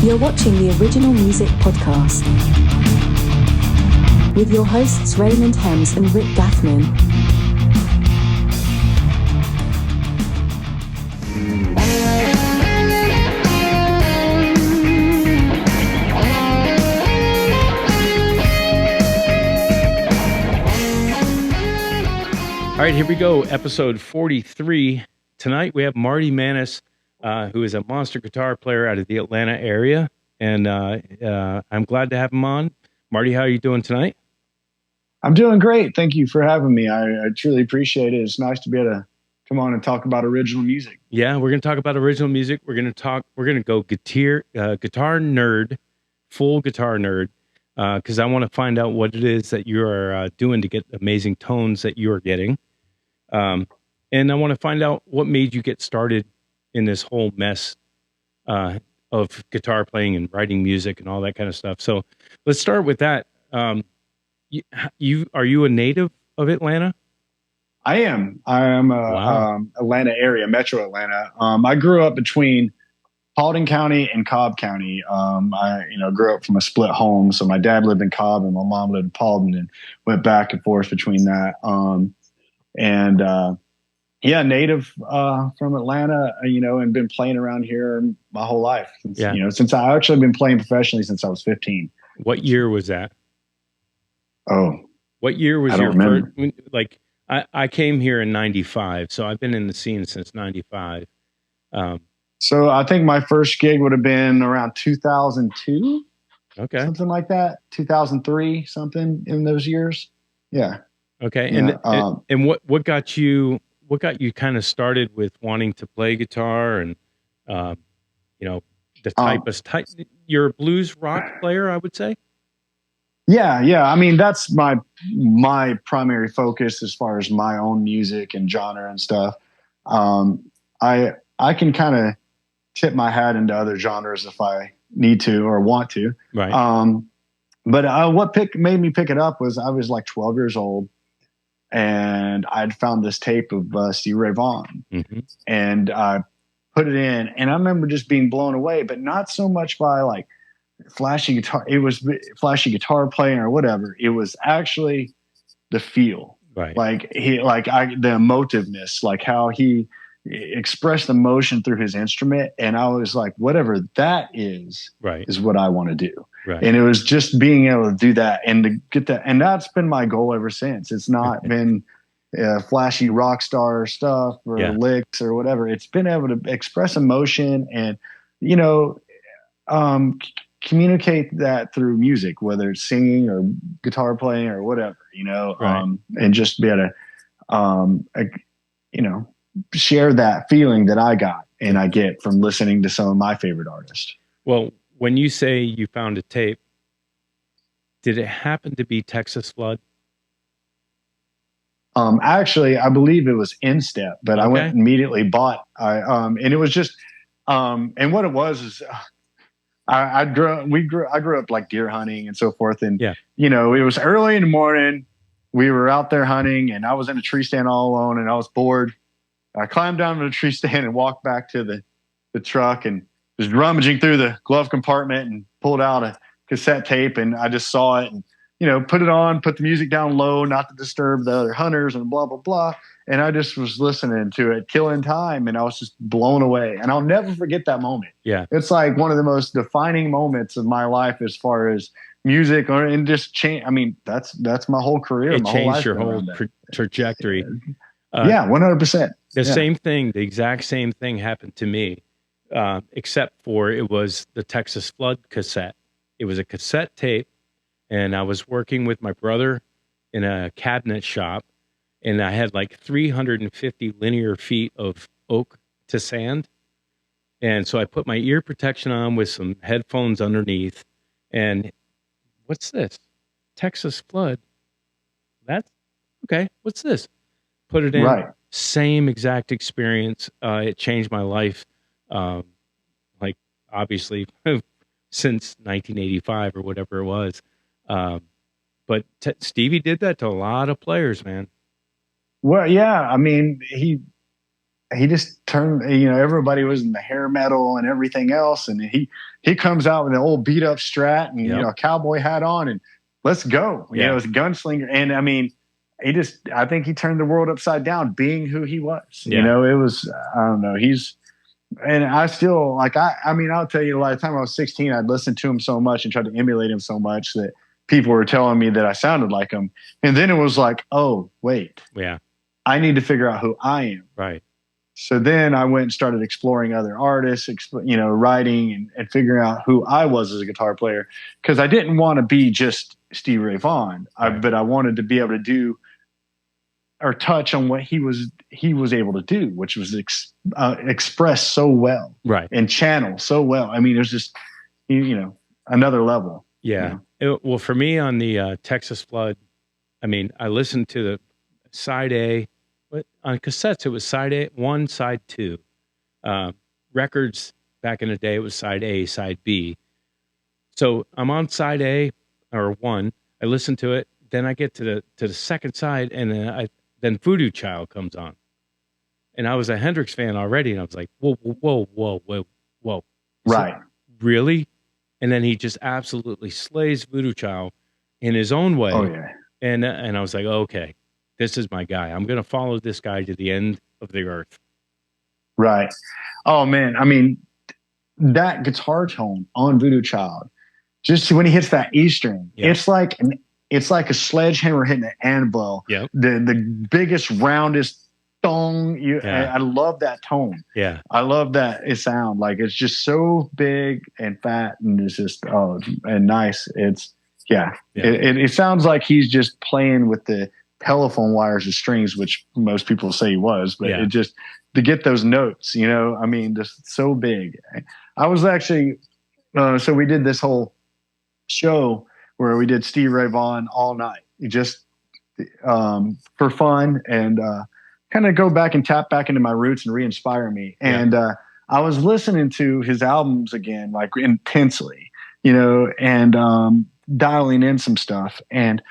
You're watching the Original Music Podcast with your hosts Raymond Hems and Rick Gaffman. All right, here we go. Episode 43. Tonight we have Marty Manous, who is a monster guitar player out of the Atlanta area. And I'm glad to have him on. Marty, how are you doing tonight? I'm doing great. Thank you for having me. I truly appreciate it. It's nice to be able to come on and talk about original music. Yeah, we're going to talk about original music. We're going to go guitar nerd, full guitar nerd, because I want to find out what it is that you are doing to get amazing tones that you are getting. And I want to find out what made you get started in this whole mess of guitar playing and writing music and all that kind of stuff. So let's start with that. Are you a native of Atlanta? I am. Wow. Atlanta area, Metro Atlanta. I grew up between Paulding County and Cobb County. I grew up from a split home. So my dad lived in Cobb and my mom lived in Paulding, and went back and forth between that. Native from Atlanta, and been playing around here my whole life. Since I actually been playing professionally since I was 15. What year was that? Oh, what year was your first? Like, I came here in 95, so I've been in the scene since 95. So I think my first gig would have been around 2002. Okay. Something like that. 2003, something in those years. Yeah. Okay. Yeah. And what got you kind of started with wanting to play guitar and, the type. You're a blues rock player, I would say. Yeah. I mean, that's my primary focus as far as my own music and genre and stuff. I can kind of tip my hat into other genres if I need to or want to. Right. But what made me pick it up was I was like 12 years old, and I'd found this tape of Stevie Ray Vaughan, and I put it in, and I remember just being blown away, but not so much by like flashy guitar. It was flashy guitar playing or whatever. It was actually the feel, right? Like the emotiveness, like how he expressed emotion through his instrument, and I was like, whatever that is, right, is what I want to do. Right. And it was just being able to do that and to get that. And that's been my goal ever since. It's not been flashy rock star stuff or licks or whatever. It's been able to express emotion and, communicate that through music, whether it's singing or guitar playing or whatever, right. And just be able to, share that feeling that I got and I get from listening to some of my favorite artists. Well, when you say you found a tape, did it happen to be Texas Flood? Actually, I believe it was In Step, but I went and immediately bought. And it was just, and what it was is, I grew up like deer hunting and so forth, and it was early in the morning. We were out there hunting, and I was in a tree stand all alone, and I was bored. I climbed down to the tree stand and walked back to the truck and was rummaging through the glove compartment and pulled out a cassette tape, and I just saw it and, put it on, put the music down low, not to disturb the other hunters and blah, blah, blah. And I just was listening to it, killing time. And I was just blown away. And I'll never forget that moment. Yeah. It's like one of the most defining moments of my life as far as music and just change. I mean, that's my whole career. It my changed whole life your whole trajectory. 100%. The exact same thing happened to me. Except for it was the Texas Flood cassette. It was a cassette tape, and I was working with my brother in a cabinet shop, and I had like 350 linear feet of oak to sand. And so I put my ear protection on with some headphones underneath, and what's this? Texas Flood. That's okay. What's this? Put it in. Right. Same exact experience. It changed my life. Obviously since 1985 or whatever it was. But Stevie did that to a lot of players, man. Well, yeah. I mean, he just turned, everybody was in the hair metal and everything else. And he comes out with an old beat up Strat and, a cowboy hat on and let's go. It's a gunslinger. And I mean, I think he turned the world upside down being who he was. It was, I don't know. And I still I mean, I'll tell you, a lot of time I was 16, I'd listen to him so much and try to emulate him so much that people were telling me that I sounded like him. And then it was like, oh, wait. Yeah. I need to figure out who I am. Right. So then I went and started exploring other artists, writing and figuring out who I was as a guitar player. Because I didn't want to be just Stevie Ray Vaughan, but I wanted to be able to do or touch on what he was able to do, which was express so well, right, and channel so well. I mean, it was just another level. Yeah. Well, for me on the Texas Flood, I mean, I listened to the side A, but on cassettes it was side A1, side 2. Records back in the day it was side A, side B. So I'm on side A or 1. I listen to it, then I get to the second side, and then Voodoo Child comes on. And I was a Hendrix fan already, and I was like, whoa. Right. So, really? And then he just absolutely slays Voodoo Child in his own way. Oh, yeah. And I was like, okay, this is my guy. I'm going to follow this guy to the end of the earth. Right. Oh, man. I mean, that guitar tone on Voodoo Child, just when he hits that E string, it's like a sledgehammer hitting an anvil. Yep. The biggest, roundest thong. I love that tone. Yeah. I love that it sound. Like it's just so big and fat and it's just and nice. It's It sounds like he's just playing with the telephone wires and strings, which most people say he was, but it just to get those notes, I mean, just so big. I was actually so we did this whole show where we did Steve Ray Vaughan all night, just for fun and kind of go back and tap back into my roots and re-inspire me. And I was listening to his albums again, like intensely, and dialing in some stuff. And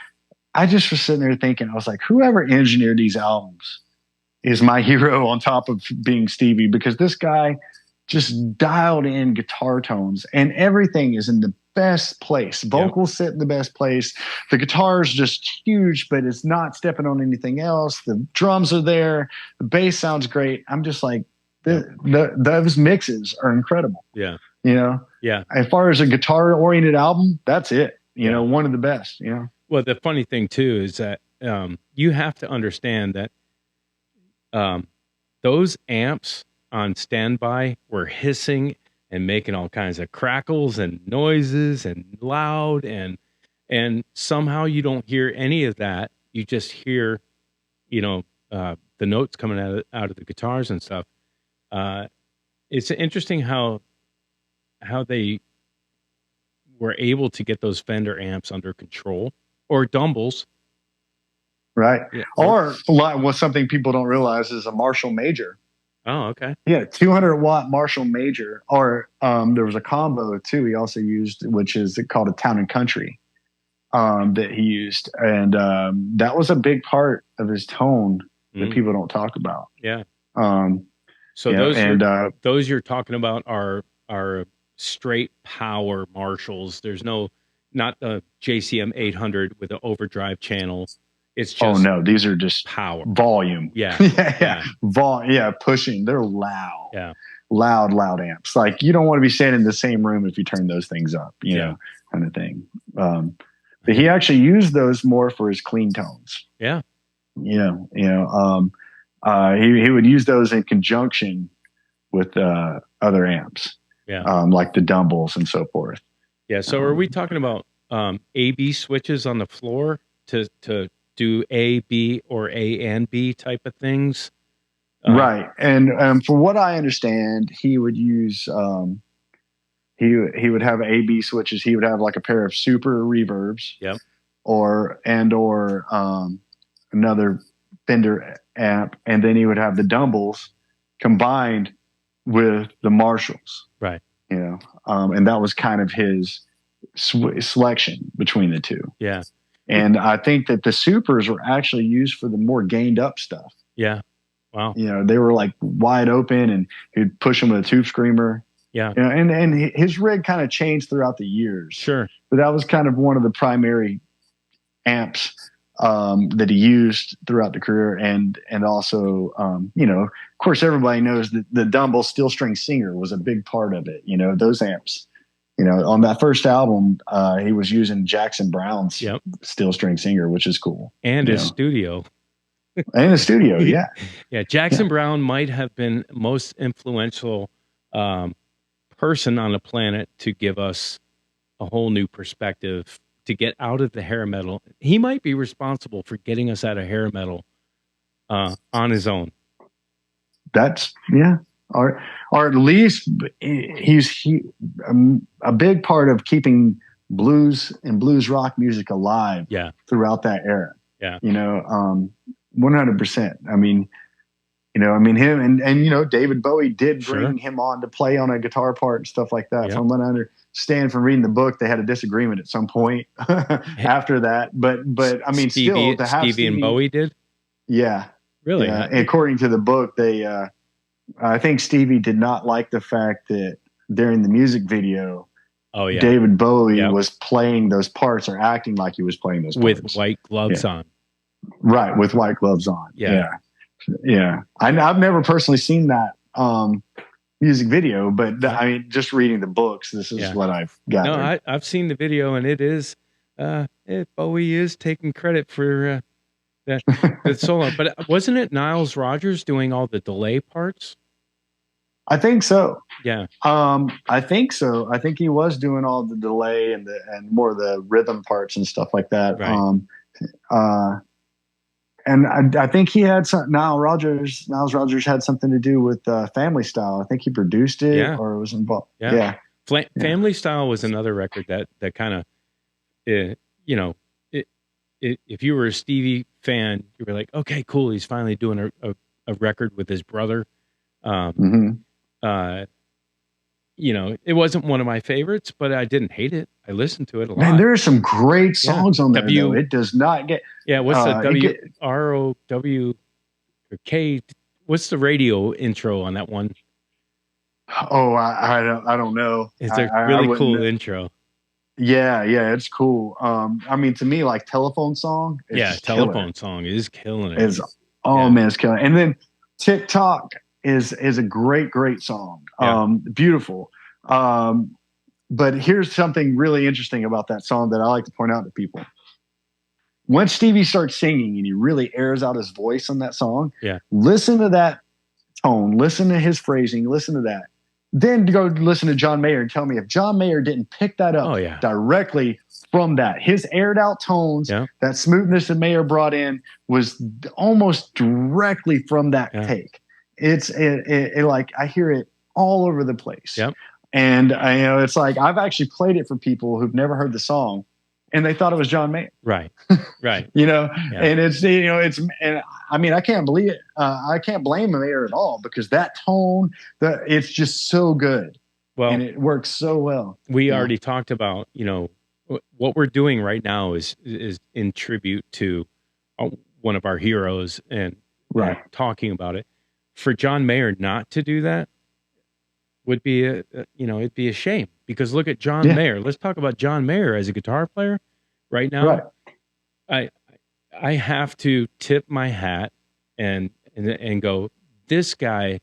I just was sitting there thinking, I was like, whoever engineered these albums is my hero on top of being Stevie, because this guy just dialed in guitar tones and everything is in the best place. Vocals sit in the best place. The guitar is just huge, but it's not stepping on anything else. The drums are there. The bass sounds great. I'm just like, those mixes are incredible. Yeah. Yeah. As far as a guitar oriented album, that's it. One of the best, Well, the funny thing too is that you have to understand that those amps on standby were hissing and making all kinds of crackles and noises and loud, and somehow you don't hear any of that. You just hear, the notes coming out of the guitars and stuff. It's interesting how they were able to get those Fender amps under control, or Dumbles. Right. Yeah. Or what something people don't realize is a Marshall Major. Oh, okay. Yeah, 200-watt Marshall Major. Or there was a combo too he also used, which is called a Town and Country, that he used, and that was a big part of his tone that people don't talk about. Yeah. So those you're talking about are straight power Marshalls. There's not the JCM 800 with an overdrive channel. It's just these are just power, volume. Yeah. Pushing. They're loud. Yeah, loud amps. Like you don't want to be standing in the same room if you turn those things up. You know, kind of thing. But he actually used those more for his clean tones. Yeah. He would use those in conjunction with other amps. Yeah. Like the Dumbles and so forth. Yeah. So are we talking about A/B switches on the floor to do A, B, or A and B type of things? Right. And for what I understand, he would use he would have A/B switches. He would have like a pair of super reverbs. Yep. Or another Fender amp, and then he would have the Dumbles combined with the Marshalls. Right. And that was kind of his selection between the two. Yeah. And I think that the supers were actually used for the more gained up stuff. Yeah. Wow. You know, they were like wide open, and he'd push them with a tube screamer. Yeah. You know, and his rig kind of changed throughout the years. Sure. But that was kind of one of the primary amps that he used throughout the career, and also, you know, of course, everybody knows that the Dumble Steel String Singer was a big part of it. You know, those amps. You know, on that first album, he was using Jackson Brown's Steel String Singer, which is cool. And his studio. And a studio, yeah. Yeah, Jackson Brown might have been most influential person on the planet to give us a whole new perspective, to get out of the hair metal. He might be responsible for getting us out of hair metal on his own. That's, yeah. Or at least he's a big part of keeping blues and blues rock music alive throughout that era. Yeah. You know, 100%. I mean, you know, I mean, him and you know, David Bowie did bring him on to play on a guitar part and stuff like that. From what I understand from reading the book, they had a disagreement at some point after that. But I mean, Stevie, still to have Stevie and Bowie did? Yeah. Really? Yeah. According to the book, they I think Stevie did not like the fact that during the music video, David Bowie was playing those parts or acting like he was playing those parts. With white gloves on. Right, with white gloves on. Yeah. I've never personally seen that music video, but I mean, just reading the books, this is what I've gathered. No, I've seen the video, and it is Bowie is taking credit for the solo. But wasn't it Niles Rodgers doing all the delay parts? I think so. Yeah. I think so. I think he was doing all the delay and more of the rhythm parts and stuff like that. Right. And I think he had Niles Rodgers had something to do with Family Style. I think he produced it or was involved. Yeah. Family Style was another record that kind of, you know, if you were a Stevie fan, you were like, okay, cool. He's finally doing a record with his brother. You know, it wasn't one of my favorites, but I didn't hate it. I listened to it a lot. Man, there are some great songs on there. Though. It does not get. Yeah, what's the WROW or K? What's the radio intro on that one? Oh, I don't know. It's a really cool intro. Yeah, it's cool. I mean, to me, like Telephone Song. Telephone Song is killing it. Man, it's killing it. And then TikTok is a great song. Beautiful. But here's something really interesting about that song that I like to point out to people. Once Stevie starts singing and he really airs out his voice on that song, listen to that tone, listen to his phrasing, listen to that. Then go listen to John Mayer and tell me if John Mayer didn't pick that up directly from that. His aired out tones, that smoothness that Mayer brought in was almost directly from that take. It's like I hear it all over the place. And you know, it's like I've actually played it for people who've never heard the song, and they thought it was John Mayer. Right. You know, and it's, you know, and I mean, I can't believe it. I can't blame Mayer at all because that tone, it's just so good. Well, and it works so well. We already talked about, you know, what we're doing right now is in tribute to one of our heroes and talking about it. For John Mayer not to do that would be it'd be a shame, because look at John Mayer. Let's talk about John Mayer as a guitar player right now. I have to tip my hat and go, this guy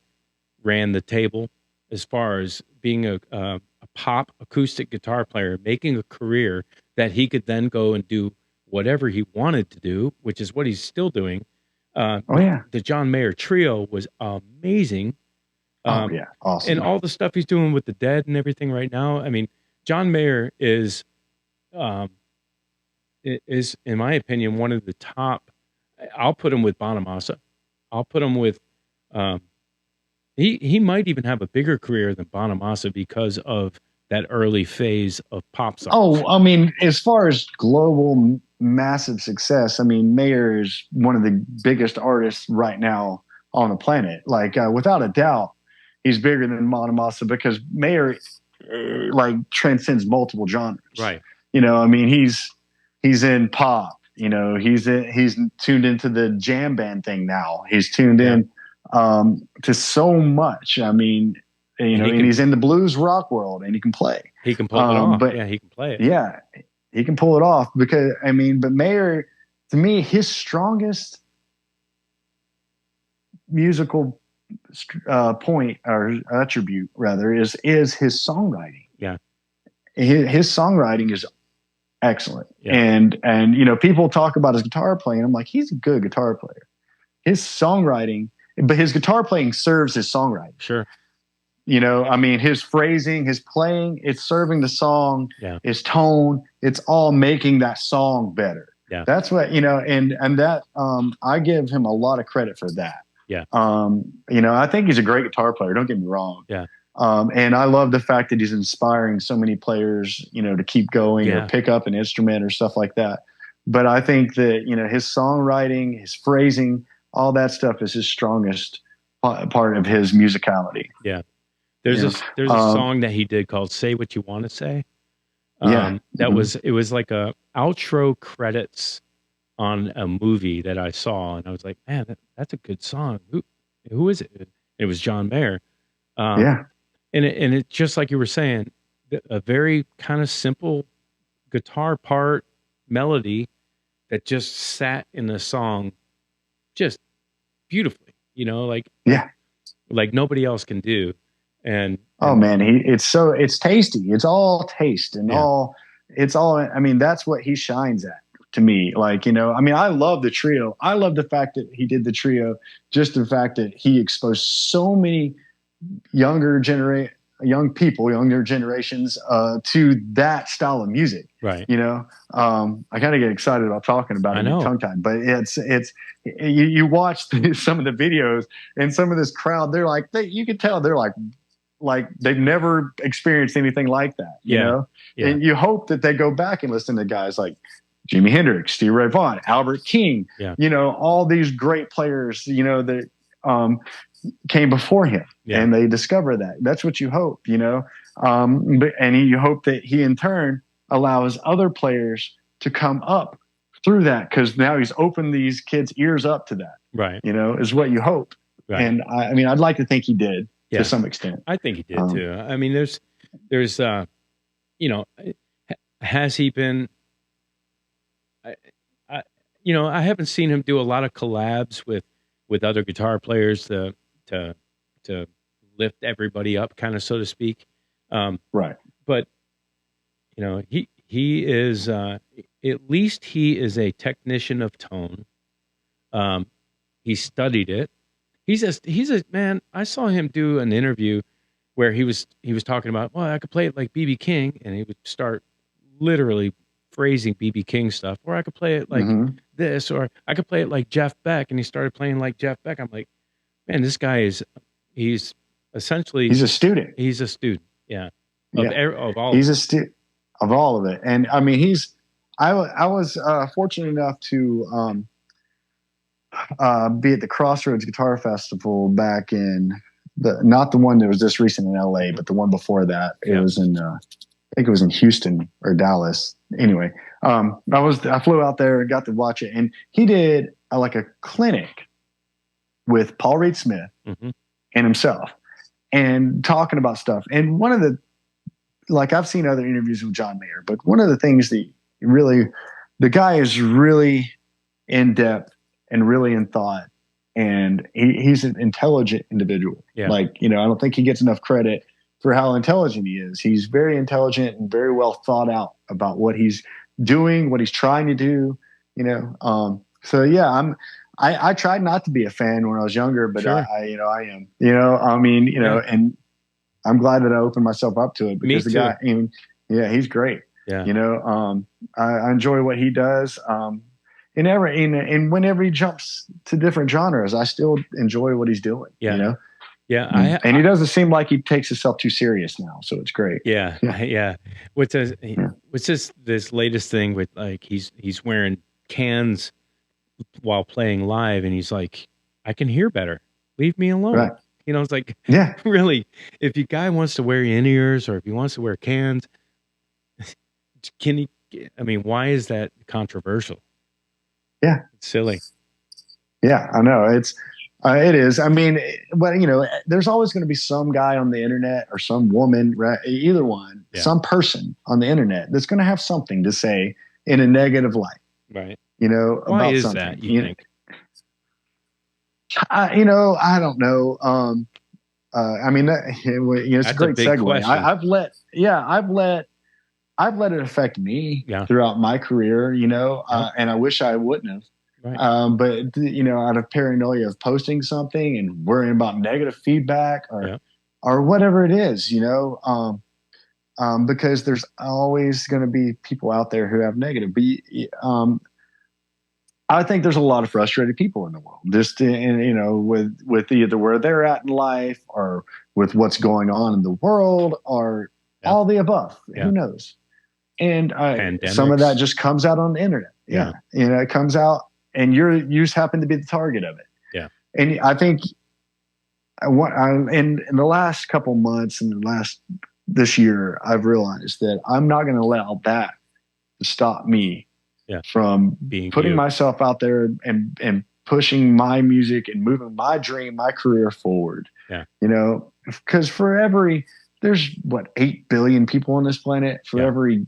ran the table as far as being a pop acoustic guitar player, making a career that he could then go and do whatever he wanted to do, which is what he's still doing. The John Mayer trio was amazing. Awesome. And all the stuff he's doing with the Dead and everything right now. I mean, John Mayer is in my opinion one of the top. I'll put him with Bonamassa. I'll put him with he might even have a bigger career than Bonamassa because of that early phase of pop songs. Oh, I mean, as far as global massive success, I mean, Mayer is one of the biggest artists right now on the planet. Like, without a doubt, he's bigger than Bonamassa because Mayer like transcends multiple genres. Right. You know, I mean, he's in pop. You know, he's tuned into the jam band thing now. He's tuned in to so much. I mean, and he's in the blues rock world, and he can play. He can pull it off. But yeah, he can play it. Yeah, he can pull it off because but Mayer, to me, his strongest musical point or attribute rather is his songwriting. Yeah, his songwriting is excellent. Yeah. And people talk about his guitar playing. I'm like, he's a good guitar player. His songwriting, but his guitar playing serves his songwriting. Sure. His phrasing, his playing, it's serving the song, Yeah. his tone, it's all making that song better. Yeah. That's what, and that, I give him a lot of credit for that. Yeah. I think he's a great guitar player. Don't get me wrong. Yeah. And I love the fact that he's inspiring so many players, to keep going Yeah. or pick up an instrument or stuff like that. But I think that, his songwriting, his phrasing, all that stuff is his strongest part of his musicality. Yeah. There's a song that he did called "Say What You Want to Say." It was like a outro credits on a movie that I saw, and I was like, man, that's a good song. Who is it? It was John Mayer. And it just like you were saying, a very kind of simple guitar part melody that just sat in the song just beautifully, like nobody else can do. And man, it's tasty. It's all taste and that's what he shines at to me. I love the trio. I love the fact that he did the trio, just the fact that he exposed so many younger generations to that style of music. Right. I kind of get excited about talking about it tongue tied, but you watch some of the videos and some of this crowd, they're like, you can tell they're like they've never experienced anything like that, Yeah. And you hope that they go back and listen to guys like Jimi Hendrix, Stevie Ray Vaughan, Albert King, all these great players, that came before him, and they discover that. That's what you hope, and you hope that he in turn allows other players to come up through that, because now he's opened these kids' ears up to that. Right. Is what you hope. Right. And I'd like to think he did. To some extent. I think he did too. There's has he been, I haven't seen him do a lot of collabs with other guitar players to lift everybody up, kind of, so to speak. Right. But, he is, at least he is a technician of tone. He studied it. He's a man. I saw him do an interview where he was talking about, well, I could play it like B.B. King, and he would start literally phrasing B.B. King stuff, or I could play it like this, or I could play it like Jeff Beck, and he started playing like Jeff Beck. I'm like, man, this guy he's essentially he's a student. He's a student, of all. He's a student of all of it, and I mean, I was fortunate enough to be at the Crossroads Guitar Festival back in not the one that was just recent in LA, but the one before that. It was in, I think it was in Houston or Dallas. Anyway, I flew out there and got to watch it, and he did like a clinic with Paul Reed Smith and himself, and talking about stuff. And one of the, I've seen other interviews with John Mayer, but one of the things that the guy is really in depth and really in thought, and he's an intelligent individual. Yeah. I don't think he gets enough credit for how intelligent he is. He's very intelligent and very well thought out about what he's doing, what he's trying to do. I tried not to be a fan when I was younger, but sure. I am. And I'm glad that I opened myself up to it, because the guy, he's great. Yeah. I enjoy what he does. And whenever he jumps to different genres, I still enjoy what he's doing. Yeah. Yeah. And he doesn't seem like he takes himself too serious now. So it's great. Yeah. Yeah. What's this layest thing with, he's wearing cans while playing live, and he's like, I can hear better. Leave me alone. Right. It's like, yeah, really, if your guy wants to wear in-ears, or if he wants to wear cans, why is that controversial? Yeah. It's silly. Yeah, I know. It's, It is. I mean, but there's always going to be some guy on the internet or some woman, right? Either one, some person on the internet that's going to have something to say in a negative light, right? Why about is something. That, you think? I don't know. I mean, it's a great segue. I've let it affect me throughout my career, and I wish I wouldn't have. Right. But out of paranoia of posting something and worrying about negative feedback or whatever it is, because there's always going to be people out there who have negative. But I think there's a lot of frustrated people in the world, just with either where they're at in life or with what's going on in the world or all the above. Who knows? And some of that just comes out on the internet. It comes out, and you just happen to be the target of it. Yeah. And I think in the last couple months and this year, I've realized that I'm not going to allow that to stop me from putting myself out there and pushing my music and moving my dream, my career forward. Yeah. Because there's 8 billion people on this planet. For every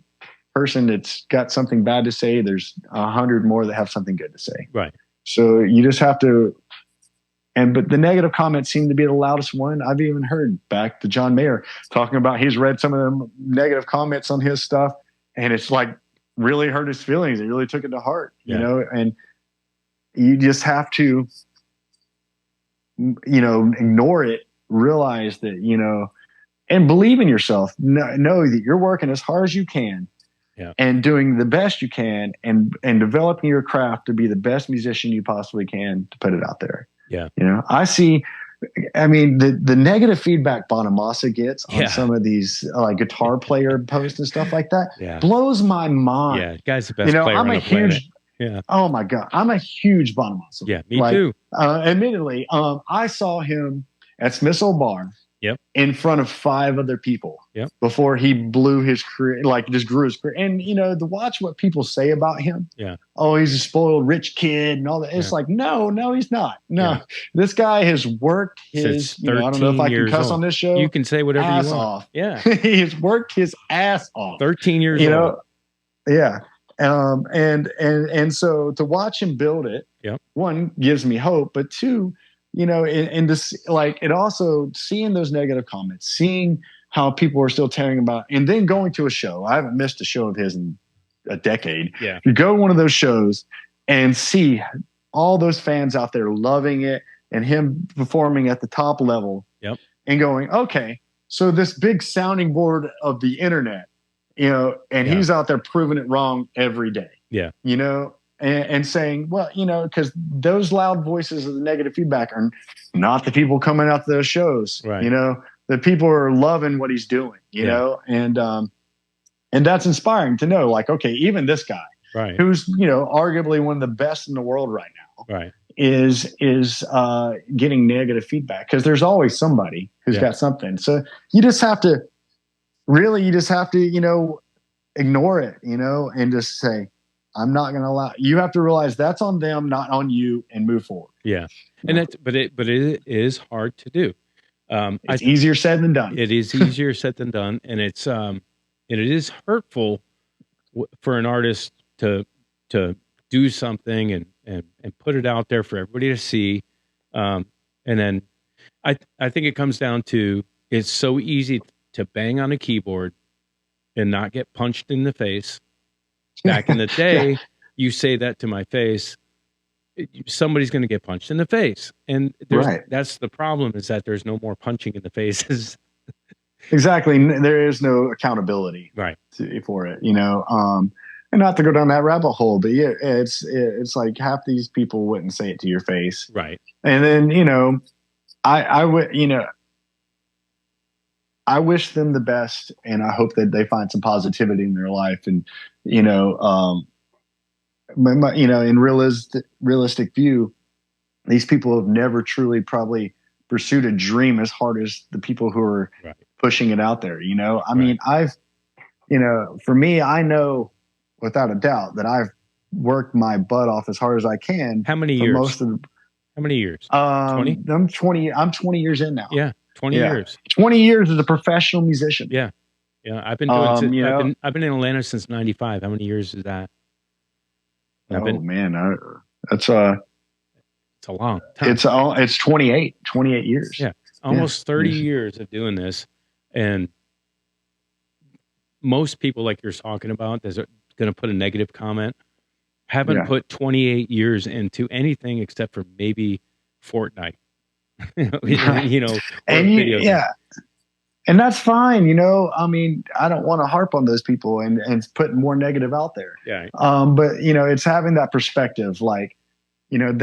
person that's got something bad to say, there's 100 more that have something good to say. Right. So you just have to, but the negative comments seem to be the loudest one. I've even heard back to John Mayer talking about he's read some of the negative comments on his stuff, and it's like really hurt his feelings. He really took it to heart, and you just have to, ignore it, realize that, and believe in yourself. Know that you're working as hard as you can. Yeah. And doing the best you can and developing your craft to be the best musician you possibly can to put it out there. Yeah. The negative feedback Bonamassa gets on some of these guitar player posts and stuff like that blows my mind. Yeah. Guy's the best player on the planet. Yeah. Oh my God. I'm a huge Bonamassa. Yeah. Me too. Admittedly, I saw him at Smith's Old Barn. Yep. In front of 5 other people. Yep. Before he blew his career, just grew his career. And to watch what people say about him. Yeah. Oh, he's a spoiled rich kid and all that. It's like, no, he's not. No, this guy has worked his. I don't know if I can cuss on this show. You can say whatever you want. Off. Yeah. He has worked his ass off. 13 years old. Yeah. And so to watch him build it, one gives me hope, but two, and this, it also seeing those negative comments, seeing how people are still tearing about, and then going to a show. I haven't missed a show of his in a decade. Yeah. You go to one of those shows and see all those fans out there loving it and him performing at the top level. Yep. And going, okay, so this big sounding board of the internet, and he's out there proving it wrong every day. Yeah. And saying, well, because those loud voices of the negative feedback are not the people coming out to those shows. Right. The people are loving what he's doing, and that's inspiring to know, okay, even this guy, right, who's, arguably one of the best in the world right now, right, is getting negative feedback, because there's always somebody who's got something. So you just have to, ignore it, and just say, I'm not going to allow. You have to realize that's on them, not on you, and move forward. Yeah, but it is hard to do. It's easier said than done. It is easier said than done, and it is hurtful for an artist to do something and put it out there for everybody to see, and then I think it comes down to, it's so easy to bang on a keyboard and not get punched in the face. Back in the day, you say that to my face, somebody's going to get punched in the face. And that's the problem, is that there's no more punching in the faces. Exactly. There is no accountability for it, and not to go down that rabbit hole, but it's like half these people wouldn't say it to your face. Right. And then, I would, I wish them the best, and I hope that they find some positivity in their life. And, in realistic view, these people have never truly probably pursued a dream as hard as the people who are pushing it out there. I mean, for me, I know without a doubt that I've worked my butt off as hard as I can. How many years? How many years? 20? I'm 20 years in now. Yeah, 20 years. 20 years as a professional musician. Yeah. Yeah, I've been doing you know, I've been in Atlanta since 95. How many years is that? Man, that's it's a long time. It's 28 years. Yeah. Almost 30 years of doing this, and most people like you're talking about that's going to put a negative comment haven't put 28 years into anything except for maybe Fortnite. You know, and and that's fine. You know, I mean, I don't want to harp on those people and put more negative out there. Yeah. But you know, it's having that perspective. Like, you know,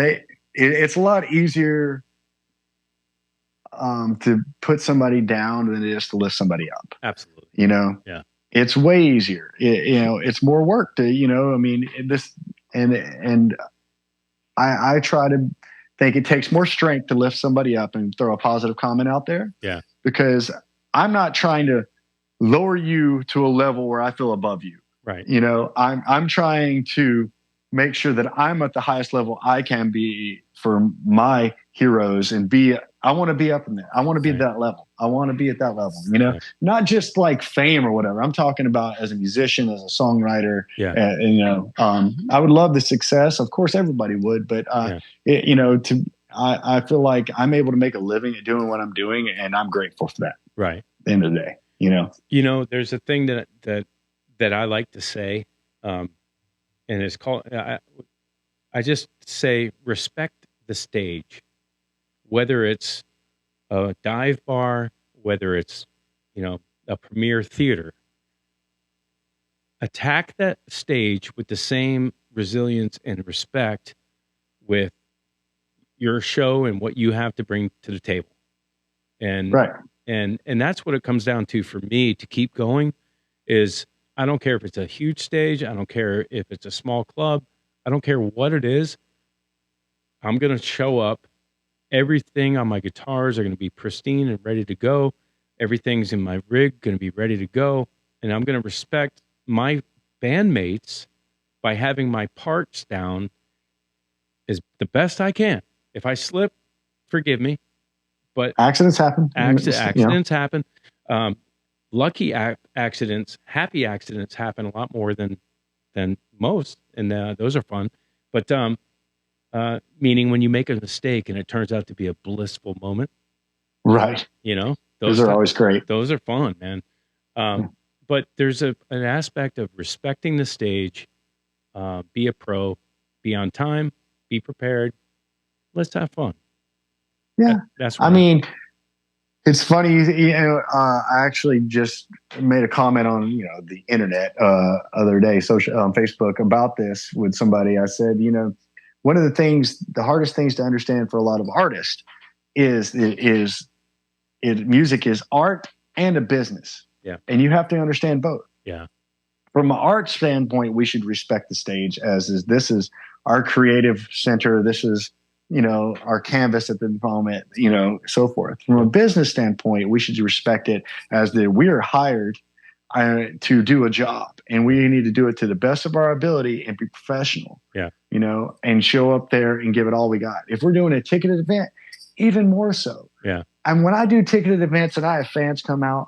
it's a lot easier to put somebody down than it is to lift somebody up. Absolutely. You know. Yeah. It's way easier. You know, it's more work to. You know, I mean, and I try to think it takes more strength to lift somebody up and throw a positive comment out there. Yeah. Because I'm not trying to lower you to a level where I feel above you. Right. You know, I'm trying to make sure that I'm at the highest level I can be for my heroes and I want to be up in there. I want to be at that level. I want to be at that level, you know, not just like fame or whatever. I'm talking about as a musician, as a songwriter. Yeah. And, you know, I would love the success. Of course, everybody would, but, you know, I feel like I'm able to make a living at doing what I'm doing, and I'm grateful for that. Right. At the end of the day, you know, there's a thing that I like to say, and it's called, I just say, respect the stage, whether it's a dive bar, whether it's, you know, a premier theater. Attack that stage with the same resilience and respect with your show and what you have to bring to the table. And and that's what it comes down to for me to keep going is I don't care if it's a huge stage. I don't care if it's a small club. I don't care what it is. I'm going to show up. Everything on my guitars are going to be pristine and ready to go. Everything's in my rig going to be ready to go. And I'm going to respect my bandmates by having my parts down as the best I can. If I slip, forgive me. But accidents happen. Accidents happen. Lucky accidents, happy accidents happen a lot more than most, and those are fun. But meaning when you make a mistake and it turns out to be a blissful moment, right? You know, those are always great. Those are fun, man. But there's an aspect of respecting the stage. Be a pro. Be on time. Be prepared. Let's have fun. Yeah, that's. I mean, it's funny. You know, I actually just made a comment on the internet other day, on Facebook about this with somebody. I said, one of the hardest things to understand for a lot of artists is music is art and a business. Yeah, and you have to understand both. Yeah, from an art standpoint, we should respect the stage this is our creative center. This is our canvas at the moment, so forth. From a business standpoint, we should respect it as we are hired to do a job, and we need to do it to the best of our ability and be professional. Yeah, and show up there and give it all we got. If we're doing a ticketed event, even more so. Yeah, and when I do ticketed events and I have fans come out,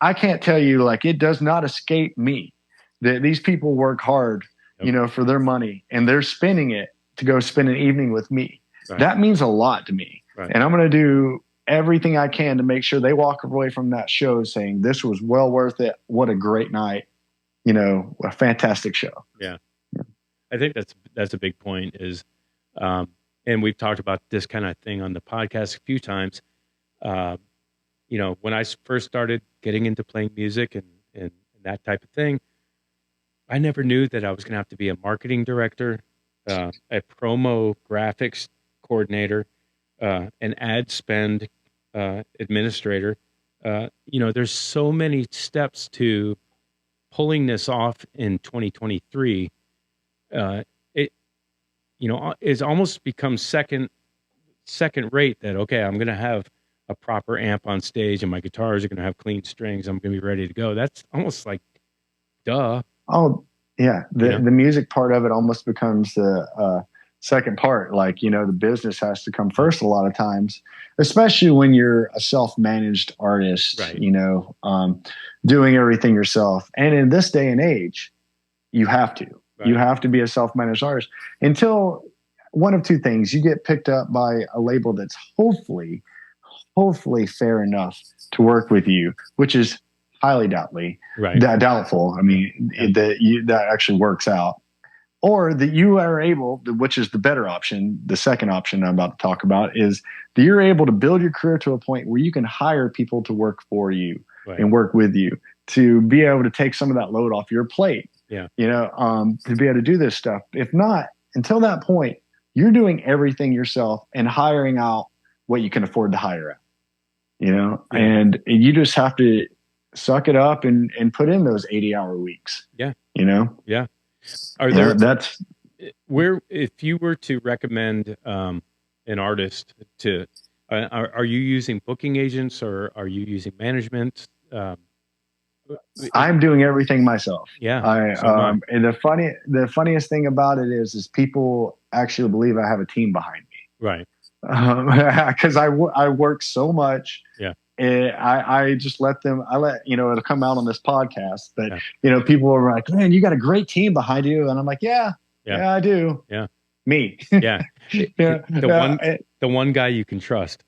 I can't tell you, it does not escape me that these people work hard, for their money, and they're spending it to go spend an evening with me. Right. That means a lot to me. Right. And I'm going to do everything I can to make sure they walk away from that show saying this was well worth it. What a great night. A fantastic show. Yeah. I think that's a big point is, and we've talked about this kind of thing on the podcast a few times. When I first started getting into playing music and that type of thing, I never knew that I was going to have to be a marketing director, a promo graphics coordinator, an ad spend administrator. There's so many steps to pulling this off in 2023. It's almost become second rate that, okay, I'm going to have a proper amp on stage and my guitars are going to have clean strings. I'm going to be ready to go. That's almost like, duh. Oh yeah. The music part of it almost becomes the second part. Like, the business has to come first a lot of times, especially when you're a self-managed artist, Right. doing everything yourself. And in this day and age, you have to. Right. You have to be a self-managed artist until one of two things. You get picked up by a label that's hopefully fair enough to work with you, which is highly doubtful. I mean, that actually works out. Or that you are able, which is the better option, the second option I'm about to talk about, is that you're able to build your career to a point where you can hire people to work for you and work with you to be able to take some of that load off your plate. Yeah. To be able to do this stuff. If not, until that point, you're doing everything yourself and hiring out what you can afford to hire out. And you just have to suck it up and put in those 80-hour weeks. Yeah. Yeah. Are there if you were to recommend an artist to, are you using booking agents or are you using management? I'm doing everything myself. Yeah. And the funniest thing about it is people actually believe I have a team behind me. Right. Because I work so much. Yeah. I just let it'll come out on this podcast, but people are like, man, you got a great team behind you. And I'm like, yeah, I do. Yeah. Me. Yeah. The one guy you can trust.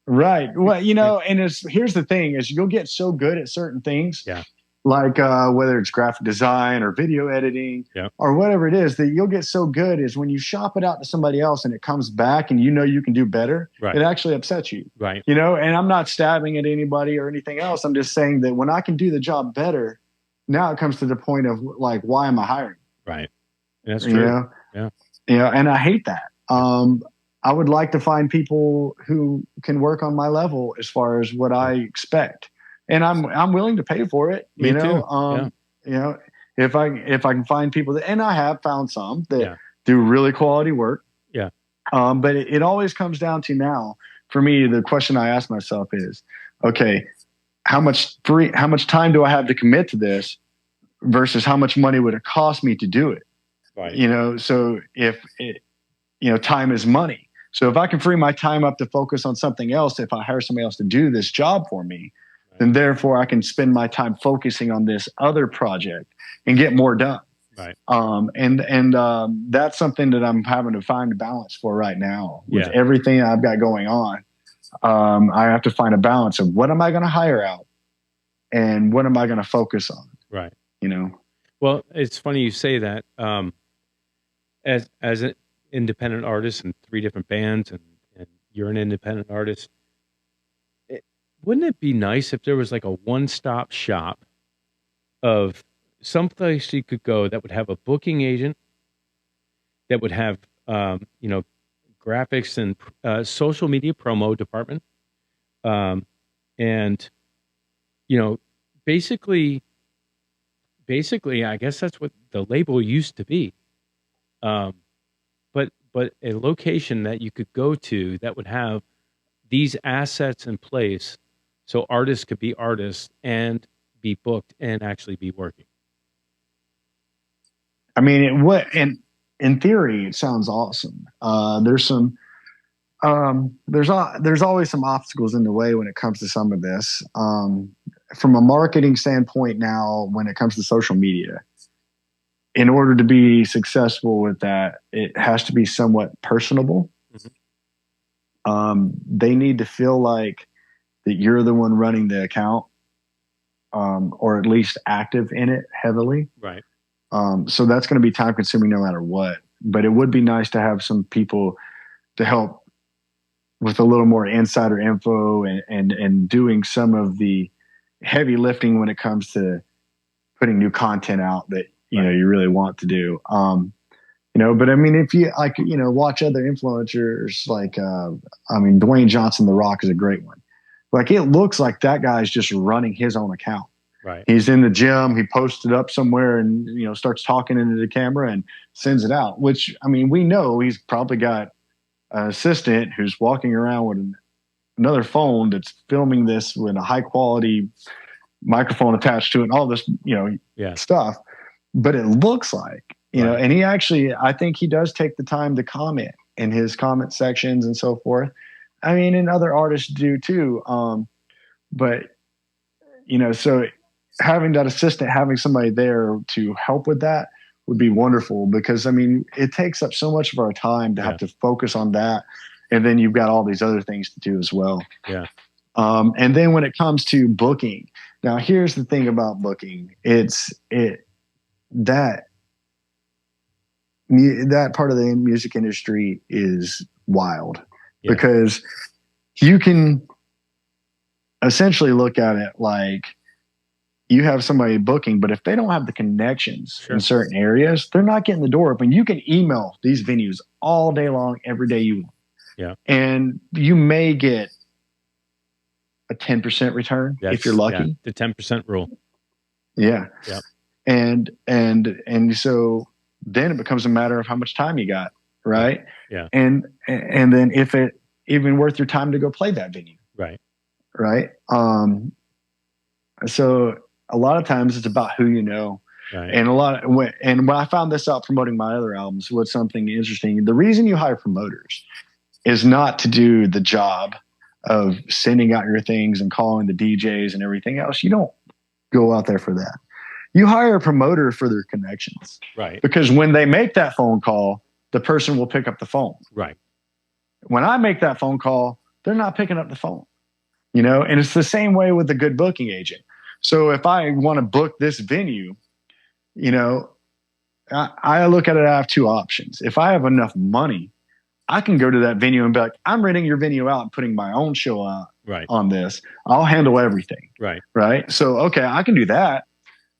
Right. Well, and here's the thing is you'll get so good at certain things. Yeah. Like whether it's graphic design or video editing or whatever it is, that you'll get so good is when you shop it out to somebody else and it comes back and you can do better, it actually upsets you. Right. And I'm not stabbing at anybody or anything else. I'm just saying that when I can do the job better, now it comes to the point of like, why am I hiring? Right. That's true. And I hate that. I would like to find people who can work on my level as far as what I expect. And I'm willing to pay for it. Me too. If I can find people and I have found some that do really quality work. Yeah. But it always comes down to now for me, the question I ask myself is, okay, how much time do I have to commit to this versus how much money would it cost me to do it? Right. So if time is money. So if I can free my time up to focus on something else, if I hire somebody else to do this job for me, then therefore I can spend my time focusing on this other project and get more done. Right. And that's something that I'm having to find a balance for right now with everything I've got going on. I have to find a balance of what am I going to hire out and what am I going to focus on? Right. Well, it's funny you say that. As an independent artist in 3 different bands and you're an independent artist, wouldn't it be nice if there was like a one-stop shop of someplace you could go that would have a booking agent, that would have graphics and social media promo department, and basically I guess that's what the label used to be. But a location that you could go to that would have these assets in place so artists could be artists and be booked and actually be working. I mean, in theory, it sounds awesome. There's always some obstacles in the way when it comes to some of this. From a marketing standpoint now, when it comes to social media, in order to be successful with that, it has to be somewhat personable. Mm-hmm. They need to feel like that you're the one running the account, or at least active in it heavily. Right. So that's going to be time consuming no matter what. But it would be nice to have some people to help with a little more insider info and doing some of the heavy lifting when it comes to putting new content out that you really want to do. But I mean, if you watch other influencers like Dwayne Johnson, The Rock is a great one. Like it looks like that guy's just running his own account. Right. He's in the gym. He posts it up somewhere and starts talking into the camera and sends it out. Which we know he's probably got an assistant who's walking around with another phone that's filming this with a high quality microphone attached to it and all this stuff. But it looks like you know, and he actually, I think he does take the time to comment in his comment sections and so forth. I mean, and other artists do too. But, you know, so having that assistant, having somebody there to help with that would be wonderful, because I mean, it takes up so much of our time to have to focus on that. And then you've got all these other things to do as well. Yeah. And then when it comes to booking, now here's the thing about booking. That part of the music industry is wild, because you can essentially look at it like you have somebody booking, but if they don't have the connections in certain areas, they're not getting the door open. You can email these venues all day long, every day you want. Yeah. And you may get a 10% return if you're lucky. Yeah, the 10% rule. Yeah. Yeah. And so then it becomes a matter of how much time you got, right? Yeah. And then if it even worth your time to go play that venue. Right. Right. So a lot of times it's about who you know. Right. And when I found this out promoting my other albums, was something interesting. The reason you hire promoters is not to do the job of sending out your things and calling the DJs and everything else. You don't go out there for that. You hire a promoter for their connections. Right. Because when they make that phone call, the person will pick up the phone. Right. When I make that phone call, they're not picking up the phone. You know, and it's the same way with a good booking agent. So if I want to book this venue, you know, I look at it, I have two options. If I have enough money, I can go to that venue and be like, I'm renting your venue out and putting my own show out on this. I'll handle everything. Right. Right. So, okay, I can do that.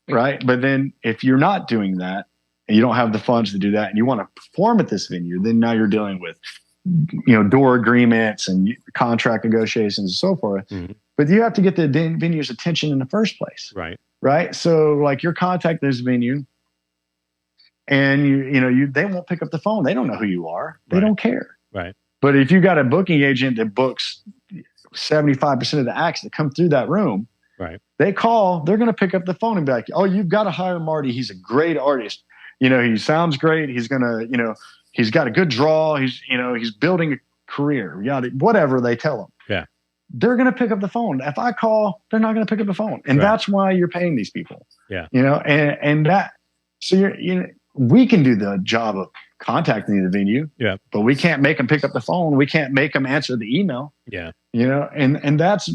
Right. But then if you're not doing that and you don't have the funds to do that and you want to perform at this venue, then now you're dealing with, you know, door agreements and contract negotiations and so forth. Mm-hmm. But you have to get the venue's attention in the first place. Right. Right. So like you're contacting this venue and they won't pick up the phone. They don't know who you are. They don't care. Right. But if you got a booking agent that books 75% of the acts that come through that room, right, they're going to pick up the phone and be like, oh, you've got to hire Marty. He's a great artist. You know, he sounds great. He's going to, you know, he's got a good draw. He's building a career. Whatever they tell him. Yeah. They're going to pick up the phone. If I call, they're not going to pick up the phone. And that's why you're paying these people. Yeah. You know, and so we can do the job of contacting the venue. Yeah. But we can't make them pick up the phone. We can't make them answer the email. Yeah. You know, and that's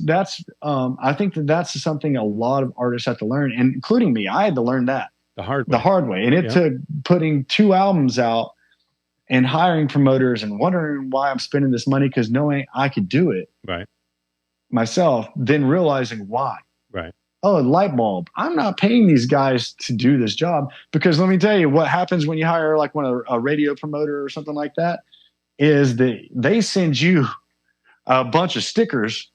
I think that's something a lot of artists have to learn, and including me. I had to learn that the hard way. And it took putting 2 albums out and hiring promoters and wondering why I'm spending this money, because knowing I could do it myself, then realizing why. Right. Oh, light bulb. I'm not paying these guys to do this job, because let me tell you what happens when you hire like a radio promoter or something like that is that they send you a bunch of stickers,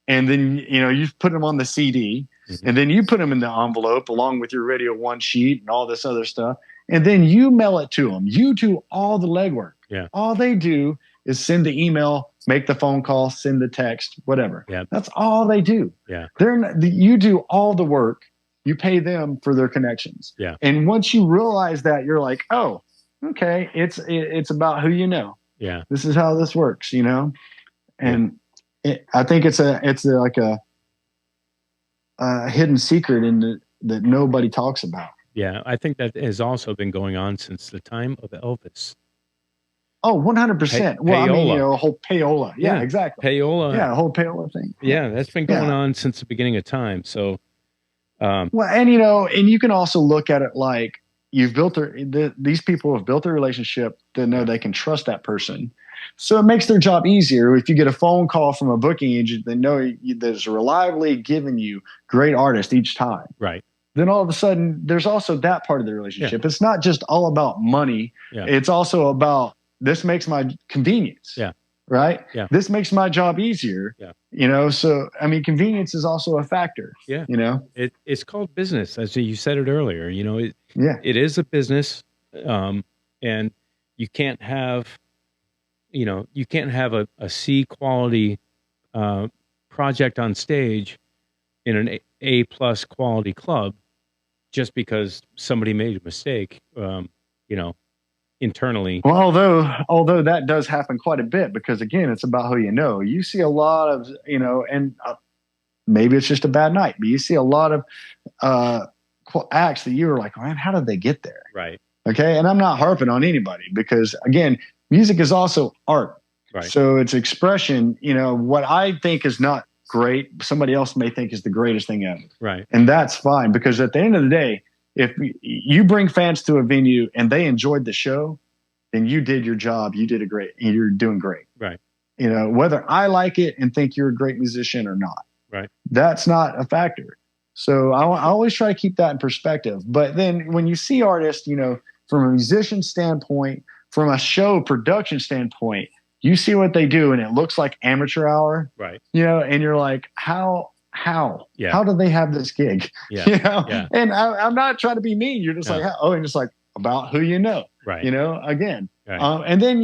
and then, you know, you put them on the CD, and then you put them in the envelope along with your Radio 1 sheet and all this other stuff. And then you mail it to them. You do all the legwork. Yeah. All they do is send the email, make the phone call, send the text, whatever. Yeah. That's all they do. Yeah. You do all the work. You pay them for their connections. Yeah. And once you realize that, you're like, oh, okay, it's about who you know. Yeah. This is how this works, you know? And I think it's like a hidden secret that nobody talks about. Yeah, I think that has also been going on since the time of Elvis. Oh, 100%. Well, I mean, you know, a whole payola. Yeah, exactly. Payola. Yeah, a whole payola thing. Yeah, that's been going on since the beginning of time. So, well, and you know, and you can also look at it like these people have built a relationship that know they can trust that person. So it makes their job easier. If you get a phone call from a booking agent, they know there's reliably giving you great artists each time. Right. Then all of a sudden, there's also that part of the relationship. Yeah. It's not just all about money. Yeah. It's also about, this makes my convenience. Yeah. Right. Yeah. This makes my job easier. Yeah. You know, so, I mean, convenience is also a factor. Yeah. You know, it's called business. As you said it earlier, you know, it is a business. And you can't have, a C quality project on stage in an A+ quality club just because somebody made a mistake. internally. Well, although that does happen quite a bit, because again, it's about who you know. You see a lot of, and maybe it's just a bad night, but you see a lot of acts that you were like, man, how did they get there? Right. Okay. And I'm not harping on anybody, because again, music is also art. Right. So it's expression. What I think is not great, somebody else may think is the greatest thing ever. Right. And that's fine, because at the end of the day, if you bring fans to a venue and they enjoyed the show, then you did your job. You're doing great. Right. Whether I like it and think you're a great musician or not, right, that's not a factor. So I always try to keep that in perspective. But then when you see artists, from a musician standpoint, from a show production standpoint, you see what they do and it looks like amateur hour, right? And you're like, how do they have this gig? Yeah. And I'm not trying to be mean. You're just like, and it's like about who right? Again, right. And then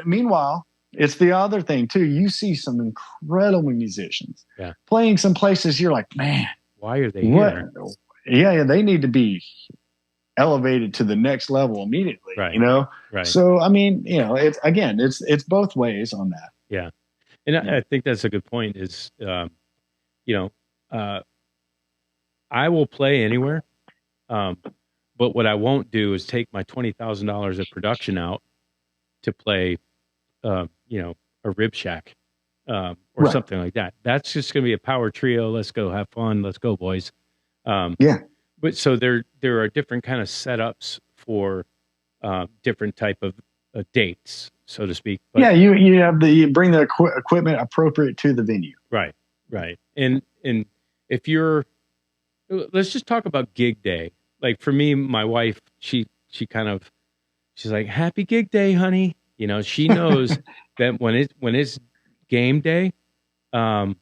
meanwhile, it's the other thing too. You see some incredible musicians playing some places. You're like, man, why are they here? Yeah, they need to be elevated to the next level immediately. Right. Right. So I mean, it's both ways on that. Yeah, and I think that's a good point. Is I will play anywhere, but what I won't do is take my $20,000 of production out to play, a Rib Shack or something like that. That's just going to be a power trio. Let's go have fun. Let's go, boys. But so there are different kind of setups for different type of dates, so to speak. But, you bring the equipment appropriate to the venue. Right. And if let's just talk about gig day. Like for me, my wife, she's like, happy gig day, honey. She knows that when it's game day, I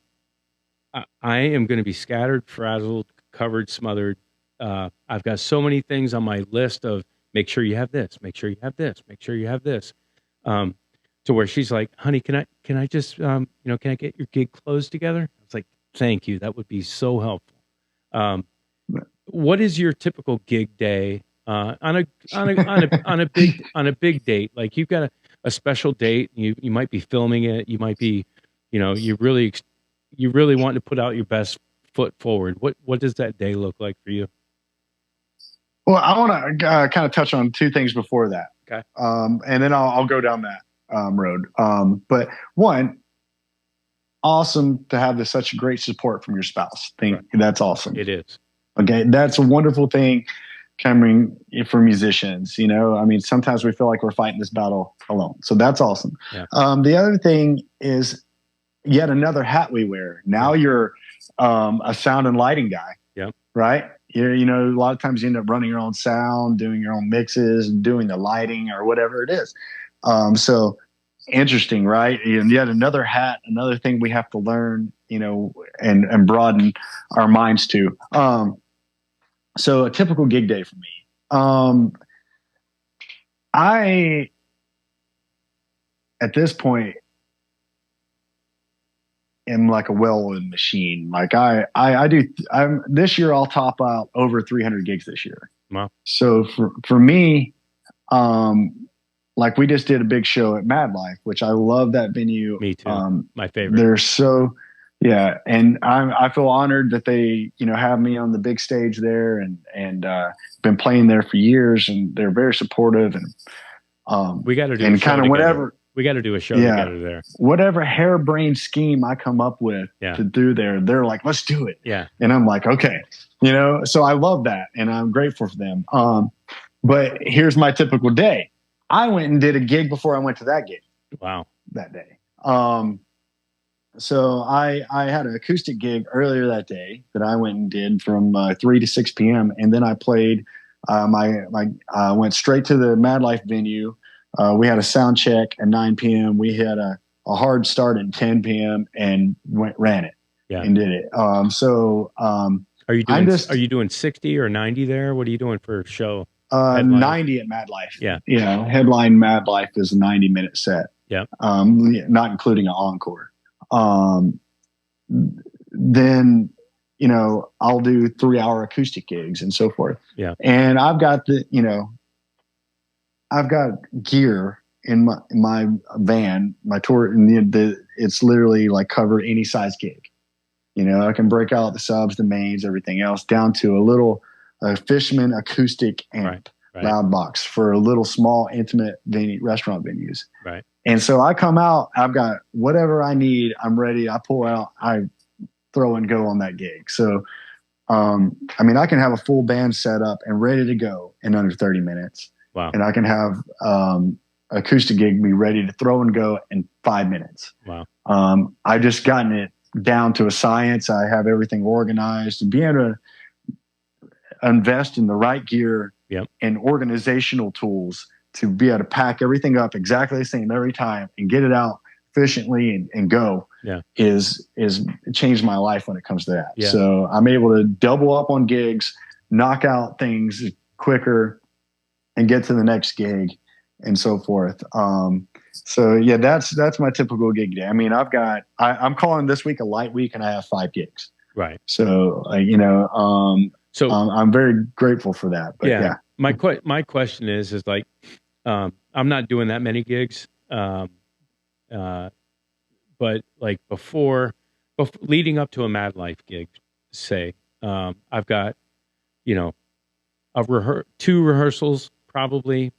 am going to be scattered, frazzled, covered, smothered. I've got so many things on my list of make sure you have this, make sure you have this, make sure you have this. To where she's like, honey, can I just, can I get your gig clothes together? I was like, thank you. That would be so helpful. What is your typical gig day on a big date? Like you've got a special date. You might be filming it. You might be, you really want to put out your best foot forward. What does that day look like for you? Well, I want to kind of touch on two things before that. Okay. And then I'll go down that road. But one, awesome to have such great support from your spouse. That's awesome. It is. Okay. That's a wonderful thing coming for musicians. I mean, sometimes we feel like we're fighting this battle alone. So that's awesome. Yeah. The other thing is yet another hat we wear. Now you're a sound and lighting guy. Yeah. Right. A lot of times you end up running your own sound, doing your own mixes, and doing the lighting or whatever it is. So interesting, right? And yet another hat, another thing we have to learn, and broaden our minds to. So a typical gig day for me. I, at this point, am like a well-oiled machine. Like this year I'll top out over 300 gigs this year. Wow. So for me, like we just did a big show at Mad Life, which I love that venue. Me too. My favorite. They're so, and I feel honored that they, have me on the big stage there, and been playing there for years, and they're very supportive, and we got to do and kind of whatever. We got to do a show together there. Whatever harebrained scheme I come up with to do there, they're like, let's do it. Yeah. And I'm like, okay, so I love that, and I'm grateful for them. But here's my typical day. I went and did a gig before I went to that gig. Wow. That day. So I had an acoustic gig earlier that day that I went and did from 3 to 6 p.m. And then I played went straight to the Mad Life venue. We had a sound check at 9 p.m. We had a hard start at 10 p.m. and ran it and did it. Are you doing 60 or 90 there? What are you doing for a show? 90 at Mad Life. Yeah. Headline Mad Life is a 90-minute set. Yeah. Not including an encore. Then, I'll do 3-hour acoustic gigs and so forth. Yeah. And I've got I've got gear in my van, my tour, and it's literally like covered any size gig. You know, I can break out the subs, the mains, everything else down to a little Fishman acoustic amp, loud box for a little small intimate restaurant venues. Right. And so I come out, I've got whatever I need. I'm ready. I pull out, I throw and go on that gig. So, I mean, I can have a full band set up and ready to go in under 30 minutes. Wow. And I can have acoustic gig be ready to throw and go in 5 minutes. Wow. I've just gotten it down to a science. I have everything organized, and being able to invest in the right gear and organizational tools to be able to pack everything up exactly the same every time and get it out efficiently and go is changed my life when it comes to that. Yeah. So I'm able to double up on gigs, knock out things quicker, and get to the next gig and so forth. So yeah, that's my typical gig day. I mean, I'm calling this week a light week, and I have 5 gigs. Right. So I'm very grateful for that. But yeah. My question is like, I'm not doing that many gigs. But like before leading up to a Mad Life gig, say, I've got, 2 rehearsals, probably,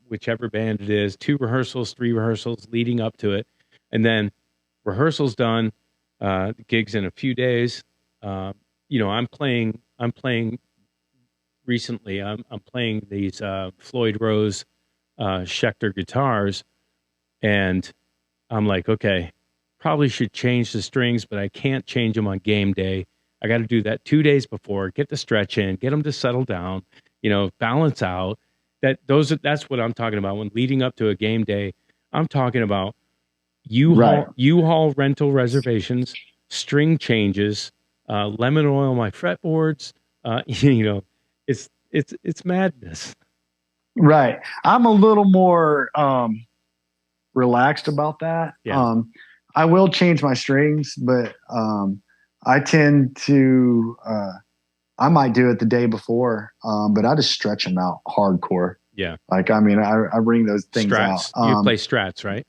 whichever band it is, 2 rehearsals, 3 rehearsals leading up to it. And then rehearsals done, gigs in a few days. I'm playing recently, I'm playing these Floyd Rose Schecter guitars, and I'm like, okay, probably should change the strings, but I can't change them on game day. I got to do that 2 days before, get the stretch in, get them to settle down, balance out. That's what I'm talking about when leading up to a game day. I'm talking about U-Haul rental reservations, string changes, lemon oil my fretboards. It's madness. Right. I'm a little more relaxed about that. Yeah. I will change my strings, but I tend to I might do it the day before, but I just stretch them out hardcore. Yeah. Like, I mean, I bring those things Strats. out. You play Strats, right?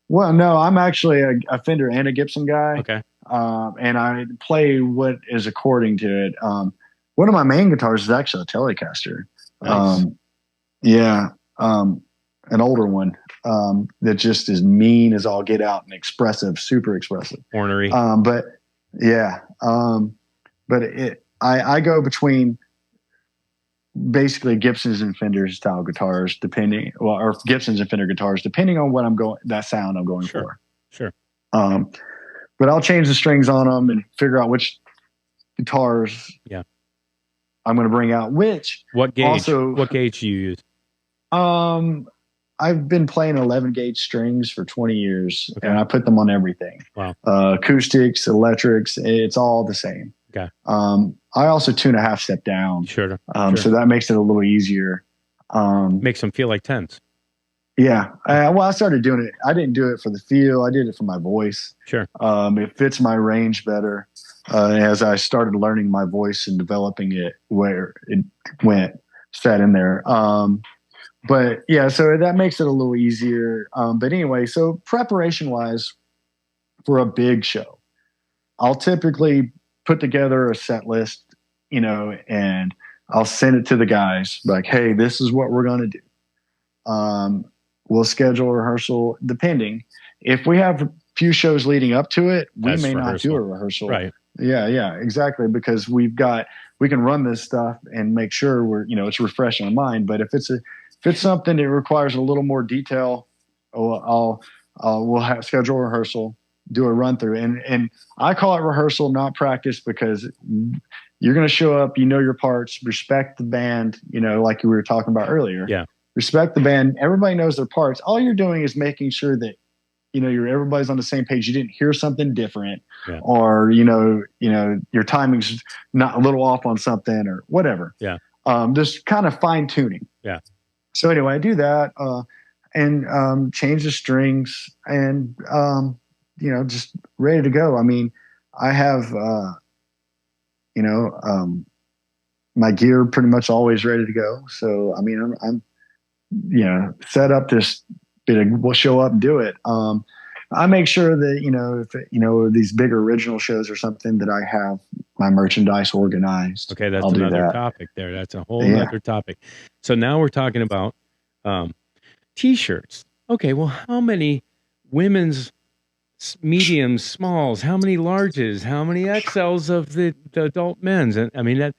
Well, no, I'm actually a Fender and a Gibson guy. Okay. And I play what is according to it. One of my main guitars is actually a Telecaster. Nice. An older one that just is mean as all get out and expressive, super expressive. Ornery. I go between basically Gibsons and Fenders style guitars, or Gibsons and Fender guitars, depending on what that sound I'm going for. Sure. But I'll change the strings on them and figure out which guitars I'm going to bring out. What gauge do you use? I've been playing 11 gauge strings for 20 years, and I put them on everything. Wow. Acoustics, electrics, it's all the same. Okay. I also tune a half step down. Sure. So that makes it a little easier. Makes them feel like tens. Yeah. I started doing it. I didn't do it for the feel. I did it for my voice. Sure. It fits my range better. As I started learning my voice and developing it, where it went, set in there. But yeah, so that makes it a little easier. But anyway, so preparation wise for a big show, I'll typically put together a set list, and I'll send it to the guys like, hey, this is what we're going to do. We'll schedule a rehearsal depending. If we have a few shows leading up to it, we may not do a rehearsal. Right. Yeah, exactly. Because we can run this stuff and make sure it's refreshing our mind. But if it's something that requires a little more detail, we'll schedule a rehearsal, do a run through. And I call it rehearsal, not practice, because you're going to show up, your parts, respect the band, like we were talking about earlier. Yeah. Respect the band. Everybody knows their parts. All you're doing is making sure that, everybody's on the same page. You didn't hear something different, or, your timing's not a little off on something or whatever. Yeah. Just kind of fine tuning. Yeah. So anyway, I do that, and change the strings and, just ready to go. I mean, I have, my gear pretty much always ready to go. So, I mean, set up this we'll show up and do it. I make sure that, if these big original shows or something, that I have my merchandise organized. Okay, that's another topic there. That's a whole other topic. So now we're talking about T-shirts. Okay, well, how many women's mediums, smalls, how many larges, how many XLs of the adult men's? And I mean, that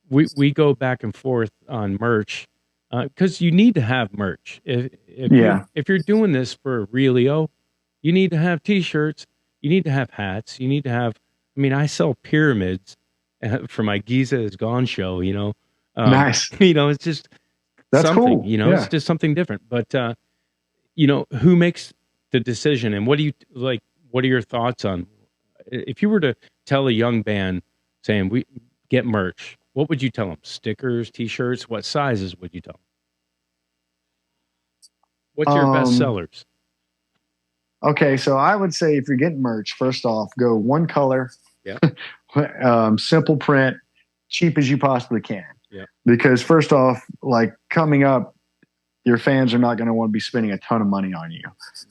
we go back and forth on merch because you need to have merch. If you're doing this for Relio, you need to have T-shirts, you need to have hats, you need to have. I mean, I sell pyramids for my Giza is Gone show. Nice. It's just that's something. Cool. It's just something different. But who makes the decision, and what do you like? What are your thoughts on if you were to tell a young band saying we get merch? What would you tell them? Stickers, T-shirts? What sizes would you tell them? What's your best sellers? Okay, so I would say if you're getting merch, first off, go one color, simple print, cheap as you possibly can. Yeah. Because first off, like coming up, your fans are not going to want to be spending a ton of money on you.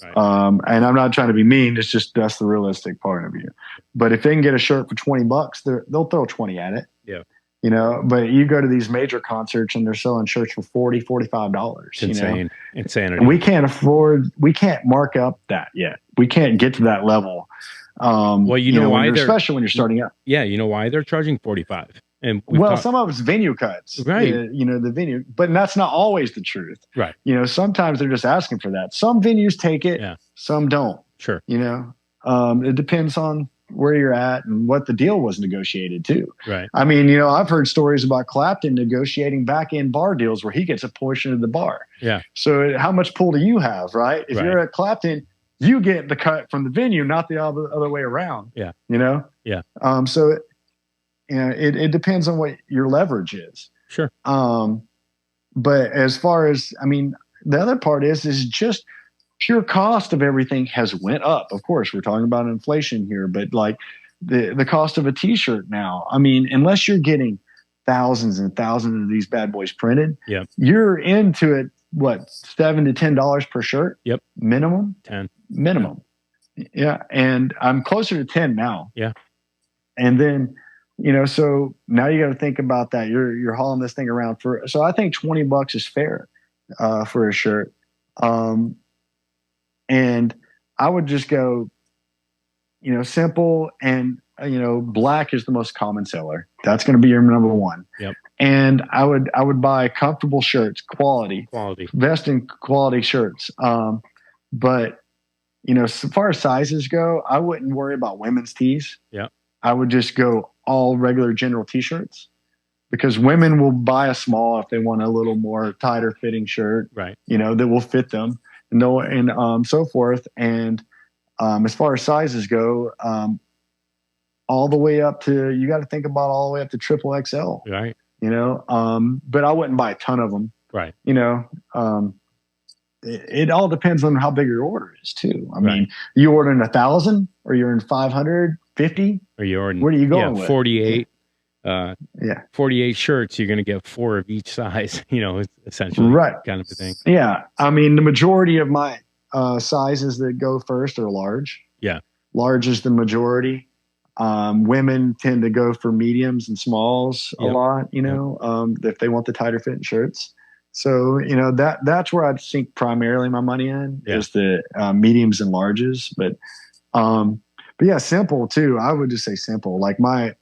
Right. And I'm not trying to be mean. It's just that's the realistic part of you. But if they can get a shirt for $20, they'll throw 20 at it. Yeah. But you go to these major concerts and they're selling shirts for $40, $45. It's insane. Insanity. And we can't mark up that yet. We can't get to that level. Well, why especially when you're starting up. Yeah, you know why they're charging $45. And some of it's venue cuts, right? The venue, but that's not always the truth, right? Sometimes they're just asking for that. Some venues take it, some don't. Sure. It depends on where you're at and what the deal was negotiated too. Right. I mean, I've heard stories about Clapton negotiating back end bar deals where he gets a portion of the bar. Yeah. So how much pull do you have, right? If you're at Clapton, you get the cut from the venue, not the other way around. Yeah. Yeah. So it depends on what your leverage is. Sure. But as far as, the other part is just pure cost of everything has went up. Of course, we're talking about inflation here, but like the cost of a T-shirt now, unless you're getting thousands and thousands of these bad boys printed, you're into it, what, $7 to $10 per shirt? Yep. Minimum? 10. Minimum. Yeah. And I'm closer to 10 now. Yeah. And then, so now you got to think about that. You're hauling this thing around so I think $20 is fair for a shirt. And I would just go, simple and, black is the most common seller. That's going to be your number one. Yep. And I would buy comfortable shirts, quality, invest in quality shirts. But, as far as sizes go, I wouldn't worry about women's tees. Yeah. I would just go all regular general T-shirts because women will buy a small if they want a little more tighter fitting shirt, right? That will fit them and so forth. And as far as sizes go, all the way up to, you got to think about all the way up to triple XL, right? But I wouldn't buy a ton of them, right? It all depends on how big your order is too. I mean, you ordering 1,000 or you're in 550? Or you're ordering, where are you going with? 48. 48 shirts, you're going to get 4 of each size, essentially, right? Kind of a thing. Yeah. The majority of my sizes that go first are large. Yeah. Large is the majority. Women tend to go for mediums and smalls a lot, if they want the tighter fitting shirts. So, that's where I'd sink primarily my money in is the mediums and larges. But yeah, simple too. I would just say simple. Like my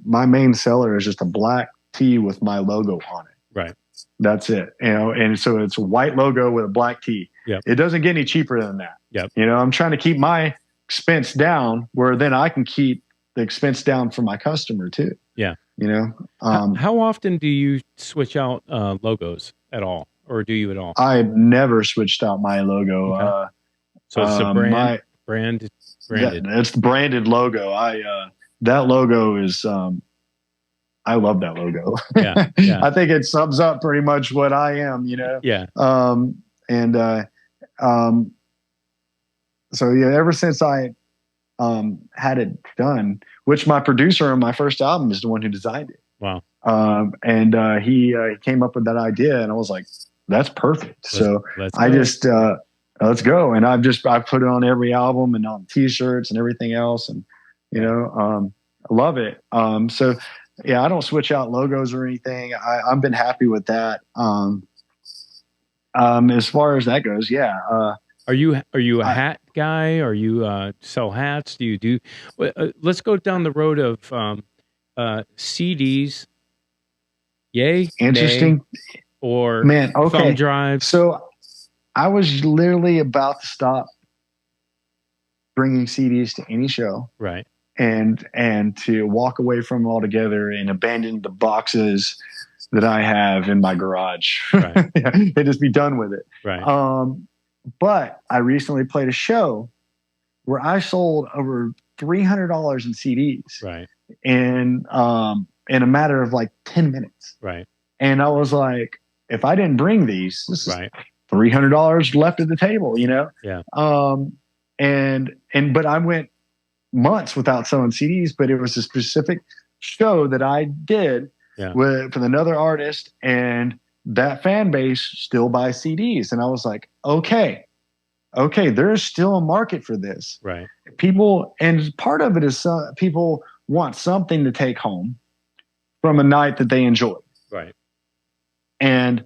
main seller is just a black tee with my logo on it. Right. That's it. And so it's a white logo with a black tee. Yep. It doesn't get any cheaper than that. Yep. I'm trying to keep my expense down where then I can keep the expense down for my customer too. Yeah. How often do you switch out logos at all, or do you at all? I've never switched out my logo. Okay. So it's a branded. It's the branded logo. That logo is, I love that logo. Yeah. I think it sums up pretty much what I am, Yeah. So ever since I had it done, which my producer on my first album is the one who designed it. Wow. And he came up with that idea, and I was like, that's perfect. So let's I go. just, let's go. And I put it on every album and on t-shirts and everything else. And, you know, I love it. So yeah, I don't switch out logos or anything. I've been happy with that. As far as that goes, yeah. Are you a hat guy? Are you sell hats? Do you do? Let's go down the road of CDs. Yay, interesting, nay, or man. Okay, thumb drives. So I was literally about to stop bringing CDs to any show, right? And to walk away from them altogether and abandon the boxes that I have in my garage, right. And just be done with it, right? But I recently played a show where I sold over $300 in CDs, right? In a matter of like 10 minutes, right? And I was like, if I didn't bring these, this is right. $300 left at the table, you know? Yeah. But I went months without selling CDs, but it was a specific show that I did with another artist, and that fan base still buys CDs. And I was like, okay, there's still a market for this. Right. People, and part of it is people want something to take home from a night that they enjoy. Right. And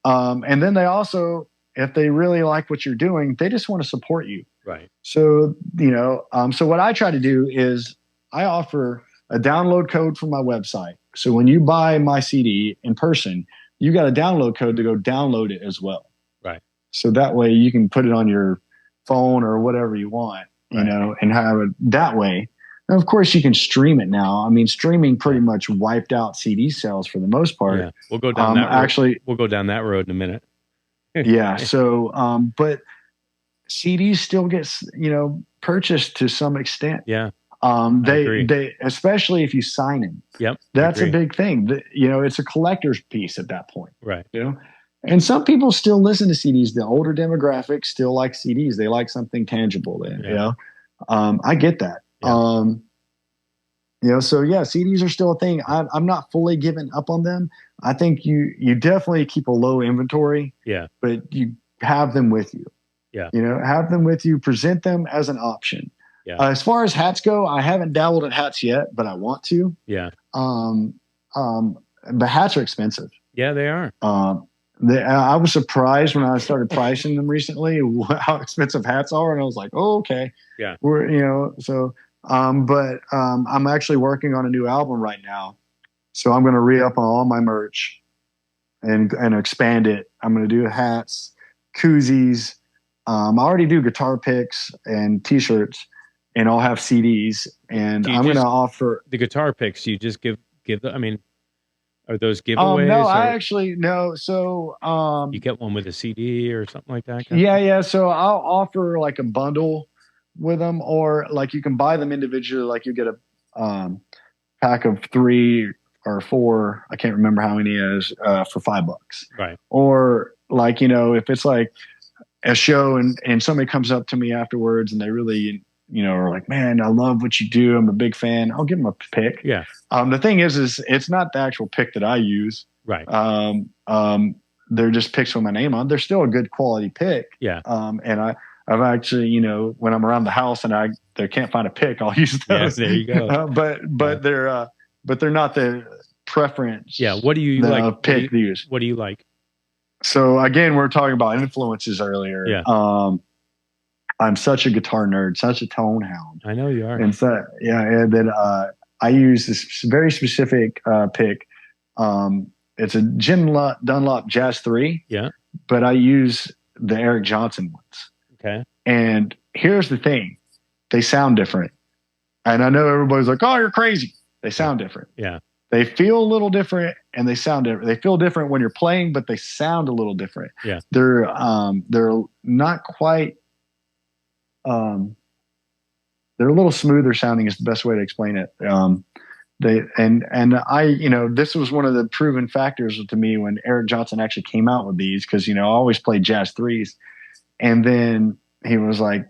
then they also, if they really like what you're doing, they just want to support you. Right. So, you know, so what I try to do is I offer a download code from my website. So when you buy my CD in person, you got a download code to go download it as well. Right. So that way you can put it on your phone or whatever you want, you know, and have it that way. And of course you can stream it now. I mean, streaming pretty much wiped out CD sales for the most part. Yeah. We'll go down that road. Actually, we'll go down that road in a minute. Yeah. So, but CDs still get, you know, purchased to some extent. Yeah. They especially if you sign them. Yep. That's a big thing. You know, it's a collector's piece at that point. Right. You know, and some people still listen to CDs. The older demographic still like CDs. They like something tangible. Then, you know, I get that. Yeah. You know, so yeah, CDs are still a thing. I'm not fully giving up on them. I think you definitely keep a low inventory. Yeah. But you have them with you. Yeah. You know, have them with you, present them as an option. Yeah. As far as hats go, I haven't dabbled in hats yet, but I want to. Yeah. But hats are expensive. Yeah, they are. I was surprised when I started pricing them recently how expensive hats are, and I was like, "Oh, okay." Yeah. But I'm actually working on a new album right now, so I'm going to re-up on all my merch and expand it. I'm going to do hats, koozies. I already do guitar picks and T-shirts, and I'll have CDs. And I'm going to offer the guitar picks. You just give the. I mean, are those giveaways? No, I actually no. So you get one with a CD or something like that. Yeah. So I'll offer like a bundle with them, or like you can buy them individually. Like you get a pack of 3 or 4. I can't remember how many it is for $5. Right. Or like, you know, if it's like a show and somebody comes up to me afterwards and they really, you know, are like, "Man, I love what you do. I'm a big fan." I'll give them a pick. Yeah. The thing is it's not the actual pick that I use. Right. They're just picks with my name on. They're still a good quality pick. Yeah. And I've actually, you know, when I'm around the house and they can't find a pick, I'll use those. Yeah, there you go. But they're not the preference. Yeah. What do you like? Pick to use. What do you like? So again, we're talking about influences earlier. Yeah. I'm such a guitar nerd, such a tone hound. I know you are. And so, that I use this very specific pick. It's a Jim Dunlop Jazz 3. Yeah. But I use the Eric Johnson ones. Okay. And here's the thing. They sound different. And I know everybody's like, "Oh, you're crazy." They sound different. Yeah. They feel a little different and they sound different. They feel different when you're playing, but they sound a little different. Yeah. They're not quite they're a little smoother sounding is the best way to explain it. This was one of the proven factors to me when Eric Johnson actually came out with these, because, you know, I always played Jazz 3s. And then he was like,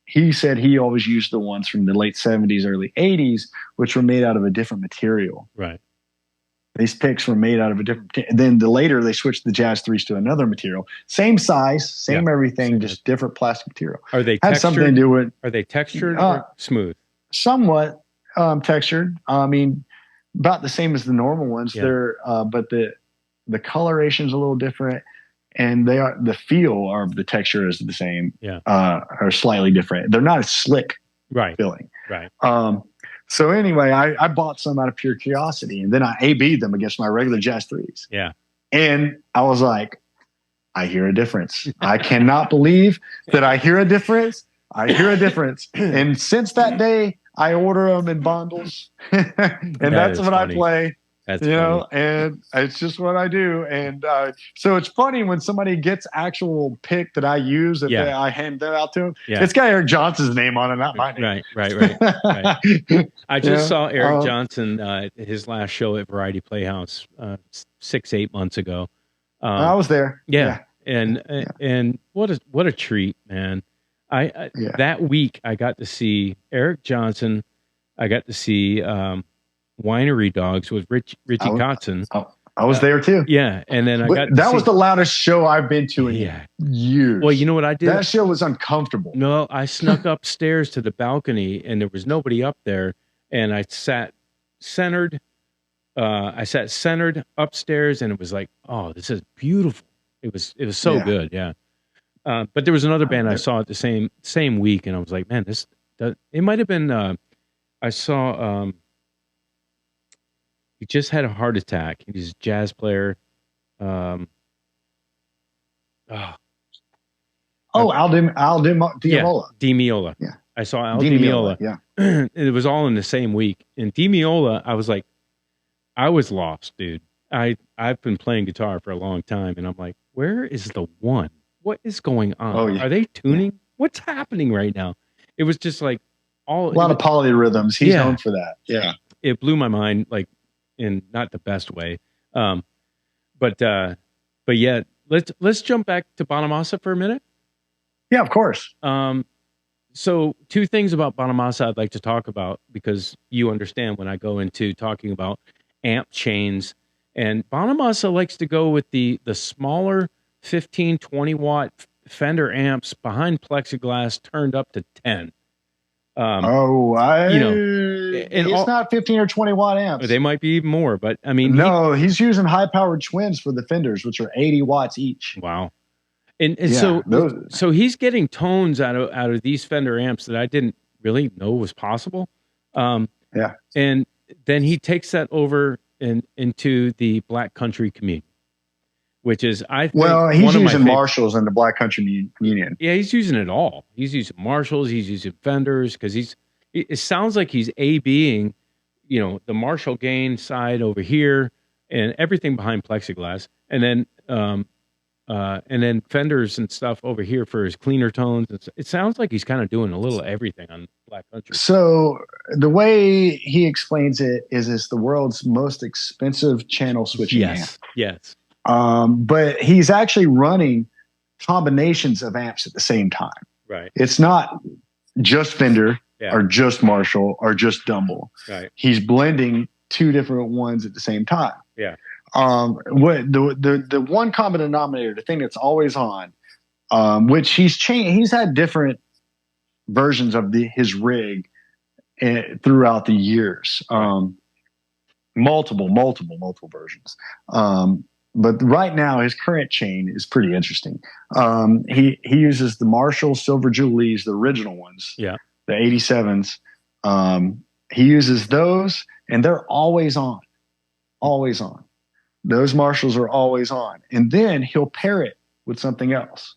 he said he always used the ones from the late 70s, early 80s, which were made out of a different material. Right. These picks were made out of a different. Then later they switched the Jazz 3s to another material, same size, same everything, just different plastic material. Are they had textured? Something to do with? Are they textured or smooth? Somewhat textured. I mean, about the same as the normal ones. They're but the coloration is a little different, and the feel of the texture is the same. Are slightly different. They're not as slick. Feeling. So anyway, I bought some out of pure curiosity, and then I A/B'd them against my regular Jazz 3s. And I was like, I hear a difference. I cannot believe that I hear a difference. I hear a difference. And since that day, I order them in bundles, and that's what I play. That's funny. And it's just what I do. And so it's funny when somebody gets actual pick that I use, I hand that out to them. It's got Eric Johnson's name on it, not my name. Right. I just saw Eric Johnson his last show at Variety Playhouse 6-8 months ago. I was there. And what a treat, man. That week I got to see Eric Johnson. I got to see Winery Dogs with Richie Kotzen. I was there too. And then that was the loudest show I've been to in years. Well, you know what I did? That show was uncomfortable. No, I snuck upstairs to the balcony, and there was nobody up there, and I sat centered. Upstairs, and it was like, oh, this is beautiful. It was so good. But there was another band I saw at the same week, and I was like, man, it might have been. I saw. He just had a heart attack. He's a jazz player. Al Di Meola. Yeah. I saw Al Di Meola. Yeah. It was all in the same week. And Di Meola, I was like, I was lost, dude. I've been playing guitar for a long time, and I'm like, where is the one? What is going on? Are they tuning? What's happening right now? It was just like a lot of polyrhythms. He's known for that. Yeah. It blew my mind, like, in not the best way. But yeah, let's jump back to Bonamassa for a minute. Yeah, of course. So 2 things about Bonamassa I'd like to talk about, because you understand when I go into talking about amp chains, and Bonamassa likes to go with the smaller 15, 20 watt Fender amps behind plexiglass turned up to 10. It's not 15 or 20 watt amps. They might be even more, but I mean, he's using high powered twins for the Fenders, which are 80 watts each. Wow. And so he's getting tones out of these Fender amps that I didn't really know was possible. And then he takes that over into the Black Country community, which is, I think, he's using Marshalls in the Black Country Union. Yeah, he's using it all. He's using Marshalls, he's using Fenders, because it sounds like he's A-Bing, the Marshall gain side over here and everything behind plexiglass, and then Fenders and stuff over here for his cleaner tones. It sounds like he's kind of doing a little everything on Black Country. So the way he explains it is it's the world's most expensive channel switching amp. Yes. But he's actually running combinations of amps at the same time. Right. It's not just Fender or just Marshall or just Dumble. Right. He's blending 2 different ones at the same time. Yeah. What the one common denominator, the thing that's always on, which he's changed. He's had different versions of his rig throughout the years. Multiple versions. But right now, his current chain is pretty interesting. He uses the Marshall Silver Jubilees, the original ones, the 87s. He uses those, and they're always on. Those Marshalls are always on. And then he'll pair it with something else.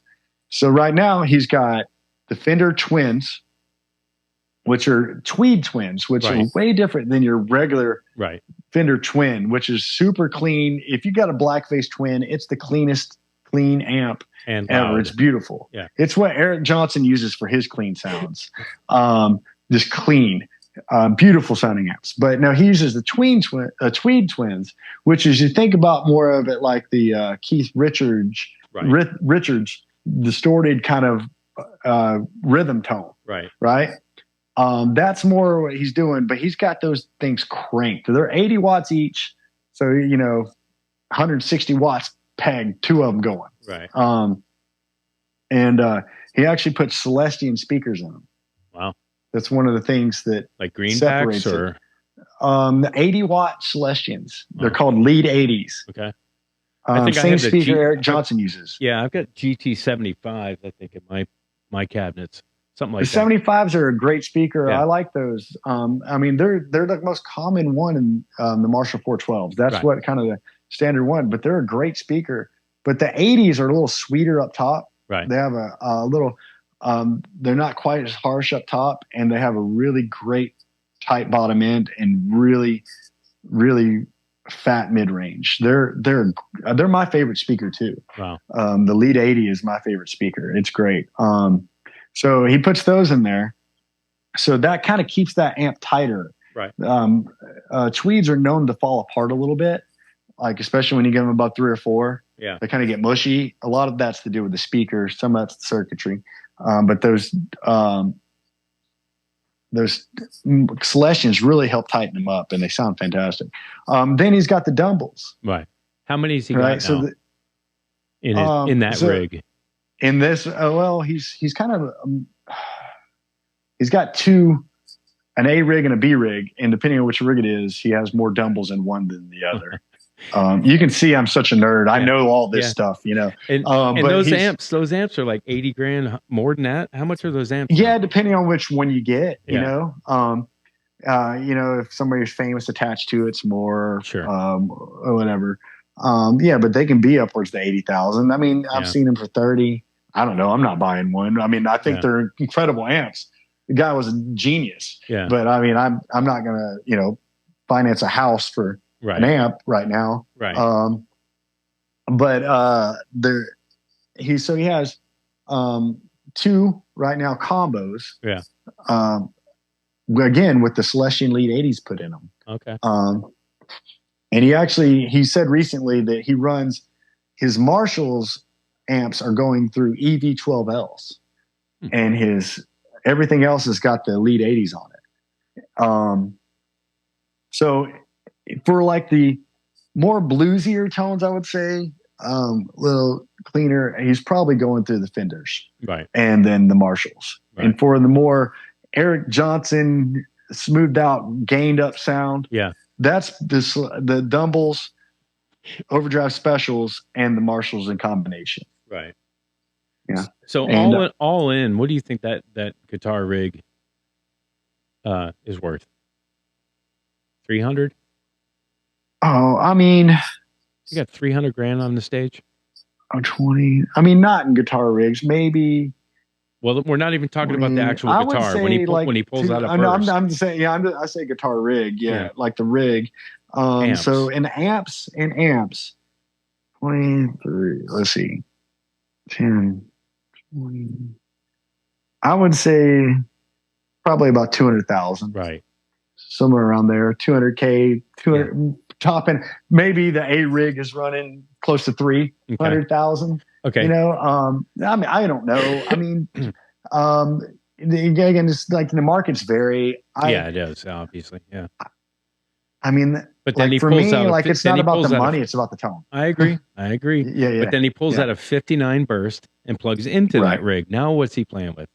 So right now, he's got the Fender Twins, which are Tweed Twins, which are way different than your regular Fender Twin, which is super clean. If you got a blackface Twin, it's the cleanest clean amp ever. It's beautiful. Yeah. It's what Eric Johnson uses for his clean sounds. Just clean, beautiful sounding amps. But now he uses the Tweed Twins, which is, you think about more of it like the Keith Richards distorted kind of rhythm tone. Right. That's more what he's doing, but he's got those things cranked. They're 80 watts each, So, 160 watts pegged, 2 of them going. Right. And he actually put Celestian speakers in them. Wow. That's one of the things that like greenbacks separates or it. The 80-watt Celestians. They're called lead 80s. Okay. I think same speaker Eric Johnson uses. Yeah, I've got GT75s, I think, in my cabinets. Something like the that. The 75s are a great speaker. Yeah. I like those. I mean, they're the most common one in the Marshall 412s. That's what kind of the standard one, but they're a great speaker. But the 80s are a little sweeter up top. Right. They have a little, they're not quite as harsh up top, and they have a really great tight bottom end and really, really fat mid range. They're my favorite speaker too. Wow. The lead 80 is my favorite speaker. It's great. So he puts those in there. So that kind of keeps that amp tighter. Right. Tweeds are known to fall apart a little bit, like especially when you give them about 3 or 4. Yeah. They kind of get mushy. A lot of that's to do with the speaker. Some of that's the circuitry. But those Celestians really help tighten them up, and they sound fantastic. Then he's got the Dumbles. Right. How many has he got now? In that rig? In this, well, he's kind of he's got 2, an A rig and a B rig, and depending on which rig it is, he has more Dumbles in one than the other. You can see I'm such a nerd. I know all this stuff, And those amps are like 80 grand more than that. How much are those amps? Yeah, depending on which one you get, if somebody's famous attached to it's more, sure, or whatever. But they can be upwards to 80,000. I mean, I've seen them for 30. I don't know. I'm not buying one. I mean, I think they're incredible amps. The guy was a genius. Yeah. But I mean, I'm not gonna, finance a house for an amp right now. Right. He has 2 right now combos. Yeah. Again with the Celestian Lead 80s put in them. Okay. And he said recently that he runs his Marshall's amps are going through EV12Ls, and everything else has got the Lead 80s on it. So for like the more bluesier tones, I would say, little cleaner, he's probably going through the Fenders, right, and then the Marshalls. Right. And for the more Eric Johnson smoothed out, gained up sound, that's the Dumbles, Overdrive Specials, and the Marshalls in combination. Right. Yeah. So all in, what do you think that guitar rig is worth? 300? Oh, I mean, you got 300 grand on the stage? 20. I mean, not in guitar rigs, maybe. Well, we're not even talking about the actual guitar. When he pulls out a burst. I'm just saying, I say guitar rig, like the rig. So in amps, 23, let's see, 10, 20. I would say probably about 200,000. Right. Somewhere around there, 200K, 200 top end. Maybe the A rig is running close to 300,000. Okay. I mean, I don't know. I mean, again, it's like the markets vary. It does, obviously. Yeah. I mean, but then like for me, like it's not about the money; it's about the tone. I agree. Yeah. But then he pulls out a 59 burst and plugs into that rig. Now, what's he playing with?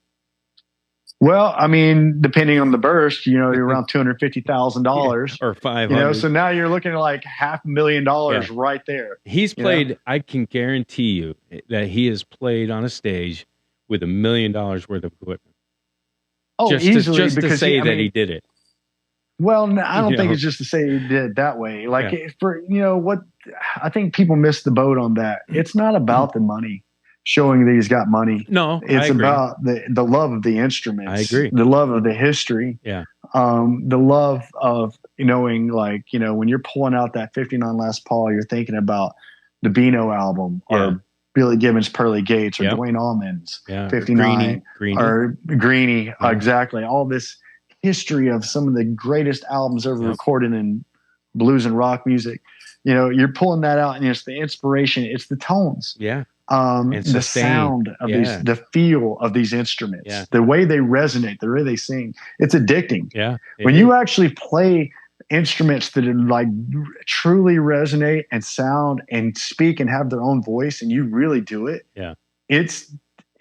Well, I mean, depending on the burst, you're around $250,000 or 500. So now you're looking at like $500,000 right there. He's played. I can guarantee you that he has played on a stage with $1 million worth of equipment. Oh, easily, just to say that he did it. Well, I don't think it's just to say he did it that way. Like for what I think people miss the boat on that. It's not about the money. Showing that he's got money. No, it's about the love of the instruments. I agree. The love of the history. Yeah. The love of knowing, like, when you're pulling out that 59 Les Paul, you're thinking about the Beano album or Billy Gibbons' Pearly Gates or Dwayne Allman's 59 or Greenie. Exactly. All this history of some of the greatest albums ever recorded in blues and rock music. You're pulling that out, and it's the inspiration. It's the tones. Yeah. The sound of these, the feel of these instruments, the way they resonate, the way they sing, it's addicting. Yeah. When you actually play instruments that are like truly resonate and sound and speak and have their own voice, and you really do it. Yeah.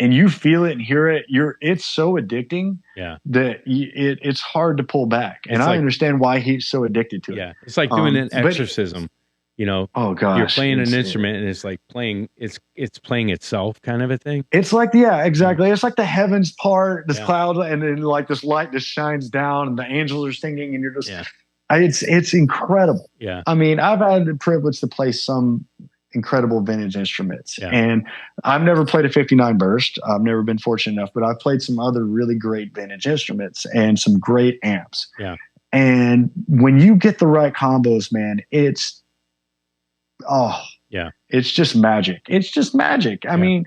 And you feel it and hear it. It's so addicting. Yeah. That it's hard to pull back. And I understand why he's so addicted to it. Yeah. It's like doing an exorcism. You know, oh gosh, you're playing an instrument and it's like playing, it's playing itself kind of a thing. It's like, yeah, exactly. It's like the heavens part, this cloud, and then like this light just shines down and the angels are singing and you're just, it's incredible. Yeah. I mean, I've had the privilege to play some incredible vintage instruments, and I've never played a 59 burst. I've never been fortunate enough, but I've played some other really great vintage instruments and some great amps. Yeah. And when you get the right combos, man, it's just magic. It's just magic. I mean,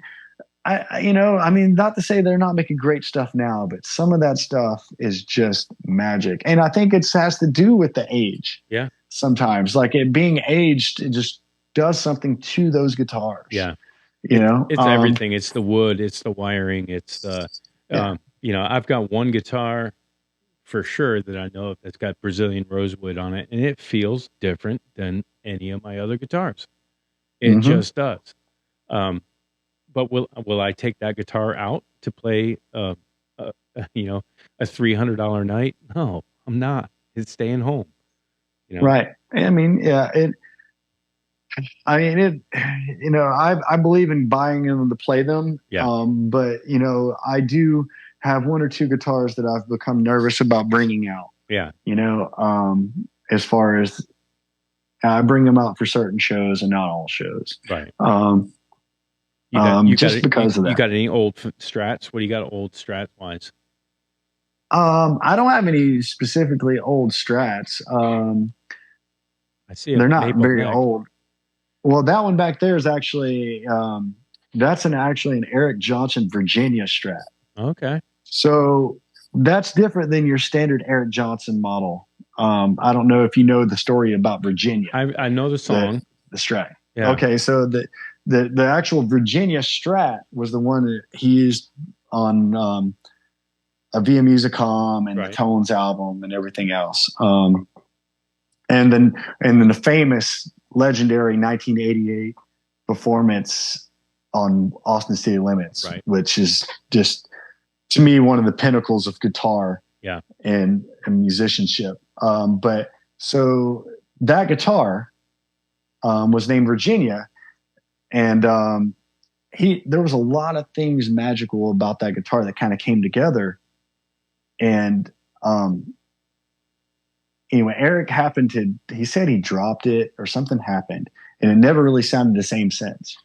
not to say they're not making great stuff now, but some of that stuff is just magic. And I think it has to do with the age. Yeah. Sometimes, like it being aged, it just does something to those guitars. Yeah. It's everything. It's the wood, it's the wiring, it's the I've got one guitar for sure that I know of that's got Brazilian rosewood on it, and it feels different than any of my other guitars. It just does. But will I take that guitar out to play a $300 night? No, I'm not. It's staying home. Right. I mean, I believe in buying them to play them. Yeah. But I do have one or two guitars that I've become nervous about bringing out. Yeah. As far as I bring them out for certain shows and not all shows. Right. Because of that. You got any old Strats? What do you got old Strat wise? I don't have any specifically old Strats. I see. They're not very old. Well, that one back there is actually that's actually an Eric Johnson Virginia Strat. Okay. So that's different than your standard Eric Johnson model. I don't know if you know the story about Virginia. I know the song. The Strat. Yeah. Okay, so the actual Virginia Strat was the one that he used on a Via Musicom and the Tones album and everything else. And then the famous legendary 1988 performance on Austin City Limits, which is just, to me, one of the pinnacles of guitar and musicianship. But so that guitar was named Virginia, and there was a lot of things magical about that guitar that kind of came together. And anyway, Eric he said he dropped it or something happened, and it never really sounded the same since.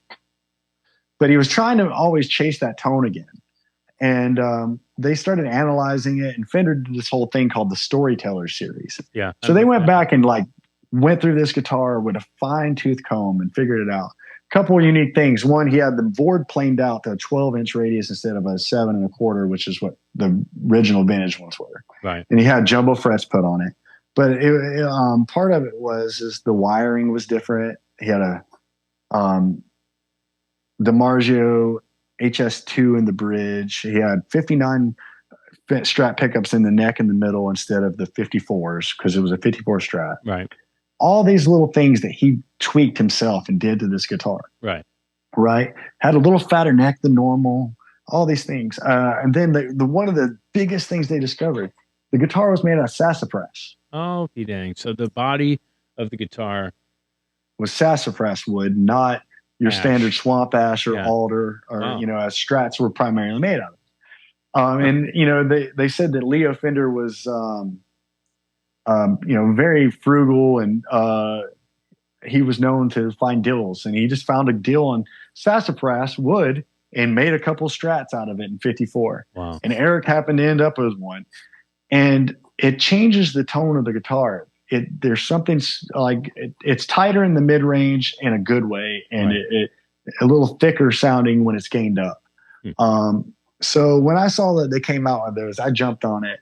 But he was trying to always chase that tone again. And they started analyzing it, and Fender did this whole thing called the Storyteller series. Yeah. So they went back and went through this guitar with a fine-tooth comb and figured it out. A couple of unique things. One, he had the board planed out to a 12-inch radius instead of a 7 1/4, which is what the original vintage ones were. Right. And he had jumbo frets put on it. But part of it is the wiring was different. He had a DiMarzio HS2 in the bridge. He had 59 Strat pickups in the neck in the middle instead of the 54s because it was a 54 Strat. Right. All these little things that he tweaked himself and did to this guitar. Right. Right. Had a little fatter neck than normal. All these things. And then the one of the biggest things they discovered, the guitar was made out of sassafras. Oh, dang. So the body of the guitar was sassafras wood, not your standard swamp ash or alder, or as Strats were primarily made out of. And they said that Leo Fender was very frugal, and he was known to find dills, and he just found a dill on sassafras wood and made a couple Strats out of it in 54. Wow. And Eric happened to end up with one, and it changes the tone of the guitar. There's something it's tighter in the mid range in a good way, and it a little thicker sounding when it's gained up. So when I saw that they came out with those, I jumped on it.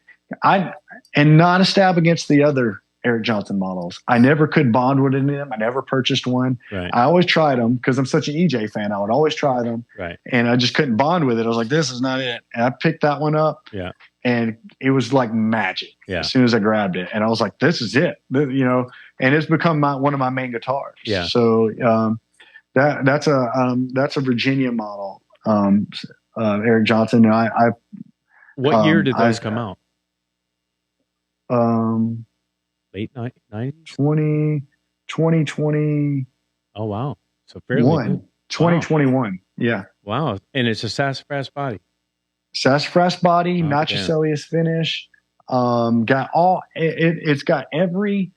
And not a stab against the other Eric Johnson models. I never could bond with any of them. I never purchased one. Right. I always tried them because I'm such an EJ fan. I would always try them. Right. And I just couldn't bond with it. I was like, this is not it. And I picked that one up. Yeah. and it was like magic as soon as I grabbed it. And I was like, this is it, you know, and it's become one of my main guitars. Yeah. So that's a Virginia model, Eric Johnson. And what year did those come out? Late 90s? 2020. Oh, wow. So fairly new. 2021. Wow. Yeah. Wow. And it's a sassafras body. Sassafras body, Oh, nitrocellulose finish. It's got every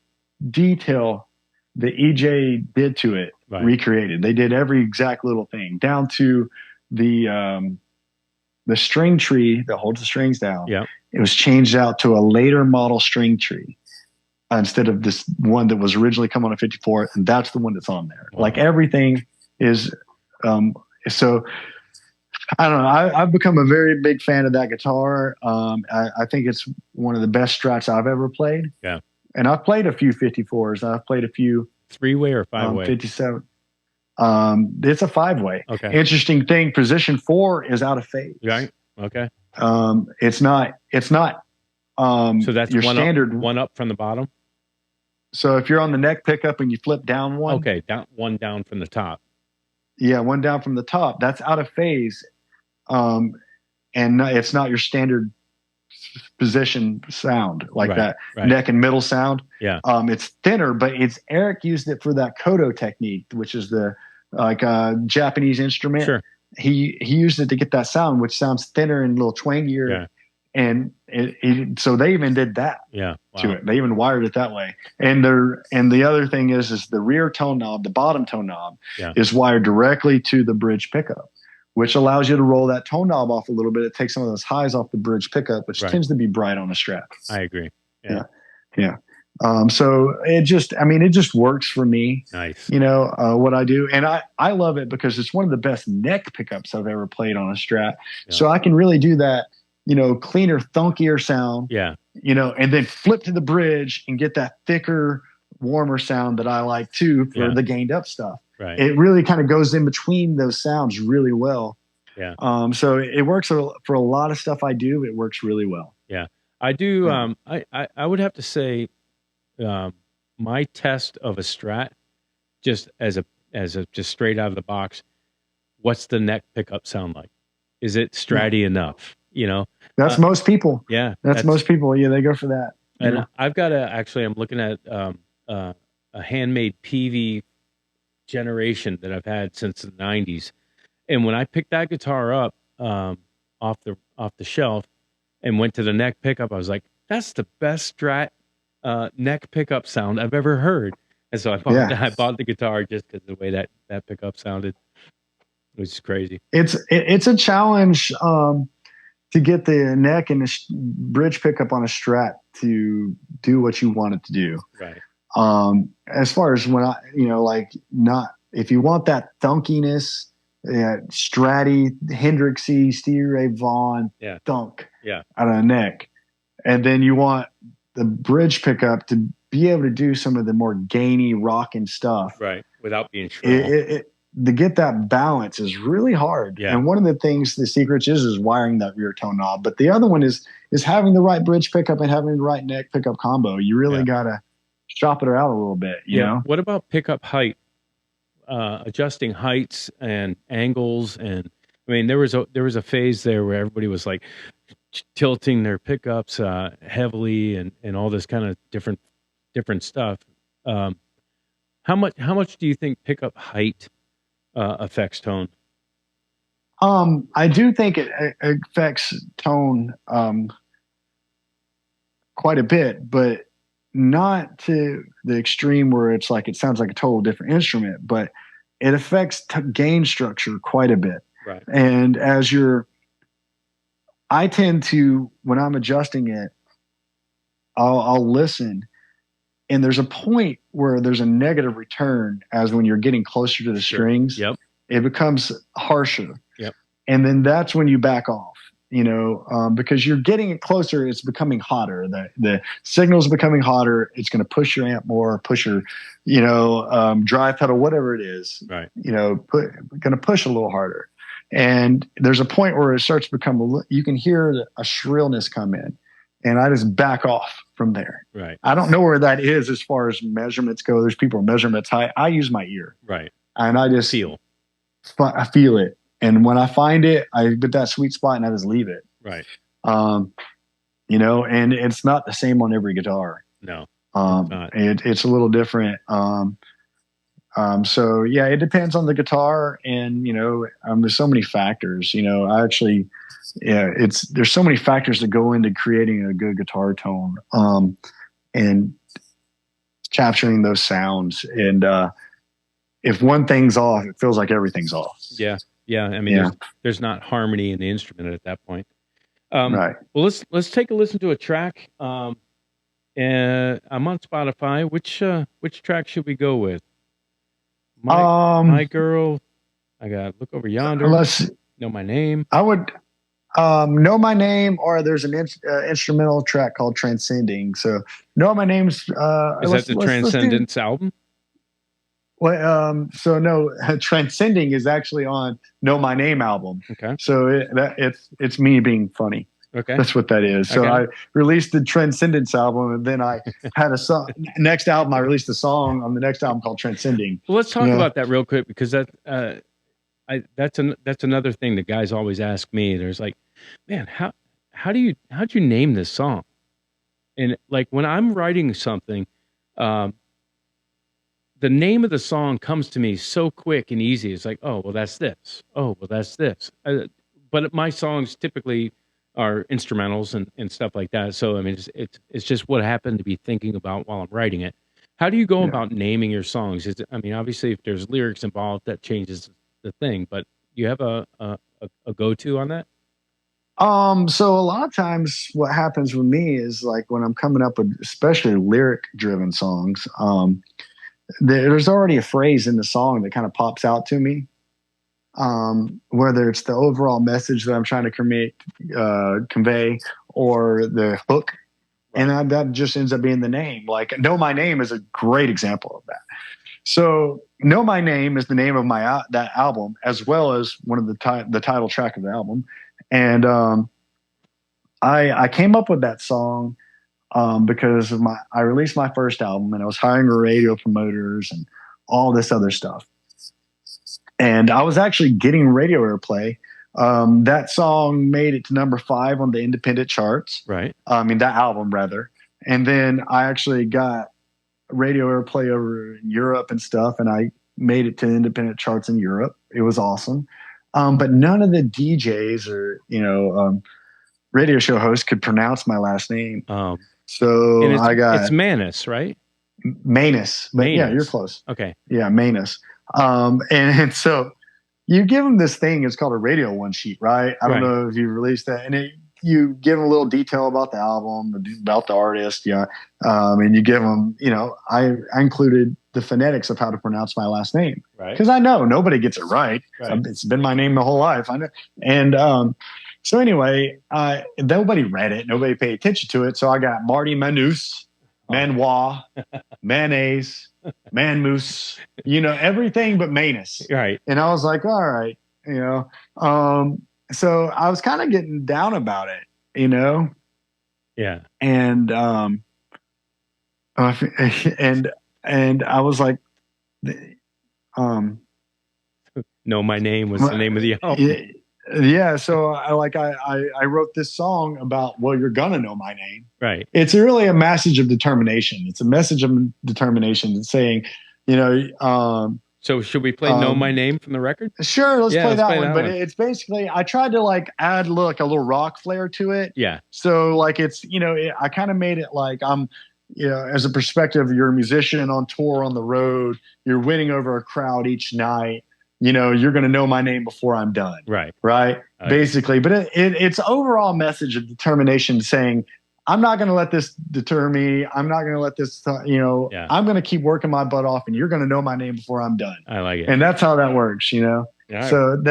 detail that EJ did to it recreated. They did every exact little thing down to the string tree that holds the strings down. Yeah. It was changed out to a later model string tree instead of this one that was originally come on a 54, and that's the one that's on there. Wow. Like everything is so I don't know. I've become a very big fan of that guitar. I think it's one of the best Strats I've ever played. Yeah. And I've played a few 54s. I've played a few 3-way or 5-way. 57. It's a 5-way. Okay. Interesting thing. Position 4 is out of phase. Right. Okay. It's not. So that's your standard one up from the bottom. So if you're on the neck pickup and you flip down one. Okay. One down from the top. Yeah. One down from the top. That's out of phase. And it's not your standard position sound like that. Right. Neck and middle sound. Yeah. It's thinner, but Eric used it for that koto technique, which is the Japanese instrument. Sure. He used it to get that sound, which sounds thinner and a little twangier. Yeah. And so they even did that to it. They even wired it that way. And the other thing is the rear tone knob, the bottom tone knob is wired directly to the bridge pickup, which allows you to roll that tone knob off a little bit. It takes some of those highs off the bridge pickup, which tends to be bright on a Strat. I agree. Yeah. So it just works for me. Nice. You know, what I do. And I love it because it's one of the best neck pickups I've ever played on a Strat. Yeah. So I can really do that, you know, cleaner, thunkier sound. Yeah. You know, and then flip to the bridge and get that thicker, warmer sound that I like too for the gained up stuff. Right. It really kind of goes in between those sounds really well. Yeah. So it works for a lot of stuff I do. It works really well. Yeah. I do. Yeah. I would have to say, my test of a Strat, just as a just straight out of the box, what's the neck pickup sound like? Is it Stratty enough? You know, that's most people. Yeah. That's most people. Yeah. They go for that. And I've got I'm looking at, a handmade PV generation that I've had since the 90s. And when I picked that guitar up off the shelf and went to the neck pickup, I was like, that's the best Strat neck pickup sound I've ever heard. And so I bought the guitar just because of the way that pickup sounded. It was crazy. It's a challenge to get the neck and the bridge pickup on a Strat to do what you want it to do. Right. As far as when if you want that thunkiness, Stratty, Hendrixy, Stevie Ray Vaughan thunk out of the neck, and then you want the bridge pickup to be able to do some of the more gainy rocking stuff, right, without being shrill. To get that balance is really hard. Yeah. And one of the things, the secret is wiring that rear tone knob. But the other one is having the right bridge pickup and having the right neck pickup combo. You really gotta chop it out a little bit. You know. What about pickup height? Adjusting heights and angles, and I mean there was a phase there where everybody was like tilting their pickups heavily and all this kind of different stuff. How much do you think pickup height affects tone? I do think it affects tone quite a bit, but not to the extreme where it's like it sounds like a total different instrument, but it affects gain structure quite a bit. Right. And I tend to, when I'm adjusting it, I'll listen, and there's a point where there's a negative return as when you're getting closer to the strings. Yep. It becomes harsher. Yep. And then that's when you back off. You know, because you're getting it closer, it's becoming hotter. The signal's becoming hotter. It's going to push your amp more, push your, drive pedal, whatever it is. Right. You know, going to push a little harder. And there's a point where it starts to become, you can hear a shrillness come in, and I just back off from there. Right. I don't know where that is as far as measurements go. There's people measurements high. I use my ear. Right. And I just I feel it. And when I find it, I get that sweet spot and I just leave it. Right. You know, and it's not the same on every guitar. No. It's a little different. So yeah, it depends on the guitar, and you know, there's so many factors. You know, there's so many factors that go into creating a good guitar tone, and capturing those sounds. And if one thing's off, it feels like everything's off. Yeah, yeah. I mean, there's not harmony in the instrument at that point. Right. Well, let's take a listen to a track. And I'm on Spotify. Which track should we go with? My Girl. I got Look Over Yonder. Know My Name. I would Know My Name, or there's an instrumental track called Transcending. So Know My Name's. Is that the Transcendence album? Well, so no, Transcending is actually on Know My Name album. Okay. So it's me being funny. Okay. That's what that is. So I released the Transcendence album, and then I had a song. Next album, I released a song on the next album called Transcending. Well, let's talk about that real quick, because that's another thing that guys always ask me. There's like, man, how'd you name this song? And like when I'm writing something, the name of the song comes to me so quick and easy. It's like, oh, well, that's this. Oh, well, that's this. But my songs typically are instrumentals and stuff like that. So I mean, it's just what I happen to be thinking about while I'm writing it. How do you go about naming your songs? I mean, obviously, if there's lyrics involved, that changes the thing. But do you have a go-to on that? So a lot of times, what happens with me is like when I'm coming up with especially lyric-driven songs, there's already a phrase in the song that kind of pops out to me. Whether it's the overall message that I'm trying to convey, or the hook, and that just ends up being the name. Like Know My Name is a great example of that. So Know My Name is the name of that album, as well as one of the title track of the album. And I came up with that song because I released my first album, and I was hiring radio promoters and all this other stuff. And I was actually getting radio airplay. That song made it to number 5 on the independent charts. Right. I mean, that album, rather. And then I actually got radio airplay over in Europe and stuff, and I made it to independent charts in Europe. It was awesome. But none of the DJs or, radio show hosts could pronounce my last name. So it's Manous, right? Manous. But yeah, you're close. Okay. Yeah, Manous. And so you give them this thing, it's called a radio one sheet, right? I don't know if you released that, and you give them a little detail about the album, about the artist. And you give them, I included the phonetics of how to pronounce my last name. Right. Cause I know nobody gets it right. It's been my name the whole life. I know. And, so anyway, nobody read it. Nobody paid attention to it. So I got Marty Manous, Manois, Mayonnaise, Manmoose, everything but Manous. Right. And I was like, all right, so I was kind of getting down about it, Yeah. And, and I was like, Know My Name was the name of the album. Yeah. So I wrote this song about, well, you're going to know my name. Right. It's really a message of determination. It's a message of determination saying, so should we play Know My Name from the record? Sure. Let's play that one. But it's basically, I tried to add a little rock flair to it. Yeah. So it's, I kind of made it like I'm, as a perspective, you're a musician on tour on the road, you're winning over a crowd each night. You're going to know my name before I'm done. Right. Basically. But it's overall message of determination saying, I'm not going to let this deter me. I'm not going to let this, I'm going to keep working my butt off, and you're going to know my name before I'm done. I like it. And that's how that works, Right. So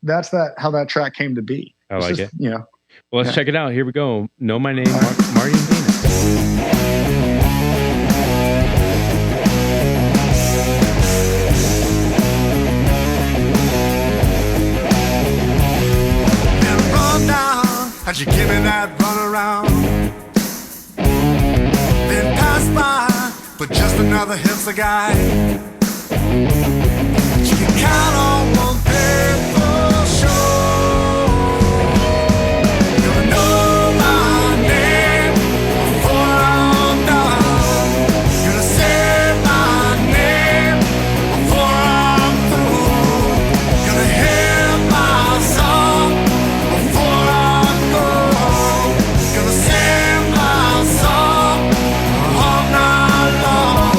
that's how that track came to be. I like it. Well, let's check it out. Here we go. Know My Name, Marty Manous. how'd you give me that runaround? Then passed by, but just another hipster guy. You can count on one thing for sure. You'll know my name before I'm done. Gonna say my name before I'm through. Gonna hear my song before I go. Gonna sing my song all night long.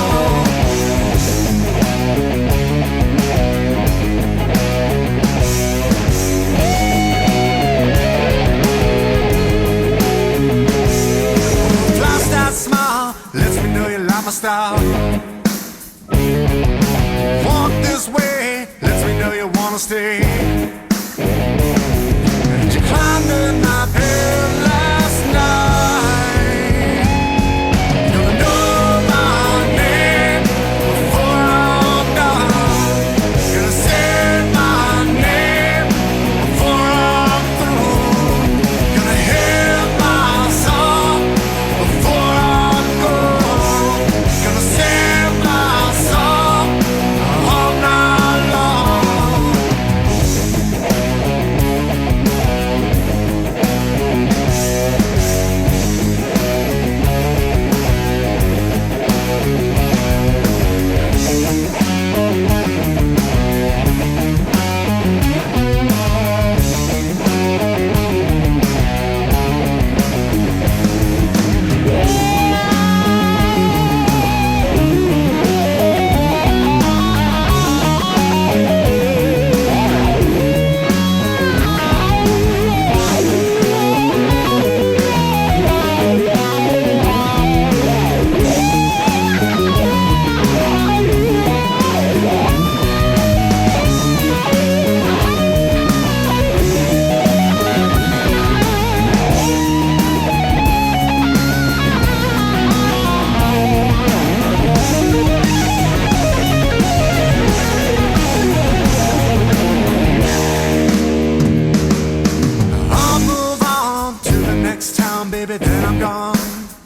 Flash that smile, lets me know you like my style. Walk this way, lets me know you wanna stay. And you climbed in my bed last night. You're gonna know my name before I'm done. Gonna say my name before I'm through. Gonna hear my song before I go. Gonna sing my song all night long. I'll move on to the next town, baby, then I'm gone.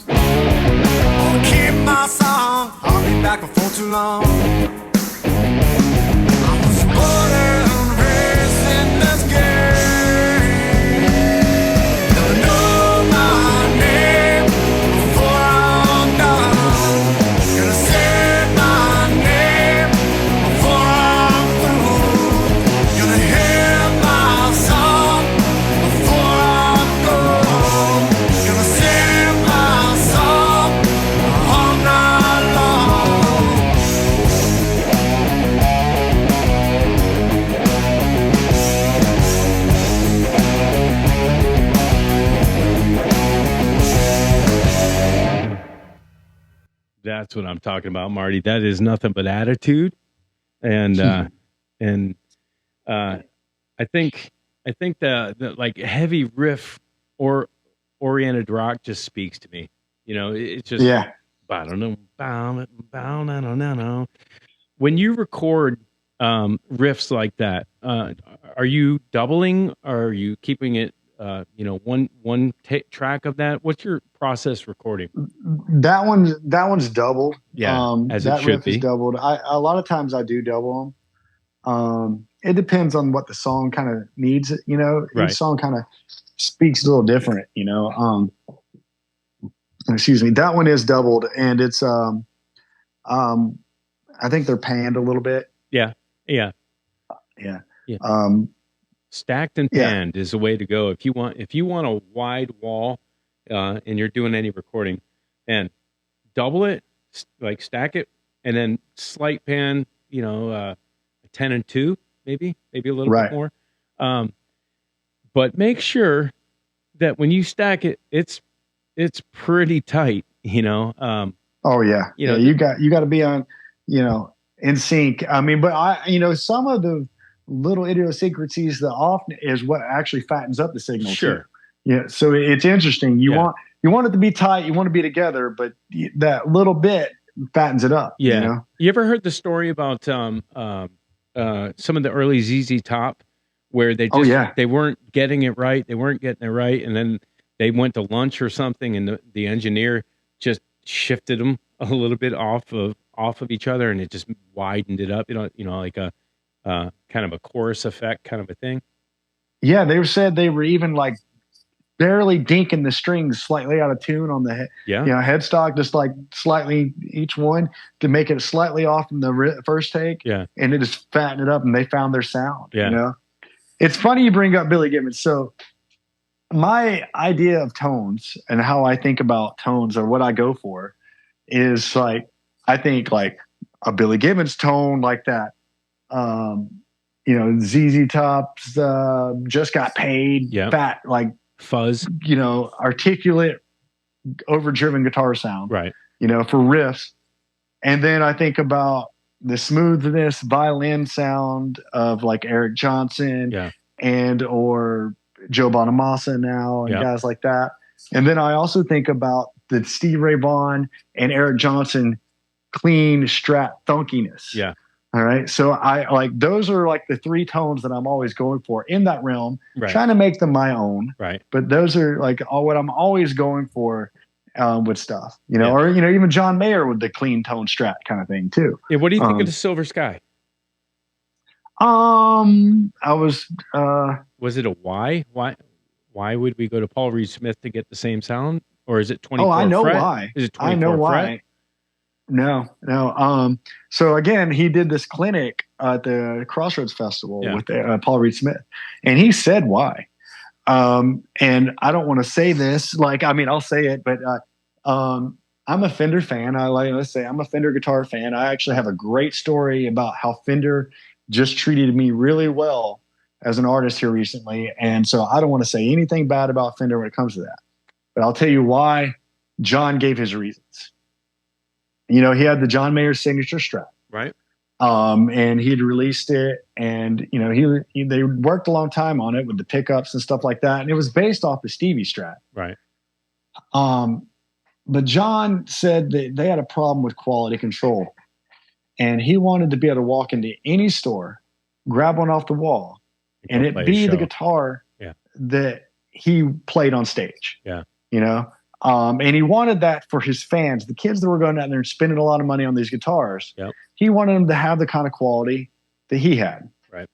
I'll keep my song, I'll be back before too long. I was born and raised in this game. You'll know my name before I'm done. Gonna say my name before I'm through. Gonna hear my song before I go. Gonna sing my song all night long. That's what I'm talking about, Marty. That is nothing but attitude, and I think the like heavy riff or oriented rock just speaks to me. You know, it's just Yeah. I don't know, no. When you record riffs like that, are you doubling? Or are you keeping it, one track of that? What's your process recording? That one's doubled. Yeah, as it that should riff be. is doubled. A lot of times I do double them. It depends on what the song kind of needs. Right. Each song kind of speaks a little different. Excuse me. That one is doubled, and it's I think they're panned a little bit. Yeah. Yeah. Stacked and panned is the way to go. If you want a wide wall, and you're doing any recording, and double it, like stack it, and then slight pan, 10 and 2, maybe a little bit more. But make sure that when you stack it, it's pretty tight, Oh yeah. You got to be on, in sync. I mean, but some of the little idiosyncrasies that often is what actually fattens up the signal. Sure. Too. Yeah. So it's interesting. You want it to be tight. You want to be together, but that little bit fattens it up. Yeah. You ever heard the story about some of the early ZZ Top where they just they weren't getting it right. They weren't getting it right, and then they went to lunch or something, and the engineer just shifted them a little bit off of each other, and it just widened it up. Like a kind of a chorus effect kind of a thing. Yeah, they said they were even like barely dinking the strings slightly out of tune on the headstock, just like slightly each one to make it slightly off in the first take. Yeah, and it just fattened it up, and they found their sound. Yeah, you know, it's funny you bring up Billy Gibbons. So my idea of tones and how I think about tones or what I go for is like I think like a Billy Gibbons tone like that. ZZ Top's Just Got Paid, fat, like fuzz, articulate, overdriven guitar sound, right? For riffs. And then I think about the smoothness violin sound of like Eric Johnson and or Joe Bonamassa now and guys like that. And then I also think about the Steve Ray Vaughan and Eric Johnson clean Strat funkiness. Yeah. All right. So I like those are like the three tones that I'm always going for in that realm, trying to make them my own. Right. But those are like what I'm always going for with stuff, or, even John Mayer with the clean tone Strat kind of thing too. Yeah. What do you think of the Silver Sky? Was it a why? Why would we go to Paul Reed Smith to get the same sound? Or is it 24 I know fret? why. Is it 24 I know why. fret? No. So again, he did this clinic at the Crossroads Festival with Paul Reed Smith, and he said why. And I don't want to say this, I'll say it, but I'm a Fender fan. I'm a Fender guitar fan. I actually have a great story about how Fender just treated me really well as an artist here recently, and so I don't want to say anything bad about Fender when it comes to that. But I'll tell you why. John gave his reasons. He had the John Mayer signature Strat, right? And he'd released it, and they worked a long time on it with the pickups and stuff like that, and it was based off the Stevie Strat, right? But John said that they had a problem with quality control, and he wanted to be able to walk into any store, grab one off the wall, and it be the guitar that he played on stage. Yeah, and he wanted that for his fans, the kids that were going out there and spending a lot of money on these guitars. Yep. He wanted them to have the kind of quality that he had. Right.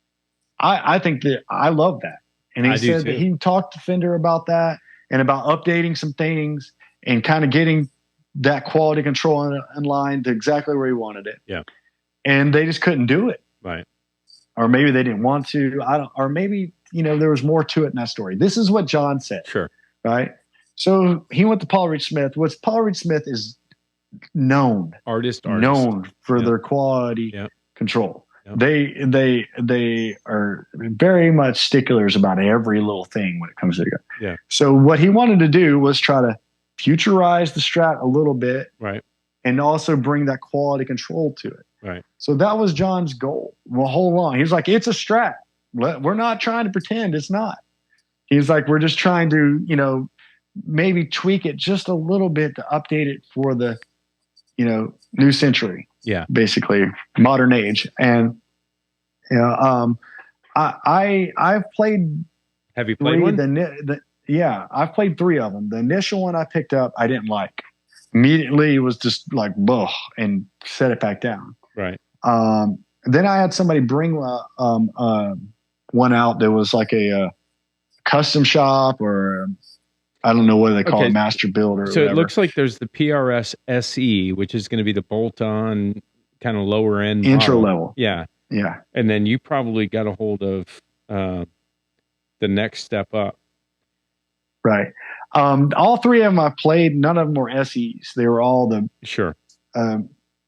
I think that I love that. And he said that he talked to Fender about that and about updating some things and kind of getting that quality control in line to exactly where he wanted it. Yeah. And they just couldn't do it. Right. Or maybe they didn't want to. Or maybe, there was more to it in that story. This is what John said. Sure. Right. So he went to Paul Reed Smith. Paul Reed Smith is known for their quality control. Yep. They are very much sticklers about every little thing when it comes to it. Yeah. So what he wanted to do was try to futurize the Strat a little bit, right, and also bring that quality control to it. Right. So that was John's goal. Well, hold on. He's like, it's a Strat. We're not trying to pretend it's not. He's like, we're just trying to, maybe tweak it just a little bit to update it for the, new century. Yeah. Basically modern age. And, I've played. Have you played one? I've played three of them. The initial one I picked up, I didn't like. Immediately it was just like, and set it back down. Right. Then I had somebody bring one out that was like a custom shop, or I don't know what they call it, master builder. So it looks like there's the PRS SE, which is going to be the bolt-on kind of lower end intro model. level. Yeah. Yeah. And then you probably got a hold of the next step up. Right. All three of them I played. None of them were SEs. They were all the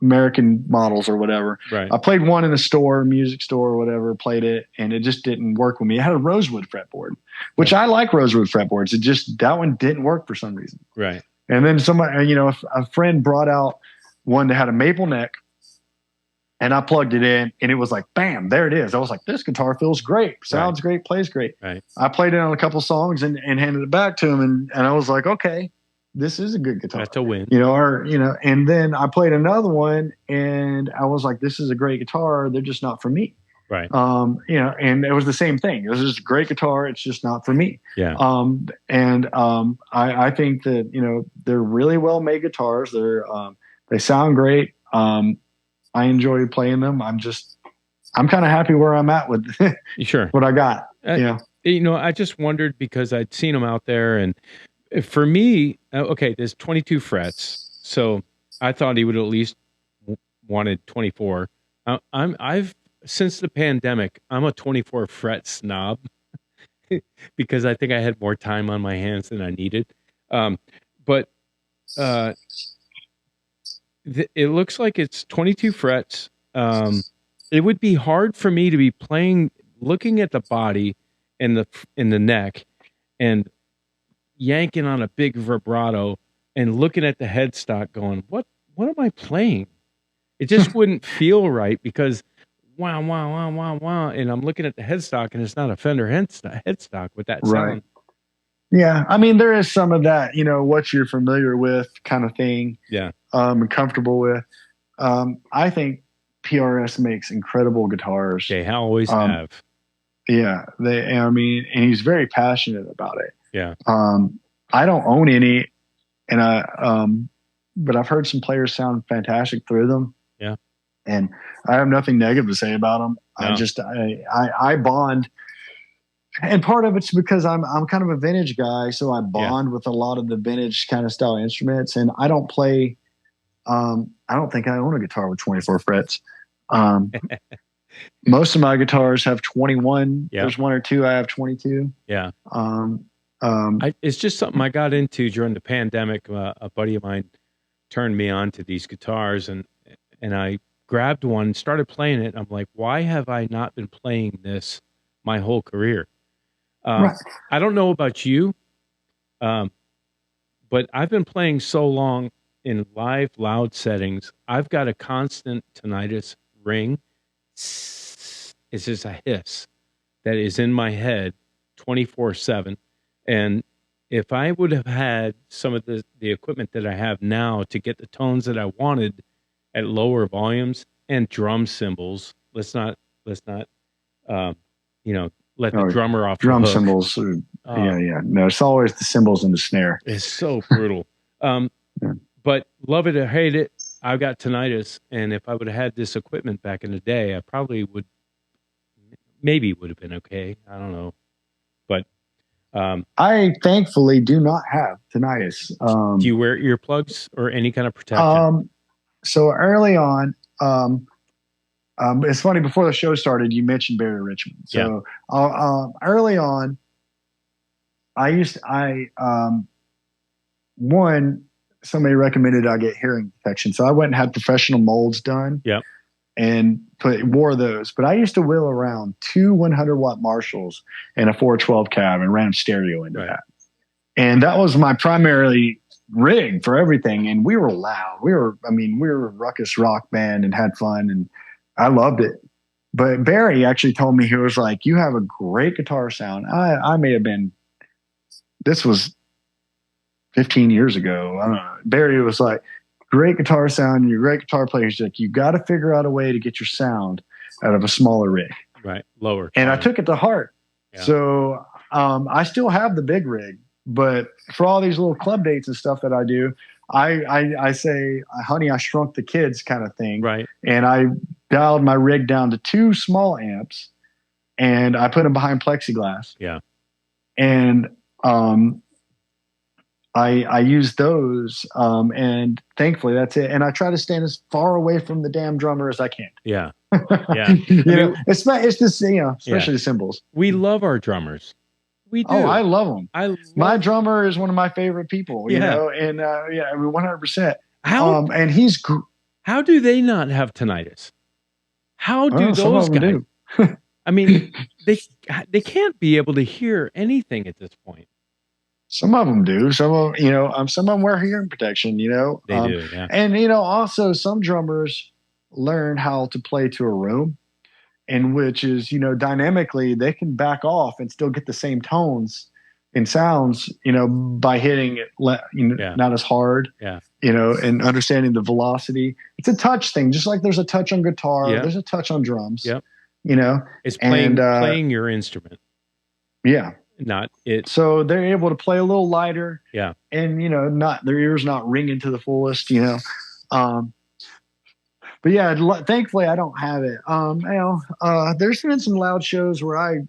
American models or whatever. Right. I played one in a store, music store or whatever, played it, and it just didn't work with me. It had a rosewood fretboard, which I like rosewood fretboards. That one didn't work for some reason. Right. And then somebody, a friend brought out one that had a maple neck, and I plugged it in, and it was like, bam, there it is. I was like, this guitar feels great, sounds great, plays great. Right. I played it on a couple songs and handed it back to him, and I was like, okay, this is a good guitar. That's a win. And then I played another one, and I was like, this is a great guitar. They're just not for me. Right. You know, and it was the same thing. It was just a great guitar. It's just not for me. Yeah. I think that, you know, they're really well made guitars. They sound great. I enjoy playing them. I'm kind of happy where I'm at with Sure. what I got. Yeah. You know, I just wondered because I'd seen them out there, and for me, okay, there's 22 frets, so I thought he would at least wanted 24. I've since the pandemic, I'm a 24 fret snob because I think I had more time on my hands than I needed. But it looks like it's 22 frets. It would be hard for me to be playing, looking at the body and the neck, and yanking on a big vibrato, and looking at the headstock, going, "What am I playing?" It just wouldn't feel right because wow, wow, wow, wow, wow, and I'm looking at the headstock, and it's not a Fender headstock with that sound. Right. Yeah, I mean, there is some of that, you know, what you're familiar with kind of thing. Yeah. And comfortable with. I think PRS makes incredible guitars. They always have. Yeah, I mean, and he's very passionate about it. Yeah. I don't own any, and but I've heard some players sound fantastic through them. Yeah. And I have nothing negative to say about them. No. I bond, and part of it's because I'm kind of a vintage guy, so I bond with a lot of the vintage kind of style instruments, and I don't play. I don't think I own a guitar with 24 frets. Most of my guitars have 21. Yep. There's one or two I have 22. Yeah. It's just something I got into during the pandemic. A buddy of mine turned me on to these guitars, and I grabbed one and started playing it. I'm like, why have I not been playing this my whole career? Right. I don't know about you, but I've been playing so long in live loud settings. I've got a constant tinnitus ring. It's just a hiss that is in my head 24/7. And if I would have had some of the equipment that I have now to get the tones that I wanted at lower volumes and drum cymbals, let's not let the drummer off drum the hook. Cymbals. Yeah. No, it's always the cymbals and the snare. It's so brutal. But love it or hate it, I've got tinnitus, and if I would have had this equipment back in the day, I probably would have been okay. I don't know. But I thankfully do not have tinnitus. Do you wear earplugs or any kind of protection? So early on, it's funny, before the show started, you mentioned Barry Richmond. So early on, somebody recommended I get hearing protection. So I went and had professional molds done. Yep. And wore those. But I used to wheel around 2 100-watt Marshalls and a 412 cab and ran stereo into that. And that was my primary rig for everything. And we were loud. We were a ruckus rock band and had fun, and I loved it. But Barry actually told me, he was like, "You have a great guitar sound." I may have been, this was 15 years ago. I don't know. Barry was like, "Great guitar sound. You're a great guitar player." He's like, "You got to figure out a way to get your sound out of a smaller rig." Right. Lower. And I took it to heart. Yeah. So I still have the big rig, but for all these little club dates and stuff that I do, I say, "Honey, I shrunk the kids" kind of thing. Right. And I dialed my rig down to 2 small amps, and I put them behind plexiglass. Yeah. And I use those, and thankfully that's it. And I try to stand as far away from the damn drummer as I can. Yeah, yeah. It's just, especially the cymbals. We love our drummers. We do. Oh, I love them. My drummer is one of my favorite people. You know, and 100%. How? And he's. How do they not have tinnitus? How do those guys? Do. I mean, they can't be able to hear anything at this point. Some of them do. Some of them wear hearing protection. They do. Yeah. And also some drummers learn how to play to a room, in which is dynamically they can back off and still get the same tones and sounds by hitting it not as hard. Yeah. And understanding the velocity. It's a touch thing, just like there's a touch on guitar. Yeah. There's a touch on drums. Yep. you know, it's playing your instrument. Yeah. Not it. So they're able to play a little lighter. Yeah. And, you know, not their ears not ringing to the fullest, you know. But yeah, thankfully I don't have it. There's been some loud shows where I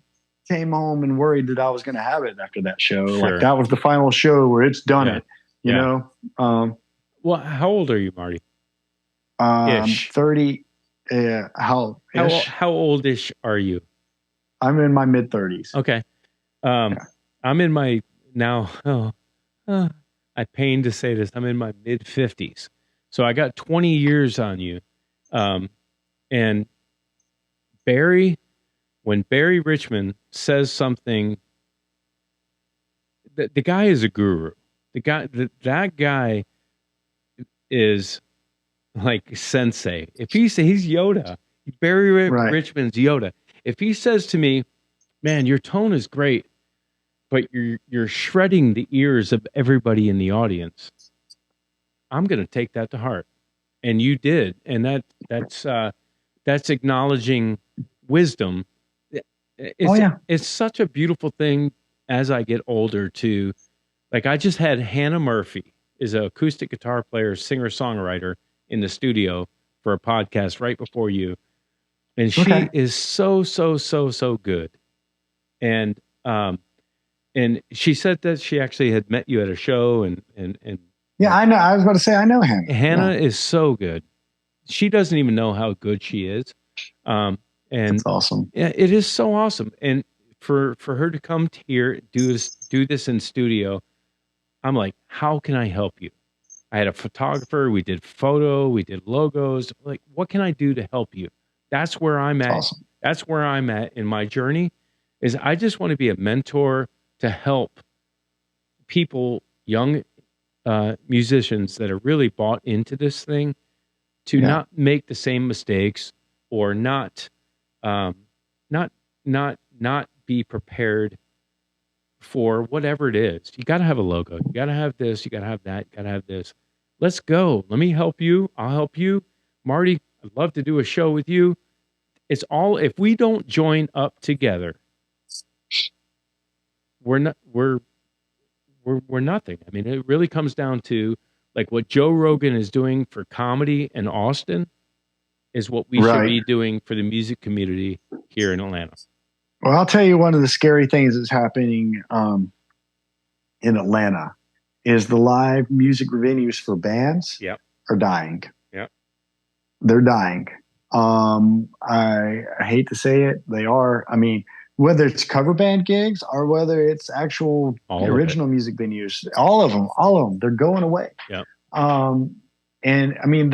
came home and worried that I was going to have it after that show. Sure. Like that was the final show where it's done it, you know? Well, how old are you, Marty? 30. How oldish are you? I'm in my mid 30s. Okay. I'm in my I pain to say this. I'm in my mid 50s. So I got 20 years on you. And when Barry Richmond says something, the guy is a guru. That guy is like sensei. If he's Yoda, Barry Richmond's Yoda. If he says to me, man, your tone is great, but you're shredding the ears of everybody in the audience, I'm going to take that to heart. And you did. And that's acknowledging wisdom. It's such a beautiful thing as I get older to, like, I just had Hannah Murphy, is an acoustic guitar player, singer-songwriter in the studio for a podcast right before you. And she is so good. And she said that she actually had met you at a show and yeah, I know. I was about to say, I know Hannah. Hannah is so good. She doesn't even know how good she is. And that's awesome. Yeah, it is so awesome. And for her to come here, do this in studio, I'm like, how can I help you? I had a photographer. We did photo. We did logos. Like, what can I do to help you? That's where I'm at. Awesome. That's where I'm at in my journey. Is I just want to be a mentor to help people, young musicians that are really bought into this thing, to not make the same mistakes, or not be prepared for whatever it is. You got to have a logo. You got to have this. You got to have that. You got to have this. Let's go. Let me help you. I'll help you. Marty, I'd love to do a show with you. It's all, if we don't join up together, we're nothing. I mean, it really comes down to, like, what Joe Rogan is doing for comedy in Austin is what we should be doing for the music community here in Atlanta. Well, I'll tell you, one of the scary things that's happening in Atlanta is the live music venues for bands are dying. Yep. They're dying. I hate to say it. They are. I mean, whether it's cover band gigs or whether it's actual original music venues, all of them, they're going away. Yep. And I mean,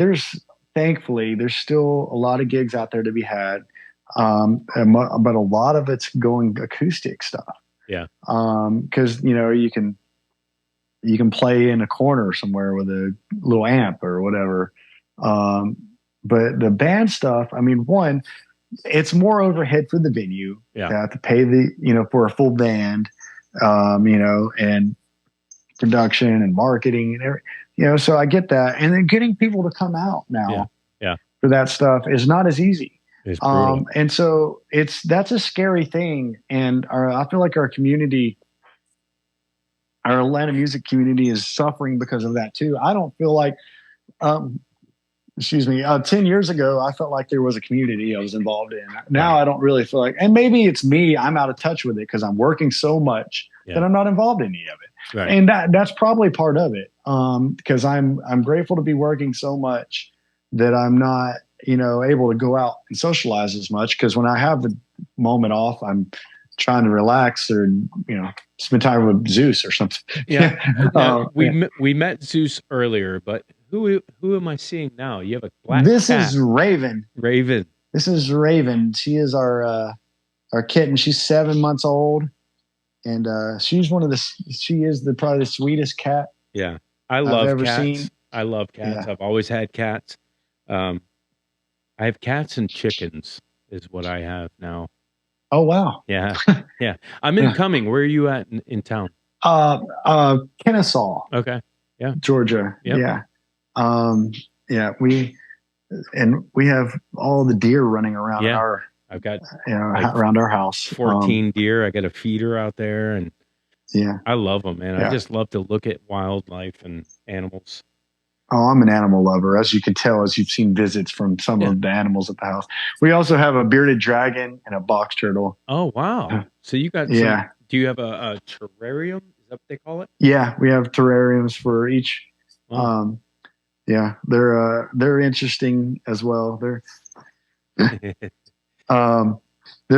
thankfully, there's still a lot of gigs out there to be had. But a lot of it's going acoustic stuff. Yeah. Cause you can play in a corner somewhere with a little amp or whatever. But the band stuff, I mean, one, it's more overhead for the venue. Yeah. They have to pay for a full band, and production and marketing and everything, so I get that. And then getting people to come out now for that stuff is not as easy. And so that's a scary thing. And I feel like our community, our Atlanta music community, is suffering because of that too. I don't feel like, 10 years ago, I felt like there was a community I was involved in. Now I don't really feel like, and maybe it's me, I'm out of touch with it because I'm working so much that I'm not involved in any of it. Right. And that's probably part of it. Because I'm grateful to be working so much that I'm not, able to go out and socialize as much. Because when I have the moment off, I'm trying to relax or, spend time with Zeus or something. Yeah. We met Zeus earlier, but who am I seeing now? You have a black cat. This is Raven. Raven. This is Raven. She is our kitten. She's 7 months old. And she is probably the sweetest cat. Yeah. I love ever cats. Seen. I love cats. Yeah. I've always had cats. I have cats and chickens is what I have now. Oh, wow. Yeah. Yeah. I'm incoming. Where are you at in town? Kennesaw. Okay. Yeah. Georgia. Yep. Yeah. We have all the deer running around I've got like around our house. 14 deer. I got a feeder out there, and yeah, I love them, man. yeah. I just love to look at wildlife and animals. Oh, I'm an animal lover, as you can tell, as you've seen visits from some of the animals at the house. We also have a bearded dragon and a box turtle. Oh, wow. So you got some, do you have a terrarium? Is that what they call it? Yeah, we have terrariums for each. Wow. Yeah, they're interesting as well. They're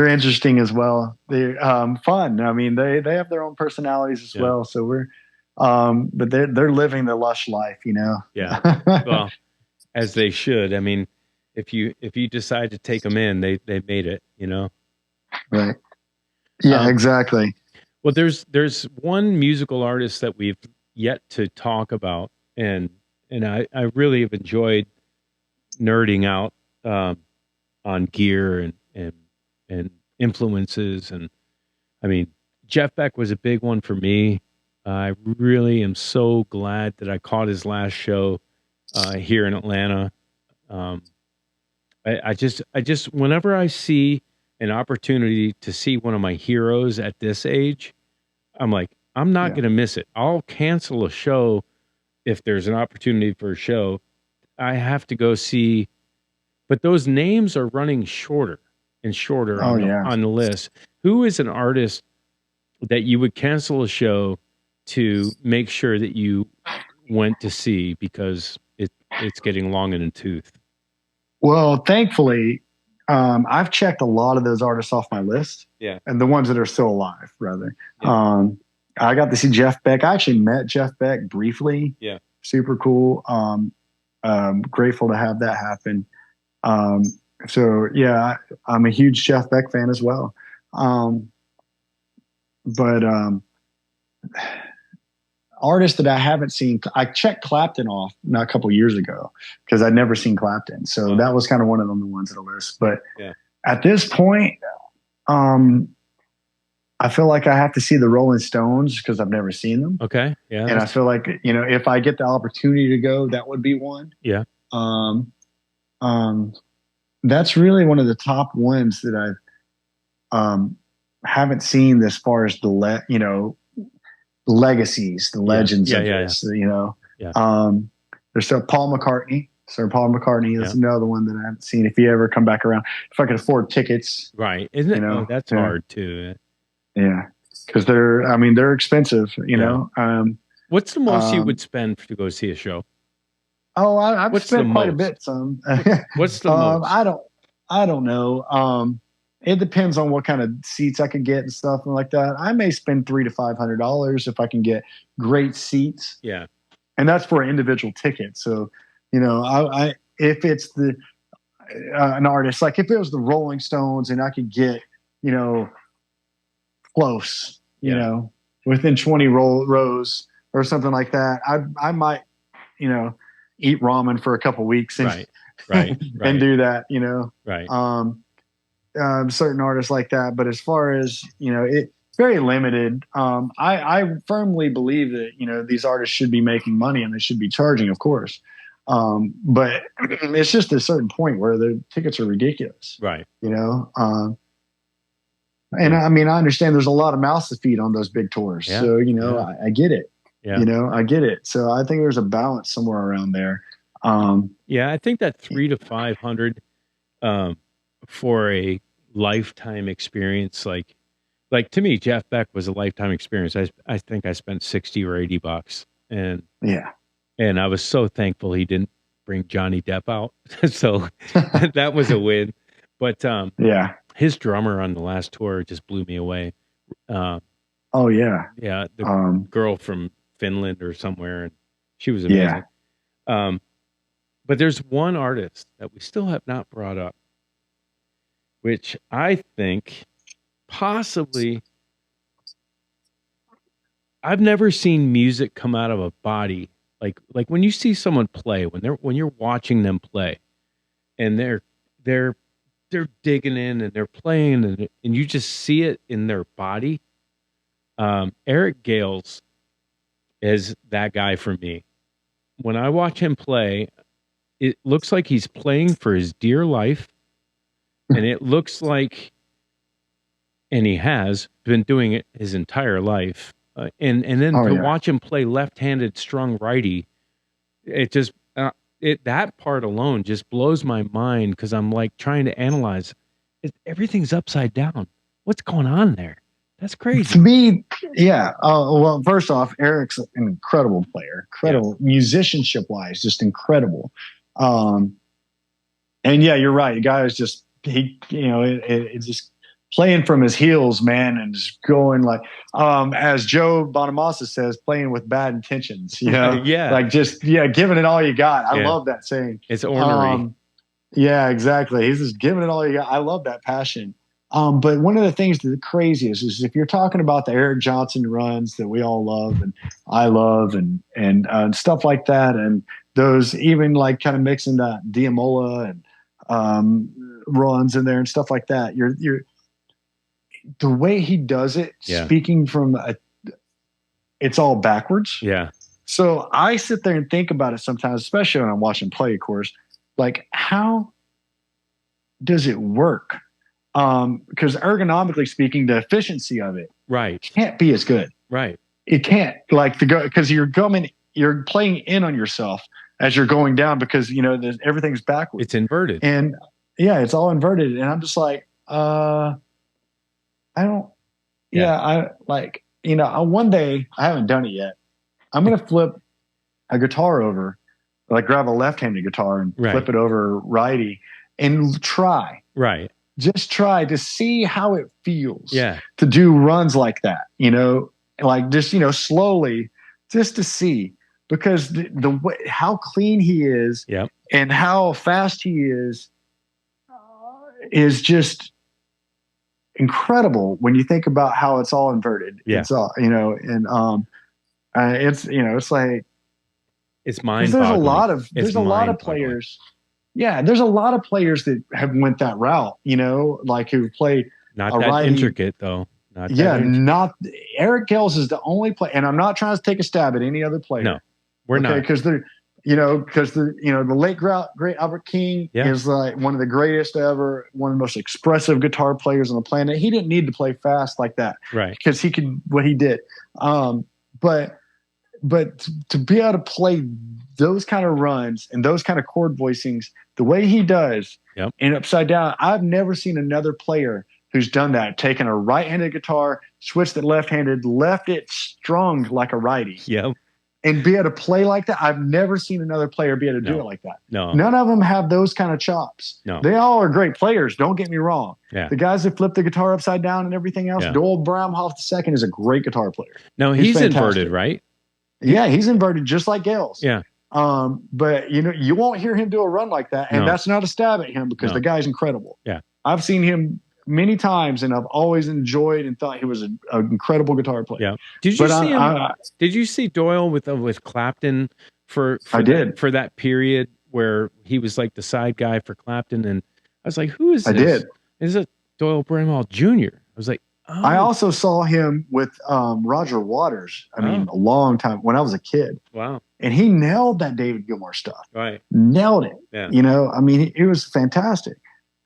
interesting as well. They're fun. I mean, they have their own personalities as well. So we're but they're living the lush life, you know. Yeah. Well, as they should. I mean, if you decide to take them in, they made it, you know. Right. Yeah, exactly. Well, there's one musical artist that we've yet to talk about, and I really have enjoyed nerding out on gear and influences, and I mean, Jeff Beck was a big one for me. I really am so glad that I caught his last show here in Atlanta. I just whenever I see an opportunity to see one of my heroes at this age, I'm like, I'm not going to miss it. I'll cancel a show if there's an opportunity for a show. I have to go see, but those names are running shorter and shorter on the list. Who is an artist that you would cancel a show to make sure that you went to see because it's getting long in the tooth? Well, thankfully, I've checked a lot of those artists off my list. Yeah. And the ones that are still alive, rather. Yeah. I got to see Jeff Beck. I actually met Jeff Beck briefly. Yeah. Super cool. Grateful to have that happen. So yeah, I'm a huge Jeff Beck fan as well. But artists that I haven't seen, I checked Clapton off a couple years ago because I'd never seen Clapton. So that was kind of one of the ones on the list. But at this point, I feel like I have to see the Rolling Stones because I've never seen them. Okay. Yeah. And I feel like, you know, if I get the opportunity to go, that would be one. Yeah. That's really one of the top ones that I've haven't seen as far as the legacies, the legends of this, you know. Yeah. There's Paul McCartney. Sir Paul McCartney is another one that I haven't seen. If he ever come back around, if I could afford tickets. Right. Isn't it? You know, that's hard too. Yeah. Because they're expensive, you know. What's the most you would spend to go see a show? Oh, I've spent quite a bit. What's the most? I don't know. It depends on what kind of seats I could get and stuff like that. I may spend $300 to $500 if I can get great seats. Yeah, and that's for an individual ticket. So, you know, I if it's an artist, like if it was the Rolling Stones and I could get, you know, close, you know, within 20 rows or something like that, I might, you know, eat ramen for a couple weeks and and do that, you know. Right. Certain artists like that, but as far as, you know, it's very limited. I firmly believe that, you know, these artists should be making money and they should be charging, of course. But it's just a certain point where the tickets are ridiculous. Right. You know. And I mean, I understand there's a lot of mouths to feed on those big tours. Yeah. So, you know, I get it. Yeah. You know, I get it. So I think there's a balance somewhere around there. I think that $300 to $500 for a lifetime experience, like to me, Jeff Beck was a lifetime experience. I think I spent $60 or $80, and I was so thankful he didn't bring Johnny Depp out. So that was a win. But his drummer on the last tour just blew me away. The girl from Finland or somewhere, and she was amazing. But there's one artist that we still have not brought up, which I think possibly I've never seen music come out of a body like when you see someone play, when you're watching them play, and they're digging in and they're playing and you just see it in their body. Eric Gales is that guy for me. When I watch him play, it looks like he's playing for his dear life. And it looks like, and he has been doing it his entire life. And then to watch him play left-handed strung righty, it just that part alone just blows my mind, because I'm like trying to analyze everything's upside down. What's going on there? That's crazy. To me, yeah. Well, first off, Eric's an incredible player, incredible musicianship wise, just incredible. And yeah, you're right. The guy is just it's just playing from his heels, man, and just going like, as Joe Bonamassa says, playing with bad intentions. Like just giving it all you got. I love that saying. It's ornery. Yeah, exactly. He's just giving it all you got. I love that passion. But one of the things that's crazy is if you're talking about the Eric Johnson runs that we all love and I love and stuff like that, and those even like kind of mixing that Diamola and runs in there and stuff like that. You're the way he does it, speaking from it's all backwards. Yeah. So I sit there and think about it sometimes, especially when I'm watching play, of course, like how does it work? Because ergonomically speaking, the efficiency of it can't be as good. Right. It can't, like, because you're playing in on yourself as you're going down, because everything's backwards. It's inverted. And it's all inverted. And I'm just like, I don't. One day, I haven't done it yet, I'm gonna flip a guitar over, like grab a left-handed guitar and flip it over righty and try. Right. Just try to see how it feels to do runs like that, like just, slowly, just to see, because the way, how clean he is and how fast he is just incredible when you think about how it's all inverted. It's all, it's like, it's mind-boggling. There's a lot of players. Yeah, there's a lot of players that have went that route, like who play not that intricate though. Not Eric Gales is the only player, and I'm not trying to take a stab at any other player. No, we're not, because they're, the late great Albert King is like one of the greatest ever, one of the most expressive guitar players on the planet. He didn't need to play fast like that, right? Because he could what he did, but to be able to play those kind of runs and those kind of chord voicings the way he does and upside down, I've never seen another player who's done that, taken a right-handed guitar, switched it left-handed, left it strung like a righty, and be able to play like that. I've never seen another player be able to do it like that. No, none of them have those kind of chops. No, they all are great players, don't get me wrong. The guys that flip the guitar upside down and everything else, Doyle Bramhoff II is a great guitar player. No, he's inverted, right? Yeah, he's inverted just like Gales. Yeah. But you won't hear him do a run like that, and that's not a stab at him, because the guy's incredible. Yeah, I've seen him many times, and I've always enjoyed and thought he was an incredible guitar player. Yeah. Did you see him? Did you see Doyle with Clapton for that period where he was like the side guy for Clapton? And I was like, who is this? I did. Is it Doyle Bramhall Jr.? I was like, oh. I also saw him with Roger Waters. I mean, a long time when I was a kid. Wow. And he nailed that David Gilmour stuff. Right. Nailed it. Yeah. I mean, he was fantastic.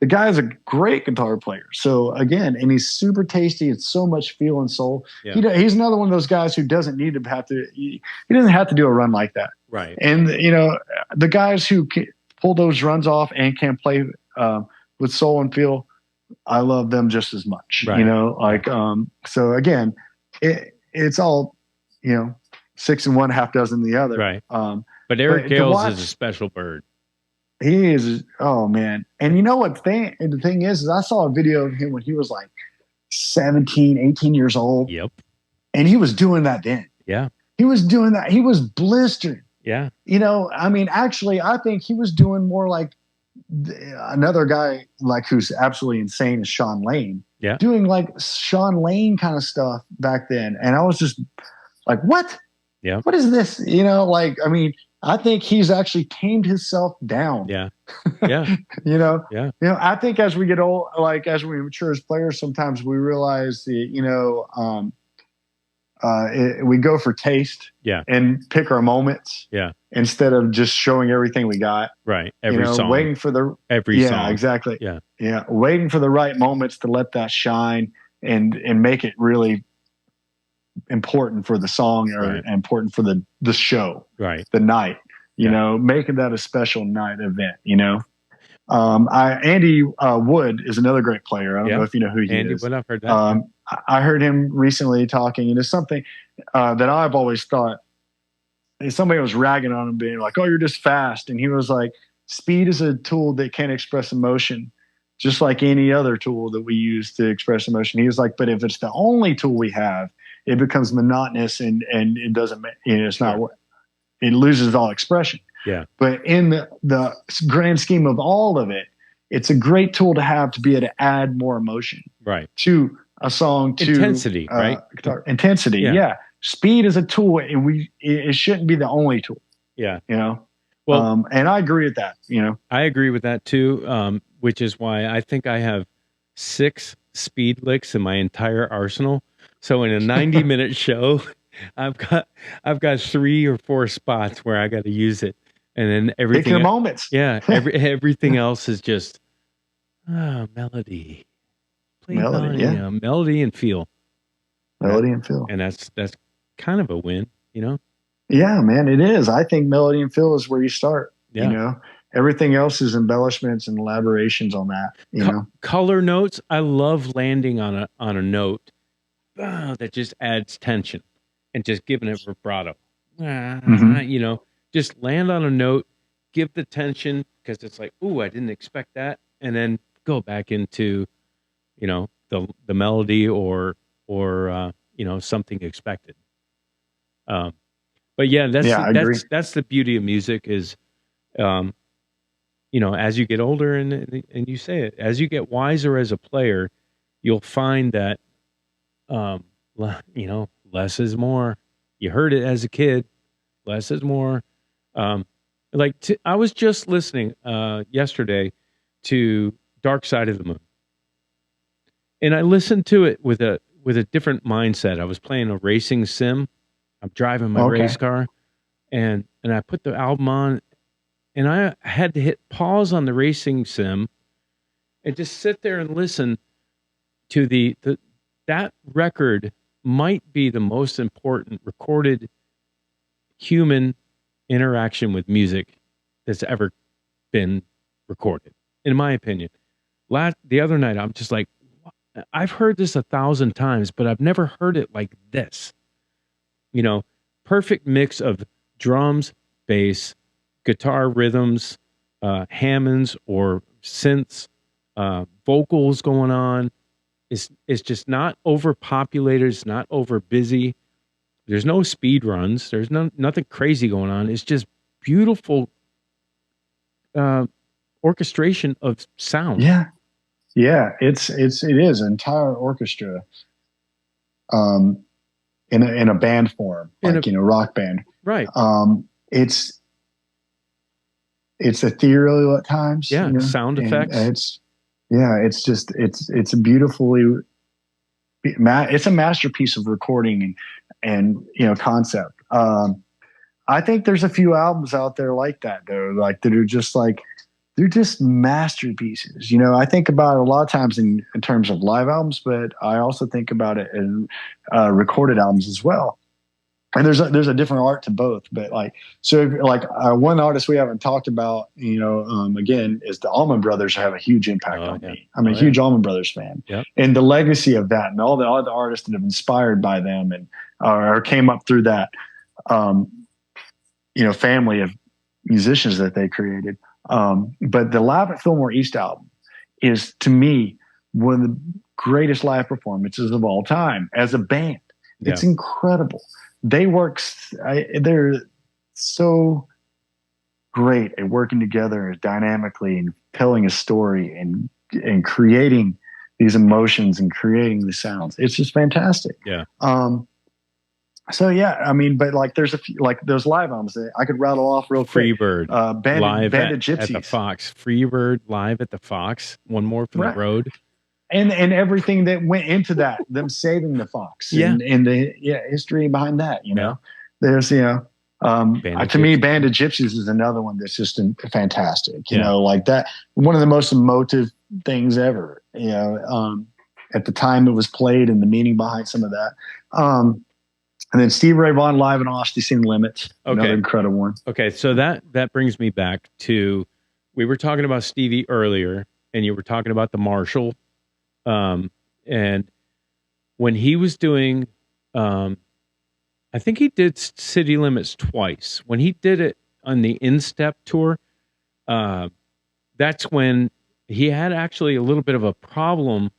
The guy is a great guitar player. So again, and he's super tasty. It's so much feel and soul. Yeah. He's another one of those guys who doesn't need to have to. He doesn't have to do a run like that. Right. And the guys who can pull those runs off and can play with soul and feel, I love them just as much. Right. So again, it's all 6 and 1, half dozen the other. Right. But Eric Gales is a special bird. He is. Oh man. And you know what the thing is I saw a video of him when he was like 17, 18 years old. Yep. And he was doing that then. Yeah. He was doing that. He was blistering. Yeah. I mean, actually, I think he was doing more like another guy like who's absolutely insane is Sean Lane. Yeah. Doing like Sean Lane kind of stuff back then. And I was just like, what? Yeah. What is this? I mean, I think he's actually tamed himself down. Yeah. Yeah. Yeah. I think as we get old, like as we mature as players, sometimes we realize that, we go for taste, and pick our moments, instead of just showing everything we got. Right, every song, waiting for the song, exactly, waiting for the right moments to let that shine and make it really important for the song or important for the show, the night. Making that a special night event. Andy Wood is another great player. I don't know if you know who he is. Wood, I've heard that. I heard him recently talking, and it's something that I've always thought. Somebody was ragging on him, being like, "Oh, you're just fast," and he was like, "Speed is a tool that can express emotion, just like any other tool that we use to express emotion." He was like, "But if it's the only tool we have, it becomes monotonous and it doesn't. It's not. It loses all expression." Yeah. But in the grand scheme of all of it, it's a great tool to have to be able to add more emotion to a song, to intensity, guitar. Intensity. Yeah. Speed is a tool, and it shouldn't be the only tool. Yeah. Well, and I agree with that, I agree with that too. Which is why I think I have 6 speed licks in my entire arsenal. So in a 90-minute show, I've got 3 or 4 spots where I got to use it. And then everything, take your moments. Yeah, everything else is just melody, melody and feel, and that's kind of a win, Yeah, man, it is. I think melody and feel is where you start. Everything else is embellishments and elaborations on that. Color notes. I love landing on a note that just adds tension and just giving it vibrato. Just land on a note, give the tension, because it's like, ooh, I didn't expect that, and then go back into, the melody or something expected. But yeah, that's the beauty of music is, as you get older and you say it, as you get wiser as a player, you'll find that, less is more. You heard it as a kid, less is more. I was just listening yesterday to Dark Side of the Moon, and I listened to it with a different mindset. I was playing a racing sim. I'm driving my race car, and I put the album on, and I had to hit pause on the racing sim and just sit there and listen to that record. Might be the most important recorded human interaction with music that's ever been recorded, in my opinion. The other night, I'm just like, I've heard this 1,000 times, but I've never heard it like this. Perfect mix of drums, bass, guitar rhythms, Hammonds or synths, vocals going on. It's just not overpopulated. It's not over busy. There's no speed runs. There's nothing crazy going on. It's just beautiful orchestration of sound. Yeah. It is an entire orchestra, in a band form, rock band. Right. It's ethereal at times. Yeah. Sound effects. It's a beautifully. It's a masterpiece of recording and concept. I think there's a few albums out there like that though, like that are just like they're just masterpieces. I think about it a lot of times in terms of live albums, but I also think about it in recorded albums as well. And there's a different art to both, but one artist we haven't talked about, again, is the Allman Brothers have a huge impact on me. I'm a huge Allman Brothers fan, and the legacy of that, and all the other artists that have inspired by them and or came up through that, family of musicians that they created. But the Live at Fillmore East album is, to me, one of the greatest live performances of all time as a band. It's incredible. They're so great at working together dynamically and telling a story and creating these emotions and creating the sounds. It's just fantastic. Yeah. But there's a few, those live albums that I could rattle off real quick. Freebird live at Gypsies. the Fox. Freebird live at the Fox. One more from the road. and everything that went into that, them saving the fox, and the history behind that. You know, there's to me, Band of Gypsies is another one that's just fantastic. You know, like that, one of the most emotive things ever. You know, at the time it was played and the meaning behind some of that. And then Steve Ray Vaughan live in Austin, Seen Limits. Another incredible one. Okay, so that brings me back to, we were talking about Stevie earlier, and you were talking about the Marshall. And when he was doing, I think he did City Limits twice. When he did it on the In-Step tour, that's when he had actually a little bit of a problem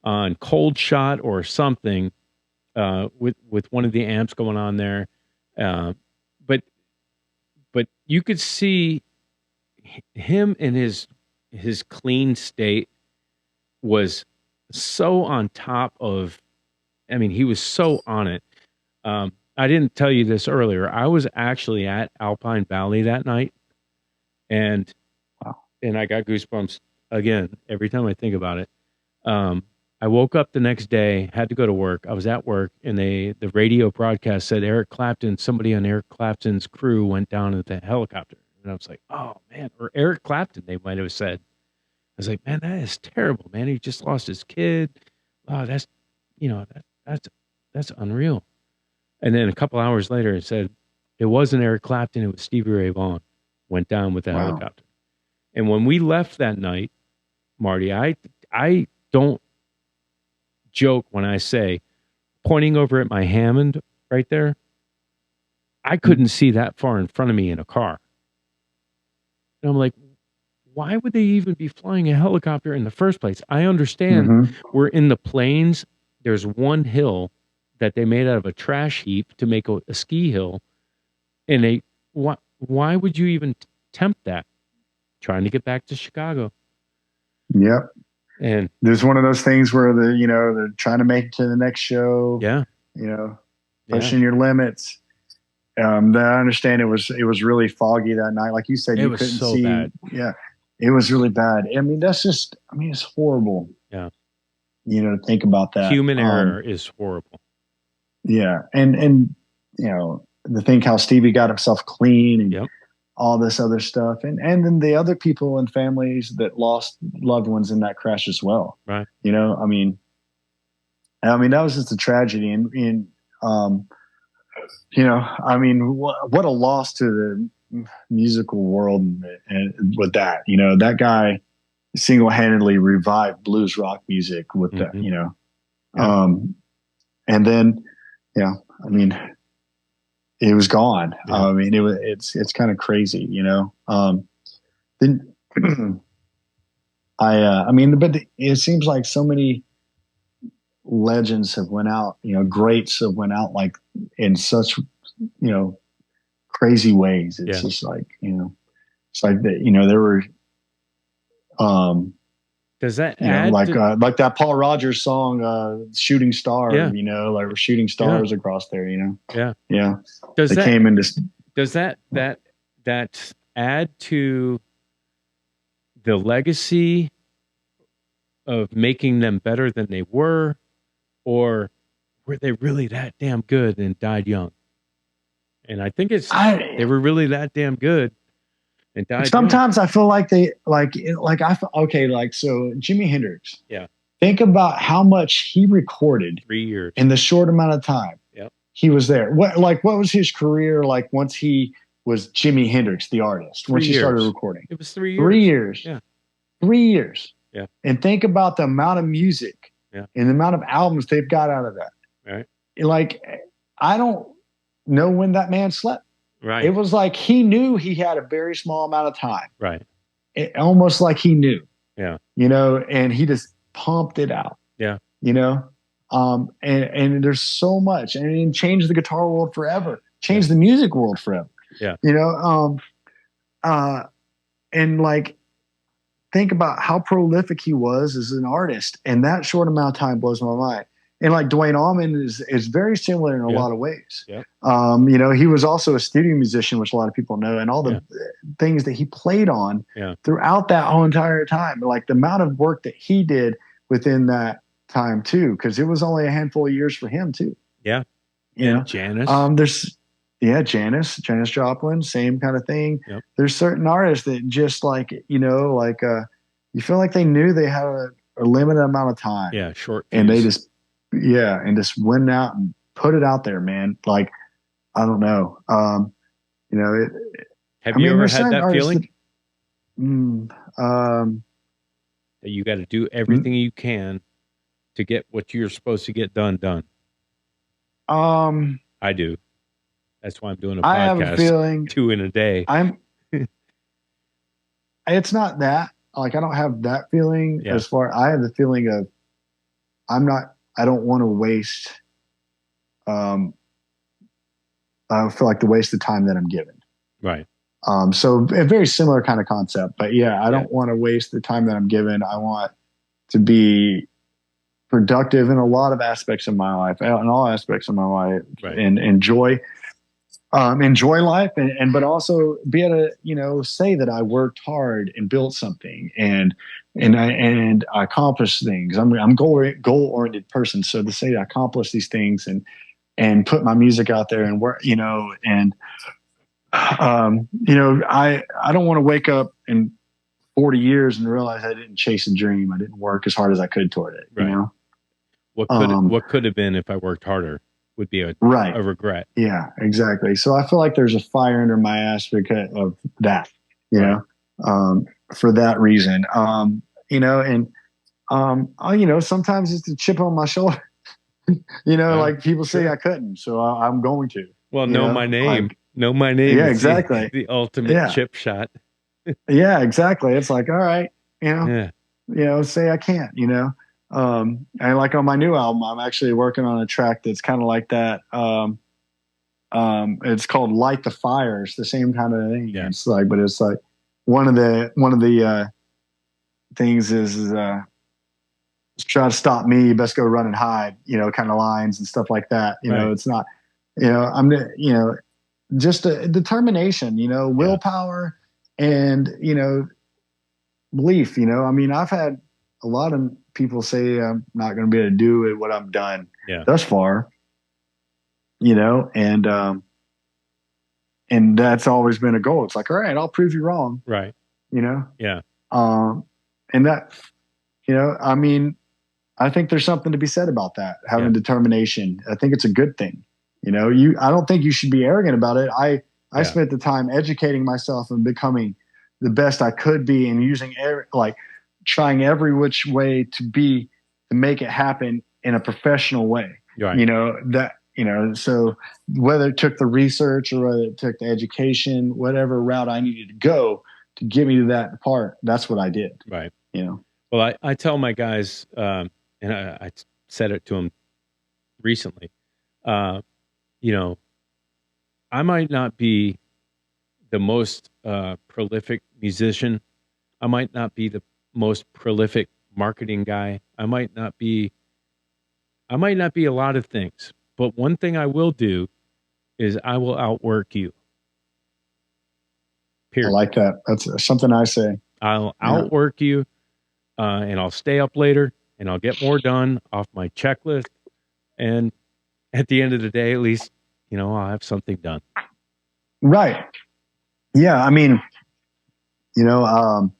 on Cold Shot or something, with one of the amps going on there. But you could see him in his clean state was so on top of, I mean, he was so on it. I didn't tell you this earlier. I was actually at Alpine Valley that night, and I got goosebumps again every time I think about it. I woke up the next day, had to go to work. I was at work, and the radio broadcast said Eric Clapton, somebody on Eric Clapton's crew went down with the helicopter. And I was like, oh, man. Or Eric Clapton, they might have said. I was like, man, that is terrible, man. He just lost his kid. Oh, that's unreal. And then a couple hours later, it said it wasn't Eric Clapton, it was Stevie Ray Vaughan went down with the helicopter. And when we left that night, Marty, I don't joke when I say, pointing over at my Hammond right there, I couldn't see that far in front of me in a car. And I'm like, why would they even be flying a helicopter in the first place? I understand we're in the plains. There's one hill that they made out of a trash heap to make a ski hill. And why would you even tempt that? Trying to get back to Chicago. Yep. And there's one of those things where they're trying to make it to the next show. Yeah. Pushing your limits. I understand it was really foggy that night. Like you said, you couldn't see. Bad. Yeah. It was really bad. I mean, it's horrible. Yeah. To think about that. Human error is horrible. Yeah. And to think how Stevie got himself clean and all this other stuff. And then the other people and families that lost loved ones in that crash as well. Right. I mean, that was just a tragedy. And what a loss to the musical world and with that, that guy single-handedly revived blues rock music with that, and then, it was gone. Yeah. It's kind of crazy, then but it seems like so many legends have went out, greats have went out like in such, crazy ways. It's just like, it's like that, there were, does that add like that Paul Rogers song, Shooting Star, like we're shooting stars across there, Yeah. Does that add to the legacy of making them better than they were, or were they really that damn good and died young? And I think they were really that damn good and died sometimes young. I feel like they so Jimi Hendrix. Yeah. Think about how much he recorded 3 years in the short amount of time. Yep. He was there. What was his career like once he was Jimi Hendrix, the artist, once he started recording? It was 3 years. 3 years. Yeah. 3 years. Yeah. And think about the amount of music and the amount of albums they've got out of that. Right. Like, I don't know when that man slept. Right. It was like he knew he had a very small amount of time. Right. Almost like he knew. Yeah. And he just pumped it out. Yeah. And there's so much, and it changed the guitar world forever, changed the music world forever. Yeah. And like, think about how prolific he was as an artist, and that short amount of time blows my mind. And like Duane Allman is very similar in a lot of ways. Yeah. He was also a studio musician, which a lot of people know, and all the things that he played on throughout that whole entire time. Like the amount of work that he did within that time too, because it was only a handful of years for him too. Yeah. You know, Janis. Janis Joplin, same kind of thing. Yep. There's certain artists that just like, you know, like you feel like they knew they had a limited amount of time. Yeah, short. And they just went out and put it out there, man. Like, I don't know. You know, have you ever had that feeling? That you got to do everything you can to get what you're supposed to get done. I do. That's why I'm doing a podcast. I have a feeling 2 in a day. It's not that. Like, I don't have that feeling as far. I have the feeling of I don't want to waste. I feel like the waste of time that I'm given. Right. So a very similar kind of concept, but I don't want to waste the time that I'm given. I want to be productive in a lot of aspects of my life, in all aspects of my life, and enjoy life, but also be able to, you know, say that I worked hard and built something and I accomplished things. I'm a goal-oriented person. So to say I accomplished these things and put my music out there and work, you know, and, you know, I don't want to wake up in 40 years and realize I didn't chase a dream. I didn't work as hard as I could toward it. Right. You know, what could have been if I worked harder would be a regret. Yeah, exactly. So I feel like there's a fire under my ass because of that, you know, for that reason, you know, and, you know, sometimes it's a chip on my shoulder, you know, like people say I couldn't, so I'm going to. Well, know my name. Know my name. Yeah, exactly. The ultimate chip shot. Yeah, exactly. It's like, all right, you know, you know, say I can't, you know. And like on my new album, I'm actually working on a track that's kind of like that. It's called Light the Fire. It's the same kind of thing. Yeah. It's like, but it's like one of the things is try to stop me, you best go run and hide, you know, kind of lines and stuff like that. You know, it's not, you know, you know, just a determination, you know, willpower and, you know, belief, you know. I mean, I've had a lot of people say I'm not going to be able to do it, what I've done thus far, you know, and that's always been a goal. It's like, all right, I'll prove you wrong. Right. You know? Yeah. And that, you know, I mean, I think there's something to be said about that, having determination. I think it's a good thing. You know, I don't think you should be arrogant about it. I spent the time educating myself and becoming the best I could be and using trying every which way to make it happen in a professional way. Right. You know, that, you know, so whether it took the research or whether it took the education, whatever route I needed to go to get me to that part, that's what I did. Right. You know, well, I tell my guys, and I said it to them recently, you know, I might not be the most prolific musician. I might not be the most prolific marketing guy. I might not be a lot of things, but one thing I will do is I will outwork you. Period. I like that. That's something I say. I'll outwork you, and I'll stay up later and I'll get more done off my checklist. And at the end of the day, at least, you know, I'll have something done. Right. Yeah. I mean, you know,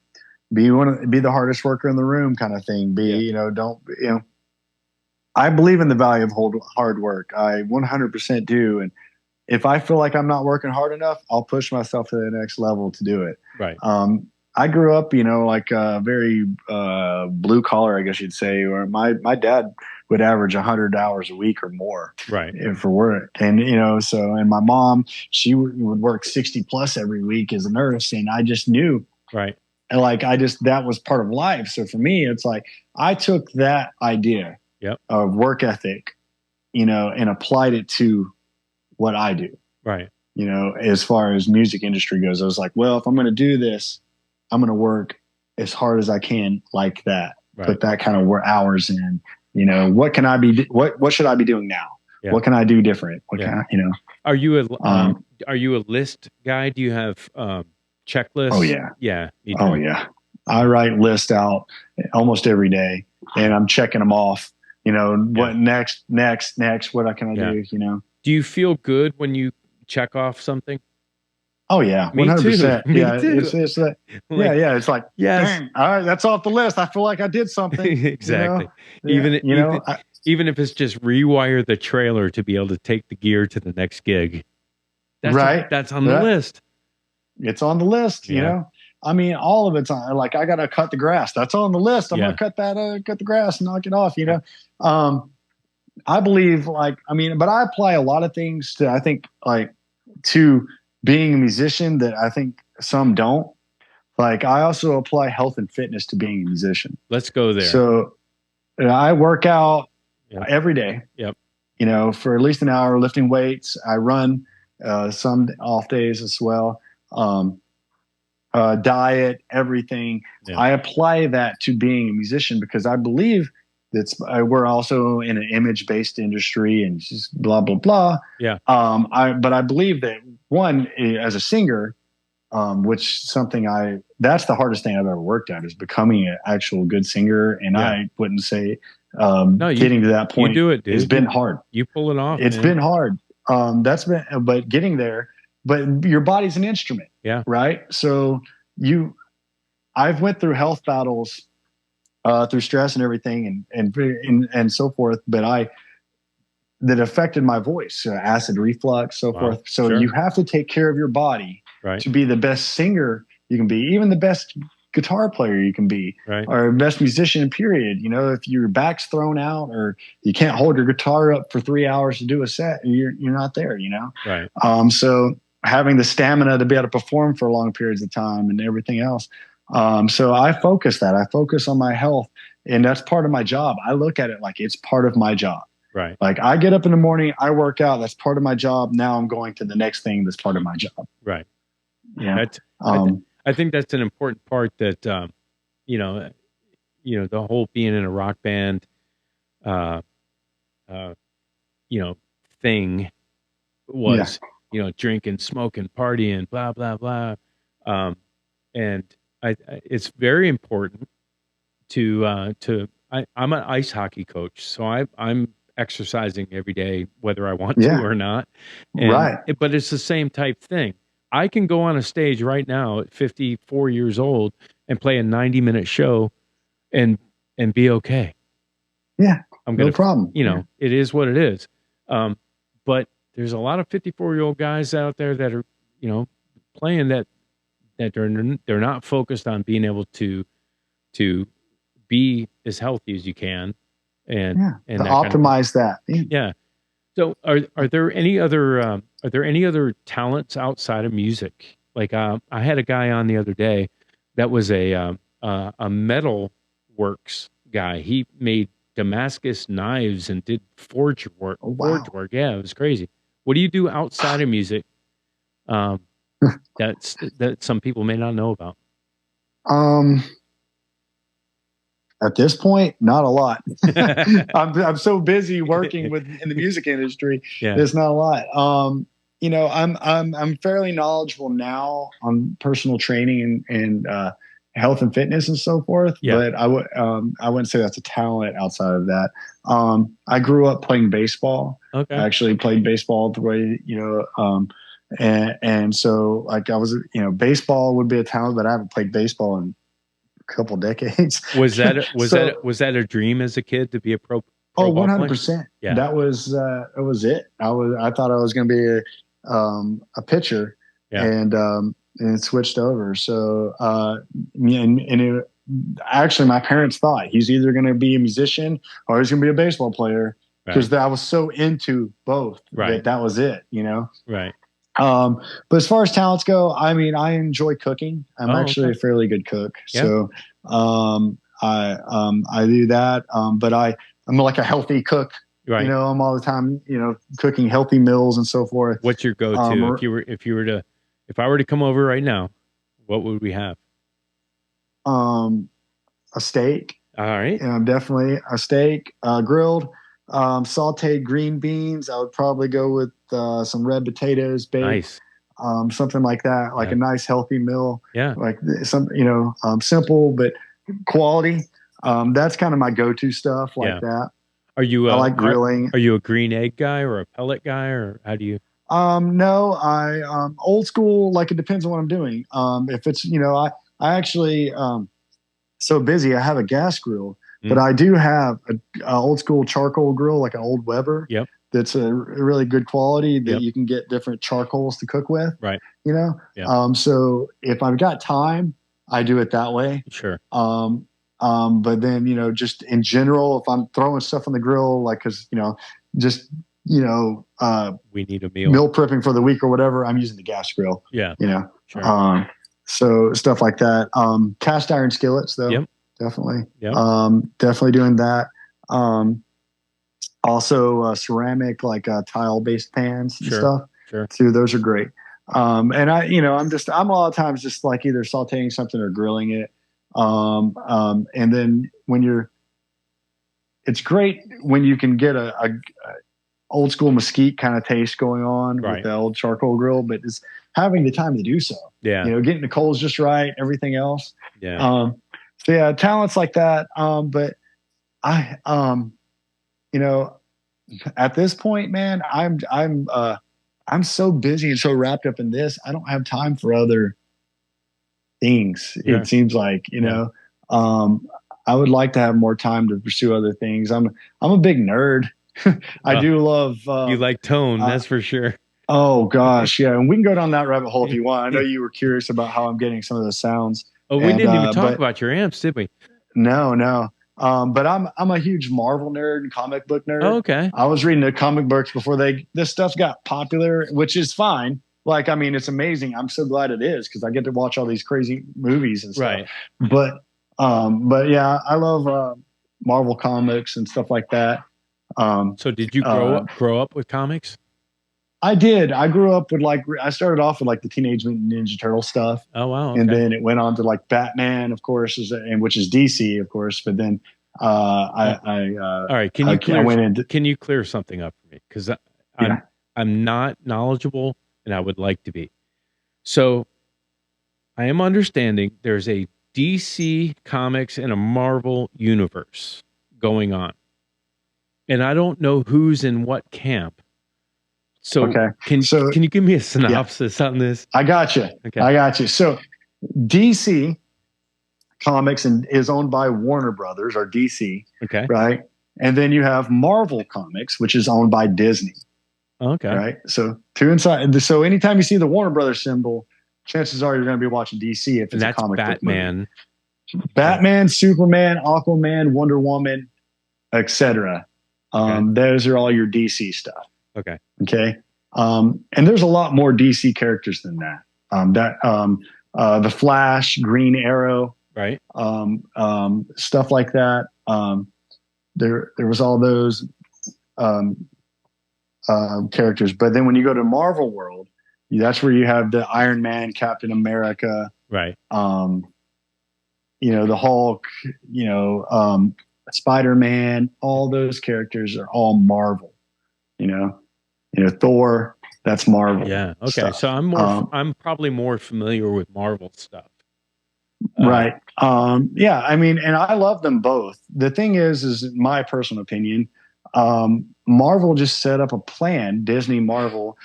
be the hardest worker in the room kind of thing. You know, I believe in the value of hard work. I 100% do. And if I feel like I'm not working hard enough, I'll push myself to the next level to do it. Right. I grew up, you know, like very blue collar, I guess you'd say, or my dad would average 100 hours a week or more. Right. For work. And, you know, and my mom, she would work 60 plus every week as a nurse. And I just knew. Right. And that was part of life. So for me, it's like, I took that idea of work ethic, you know, and applied it to what I do. Right. You know, as far as music industry goes, I was like, well, if I'm going to do this, I'm going to work as hard as I can like that. Right. Put that kind of hours in, you know, what can I be, what should I be doing now? Yeah. What can I do different? What can I, you know, are you a list guy? Do you have, checklists? Oh yeah. Yeah. Oh yeah. I write lists out almost every day. and I'm checking them off. What next? What can I do? Do you feel good when you check off something? Oh yeah, 100%. Yeah, it's like, It's like, dang, all right, that's off the list. I feel like I did something. Exactly. Even if it's just rewire the trailer to be able to take the gear to the next gig. That's on the list. It's on the list. I mean, all of it's on. Like, I got to cut the grass. That's on the list. I'm going to cut the grass and knock it off. I believe, but I apply a lot of things to, I think, to being a musician that I think some don't. Like, I also apply health and fitness to being a musician. Let's go there. So I work out every day. Yep. For at least an hour, lifting weights. I run some off days as well. Diet, everything. Yeah. I apply that to being a musician because I believe we're also in an image-based industry and just blah blah blah. Yeah. But I believe that one, as a singer, that's the hardest thing I've ever worked at, is becoming an actual good singer. And I wouldn't say getting to that point. You do it, dude. It's been hard. You pull it off. It's been hard. But getting there. But your body's an instrument. Yeah. Right. So I've went through health battles. Through stress and everything and so forth, but that affected my voice, acid reflux, so forth. So you have to take care of your body to be the best singer you can be, even the best guitar player you can be, or best musician, period. If your back's thrown out or you can't hold your guitar up for 3 hours to do a set, you're not there, Right. So having the stamina to be able to perform for long periods of time and everything else. So I focus on my health, and that's part of my job. I look at it like it's part of my job. Right. Like, I get up in the morning, I work out. That's part of my job. Now I'm going to the next thing that's part of my job. Right. Yeah. I think that's an important part that, the whole being in a rock band, thing was, drinking, smoking, partying, blah, blah, blah. And it's very important I'm an ice hockey coach, so I'm exercising every day, whether I want to or not. But it's the same type thing. I can go on a stage right now at 54 years old and play a 90-minute show and be okay. Yeah. No problem. It is what it is. But there's a lot of 54-year-old guys out there that are, playing that they're not focused on being able to be as healthy as you can and optimize that. Yeah. So are there any other talents outside of music? Like, I had a guy on the other day that was a metal works guy. He made Damascus knives and did forge work. Oh, wow. Forge work. Yeah, it was crazy. What do you do outside of music? That some people may not know about. At this point, not a lot. I'm so busy working in the music industry. Yeah. There's not a lot. I'm fairly knowledgeable now on personal training and health and fitness and so forth. Yeah. But I wouldn't say that's a talent outside of that. I grew up playing baseball. Okay. I actually played baseball the way, and so, like, I was, baseball would be a talent, but I haven't played baseball in a couple decades. Was that a dream as a kid to be a pro? 100%. Yeah. That was it. I thought I was going to be a pitcher, and it switched over. So, actually, my parents thought he's either going to be a musician or he's going to be a baseball player, because I was so into both that was it. Right. But as far as talents go, I mean, I enjoy cooking. I'm actually a fairly good cook. Yeah. So, I do that. But I'm like a healthy cook. Right. I'm all the time, cooking healthy meals and so forth. What's your go-to? If I were to come over right now, what would we have? A steak. All right. Definitely a steak, grilled, sauteed green beans. I would probably go with some red potatoes baked. Nice. Something like that, like a nice healthy meal. Yeah. Like some, simple but quality. That's kind of my go-to stuff like that. Are you I like grilling. Are you a green egg guy or a pellet guy, or how do you? No, old school, like it depends on what I'm doing. If it's, I actually, so busy, I have a gas grill, but I do have a old school charcoal grill, like an old Weber. Yep. That's a really good quality that you can get different charcoals to cook with. Right. Yep. So if I've got time, I do it that way. Sure. But then, just in general, if I'm throwing stuff on the grill, like, cause, just, we need a meal prepping for the week or whatever, I'm using the gas grill. Yeah. Sure. So stuff like that. Cast iron skillets though. Yep. Definitely. Yep. Definitely doing that. Also ceramic, like tile based pans and stuff. Sure. Too. Those are great. And I'm a lot of times just like either sauteing something or grilling it. And then it's great when you can get a old school mesquite kind of taste going on with the old charcoal grill, but it's having the time to do so. Yeah. Getting the coals just right, everything else. Yeah. So yeah, talents like that. But I, at this point, man, I'm so busy and so wrapped up in this. I don't have time for other things. Yeah. It seems like, I would like to have more time to pursue other things. I'm a big nerd. I do love. You like tone, that's for sure. Oh gosh, yeah, and we can go down that rabbit hole if you want. I know you were curious about how I'm getting some of those sounds. Oh, we didn't even talk about your amps, did we? No. But I'm a huge Marvel nerd and comic book nerd. Oh, okay. I was reading the comic books before this stuff got popular, which is fine. Like, I mean, it's amazing. I'm so glad it is because I get to watch all these crazy movies and stuff. Right. But yeah, I love Marvel comics and stuff like that. So did you grow up with comics? I did. I grew up with I started off with like the Teenage Mutant Ninja Turtle stuff. Oh wow! Okay. And then it went on to like Batman, of course, which is DC, of course. But then all right. Can you clear something up for me? Because I'm not knowledgeable, and I would like to be. So I am understanding there's a DC Comics and a Marvel universe going on, and I don't know who's in what camp. So can you give me a synopsis on this? I got you. Okay. I got you. So DC Comics is owned by Warner Brothers or DC. Okay. Right. And then you have Marvel Comics, which is owned by Disney. Okay. Right. So two inside. So anytime you see the Warner Brothers symbol, chances are you're going to be watching DC if it's a comic book movie. Batman, Superman, Aquaman, Wonder Woman, etc. Those are all your DC stuff. Okay. And there's a lot more DC characters than that. The Flash, Green Arrow, right? Stuff like that. There was all those characters. But then when you go to Marvel World, that's where you have the Iron Man, Captain America, right? The Hulk, Spider-Man. All those characters are all Marvel. Thor, that's Marvel. Yeah. Okay. Stuff. So I'm probably more familiar with Marvel stuff. Right. Yeah. I mean, and I love them both. The thing is my personal opinion, Marvel just set up a plan, Disney Marvel,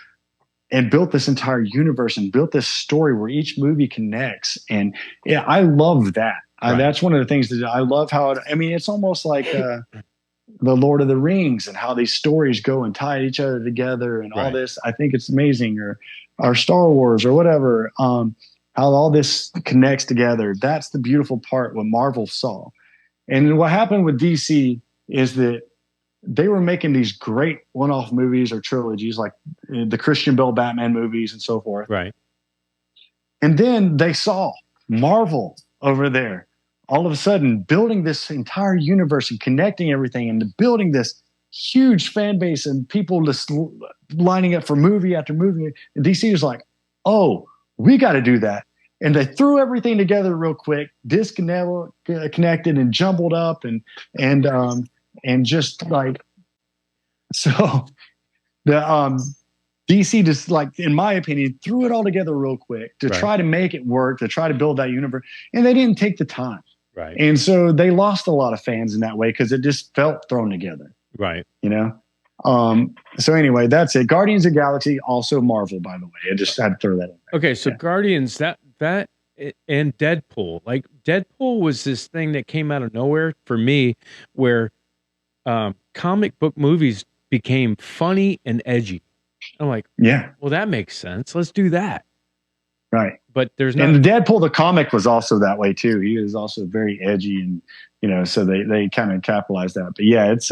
and built this entire universe and built this story where each movie connects. And yeah, I love that. Right. That's one of the things that I love it's almost like, the Lord of the Rings and how these stories go and tie each other together and all this. I think it's amazing. Or Star Wars or whatever, how all this connects together. That's the beautiful part what Marvel saw. And what happened with DC is that they were making these great one-off movies or trilogies like the Christian Bale Batman movies and so forth. Right. And then they saw Marvel over there all of a sudden building this entire universe and connecting everything and building this huge fan base and people just lining up for movie after movie. And DC was like, oh, we got to do that. And they threw everything together real quick, disconnected and jumbled up and just like, so the DC just, like, in my opinion, threw it all together real quick to try to make it work, to try to build that universe. And they didn't take the time. Right. And so they lost a lot of fans in that way because it just felt thrown together. Right. You know? So anyway, that's it. Guardians of the Galaxy, also Marvel, by the way. I just had to throw that in there. Okay, so Guardians, that and Deadpool. Like Deadpool was this thing that came out of nowhere for me where comic book movies became funny and edgy. I'm like, yeah, well, that makes sense. Let's do that. Right. But there's not. And the Deadpool, the comic, was also that way too. He was also very edgy, and you know, so they kind of capitalized that. But yeah, it's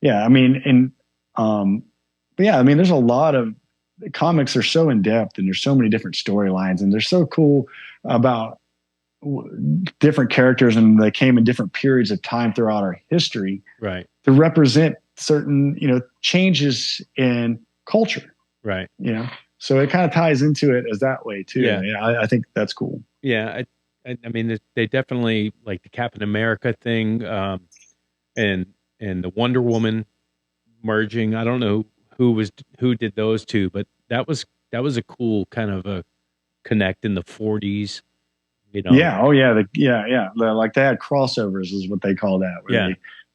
yeah, I mean, and but yeah, I mean, there's a lot of comics are so in depth, and there's so many different storylines, and they're so cool about different characters, and they came in different periods of time throughout our history, right, to represent certain, you know, changes in culture, right, you know. So it kind of ties into it as that way too. Yeah, I think that's cool. Yeah, I mean, they definitely like the Captain America thing, and the Wonder Woman merging. I don't know who did those two, but that was a cool kind of a connect in the 40s. You know? Yeah. Oh yeah. Like they had crossovers is what they call that. Yeah.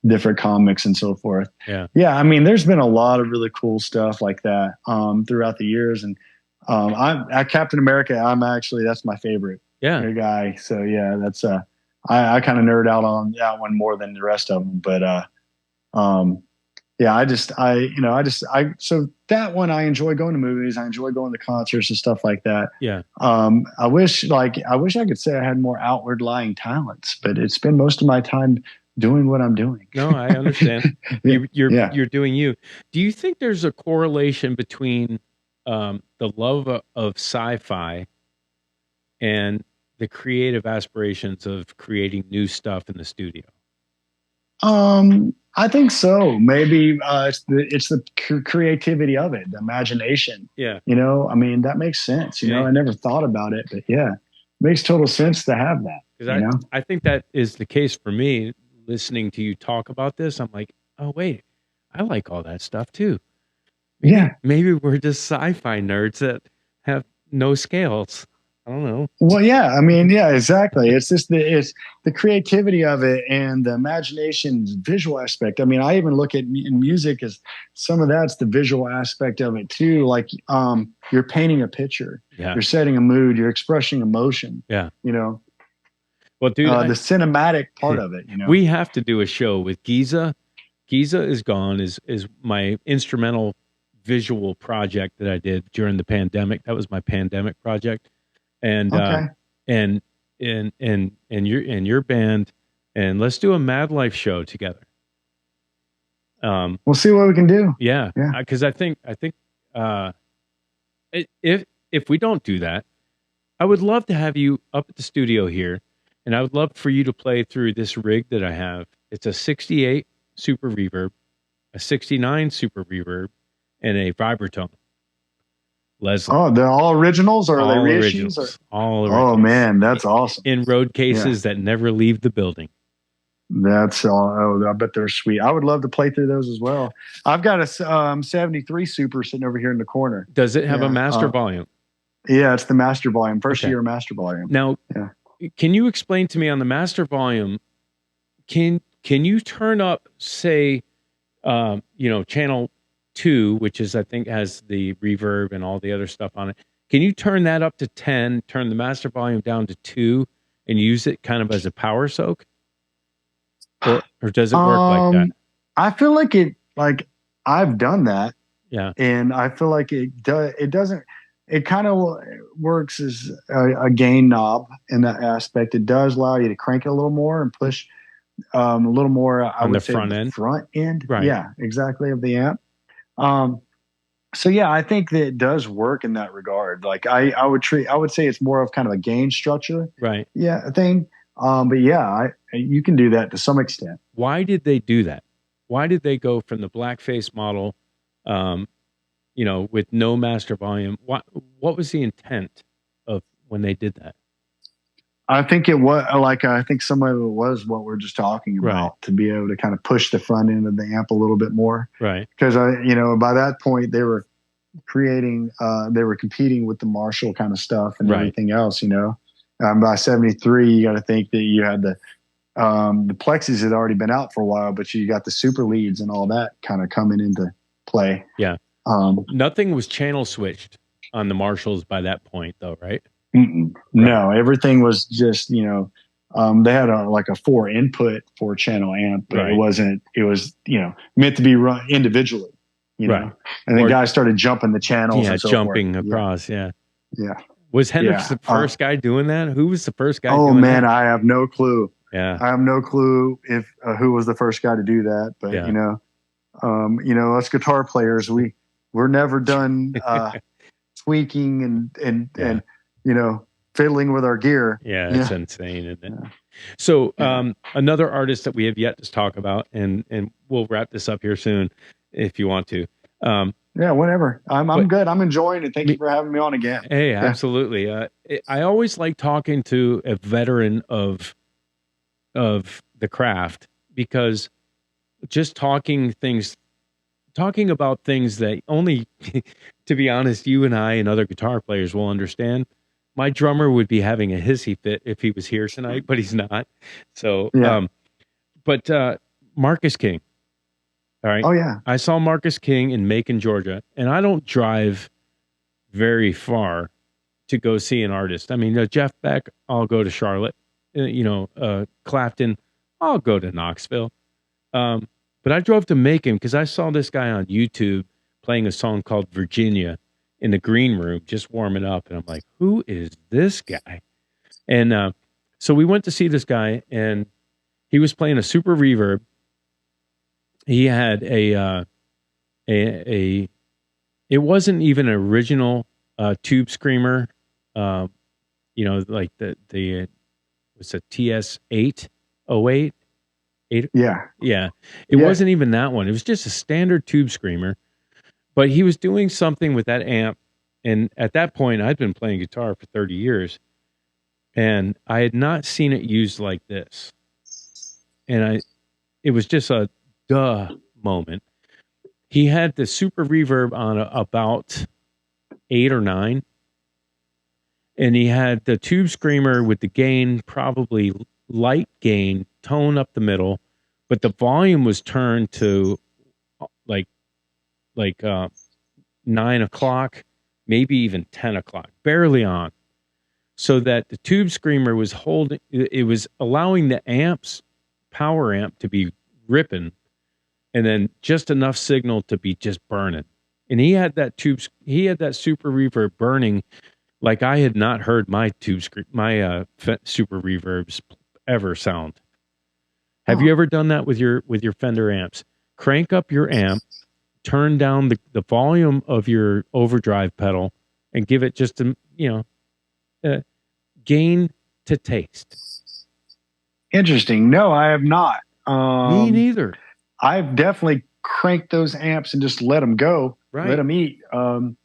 Different comics and so forth. Yeah. Yeah. I mean, there's been a lot of really cool stuff like that throughout the years. And I'm at Captain America. That's my favorite guy. So yeah, that's I kind of nerd out on that one more than the rest of them. But yeah, so that one, I enjoy going to movies. I enjoy going to concerts and stuff like that. Yeah. I wish I could say I had more outward lying talents, but it's been most of my time doing what I'm doing. No, I understand. You're doing you. Do you think there's a correlation between the love of sci-fi and the creative aspirations of creating new stuff in the studio? I think so. Maybe it's the creativity of it, the imagination. Yeah. You know, I mean, that makes sense. You know, I never thought about it, but yeah, it makes total sense to have that. Because I think that is the case for me. Listening to you talk about this, I'm like, oh wait, I like all that stuff too. Maybe we're just sci-fi nerds that have no scales. I don't know. Well, yeah, I mean, yeah, exactly. It's just it's the creativity of it and the imagination, visual aspect. I mean, I even look at in music as some of that's the visual aspect of it too. Like, you're painting a picture, you're setting a mood, you're expressing emotion. Yeah, you know. Well, dude, the cinematic part of it. You know, we have to do a show with Giza. Giza is Gone is my instrumental visual project that I did during the pandemic. That was my pandemic project. And and your band, and let's do a Mad Life show together. We'll see what we can do. Yeah, because I think if we don't do that, I would love to have you up at the studio here, and I would love for you to play through this rig that I have. It's a 68 super reverb, a 69 super reverb, and a vibraphone. Leslie. Oh, they're all originals, or all are they reissues? Originals. All originals. Oh man, that's awesome. In road cases that never leave the building. That's all. Oh, I bet they're sweet. I would love to play through those as well. I've got a 73 Super sitting over here in the corner. Does it have a master volume? Yeah, it's the master volume, first year master volume. Now, can you explain to me on the master volume? Can you turn up, say, channel 2, which is, I think, has the reverb and all the other stuff on it. Can you turn that up to 10, turn the master volume down to 2, and use it kind of as a power soak? Or does it work like that? I feel like I've done that. Yeah. And I feel like it doesn't, it kind of works as a gain knob in that aspect. It does allow you to crank it a little more and push a little more, I would say, front end. Right. Yeah, exactly, of the amp. So yeah, I think that it does work in that regard. Like I would say it's more of kind of a gain structure, right? Yeah, thing. But yeah, you can do that to some extent. Why did they do that? Why did they go from the blackface model, with no master volume? What was the intent of when they did that? I think it was I think some of it was what we're just talking about, to be able to kind of push the front end of the amp a little bit more. Right. Because by that point they were competing with the Marshall kind of stuff and everything else, By 73, you got to think that you had the the plexis had already been out for a while, but you got the super leads and all that kind of coming into play. Yeah. Nothing was channel switched on the Marshalls by that point, though, right? Right. No, everything was just, they had a 4-input 4-channel amp, but right. it wasn't, it was, meant to be run individually, right. And then guys started jumping the channels and so jumping forth. across, yeah. Was Hendrix the first guy doing that? Who was the first guy doing that? Oh, man, I have no clue. Yeah. I have no clue if who was the first guy to do that, but, us guitar players, we're never done tweaking and fiddling with our gear. Yeah, it's insane, isn't it? Yeah. So another artist that we have yet to talk about, and we'll wrap this up here soon if you want to. Yeah, whatever. I'm good. I'm enjoying it. Thank you for having me on again. Hey, absolutely. I always like talking to a veteran of the craft, because just talking about things that only, to be honest, you and I and other guitar players will understand. My drummer would be having a hissy fit if he was here tonight, but he's not. So, but Marcus King. All right. Oh, yeah. I saw Marcus King in Macon, Georgia, and I don't drive very far to go see an artist. I mean, Jeff Beck, I'll go to Charlotte. Clapton, I'll go to Knoxville. But I drove to Macon because I saw this guy on YouTube playing a song called Virginia in the green room, just warming up. And I'm like, who is this guy? And so we went to see this guy, and he was playing a super reverb. He had it wasn't even an original tube screamer, like the was a TS-808. Yeah. It wasn't even that one. It was just a standard tube screamer. But he was doing something with that amp. And at that point, I'd been playing guitar for 30 years. And I had not seen it used like this. And it was just a duh moment. He had the super reverb on about 8 or 9. And he had the tube screamer with the gain, probably light gain, tone up the middle, but the volume was turned to like 9 o'clock, maybe even 10 o'clock, barely on, so that the tube screamer was it was allowing the power amp to be ripping, and then just enough signal to be just burning. And he had that super reverb burning like I had not heard my super reverbs ever sound. Have you ever done that with your Fender amps? Crank up your amp, turn down the volume of your overdrive pedal, and give it just gain to taste. Interesting. No, I have not. Me neither. I've definitely cranked those amps and just let them go, let them eat. I'm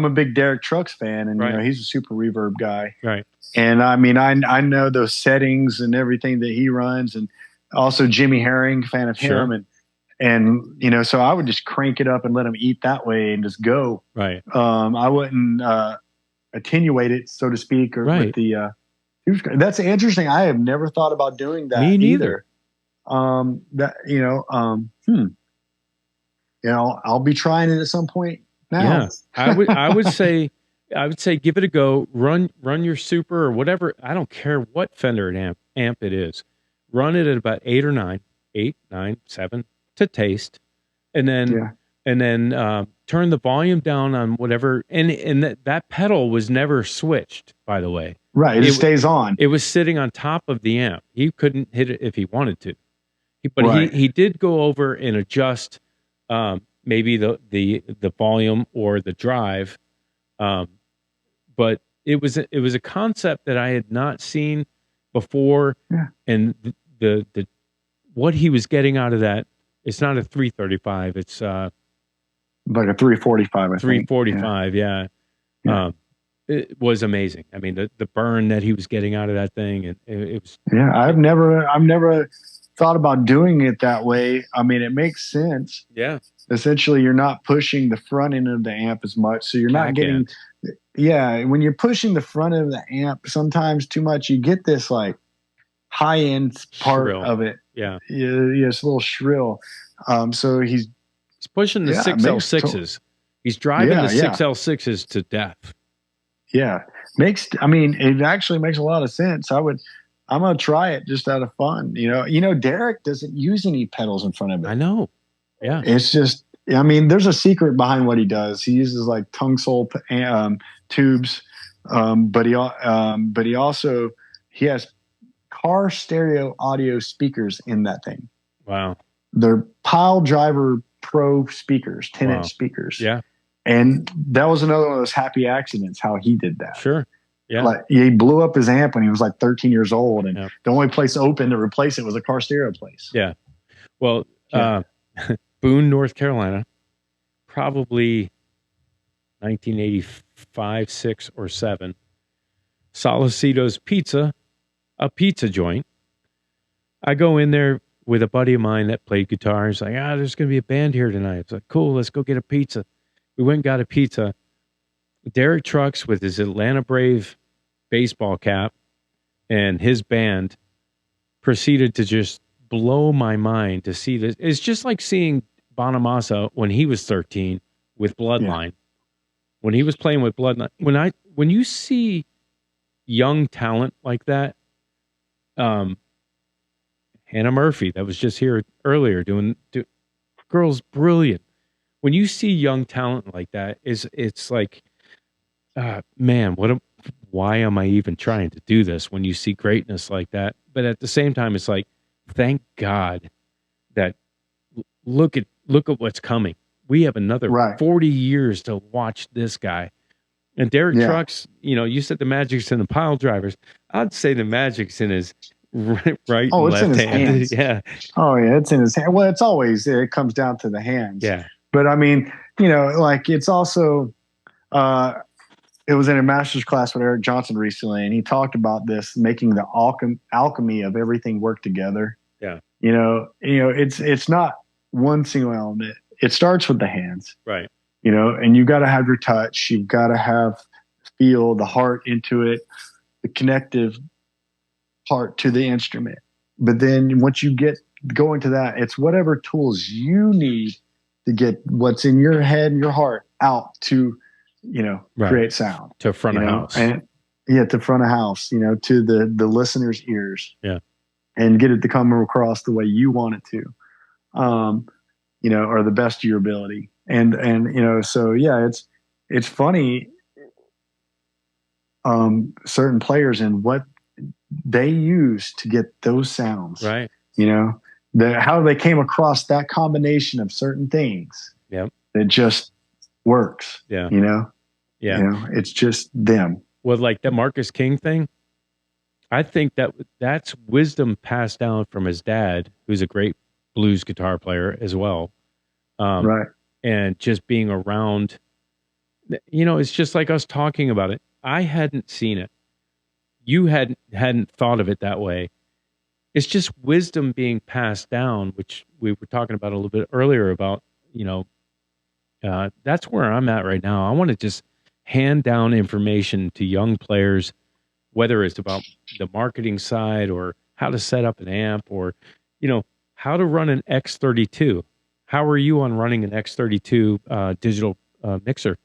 a big Derek Trucks fan, and he's a super reverb guy. Right. And I mean, I know those settings and everything that he runs, and also Jimmy Herring, fan of him, and so I would just crank it up and let him eat that way and just go. Right. I wouldn't attenuate it, so to speak, or with the. That's interesting. I have never thought about doing that. Me neither. I'll be trying it at some point now. Yeah, I would say give it a go. Run your super or whatever. I don't care what Fender amp it is. Run it at about 8 or 9, 8, 9, 7 to taste, and then turn the volume down on whatever. And that pedal was never switched, by the way. Right, it stays on. It was sitting on top of the amp. He couldn't hit it if he wanted to, but he did go over and adjust maybe the volume or the drive. But it was a concept that I had not seen before, and the what he was getting out of that. It's not a 335. It's like a 345. I 345. Think. Yeah. It was amazing. I mean, the burn that he was getting out of that thing, and it was. Yeah, I've never thought about doing it that way. I mean, it makes sense. Yeah. Essentially, you're not pushing the front end of the amp as much, so you're not getting. Yeah, when you're pushing the front of the amp, sometimes too much, you get this like high end part Shrill. of it. Yeah. Yeah, it's a little shrill. So he's pushing the 6L6s. He's driving the 6L6s to death. Yeah. It actually makes a lot of sense. I'm going to try it just out of fun. Derek doesn't use any pedals in front of it. I know. Yeah. It's just, there's a secret behind what he does. He uses like tongue sole tubes. But he also has car stereo audio speakers in that thing. Wow. They're pile driver pro speakers, 10-inch speakers. Yeah. And that was another one of those happy accidents, how he did that. Sure. Yeah. Like he blew up his amp when he was like 13 years old. And the only place open to replace it was a car stereo place. Yeah. Well, Boone, North Carolina, probably 1985, 6 or 7. Solacito's Pizza, a pizza joint. I go in there with a buddy of mine that played guitar. He's like, there's going to be a band here tonight. It's like, cool, let's go get a pizza. We went and got a pizza. Derek Trucks with his Atlanta Brave baseball cap and his band proceeded to just blow my mind to see this. It's just like seeing Bonamassa when he was 13 with Bloodline. Yeah. When he was playing with Bloodline. When you see young talent like that, Hannah Murphy, that was just here earlier, girl's brilliant. When you see young talent like that, it's like, man, why am I even trying to do this when you see greatness like that? But at the same time, it's like, thank God that look at what's coming. We have another 40 years to watch this guy. And Derek Trucks, you said the Magic's in the pile drivers. I'd say the Magic's in his right and left hand. Yeah. Oh yeah, it's in his hand. Well, it comes down to the hands. Yeah. But it's also it was in a master's class with Eric Johnson recently, and he talked about this, making the alchemy of everything work together. Yeah. It's not one single element. It starts with the hands. Right. And you got to have your touch. You've got to feel the heart into it, the connective part to the instrument. But then once you go into that, it's whatever tools you need to get what's in your head and your heart out to, create sound. To front of house. And to front of house, to the listener's ears. Yeah. And get it to come across the way you want it to, or the best of your ability. And so yeah, it's funny, certain players and what they use to get those sounds. Right. How they came across that combination of certain things. Yep. That just works. Yeah. Yeah. It's just them. Well, like the Marcus King thing, I think that's wisdom passed down from his dad, who's a great blues guitar player as well. Right. And just being around, it's just like us talking about it. I hadn't seen it. You hadn't thought of it that way. It's just wisdom being passed down, which we were talking about a little bit earlier about, that's where I'm at right now. I want to just hand down information to young players, whether it's about the marketing side or how to set up an amp or, how to run an X32. How are you on running an X32 digital mixer?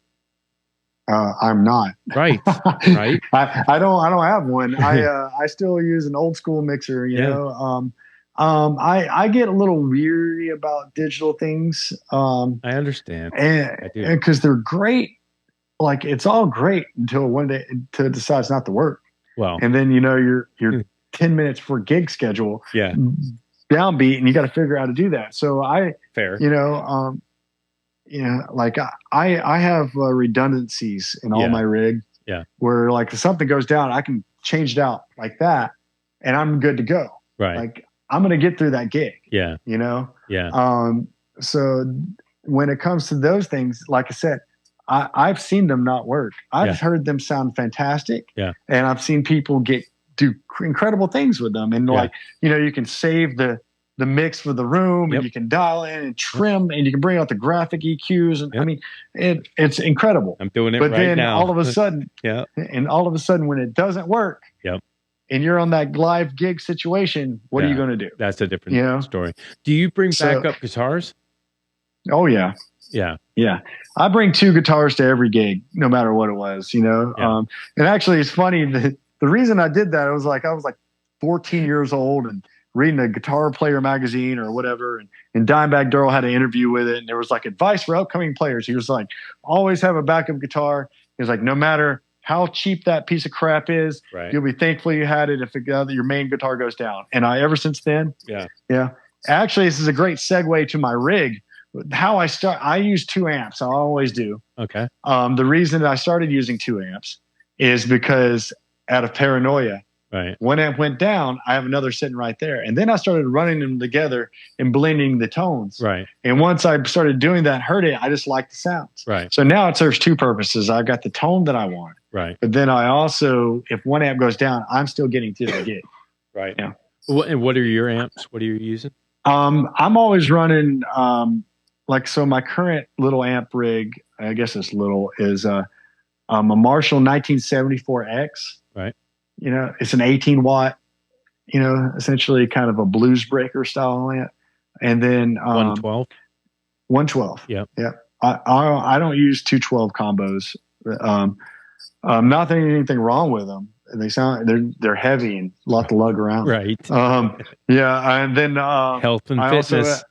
I'm not. Right. Right. I don't have one. I still use an old school mixer, you know. I get a little weary about digital things. I understand. And because they're great. Like it's all great until one day it decides not to work. Well, and then you're 10 minutes for gig schedule. Yeah. Downbeat, and you got to figure out how to do that. So I have redundancies in all my rig. Yeah. Where like if something goes down, I can change it out like that, and I'm good to go. Right. Like I'm going to get through that gig. Yeah. Yeah. So when it comes to those things, like I said, I've seen them not work. I've heard them sound fantastic. Yeah. And I've seen people do incredible things with them. And you can save the mix for the room and you can dial in and trim and you can bring out the graphic EQs. And I mean, it's incredible. I'm doing it right now. But then all of a sudden, and all of a sudden when it doesn't work, and you're on that live gig situation, what are you going to do? That's a different story. Do you bring backup guitars? Oh yeah. Yeah. I bring 2 guitars to every gig, no matter what it was, and actually it's funny that the reason I did that, I was like 14 years old and reading a Guitar Player magazine or whatever. And Dimebag Darrell had an interview with it. And there was like advice for upcoming players. He was like, always have a backup guitar. He was like, no matter how cheap that piece of crap is, you'll be thankful you had it if your main guitar goes down. And ever since then, actually, this is a great segue to my rig. How I use 2 amps. I always do. Okay. The reason that I started using 2 amps is because out of paranoia, one amp went down, I have another sitting right there. And then I started running them together and blending the tones. And once I started doing that, heard it, I just liked the sounds. So now it serves 2 purposes. I've got the tone that I want. But then I also, if one amp goes down, I'm still getting to the gig. Yeah. And what are your amps? What are you using? I'm always running, so my current little amp rig, I guess it's little, is a Marshall 1974X. It's an 18 watt, essentially kind of a blues breaker style amp. And then 112. 112. Yeah. I don't use 212 combos. Not that anything wrong with them. They're heavy and a lot to lug around. And then health and fitness.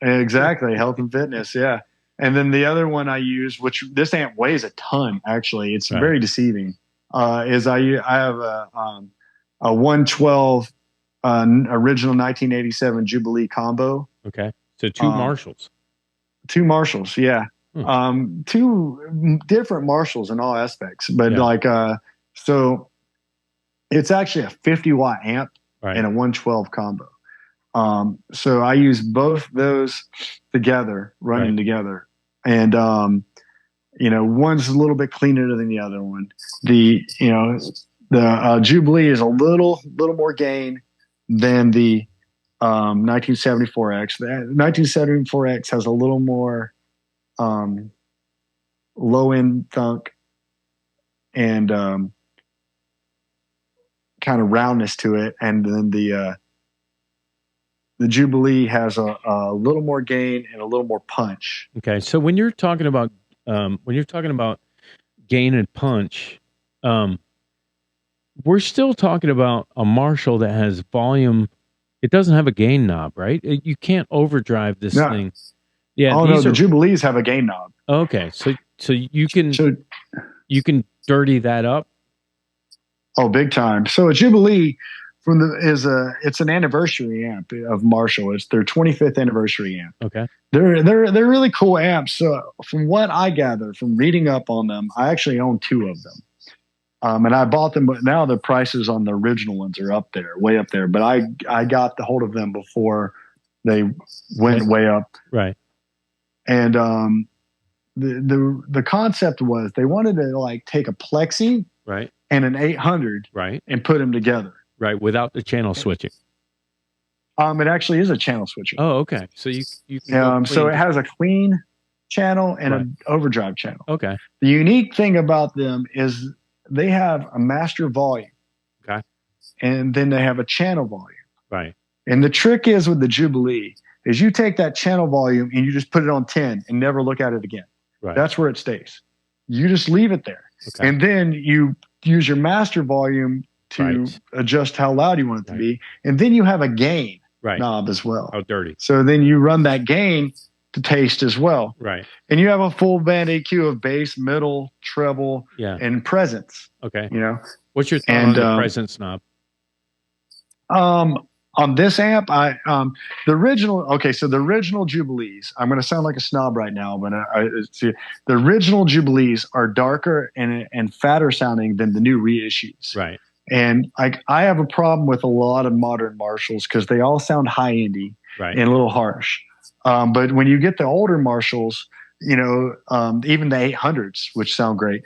Exactly, health and fitness. Yeah. And then the other one I use, which this amp weighs a ton, actually, it's very deceiving. Is I have a 112 original 1987 Jubilee combo. Okay, so 2 Marshalls. 2 Marshalls, yeah. 2 different Marshalls in all aspects, but so it's actually a 50 watt amp and a 112 combo. So I use both those together, running together, and one's a little bit cleaner than the other one. The Jubilee is a little more gain than the 1974X. The 1974X has a little more low end thunk and kind of roundness to it, and then the Jubilee has a little more gain and a little more punch. Okay, so when you're talking about gain and punch, we're still talking about a Marshall that has volume. It doesn't have a gain knob, right? You can't overdrive this thing. Yeah. Oh no, the Jubilees have a gain knob. Okay, so you can dirty that up. Oh, big time. So a Jubilee it's an anniversary amp of Marshall. It's their 25th anniversary amp. Okay. They're really cool amps. So from what I gather from reading up on them, I actually own 2 of them. And I bought them, but now the prices on the original ones are up there, way up there. But I got the hold of them before they went way up. Right. And the concept was they wanted to take a Plexi and an 800 and put them together. Right, without the channel switching. It actually is a channel switcher. Oh, okay. So you can so it has a clean channel and an overdrive channel. Okay. The unique thing about them is they have a master volume. Okay. And then they have a channel volume. Right. And the trick is with the Jubilee is you take that channel volume and you just put it on 10 and never look at it again. Right. That's where it stays. You just leave it there. Okay. And then you use your master volume to adjust how loud you want it to be. And then you have a gain knob as well. How dirty. So then you run that gain to taste as well. Right. And you have a full band EQ of bass, middle, treble, and presence. Okay. What's your thought on the presence knob? On this amp, the original Jubilees, I'm going to sound like a snob right now, but the original Jubilees are darker and fatter sounding than the new reissues. Right. And I have a problem with a lot of modern Marshalls because they all sound high-endy and a little harsh. But when you get the older Marshalls, even the 800s, which sound great,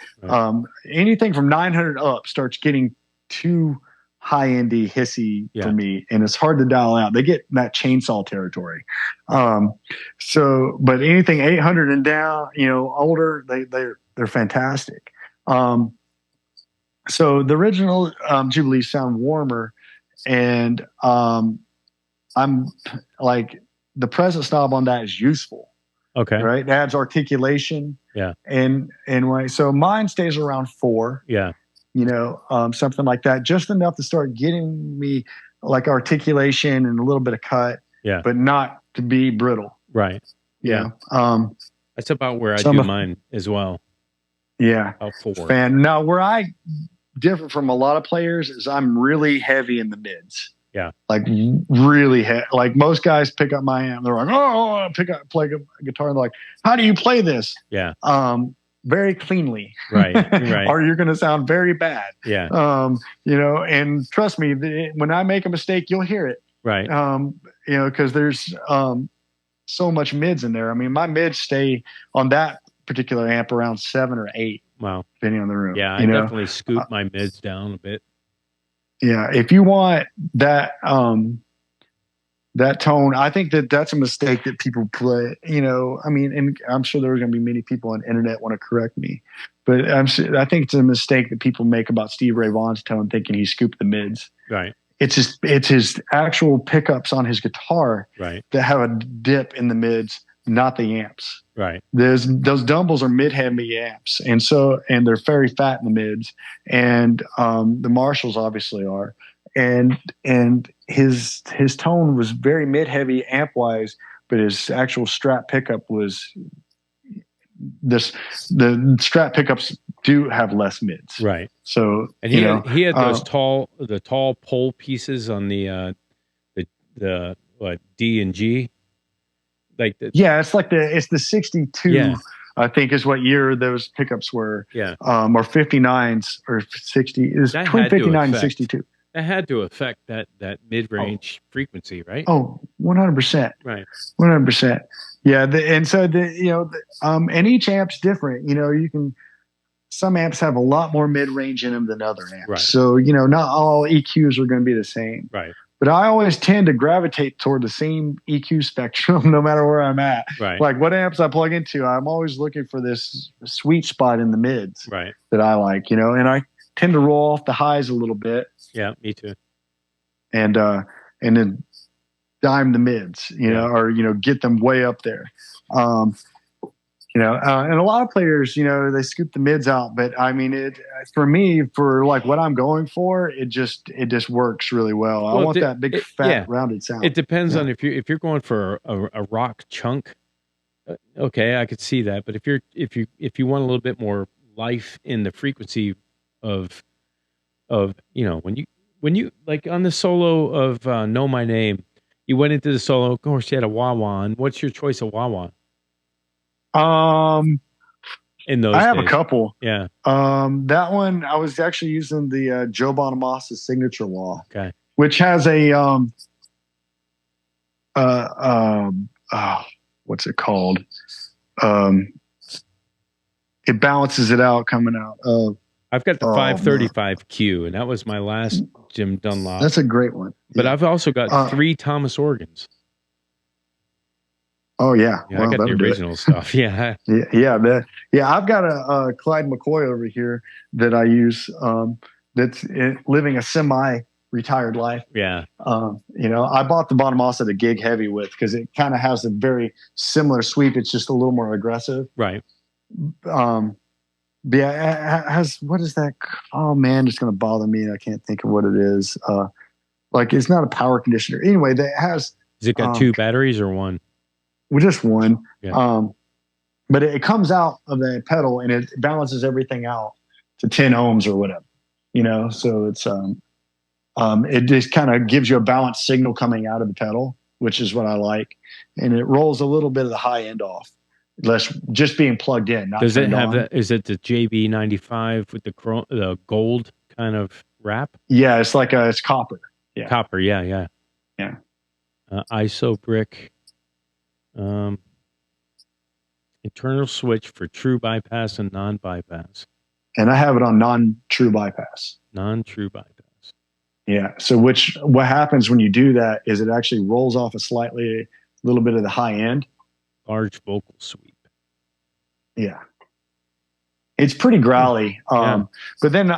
anything from 900 up starts getting too high-endy, hissy for me, and it's hard to dial out. They get in that chainsaw territory. But anything 800 and down, older, they're fantastic. So the original Jubilees sound warmer, and I'm like the presence knob on that is useful. Okay. Right. It adds articulation. Yeah. And so mine stays around 4. Yeah. Something like that, just enough to start getting me like articulation and a little bit of cut. Yeah. But not to be brittle. Right. Yeah. That's about where I do mine as well. Yeah. About 4. And now where I differ from a lot of players is I'm really heavy in the mids. Yeah. Like really like most guys pick up my amp. They're like, oh, play a guitar. And they're like, how do you play this? Yeah. Very cleanly. Right. Right. Or you're going to sound very bad. Yeah. And trust me, when I make a mistake, you'll hear it. Right. Because there's so much mids in there. I mean, my mids stay on that particular amp around 7 or 8. Wow. Depending on the room. Yeah. I definitely scoot my mids down a bit. Yeah. If you want that, that tone, I think that's a mistake that people play, and I'm sure there are going to be many people on the internet want to correct me, but I think it's a mistake that people make about Steve Ray Vaughan's tone, thinking he scooped the mids. Right. It's his actual pickups on his guitar right. that have a dip in the mids, not the amps. Right. Those Dumbles are mid-heavy amps, and they're very fat in the mids, and the Marshalls obviously are. And his tone was very mid-heavy amp-wise, but his actual Strat pickup was the Strat pickups do have less mids. Right. So and he had those tall pole pieces on the D and G. Like it's the 62. Yeah. I think is what year those pickups were. Yeah. Or 59s or 60 is between 59 and 62. That had to affect that mid-range frequency, right? Oh, 100%. Right. 100%. Yeah. And each amp's different. Some amps have a lot more mid-range in them than other amps. Right. So, not all EQs are going to be the same. Right. But I always tend to gravitate toward the same EQ spectrum no matter where I'm at. Right. Like what amps I plug into, I'm always looking for this sweet spot in the mids. Right. That I like, and I tend to roll off the highs a little bit. Yeah, me too. And then dime the mids, or get them way up there. And a lot of players, they scoop the mids out, but I mean, for me, for like what I'm going for, it just works really well. I want that big, fat, rounded sound. It depends on if you're going for a rock chunk. Okay, I could see that. But if you want a little bit more life in the frequency of when you like on the solo of Know My Name, you went into the solo. Of course, you had a wah-wah. And what's your choice of wah-wah? In those I have days. a couple. Yeah. That one I was actually using the Joe Bonamassa signature wah. Okay. Which has a what's it called? It balances it out coming out. I've got the 535Q, and that was my last Jim Dunlop. That's a great one. But I've also got 3 Thomas organs. Oh yeah, I got the original stuff. Yeah, I've got a Clyde McCoy over here that I use. That's living a semi-retired life. Yeah. I bought the Bonamassa to gig heavy with because it kind of has a very similar sweep. It's just a little more aggressive. Right. But yeah, it has, what is that? Oh man, it's going to bother me. I can't think of what it is. Like it's not a power conditioner. Anyway, that has. Has it got 2 batteries or 1? Well, just 1. Yeah. But it comes out of the pedal and it balances everything out to 10 ohms or whatever. So it's it just kind of gives you a balanced signal coming out of the pedal, which is what I like, and it rolls a little bit of the high end off. Less just being plugged in. Not Does it have on. that? Is it the JB95 with the gold kind of wrap? Yeah, it's like it's copper. Yeah, copper. Yeah. ISO brick. Internal switch for true bypass and non-bypass. And I have it on non-true bypass. Non-true bypass. Yeah. So what happens when you do that is it actually rolls off a little bit of the high end. Large vocal sweep. Yeah. It's pretty growly. But then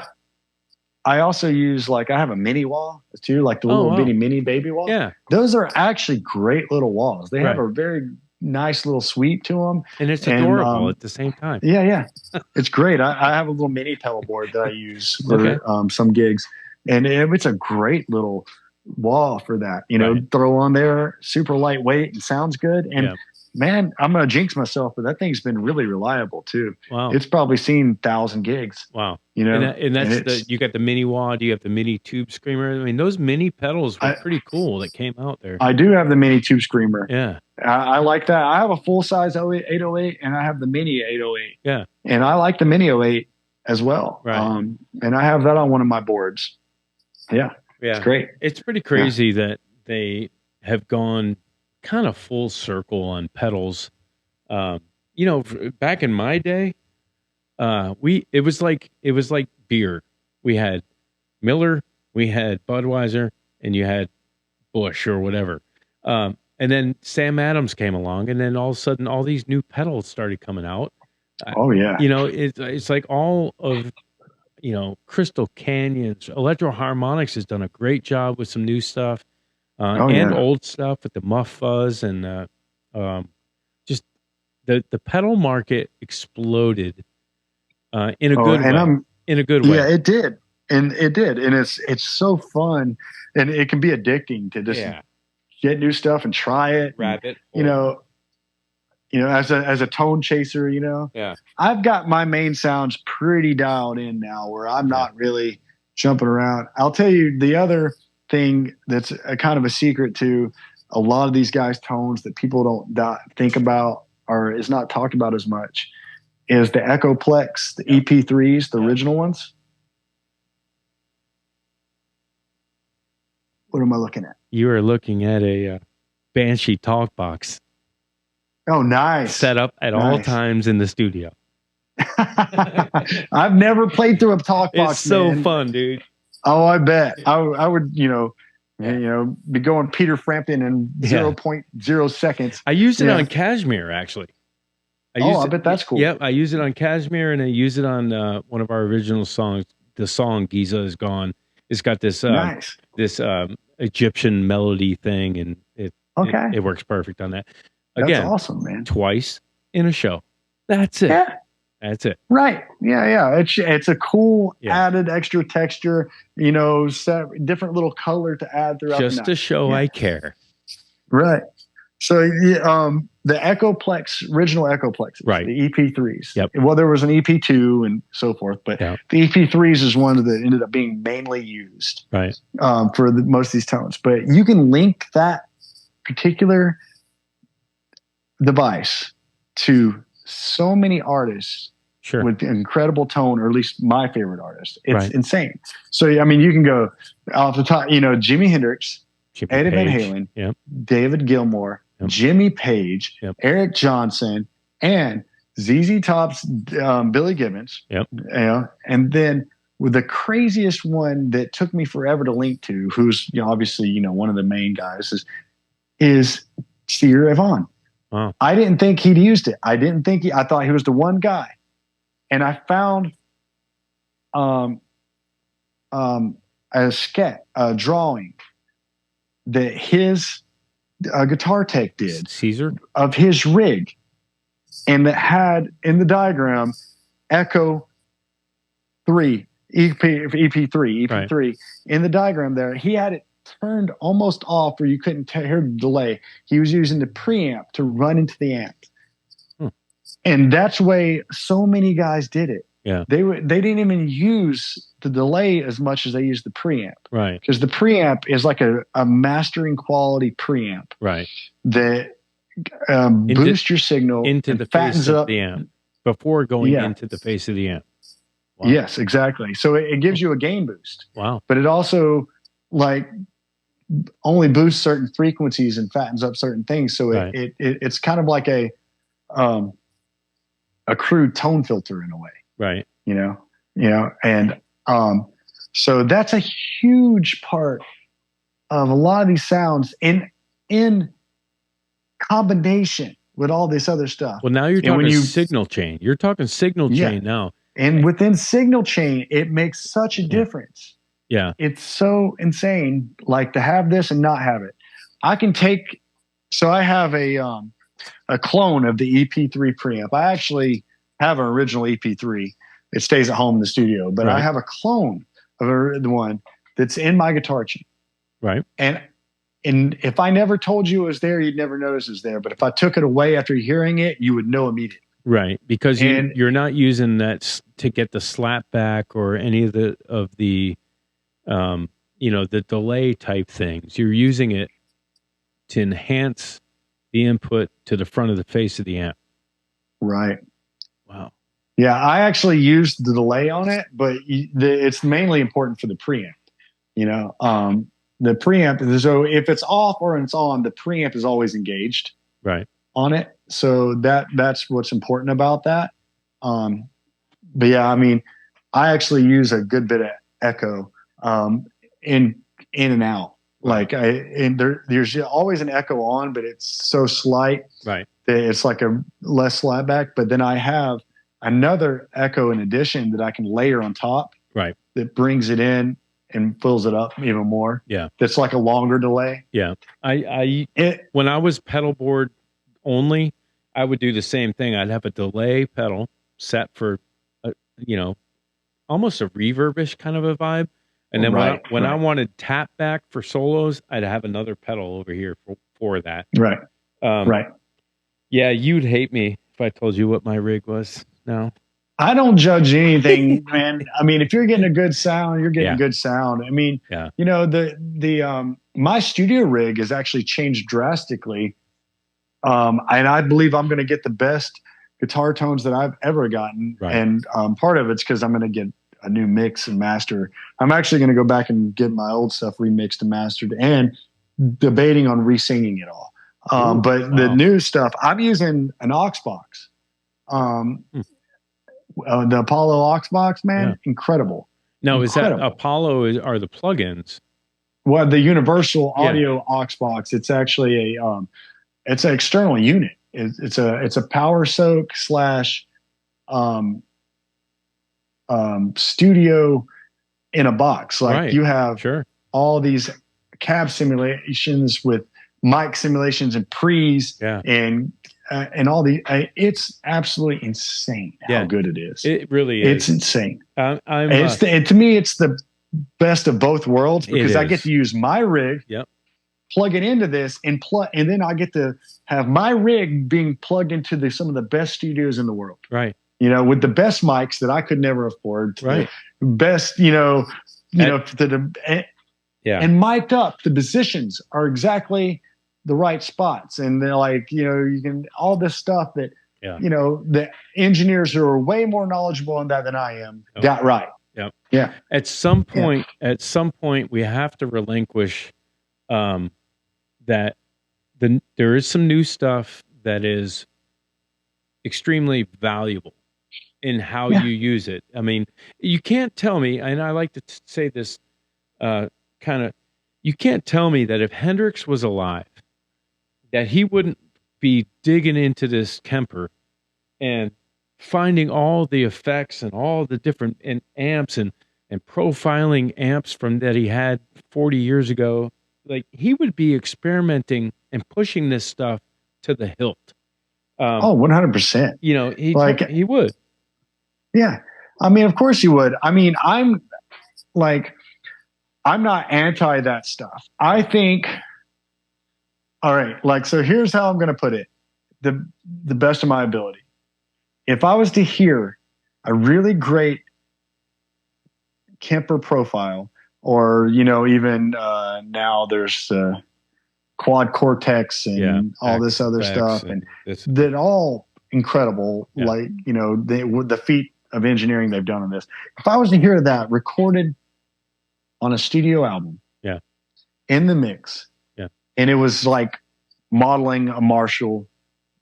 I also use I have a mini wah too, like the little mini baby wah. Yeah. Those are actually great little wahs. They have a very nice little sweet to them. And it's adorable at the same time. Yeah. It's great. I have a little mini pedal board that I use for some gigs. And it's a great little wah for that. Throw on there, super lightweight and sounds good. And man, I'm going to jinx myself, but that thing's been really reliable too. Wow. It's probably seen 1,000 gigs. Wow. And that's you got the mini wah, you have the mini tube screamer. I mean, those mini pedals were pretty cool that came out there. I do have the mini tube screamer. Yeah. I like that. I have a full size 808 and I have the mini 808. Yeah. And I like the mini 08 as well. Right. And I have that on one of my boards. Yeah. It's great. It's pretty crazy that they have gone kind of full circle on pedals. Back in my day, it was like beer. We had Miller, we had Budweiser, and you had Busch or whatever. And then Sam Adams came along, and then all of a sudden, all these new pedals started coming out. Oh yeah. It's like all of Crystal Canyons. Electro Harmonics has done a great job with some new stuff. Old stuff with the muff fuzz and just the pedal market exploded in a good way. In a good way. Yeah, it did. And it's so fun, and it can be addicting to just get new stuff and try it. Rabbit. As a tone chaser, I've got my main sounds pretty dialed in now where I'm not really jumping around. I'll tell you the other thing that's a kind of a secret to a lot of these guys' tones that people don't think about or is not talked about as much is the Echoplex, the EP3s, the original ones. What am I looking at? You are looking at a Banshee talk box. Oh, nice. Set up at all times in the studio. I've never played through a talk box. It's so fun, dude. Oh, I bet. I would, be going Peter Frampton in 0.0 seconds. I used it on Cashmere, actually. I bet that's cool. Yep, I use it on Cashmere, and I use it on one of our original songs. The song Giza Is Gone. It's got this Egyptian melody thing, and it works perfect on that. Again, that's awesome, man. Twice in a show. That's it. Yeah. That's it. Right. Yeah. It's a cool added extra texture, different little color to add throughout. Just to show I care. Right. So the Echoplex, original Echoplex, right? The EP3s. Yep. Well, there was an EP2 and so forth, but the EP3s is one that ended up being mainly used, right? For most of these tones. But you can link that particular device to so many artists with incredible tone, or at least my favorite artist. It's insane. So, I mean, you can go off the top, Jimi Hendrix, Eddie Van Halen, David Gilmour, Jimmy Page, Eric Johnson, and ZZ Top's Billy Gibbons. And then with the craziest one that took me forever to link to, who's obviously one of the main guys, is Stevie Ray Vaughan. Wow. I didn't think he'd used it. I thought he was the one guy. And I found a drawing that his guitar tech did Caesar of his rig, and that had in the diagram Echo 3 EP3 in the diagram there. He had it turned almost off where you couldn't hear the delay. He was using the preamp to run into the amp. And that's the way so many guys did it. Yeah. They didn't even use the delay as much as they used the preamp. Right. Because the preamp is like a mastering quality preamp. Right. That boosts your signal into the face of the amp before going into the face of the amp. Wow. Yes, exactly. So it gives you a gain boost. Wow. But it also only boosts certain frequencies and fattens up certain things. So it's kind of like a crude tone filter in a way. Right. And so that's a huge part of a lot of these sounds in combination with all this other stuff. Well, now you're talking signal chain. You're talking signal chain now. And within signal chain, it makes such a difference. Yeah. It's so insane, like to have this and not have it. I can take, so I have a clone of the EP3 preamp. I actually have an original EP3. It stays at home in the studio, but I have a clone of the one that's in my guitar chain. Right. And if I never told you it was there, you'd never notice it's there. But if I took it away after hearing it, you would know immediately. Right, because you're not using that to get the slap back or any of the the delay type things. You're using it to enhance the input to the front of the face of the amp. Right. Wow. Yeah, I actually used the delay on it, but it's mainly important for the preamp. The preamp. So if it's off or it's on, the preamp is always engaged. Right. On it. So that's what's important about that. But yeah, I mean, I actually use a good bit of echo in and out. Like there's always an echo on, but it's so slight. Right. That it's like a less slapback. But then I have another echo in addition that I can layer on top. Right. That brings it in and fills it up even more. Yeah. That's like a longer delay. Yeah. When I was pedal board only, I would do the same thing. I'd have a delay pedal set for, almost a reverbish kind of a vibe. And then when I wanted tap back for solos, I'd have another pedal over here for that. Right. Right. Yeah, you'd hate me if I told you what my rig was now. I don't judge anything, man. I mean, if you're getting a good sound, you're getting good sound. I mean, my studio rig has actually changed drastically. And I believe I'm going to get the best guitar tones that I've ever gotten. Right. And part of it's because I'm going to get a new mix and master. I'm actually going to go back and get my old stuff remixed and mastered and debating on re-singing it all. The new stuff, I'm using an aux box. The Apollo aux box, man, incredible. Now, is that Apollo are the plugins? Well, the Universal Audio aux box, it's actually it's an external unit. It's a power soak / studio in a box. Like you have all these cab simulations with mic simulations and pre's and all the. It's absolutely insane how good it is. It really is. It's insane. To me, it's the best of both worlds because I get to use my rig. Yep. Plug it into this and then I get to have my rig being plugged into some of the best studios in the world. Right. With the best mics that I could never afford. Right. The best, and mic'd up. The positions are exactly the right spots. And they're like, you can, all this stuff that, the engineers who are way more knowledgeable on that than I am got right. Yeah. Yeah. At some point, we have to relinquish that there is some new stuff that is extremely valuable in how you use it. I mean, you can't tell me, and I like to say this you can't tell me that if Hendrix was alive, that he wouldn't be digging into this Kemper and finding all the effects and all the different amps and profiling amps from that he had 40 years ago. Like, he would be experimenting and pushing this stuff to the hilt. 100%. He would. Yeah. I mean, of course he would. I mean, I'm not anti that stuff. I think, all right, so here's how I'm going to put it. The best of my ability. If I was to hear a really great Kemper profile, or, even now there's quad cortex and all this other stuff, and that all incredible, the feat of engineering they've done on this. If I was to hear that recorded on a studio album, in the mix, and it was like modeling a Marshall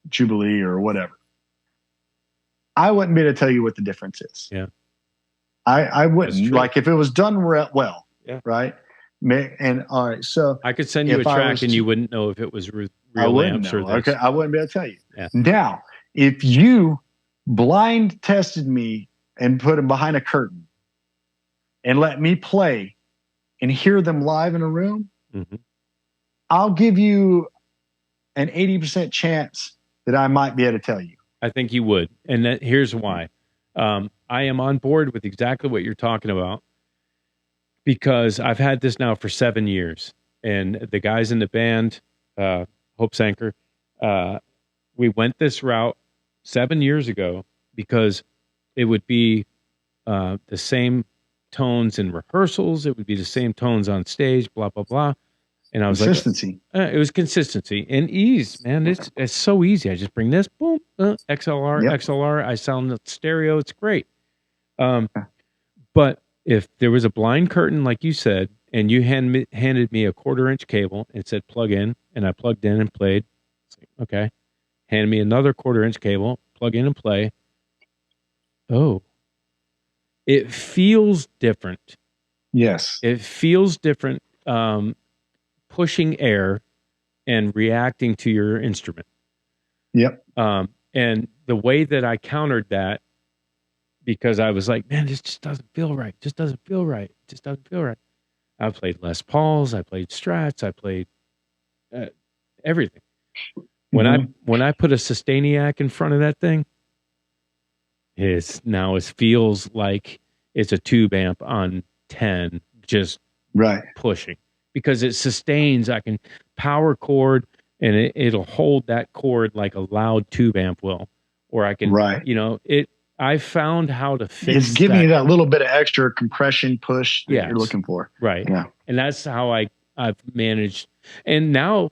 Jubilee or whatever, I wouldn't be able to tell you what the difference is. Yeah. I wouldn't. Like, if it was done well, right? And all right, so I could send you a track and you wouldn't know if it was real amps or this. Okay, I wouldn't be able to tell you. Yeah. Now, if you blind tested me and put him behind a curtain and let me play and hear them live in a room, Mm-hmm. I'll give you an 80% chance that I might be able to tell you. I think you would. And here's why. I am on board with exactly what you're talking about, because I've had this now for 7 years. And the guys in the band, Hope Sanker, we went this route 7 years ago because it would be the same tones in rehearsals. It would be the same tones on stage, blah, blah, blah. And I was Consistency. it was consistency and ease, man. It's so easy. I just bring this, boom, XLR, Yep. XLR. I sound the stereo. It's great. But if there was a blind curtain, like you said, and you handed me a 1/4-inch cable and said plug in, and I plugged in and played, okay. Hand me another 1/4-inch cable, plug in and play. Oh, it feels different. Yes. It feels different. Pushing air and reacting to your instrument. Yep. And the way that I countered that, because I was like, man, this just doesn't feel right. Just doesn't feel right. Just doesn't feel right. I played Les Pauls. I played Strats. I played everything. When I put a Sustainiac in front of that thing, it feels like it's a tube amp on 10, just pushing. Because it sustains, I can power chord, and it'll hold that chord like a loud tube amp will. Or I can, I found how to fix It's giving you that little bit of extra compression push that you're looking for. Right. Yeah. And that's how I've managed. And now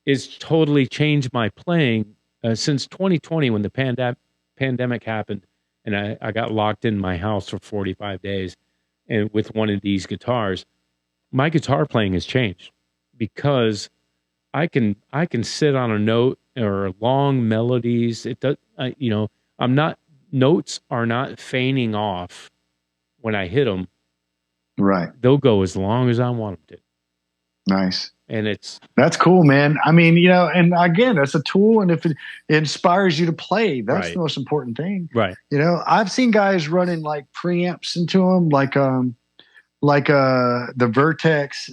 it's totally changed my playing since 2020 when the pandemic happened, and I got locked in my house for 45 days and with one of these guitars. My guitar playing has changed because I can sit on a note or long melodies. It does, notes are not feigning off when I hit them. Right. They'll go as long as I want them to. Nice. And that's cool, man. I mean, and again, that's a tool. And if it inspires you to play, that's the most important thing. Right. I've seen guys running like preamps into them, like the Vertex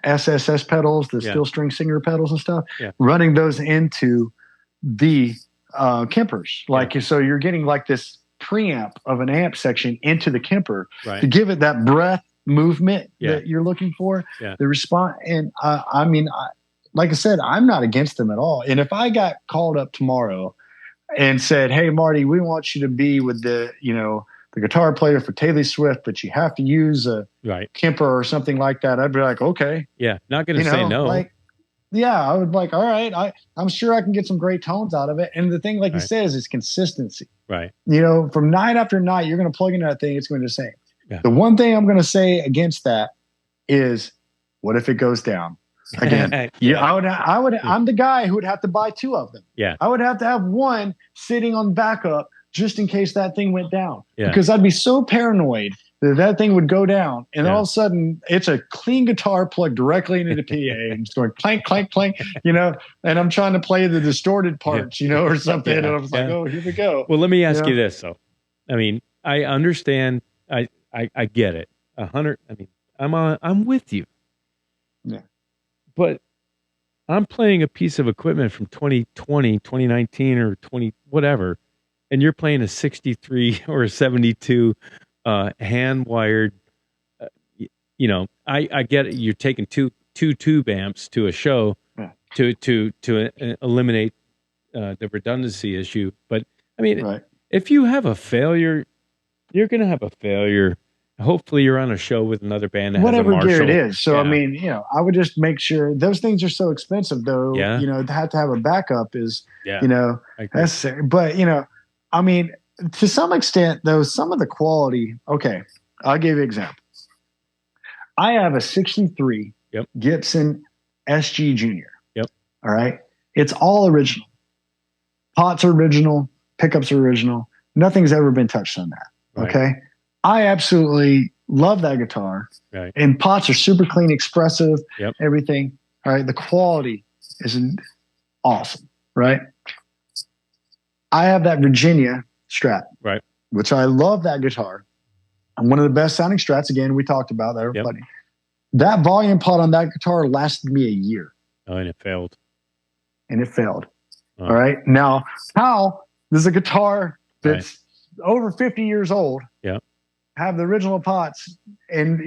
SSS pedals, the steel string singer pedals and stuff, running those into the Kempers. So you're getting like this preamp of an amp section into the Kemper to give it that breath movement that you're looking for, the response. And like I said, I'm not against them at all. And if I got called up tomorrow and said, hey, Marty, we want you to be with the guitar player for Taylor Swift, but you have to use a Kemper or something like that, I'd be like, okay. Yeah, not going to say no. I would like, all right, I'm sure I can get some great tones out of it. And the thing, like you said, is consistency. Right. From night after night, you're going to plug into that thing, it's going to be the same. Yeah. The one thing I'm going to say against that is, what if it goes down? Again, I'm the guy who would have to buy 2 of them. Yeah. I would have to have one sitting on backup just in case that thing went down. Yeah. Because I'd be so paranoid that thing would go down, and all of a sudden it's a clean guitar plugged directly into the PA and just going clank, clank, clank, and I'm trying to play the distorted parts, or something. And I was like, oh, here we go. Well, let me ask you this though. I mean, I understand. I get it. 100. I mean, I'm with you. Yeah. But I'm playing a piece of equipment from 2020, 2019, or 20 whatever, and you're playing a 63 or a 72 hand wired. I get it. You're taking two tube amps to a show to eliminate the redundancy issue. But I mean, if you have a failure, you're going to have a failure. Hopefully you're on a show with another band that whatever has a Marshall. gear it is. So, I mean, I would just make sure those things are so expensive though, to have a backup is, necessary. But, I mean, to some extent though, some of the quality, okay, I'll give you an example. I have a 63 Gibson SG Junior. Yep. All right. It's all original. Pots are original. Pickups are original. Nothing's ever been touched on that. Right. Okay. I absolutely love that guitar. Right. And pots are super clean, expressive, Yep. everything. All right. The quality is awesome. Right. I have that Virginia Strat. Right. Which I love that guitar. And one of the best sounding Strats. Again, we talked about that. Everybody. that volume pot on that guitar lasted me a year. Oh, and it failed. All right. Now, this is a guitar that's over 50 years old. Yeah. Have the original pots and,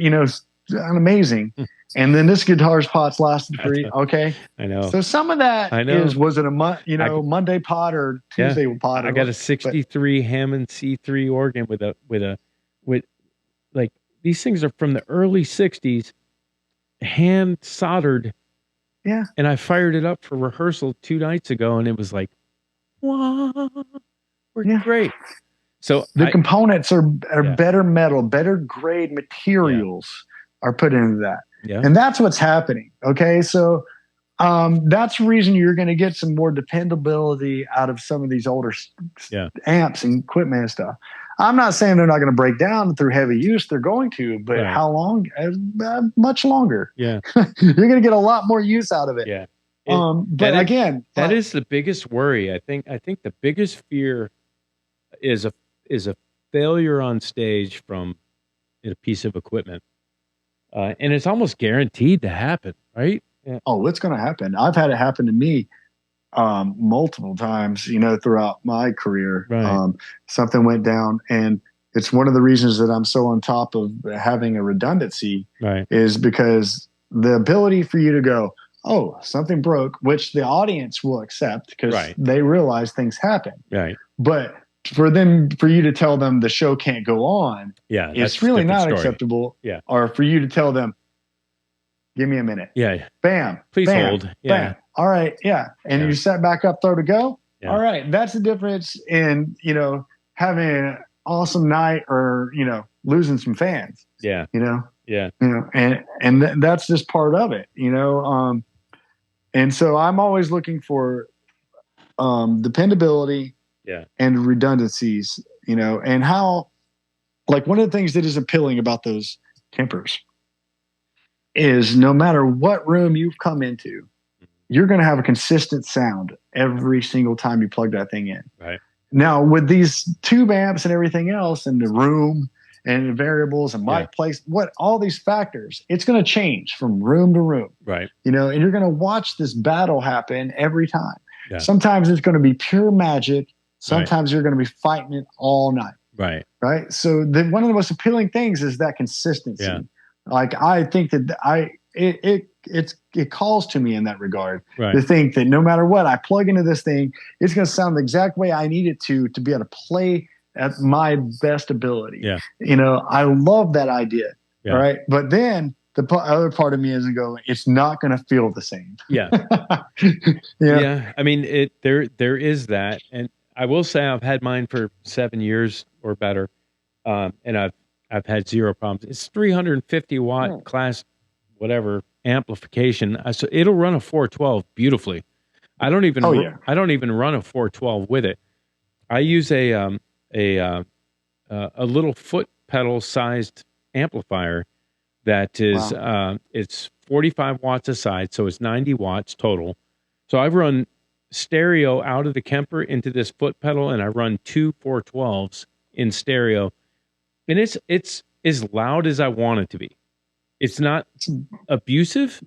amazing. And then this guitar's pots lasted for, okay. I know. So some of that was it a Monday pot or Tuesday pot? I got a 63 Hammond C3 organ with like, these things are from the early 60s, hand soldered. Yeah. And I fired it up for rehearsal 2 nights ago, and it was like, wow, we're great. So the components are better metal, better grade materials are put into that. Yeah. And that's what's happening. Okay. So that's the reason you're going to get some more dependability out of some of these older amps and equipment and stuff. I'm not saying they're not going to break down through heavy use. They're going to, but how long? Much longer. Yeah. You're going to get a lot more use out of it. Yeah. But again, that is the biggest worry. I think the biggest fear is a failure on stage from a piece of equipment. And it's almost guaranteed to happen, right? Yeah. Oh, it's going to happen. I've had it happen to me multiple times, throughout my career. Right. Something went down, and it's one of the reasons that I'm so on top of having a redundancy is because the ability for you to go, oh, something broke, which the audience will accept because they realize things happen. Right. But for you to tell them the show can't go on, it's really not acceptable. Yeah. Or for you to tell them, give me a minute. Yeah. Bam. Please bam, hold. Yeah. Bam. All right. Yeah. And you set back up, throw to go. Yeah. All right. That's the difference in, having an awesome night or, losing some fans. Yeah. Yeah. And that's just part of it, and so I'm always looking for dependability and redundancies, and how, like, one of the things that is appealing about those Kempers is no matter what room you've come into, you're going to have a consistent sound every single time you plug that thing in. Right. Now, with these tube amps and everything else and the room and the variables and mic place, all these factors, it's going to change from room to room. Right. And you're going to watch this battle happen every time. Yeah. Sometimes it's going to be pure magic. Sometimes you're going to be fighting it all night. Right. Right. So one of the most appealing things is that consistency. Yeah. Like, I think that it calls to me in that regard to think that no matter what I plug into this thing, it's going to sound the exact way I need it to be able to play at my best ability. Yeah. I love that idea. Yeah. All right. But then the other part of me is going, it's not going to feel the same. Yeah. Yeah. I mean, there is that. And I will say I've had mine for 7 years or better. And I've had zero problems. It's 350 watt class, whatever amplification. So it'll run a 412 beautifully. I don't even run a 412 with it. I use a little foot pedal sized amplifier that is it's 45 watts a side, so it's 90 watts total. So I've run stereo out of the Kemper into this foot pedal, and I run 2 412s in stereo. And it's as loud as I want it to be. It's not abusive.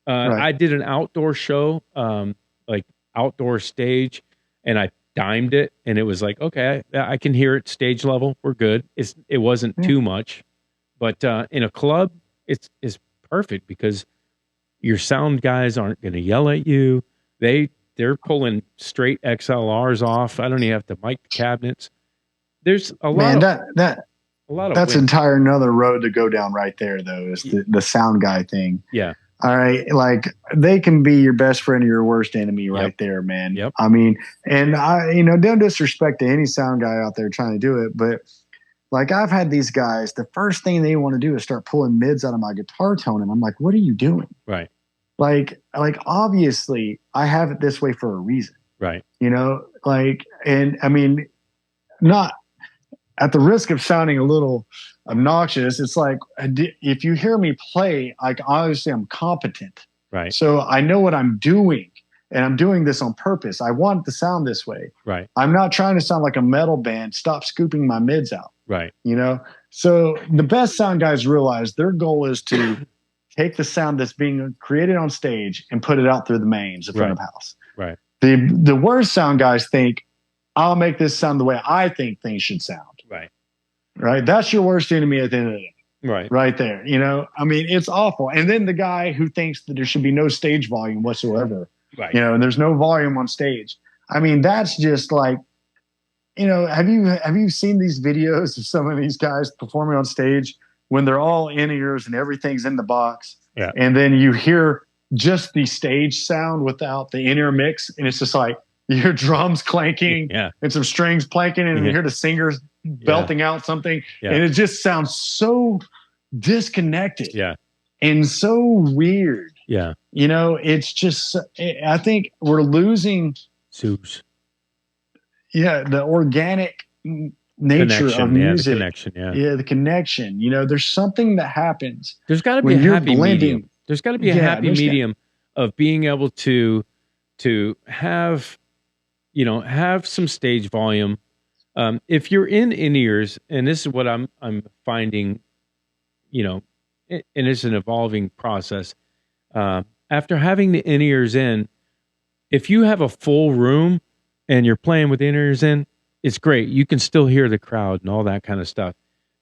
I did an outdoor show, like outdoor stage, and I dimed it, and it was like, okay, I can hear it stage level. We're good. It wasn't too much, but in a club, it's perfect because your sound guys aren't going to yell at you. They're pulling straight XLRs off. I don't even have to mic the cabinets. There's a lot. That's entire another road to go down right there, though, is the sound guy thing. Yeah. All right. Like, they can be your best friend or your worst enemy right there, man. Yep. I mean, and don't disrespect to any sound guy out there trying to do it, but like, I've had these guys, the first thing they want to do is start pulling mids out of my guitar tone. And I'm like, what are you doing? Right. Like obviously I have it this way for a reason. Right. And I mean, not at the risk of sounding a little obnoxious, it's like, if you hear me play, like, obviously I'm competent. Right. So I know what I'm doing, and I'm doing this on purpose. I want it to sound this way. Right. I'm not trying to sound like a metal band. Stop scooping my mids out. Right. So the best sound guys realize their goal is to take the sound that's being created on stage and put it out through the mains in front of house. Right. The worst sound guys think, I'll make this sound the way I think things should sound. Right. Right. That's your worst enemy at the end of the day. Right. Right there. You know, I mean, it's awful. And then the guy who thinks that there should be no stage volume whatsoever. Right. You know, and there's no volume on stage. I mean, that's just like, you know, have you seen these videos of some of these guys performing on stage when they're all in ears and everything's in the box? Yeah. And then you hear just the stage sound without the in-ear mix, and it's just like you hear drums clanking and some strings planking, and you hear the singers belting out something, and it just sounds so disconnected and so weird. Yeah. You know, it's just, I think we're losing the organic nature of music. The connection, the connection. You know, there's something that happens. There's got to be a happy medium. There's got to be a happy medium of being able to have, you know, have some stage volume. If you're in ears, and this is what I'm finding, you know, and it's an evolving process. After having the in-ears in, if you have a full room and you're playing with in-ears in, it's great. You can still hear the crowd and all that kind of stuff.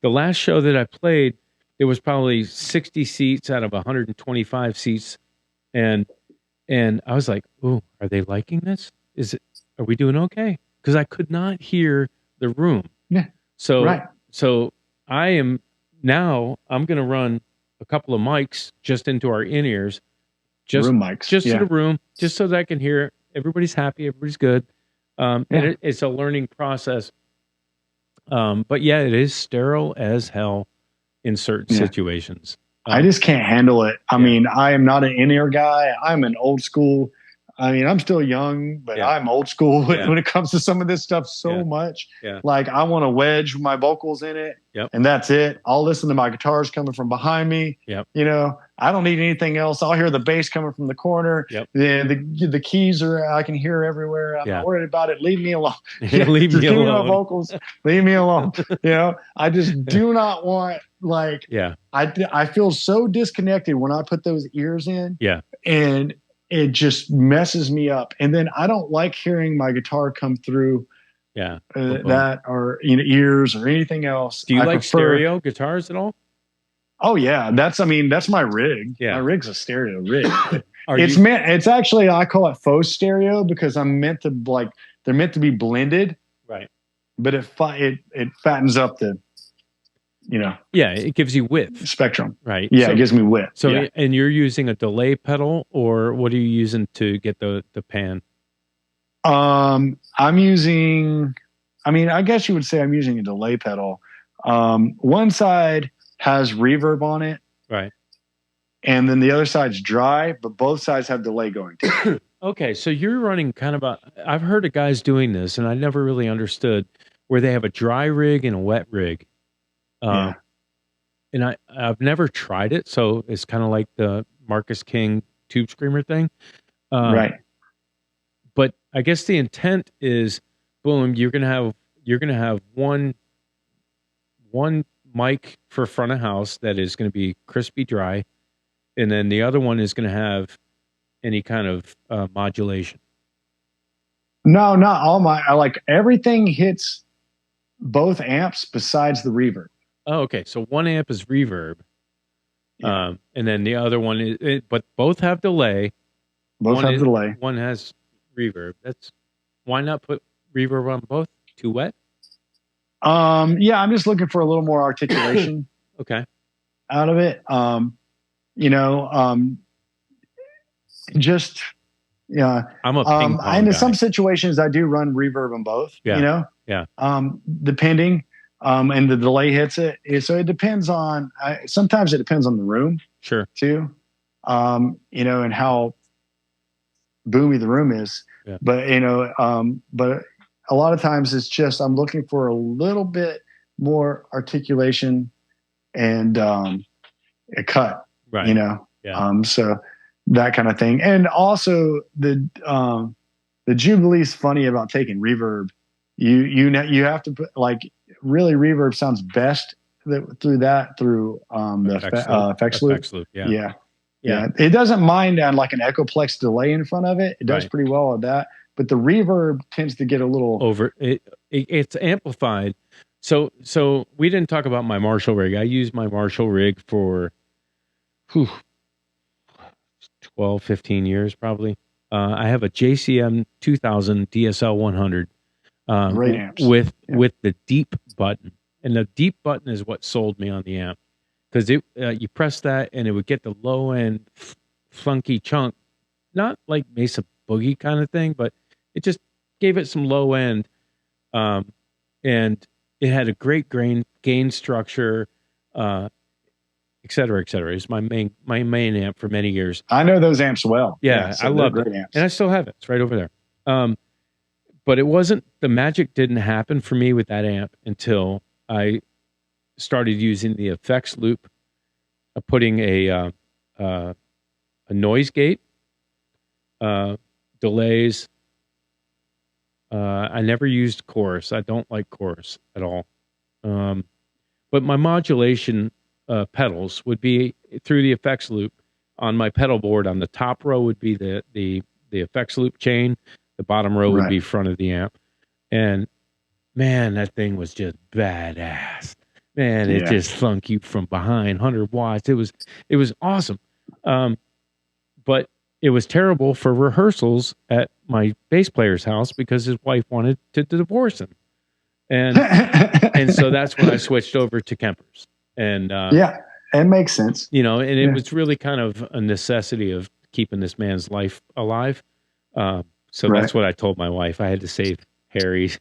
The last show that I played, it was probably 60 seats out of 125 seats. And I was like, "Ooh, are they liking this? Are we doing okay?" Because I could not hear the room. Yeah. So I'm going to run a couple of mics just into our in-ears. Room mics. Just to the room, just so that I can hear everybody's happy, everybody's good. And it's a learning process. But yeah, it is sterile as hell in certain situations. I just can't handle it. I mean, I am not an in-ear guy. I'm an old school. I mean, I'm still young, but I'm old school when it comes to some of this stuff so much. Yeah. Like, I want to wedge my vocals in it, and that's it. I'll listen to my guitars coming from behind me. Yep. You know, I don't need anything else. I'll hear the bass coming from the corner. Yep. The keys I can can everywhere. I'm not worried about it. Leave me alone. Leave me alone. My vocals. Leave me alone. You know, I just do not want, like, I feel so disconnected when I put those ears in. Yeah. And it just messes me up. And then I don't like hearing my guitar come through that, or, you know, ears or anything else. Do you like stereo guitars at all? Oh yeah. That's my rig. Yeah. My rig's a stereo rig. It's actually, I call it faux stereo because they're meant to be blended. Right. But it fattens up the, you know. Yeah, it gives you width. Spectrum. Right. Yeah, it gives me width. So, and you're using a delay pedal, or what are you using to get the pan? I'm using, I guess you would say I'm using a delay pedal. One side has reverb on it. Right. And then the other side's dry, but both sides have delay going too. Okay, so you're running kind of I've heard of guys doing this, and I never really understood, where they have a dry rig and a wet rig. And I've never tried it, so it's kind of like the Marcus King Tube Screamer thing. Right. But I guess the intent is, boom, you're gonna have one mic for front of house that is going to be crispy dry, and then the other one is going to have any kind of modulation. No, not all everything hits both amps besides the reverb. Oh, okay. So one amp is reverb, and then the other one is, but both have delay. Delay. One has reverb. Why not put reverb on both? Too wet? Yeah, I'm just looking for a little more articulation. Okay. Out of it. You know, just I'm a ping pong and in guy. some situations I do run reverb on both. Yeah. You know. Yeah. Depending. And the delay hits it. So it depends on, sometimes it depends on the room. Sure. Too. You know, and how boomy the room is. Yeah. But, you know, but a lot of times it's just, I'm looking for a little bit more articulation and a cut, right. You know? Yeah. So that kind of thing. And also the Jubilee's funny about taking reverb. You have to put, like, really reverb sounds best through the effects loop. Yeah. Yeah. It doesn't mind on like an Echoplex delay in front of it. It does pretty well at that. But the reverb tends to get a little it's amplified. So we didn't talk about my Marshall rig. I use my Marshall rig for 12, 15 years probably. I have a JCM 2000 DSL 100 great amps. with the deep button. And the deep button is what sold me on the amp. Because you press that and it would get the low end funky chunk, not like Mesa Boogie kind of thing, but it just gave it some low end, and it had a great gain structure, et cetera, et cetera. It's my main amp for many years. I know those amps well. Yeah, so I love it, amps. And I still have it. It's right over there. But it wasn't, the magic didn't happen for me with that amp until I started using the effects loop, putting a noise gate, delays. I never used chorus. I don't like chorus at all. But my modulation pedals would be through the effects loop on my pedal board. On the top row would be the effects loop chain. The bottom row would be front of the amp. And man, that thing was just badass. Man, it just thunk you from behind, 100 watts. It was awesome. But it was terrible for rehearsals at my bass player's house because his wife wanted to divorce him. And and so that's when I switched over to Kempers. And it makes sense. You know, and it was really kind of a necessity of keeping this man's life alive. So that's what I told my wife. I had to save Harry's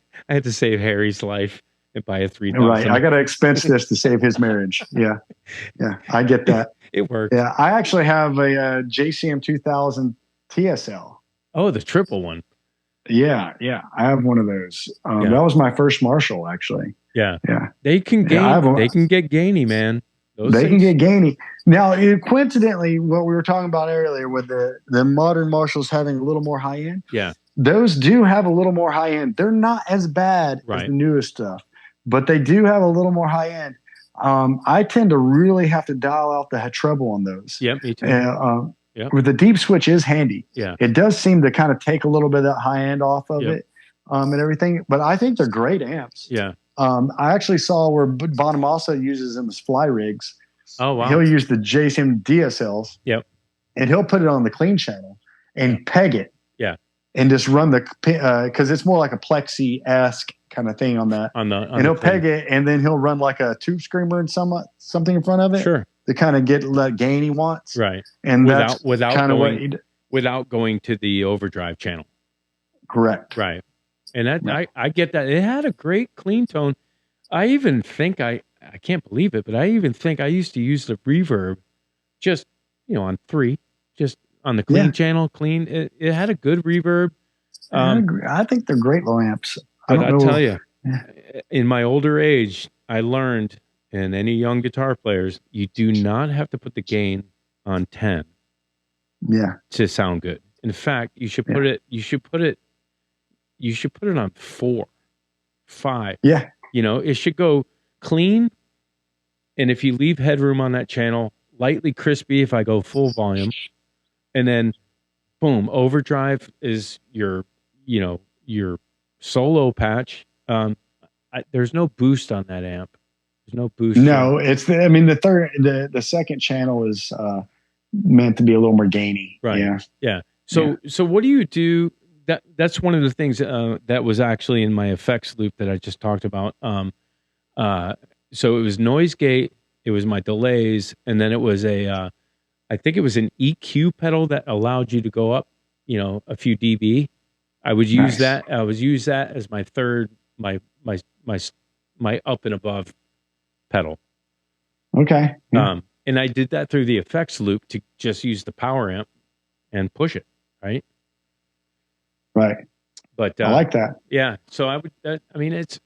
life and buy a $3,000. Right. I got to expense this to save his marriage. Yeah. Yeah. I get that. It works. Yeah. I actually have a JCM 2000 TSL. Oh, the triple one. Yeah. Yeah. I have one of those. That was my first Marshall, actually. Yeah. Yeah. They can they can get gainy, man. They can get gainy. Now, coincidentally, what we were talking about earlier with the modern Marshalls having a little more high end. Yeah. Those do have a little more high end. They're not as bad as the newest stuff, but they do have a little more high end. I tend to really have to dial out the treble on those. Yep, me too. With the deep switch is handy. Yeah. It does seem to kind of take a little bit of that high end off of it and everything, but I think they're great amps. Yeah. I actually saw where Bonamassa uses them as fly rigs. Oh, wow. He'll use the JSM DSLs. Yep. And he'll put it on the clean channel and peg it. Yeah. And just run because it's more like a plexi-esque kind of thing on that. And he'll peg it, and then he'll run like a tube screamer and something in front of it. Sure. To kind of get that gain he wants. Right. And without kind of without going to the overdrive channel. Correct. Right. And that I get that. It had a great clean tone. I even think I can't believe it, but I even think I used to use the reverb just, on 3, just on the clean channel, clean. It had a good reverb. I think they're great low amps. But I'll tell you, in my older age, I learned, and any young guitar players, you do not have to put the gain on 10 to sound good. In fact, you should put it on 4, 5. Yeah. It should go clean. And if you leave headroom on that channel, lightly crispy if I go full volume. And then boom, overdrive is your solo patch. There's no boost on that amp. There's no boost. No, the second channel is meant to be a little more gainy. Right. Yeah. So what do you do? That's one of the things that was actually in my effects loop that I just talked about. So it was noise gate, it was my delays, and then it was I think it was an EQ pedal that allowed you to go up, a few dB. I would use that. I would use that as my third, my up and above pedal. Okay. Yeah. And I did that through the effects loop to just use the power amp and push it. Right. Right. But I like that. Yeah. So I would, it's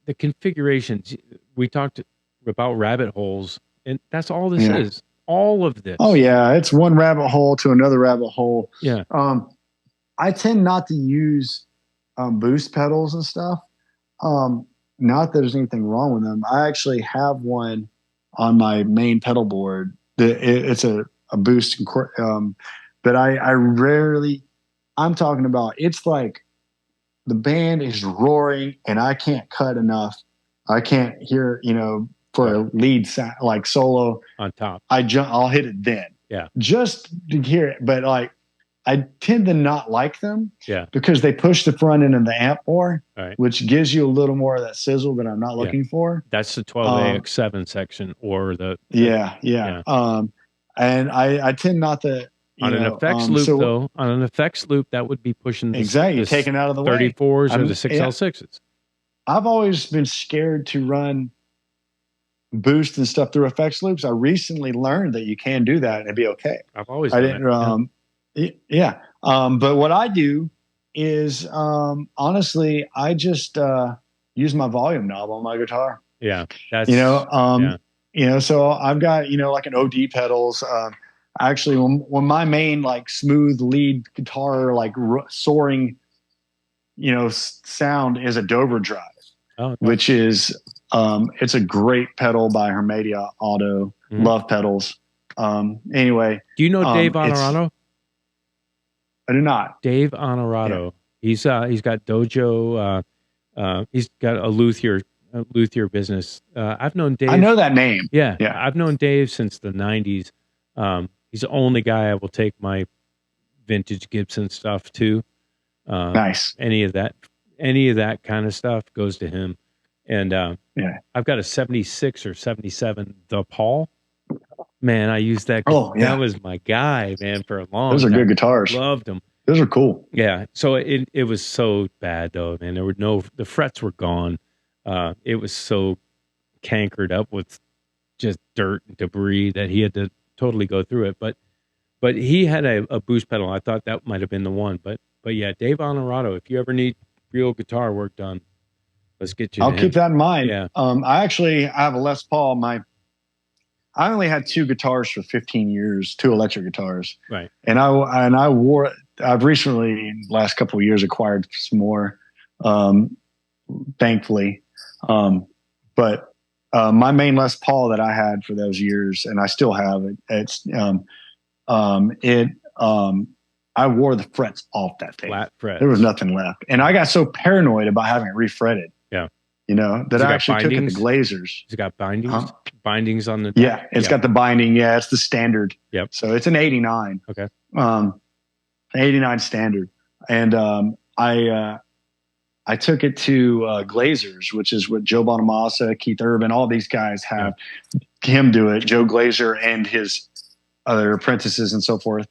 the configurations. We talked about rabbit holes, and that's all this is. All of this. Oh yeah. It's one rabbit hole to another rabbit hole. Yeah. I tend not to use boost pedals and stuff. Not that there's anything wrong with them. I actually have one on my main pedal board. It's a a boost. But I rarely. I'm talking about. It's like the band is roaring, and I can't cut enough. I can't hear. For a lead sound, like solo on top. I'll hit it then. Yeah. Just to hear it, but like I tend to not like them. Yeah. Because they push the front end of the amp more, right. which gives you a little more of that sizzle that I'm not looking for. That's the 12AX7 section or the yeah. And I tend not to on an effects loop though. On an effects loop, that would be pushing exactly taken out of the 34s way. or the 6L6s. I've always been scared to run boost and stuff through effects loops. I recently learned that you can do that and it'd be okay. I've always I didn't. But what I do is honestly, I just use my volume knob on my guitar. Yeah, that's so I've got like an OD pedals. Actually, when my main like smooth lead guitar like soaring, sound is a Dover Drive, which is it's a great pedal by Hermedia Auto. Love pedals. Anyway, do you know Dave Honorato? I do not. Dave Honorato. Yeah. He's got Dojo. He's got a luthier business. I've known Dave. I know that name. Yeah. I've known Dave since the 90s. He's the only guy I will take my vintage Gibson stuff to. Nice. Any of that kind of stuff goes to him. And I've got a 76 or 77 The Paul. Man, I used that. Oh, yeah. That was my guy, man, for a long time. Those are good guitars. Loved them. Those are cool. Yeah. So it was so bad though, man. The frets were gone. It was so cankered up with just dirt and debris that he had to totally go through it. But he had a boost pedal. I thought that might have been the one. But yeah, Dave Honorato, if you ever need real guitar work done, let's get you. I'll keep that in mind. Yeah. I have a Les Paul. I only had 2 guitars for 15 years, 2 electric guitars. Right. And I've recently, in the last couple of years, acquired some more, thankfully. But my main Les Paul that I had for those years, and I still have it, I wore the frets off that thing. Flat frets. There was nothing left. And I got so paranoid about having it refretted. Yeah. That I actually took it to Glazers. It's got bindings? Bindings on the... Yeah, it's got the binding. Yeah, it's the standard. Yep. So it's an 89. Okay. 89 standard. And I took it to Glazers, which is what Joe Bonamassa, Keith Urban, all these guys have him do it. Joe Glazer and his other apprentices and so forth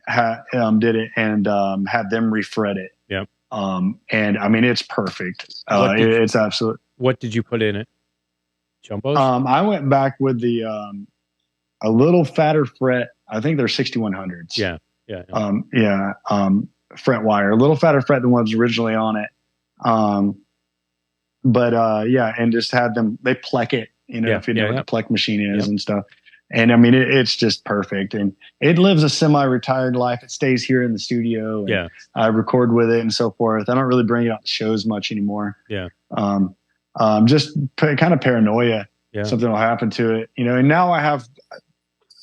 did it and had them refret it. Yep. And I mean, it's perfect. It's absolute. What did you put in it? Jumbos? I went back with the a little fatter fret. I think they're 6100s. Yeah. Fret wire, a little fatter fret than what was originally on it. And just had them. They plek it. If you know what the plek machine is and stuff. And I mean, it's just perfect. And it lives a semi-retired life. It stays here in the studio. And I record with it and so forth. I don't really bring it out to shows much anymore. Yeah. Just kind of paranoia. Yeah. Something will happen to it, and now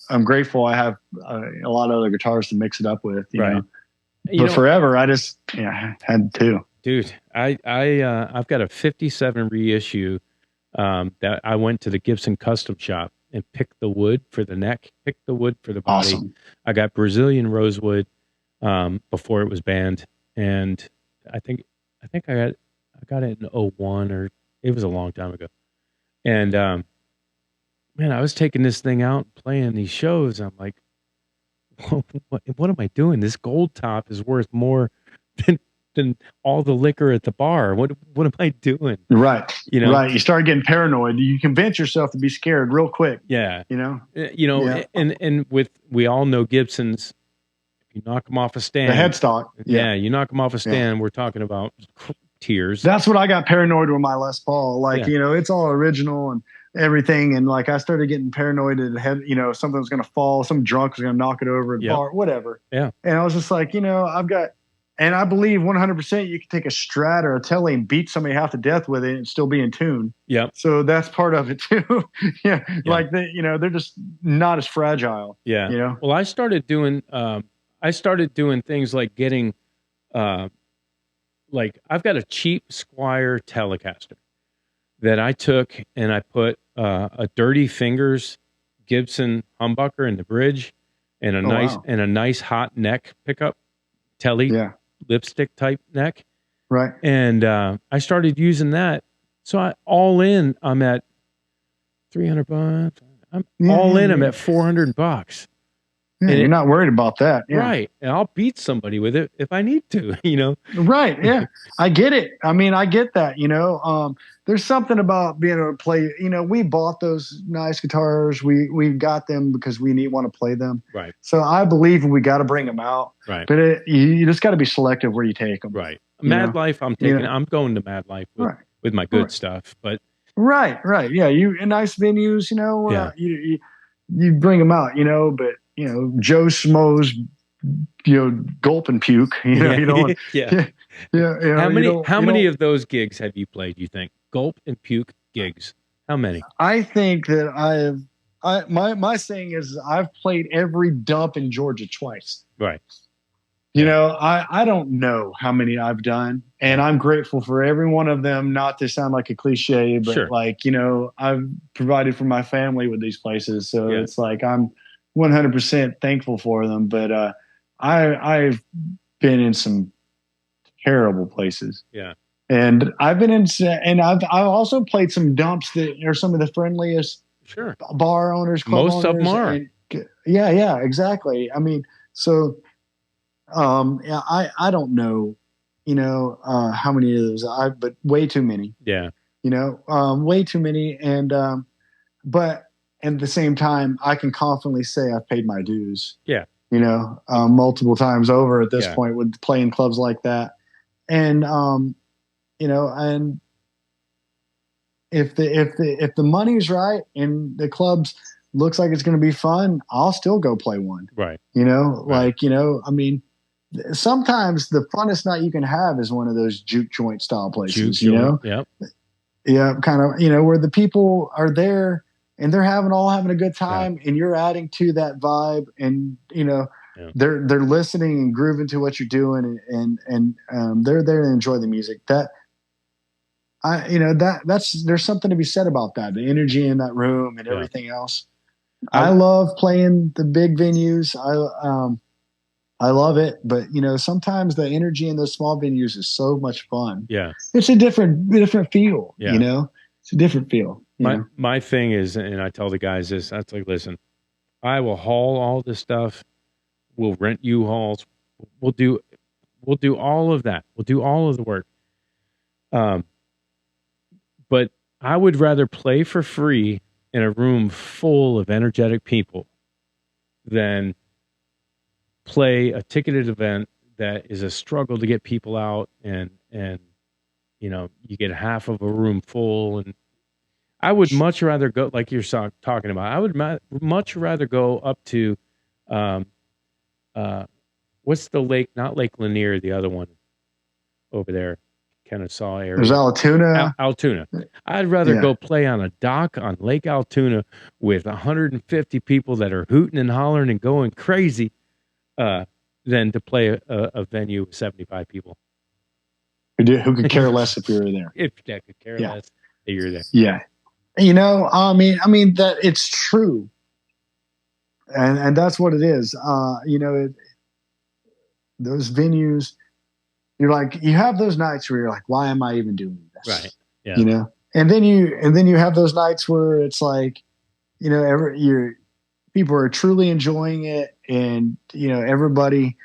I'm grateful I have a lot of other guitars to mix it up with, you know. But forever, I just had to. Dude, I've got a 57 reissue that I went to the Gibson Custom Shop and picked the wood for the neck, picked the wood for the body. Awesome. I got Brazilian rosewood before it was banned, and I think I got it in 01 or it was a long time ago. And man, I was taking this thing out, playing these shows. I'm like, what am I doing? This gold top is worth more than all the liquor at the bar. What am I doing? Right. Right. You start getting paranoid. You convince yourself to be scared real quick. Yeah. And we all know Gibsons. If you knock them off a stand, the headstock. Yeah. You knock them off a stand. We're talking about tears. That's what I got paranoid with my Les Paul. Like, it's all original and everything. And like, I started getting paranoid that something was going to fall. Some drunk was going to knock it over at the bar, whatever. Yeah. And I was just like, I've got, And I believe 100% you can take a Strat or a Tele and beat somebody half to death with it and still be in tune. Yep. So that's part of it too. Yeah. Like they're just not as fragile. Yeah. You know? Well, I started doing things like getting, like I've got a cheap Squire Telecaster that I took and I put a Dirty Fingers Gibson humbucker in the bridge and a nice hot neck pickup, Tele lipstick type neck. Right. And I started using that. So I'm at $300. I'm at $400. Yeah, you're not worried about that. Yeah. Right. And I'll beat somebody with it if I need to, you know? Right. Yeah. I get it. I mean, I get that, you know. There's something about being able to play, you know, we bought those nice guitars. We got them because we want to play them. Right. So I believe we got to bring them out. Right. But you just got to be selective where you take them. Right. Mad Life, I'm going to Mad Life with my good stuff. But Right. Yeah. You in nice venues, you know, you bring them out, you know, but you know, Joe Schmo's, you know, gulp and puke. You know, you don't. Yeah. How many of those gigs have you played? You think gulp and puke gigs? How many? I think that my saying is I've played every dump in Georgia twice. Right. You know, I don't know how many I've done, and I'm grateful for every one of them. Not to sound like a cliche, but like, you know, I've provided for my family with these places, so it's like I'm 100% thankful for them. But I've been in some terrible places. Yeah. And I've also played some dumps that are some of the friendliest bar owners, club Most of them are. Yeah, exactly. I mean, so I don't know, you know, how many of those but way too many. Yeah. You know, way too many. And but at the same time, I can confidently say I've paid my dues. Yeah. You know, multiple times over at this point with playing clubs like that. And you know, and if the money's right and the clubs looks like it's going to be fun, I'll still go play one. Right. You know, like, you know, I mean, sometimes the funnest night you can have is one of those juke joint style places, you know? Yep. Yeah. Kind of, you know, where the people are there and they're having a good time and you're adding to that vibe and, you know, they're listening and grooving to what you're doing and they're there to enjoy the music. There's something to be said about that. The energy in that room and everything else. I love playing the big venues. I love it, but you know, sometimes the energy in those small venues is so much fun. Yeah. It's a different feel, you know? It's a different feel. My thing is, and I tell the guys this, I like, listen, I will haul all this stuff. We'll rent U-Hauls. We'll do all of that. We'll do all of the work. But I would rather play for free in a room full of energetic people than play a ticketed event that is a struggle to get people out and you know, you get half of a room full. And I would much rather go, like you're talking about, I would much rather go up to what's the lake, not Lake Lanier, the other one over there, Kennesaw area. There's Altoona. Altoona. I'd rather go play on a dock on Lake Altoona with 150 people that are hooting and hollering and going crazy than to play a venue with 75 people. Who could care less if you were there? If that could care less that you're there. Yeah. You know, I mean that it's true. And that's what it is. You know, those venues, you're like, you have those nights where you're like, why am I even doing this? Right. Yeah. You know, and then you have those nights where it's like, you know, people are truly enjoying it, and you know, everybody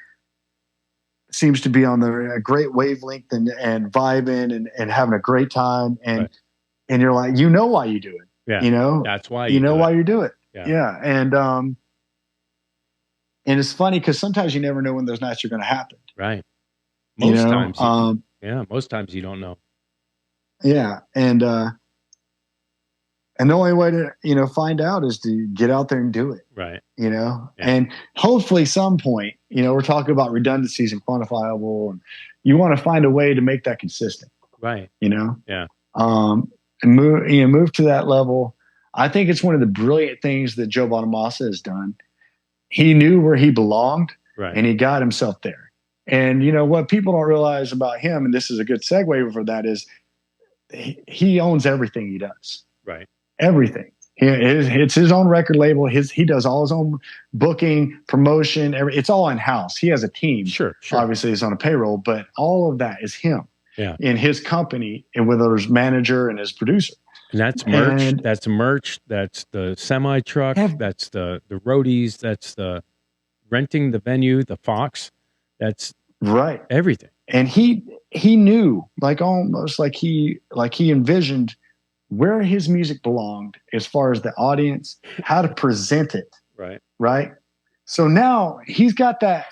seems to be on a great wavelength and vibing and having a great time, and you're like, you know why you do it. Yeah. You know, that's why you know why you do it. Yeah. And it's funny because sometimes you never know when those nights are going to happen. Right. Most times. Most times you don't know. Yeah. And And the only way to, find out is to get out there and do it. Right. And hopefully some point, we're talking about redundancies and quantifiable, and you want to find a way to make that consistent. Right. Yeah. And move to that level. I think it's one of the brilliant things that Joe Bonamassa has done. He knew where he belonged, and he got himself there. And what people don't realize about him, and this is a good segue for that, is he owns everything he does. Right. Everything. It's his own record label. He does all his own booking, promotion. It's all in house. He has a team. Sure. Obviously, he's on a payroll, but all of that is him. Yeah. In his company, and with his manager and his producer. And that's merch. That's the semi truck. That's the roadies. That's the renting the venue, the Fox. That's right. Everything. And he knew, almost like he envisioned where his music belonged as far as the audience, how to present it. Right. Right. So now he's got that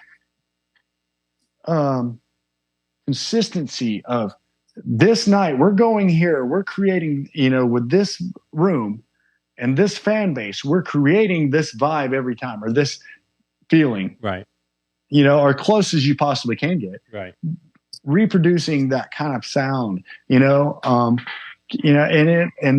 consistency of this night we're going here, we're creating, with this room and this fan base, we're creating this vibe every time, or this feeling. Right. Or close as you possibly can get. Right. Reproducing that kind of sound, and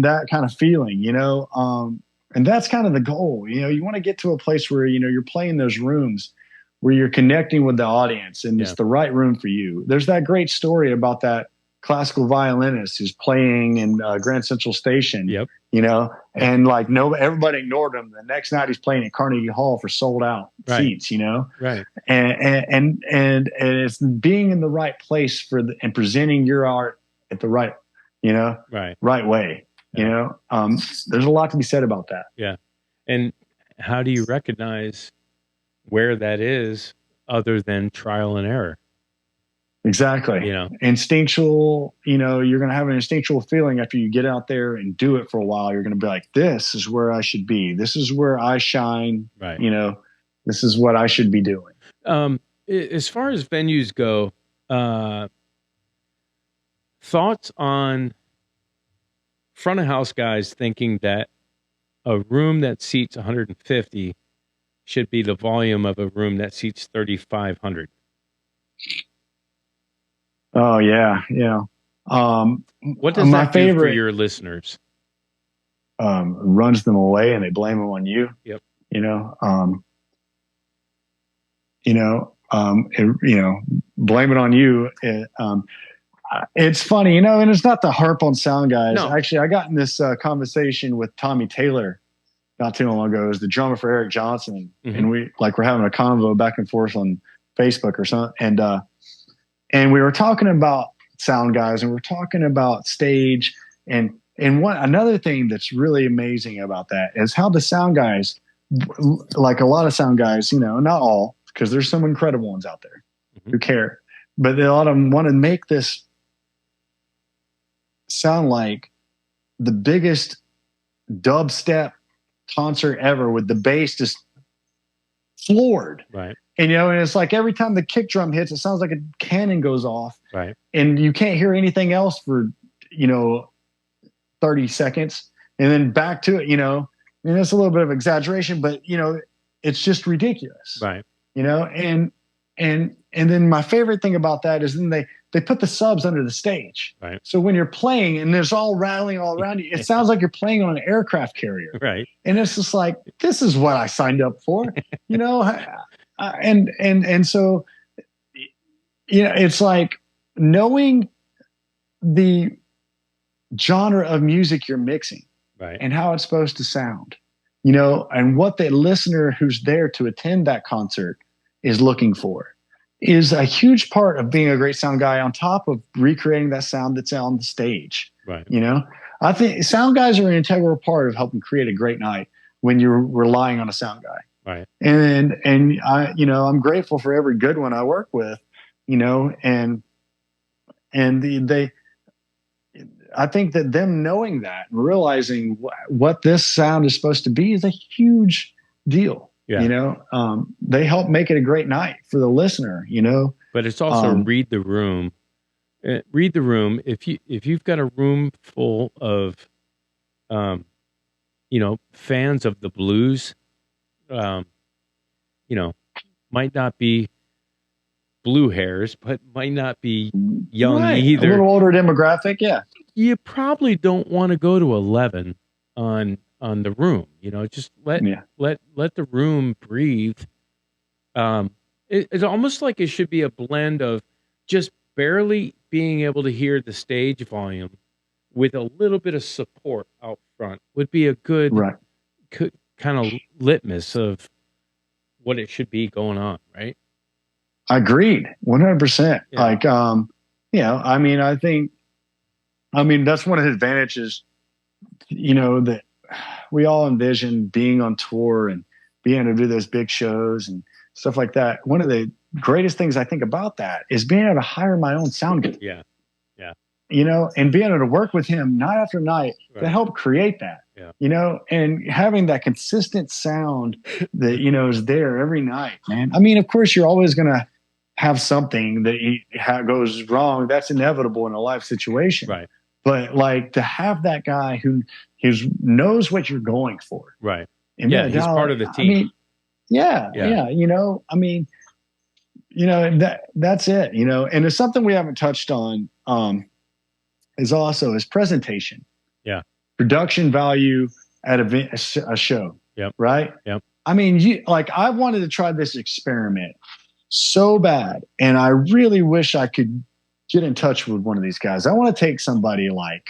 that kind of feeling, and that's kind of the goal. You want to get to a place where, you're playing those rooms where you're connecting with the audience, and it's the right room for you. There's that great story about that classical violinist who's playing in Grand Central Station. Yep. And everybody ignored him. The next night he's playing at Carnegie Hall for sold out seats. Right. And it's being in the right place and presenting your art at the right way. Yeah. There's a lot to be said about that. Yeah. And how do you recognize where that is other than trial and error? Exactly. Instinctual, you're going to have an instinctual feeling after you get out there and do it for a while. You're going to be like, this is where I should be. This is where I shine. Right. This is what I should be doing. As far as venues go, thoughts on front of house guys thinking that a room that seats 150 should be the volume of a room that seats 3,500. Oh yeah. Yeah. What does that do for your listeners? Runs them away and they blame them on you. Yep. Blame it on you. It's funny, and it's not to harp on sound guys. No. Actually, I got in this conversation with Tommy Taylor not too long ago. It was the drummer for Eric Johnson. Mm-hmm. And we're having a convo back and forth on Facebook or something. And we were talking about sound guys, and we're talking about stage. And another thing that's really amazing about that is how the sound guys, like a lot of sound guys, not all, because there's some incredible ones out there who care, but a lot of them want to make this sound like the biggest dubstep concert ever, with the bass just floored. Right. And, and it's like every time the kick drum hits, it sounds like a cannon goes off. Right. And you can't hear anything else for, 30 seconds. And then back to it, and it's a little bit of exaggeration, but, it's just ridiculous. Right. And then my favorite thing about that is then they put the subs under the stage. Right. So when you're playing and there's all rattling all around you, it sounds like you're playing on an aircraft carrier. Right. And it's just like, this is what I signed up for, and so, it's like knowing the genre of music you're mixing, right, and how it's supposed to sound, and what the listener who's there to attend that concert is looking for, is a huge part of being a great sound guy, on top of recreating that sound that's on the stage. Right. I think sound guys are an integral part of helping create a great night when you're relying on a sound guy. Right. And I, I'm grateful for every good one I work with, and I think that them knowing that and realizing what this sound is supposed to be is a huge deal. Yeah. They help make it a great night for the listener, But it's also read the room. Read the room. If you've got a room full of fans of the blues, might not be blue hairs, but might not be young either. A little older demographic, yeah. You probably don't want to go to 11 on the room. Just let the room breathe. It's almost like it should be a blend of just barely being able to hear the stage volume with a little bit of support out front would be a good kind of litmus of what it should be going on, right? Agreed, 100%. Yeah. Like, I think, that's one of the advantages, that we all envision being on tour and being able to do those big shows and stuff like that. One of the greatest things I think about that is being able to hire my own sound guy. Yeah. And being able to work with him night after night to help create that. Yeah. And having that consistent sound that, is there every night, man. I mean, of course, you're always going to have something that goes wrong. That's inevitable in a life situation. Right. But like to have that guy who knows what you're going for. Right. And he's part of the team. That's it, and it's something we haven't touched on, is presentation. Yeah. Production value at a show. Yep. Right. Yep. I mean, I wanted to try this experiment so bad, and I really wish I could get in touch with one of these guys. I want to take somebody like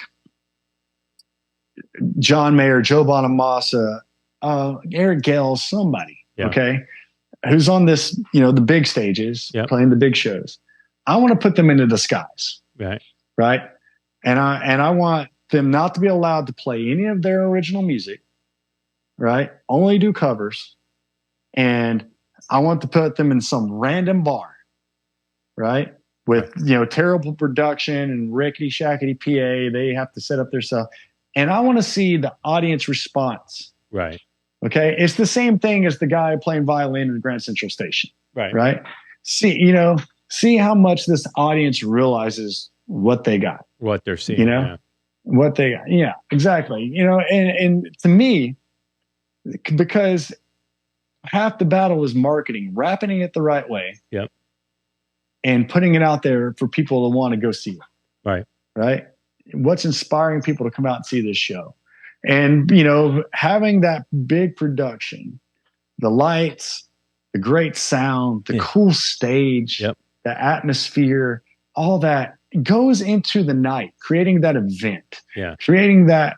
John Mayer, Joe Bonamassa, Eric Gales, somebody, okay, who's on this, the big stages, playing the big shows. I want to put them into the skies. Right. And I want them not to be allowed to play any of their original music, right? Only do covers. And I want to put them in some random bar, right? With, terrible production and rickety shackety PA. They have to set up their stuff. And I want to see the audience response. Right. Okay. It's the same thing as the guy playing violin in Grand Central Station. Right. Right. See how much this audience realizes what they got. What they're seeing. What they got. Yeah, exactly. And to me, because half the battle is marketing, wrapping it the right way. Yep. And putting it out there for people to want to go see it. Right. Right. What's inspiring people to come out and see this show? And, having that big production, the lights, the great sound, the cool stage, the atmosphere, all that goes into the night, creating that event. Yeah. Creating that,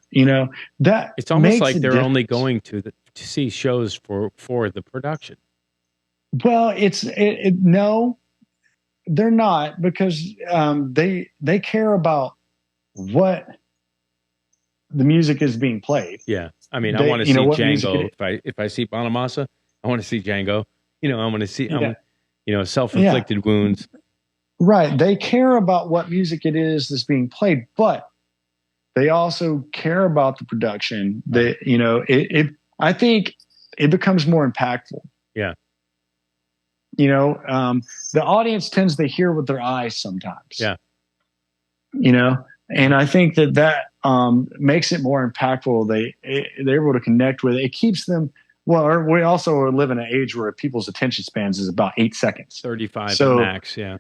that it's almost like they're only going to see shows for the production. Well, no, they're not, because they care about what the music is being played. Yeah. I mean, I want to see Django. If I see Bonamassa, I want to see Django. I want to see, self-inflicted wounds. Right. They care about what music it is that's being played, but they also care about the production. I think it becomes more impactful. Yeah. The audience tends to hear with their eyes sometimes. Yeah. And I think that makes it more impactful. They're able to connect with it. It keeps them. Well, we also live in an age where people's attention spans is about 8 seconds. 35 max. Yeah.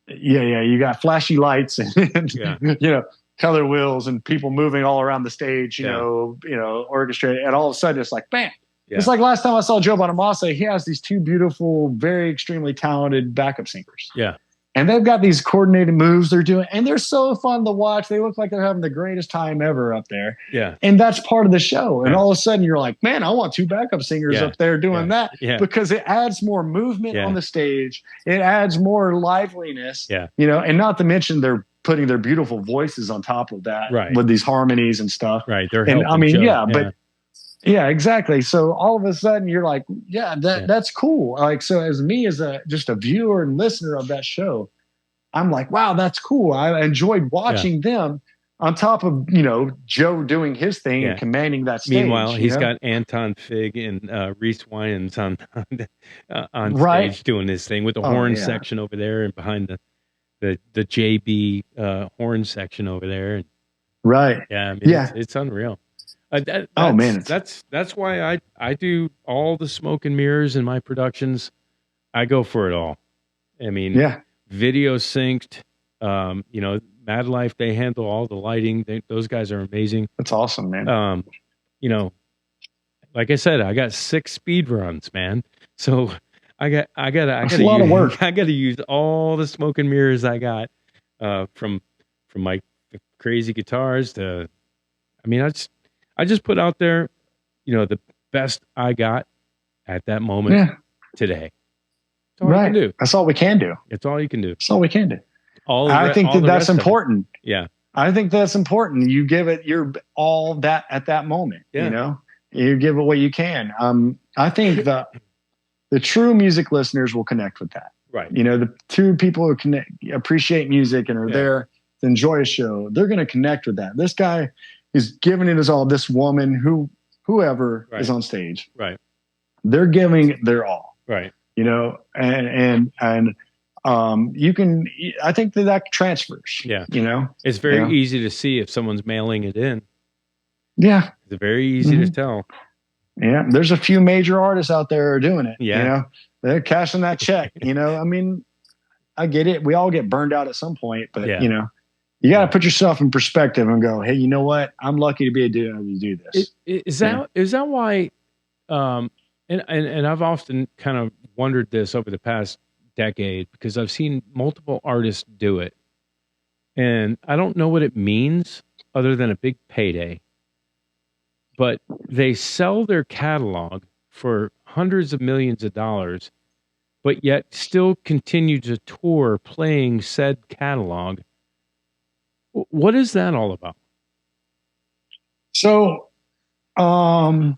Yeah. You got flashy lights and color wheels and people moving all around the stage. Orchestrated, and all of a sudden it's like bam. Yeah. It's like last time I saw Joe Bonamassa. He has these two beautiful, very extremely talented backup singers. Yeah. And they've got these coordinated moves they're doing, and they're so fun to watch. They look like they're having the greatest time ever up there. Yeah. And that's part of the show. And all of a sudden you're like, man, I want two backup singers up there doing that because it adds more movement on the stage. It adds more liveliness, and not to mention they're putting their beautiful voices on top of that with these harmonies and stuff. Right. They're but yeah, exactly. So all of a sudden you're like, that's cool. Like, so as me as just a viewer and listener of that show, I'm like, wow, that's cool. I enjoyed watching them on top of, Joe doing his thing and commanding that stage. Meanwhile, he's got Anton Fig and Reese Winans on stage doing his thing with the horn section over there and behind the JB horn section over there. Right. Yeah. I mean, it's unreal. That's why I do all the smoke and mirrors in my productions. I go for it all. I mean, video synced. Mad Life, they handle all the lighting. Those guys are amazing. That's awesome, man. Like I said, I got 6 speed runs, man. So I got a lot of work. I got to use all the smoke and mirrors I got, from my crazy guitars to, I mean, I just put out there, the best I got at that moment today. That's all I can do. That's all we can do. It's all you can do. That's all we can do. I think that's important. Yeah. I think that's important. You give it your all that at that moment. Yeah. You give it what you can. I think the true music listeners will connect with that. Right. The true people who appreciate music and are there to enjoy a show, they're going to connect with that. This guy is giving it his all. This woman, whoever is on stage, they're giving their all. Right. And you can. I think that transfers. Yeah. It's very easy to see if someone's mailing it in. Yeah. It's very easy to tell. Yeah, there's a few major artists out there who are doing it. Yeah. They're cashing that check. I mean, I get it. We all get burned out at some point, but you got to put yourself in perspective and go, hey, you know what? I'm lucky to be able to do this. Is that why? And I've often kind of wondered this over the past decade because I've seen multiple artists do it, and I don't know what it means other than a big payday. But they sell their catalog for hundreds of millions of dollars, but yet still continue to tour playing said catalog. What is that all about? So, all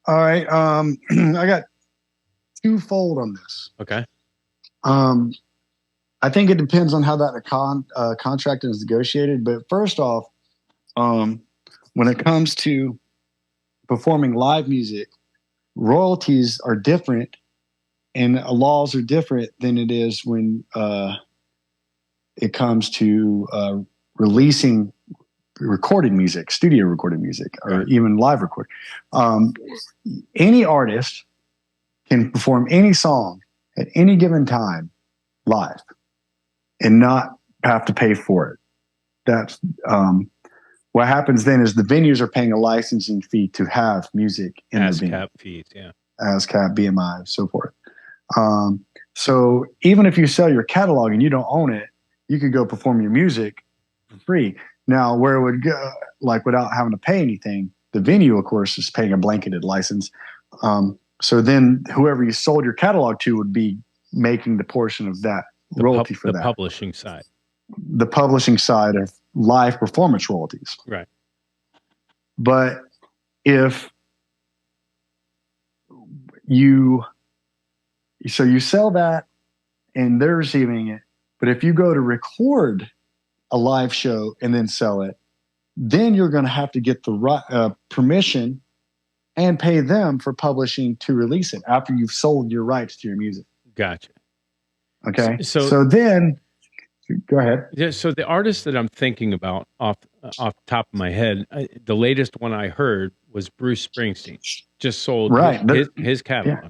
right. I got twofold on this. Okay. I think it depends on how that contract is negotiated. But first off, when it comes to performing live music, royalties are different and laws are different than it is when it comes to releasing recorded music, studio recorded music, or even live recording. Any artist can perform any song at any given time live and not have to pay for it. That's what happens then is the venues are paying a licensing fee to have music in the venue. ASCAP fees, yeah. ASCAP, BMI, so forth. So even if you sell your catalog and you don't own it, you could go perform your music for free. Now, where it would go, like without having to pay anything, the venue, of course, is paying a blanketed license. So then whoever you sold your catalog to would be making the portion of that royalty for that. The publishing side. The publishing side of live performance royalties. Right. But if you sell that and they're receiving it, but if you go to record a live show and then sell it, then you're going to have to get the permission and pay them for publishing to release it after you've sold your rights to your music. Gotcha. Okay. So then, go ahead. Yeah. So the artist that I'm thinking about off the top of my head, the latest one I heard was Bruce Springsteen. Just sold his catalog. Yeah.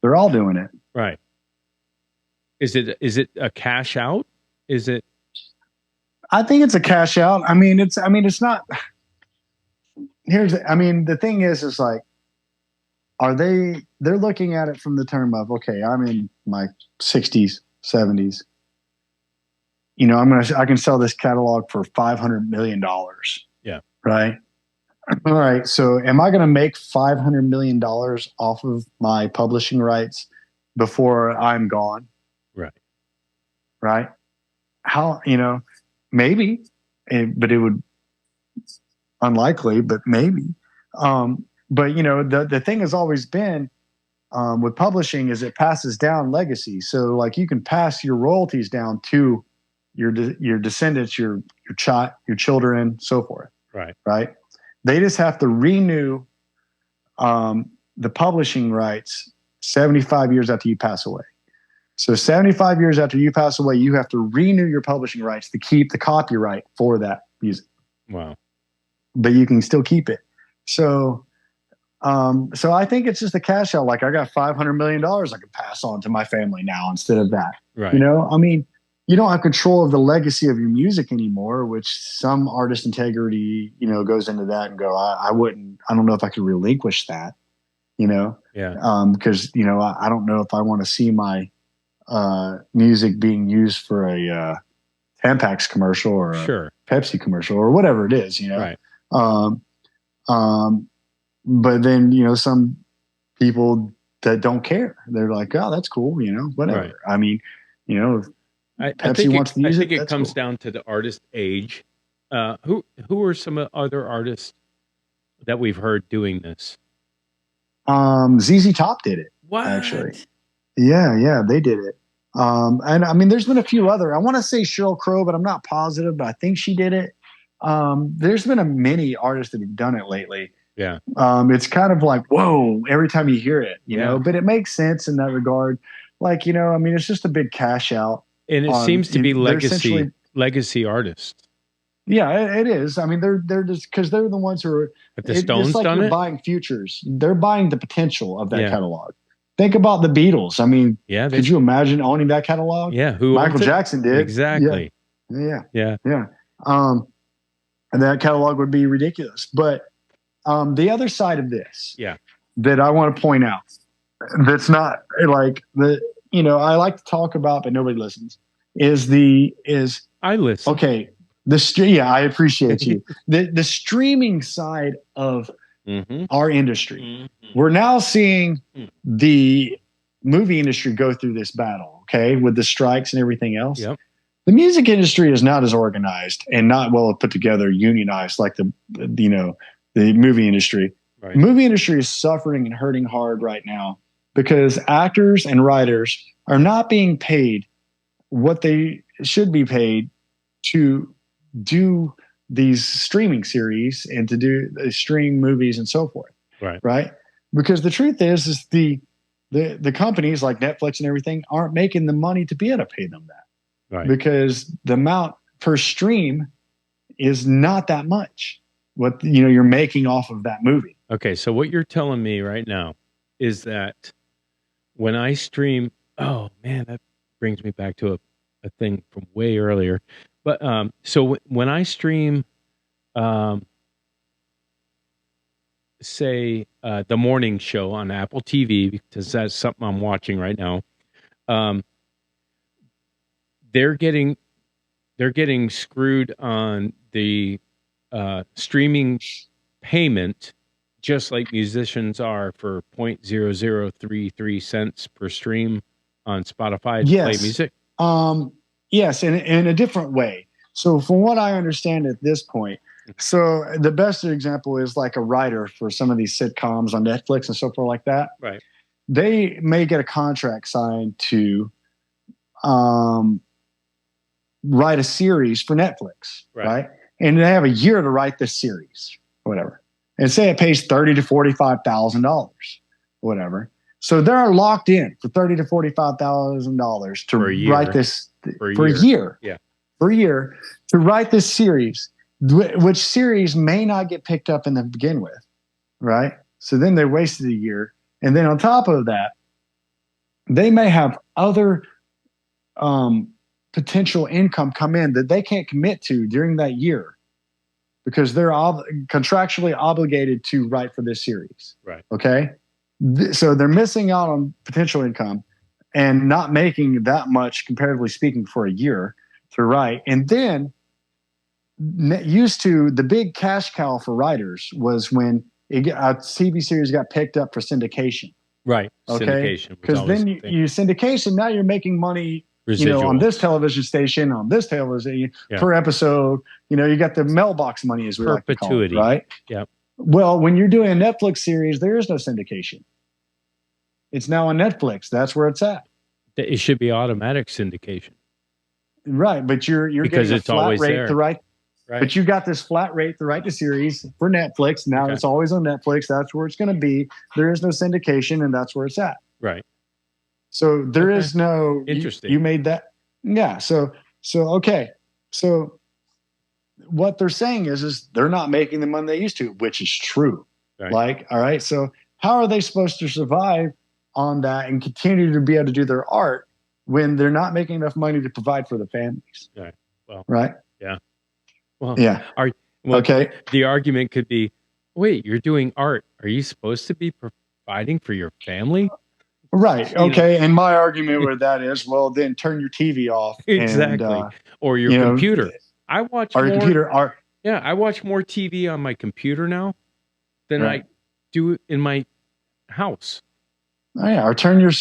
They're all doing it. Right. Is it a cash out? Is it? I think it's a cash out. It's not. The thing is like, they're looking at it from the term of, okay, I'm in my 60s, 70s. I can sell this catalog for $500 million. Yeah. Right. All right. So am I going to make $500 million off of my publishing rights before I'm gone? Right. Right. How, maybe, but it would unlikely, but maybe. But the thing has always been with publishing is it passes down legacy. So like you can pass your royalties down to your descendants, your children, so forth. Right. Right. They just have to renew the publishing rights 75 years after you pass away. So 75 years after you pass away, you have to renew your publishing rights to keep the copyright for that music. Wow. but you can still keep it. So so I think it's just a cash out. Like I got $500 million I can pass on to my family now instead of that. Right. You know, I mean, you don't have control of the legacy of your music anymore, which some artist integrity, you know, goes into that and go, I don't know if I could relinquish that, you know? Yeah. Because, you know, I don't know if I want to see my music being used for a Tampax commercial or a Pepsi commercial or whatever it is, you know? Right. But then, you know, some people that don't care, they're like, oh, that's cool, you know, whatever. Right. I mean, you know, I think it comes down to the artist age. Who are some other artists that we've heard doing this? ZZ Top did it. What? Actually. Yeah, they did it. And I mean, there's been a few other. I want to say Sheryl Crow, but I'm not positive. But I think she did it. There's been a many artists that have done it lately. Yeah. It's kind of like, whoa, every time you hear it, you know, but it makes sense in that regard. Like, you know, I mean, it's just a big cash out. And it seems to be legacy artists. Yeah, it is. I mean, they're just because they're the ones who are. But the Stones like done you're it? Buying futures. They're buying the potential of that catalog. Think about the Beatles. I mean, could you imagine owning that catalog? Yeah, who Michael Jackson did exactly. Yeah. And that catalog would be ridiculous. But the other side of this, that I want to point out, that's not like the. You know, I like to talk about, but nobody listens. I listen. Okay, I appreciate you. The streaming side of our industry. Mm-hmm. We're now seeing the movie industry go through this battle. Okay, with the strikes and everything else. Yep. The music industry is not as organized and not well put together, unionized like the movie industry. Right. The movie industry is suffering and hurting hard right now, because actors and writers are not being paid what they should be paid to do these streaming series and to do stream movies and so forth. Right. Because the truth is the companies like Netflix and everything aren't making the money to be able to pay them that. Right. Because the amount per stream is not that much what, you know, you're making off of that movie. Okay. So what you're telling me right now is that when I stream, oh man, that brings me back to a thing from way earlier. But so when I stream, say the morning show on Apple TV, because that's something I'm watching right now, they're getting screwed on the streaming payment, just like musicians are for 0.0033 cents per stream on Spotify to play music? Yes, in a different way. So from what I understand at this point, so the best example is like a writer for some of these sitcoms on Netflix and so forth like that. Right. They may get a contract signed to write a series for Netflix, right? And they have a year to write this series, whatever. And say it pays $30,000 to $45,000, whatever. So they're locked in for $30,000 to $45,000 to write this for a year. Yeah, for a year to write this series, which series may not get picked up in the begin with, right? So then they wasted a year, and then on top of that, they may have other potential income come in that they can't commit to during that year, because they're contractually obligated to write for this series. Right. Okay. So they're missing out on potential income and not making that much, comparatively speaking, for a year to write. And then used to the big cash cow for writers was when a TV series got picked up for syndication. Right. Okay. Syndication. Because then you syndication, now you're making money. Residuals. You know, on this television station, on this television per episode, you know, you got the mailbox money, as we like to call it, right? Yeah. Well, when you're doing a Netflix series, there is no syndication. It's now on Netflix. That's where it's at. It should be automatic syndication, right? But you're because getting a it's flat always rate there. to write. Right. But you got this flat rate to write the series for Netflix. Now it's always on Netflix. That's where it's going to be. There is no syndication, and that's where it's at. Right. So there is no interesting. You made that, yeah. So okay. So what they're saying is they're not making the money they used to, which is true. Right. Like, all right, so how are they supposed to survive on that and continue to be able to do their art when they're not making enough money to provide for the families? Right. Well, right. Yeah. Well, yeah. Okay. The argument could be, wait, you're doing art. Are you supposed to be providing for your family? Right. Okay. And my argument with that is, well, then turn your TV off. Exactly. And, or your computer. I watch or more. Your computer. Yeah, I watch more TV on my computer now than I do in my house. Oh, yeah. Or turn your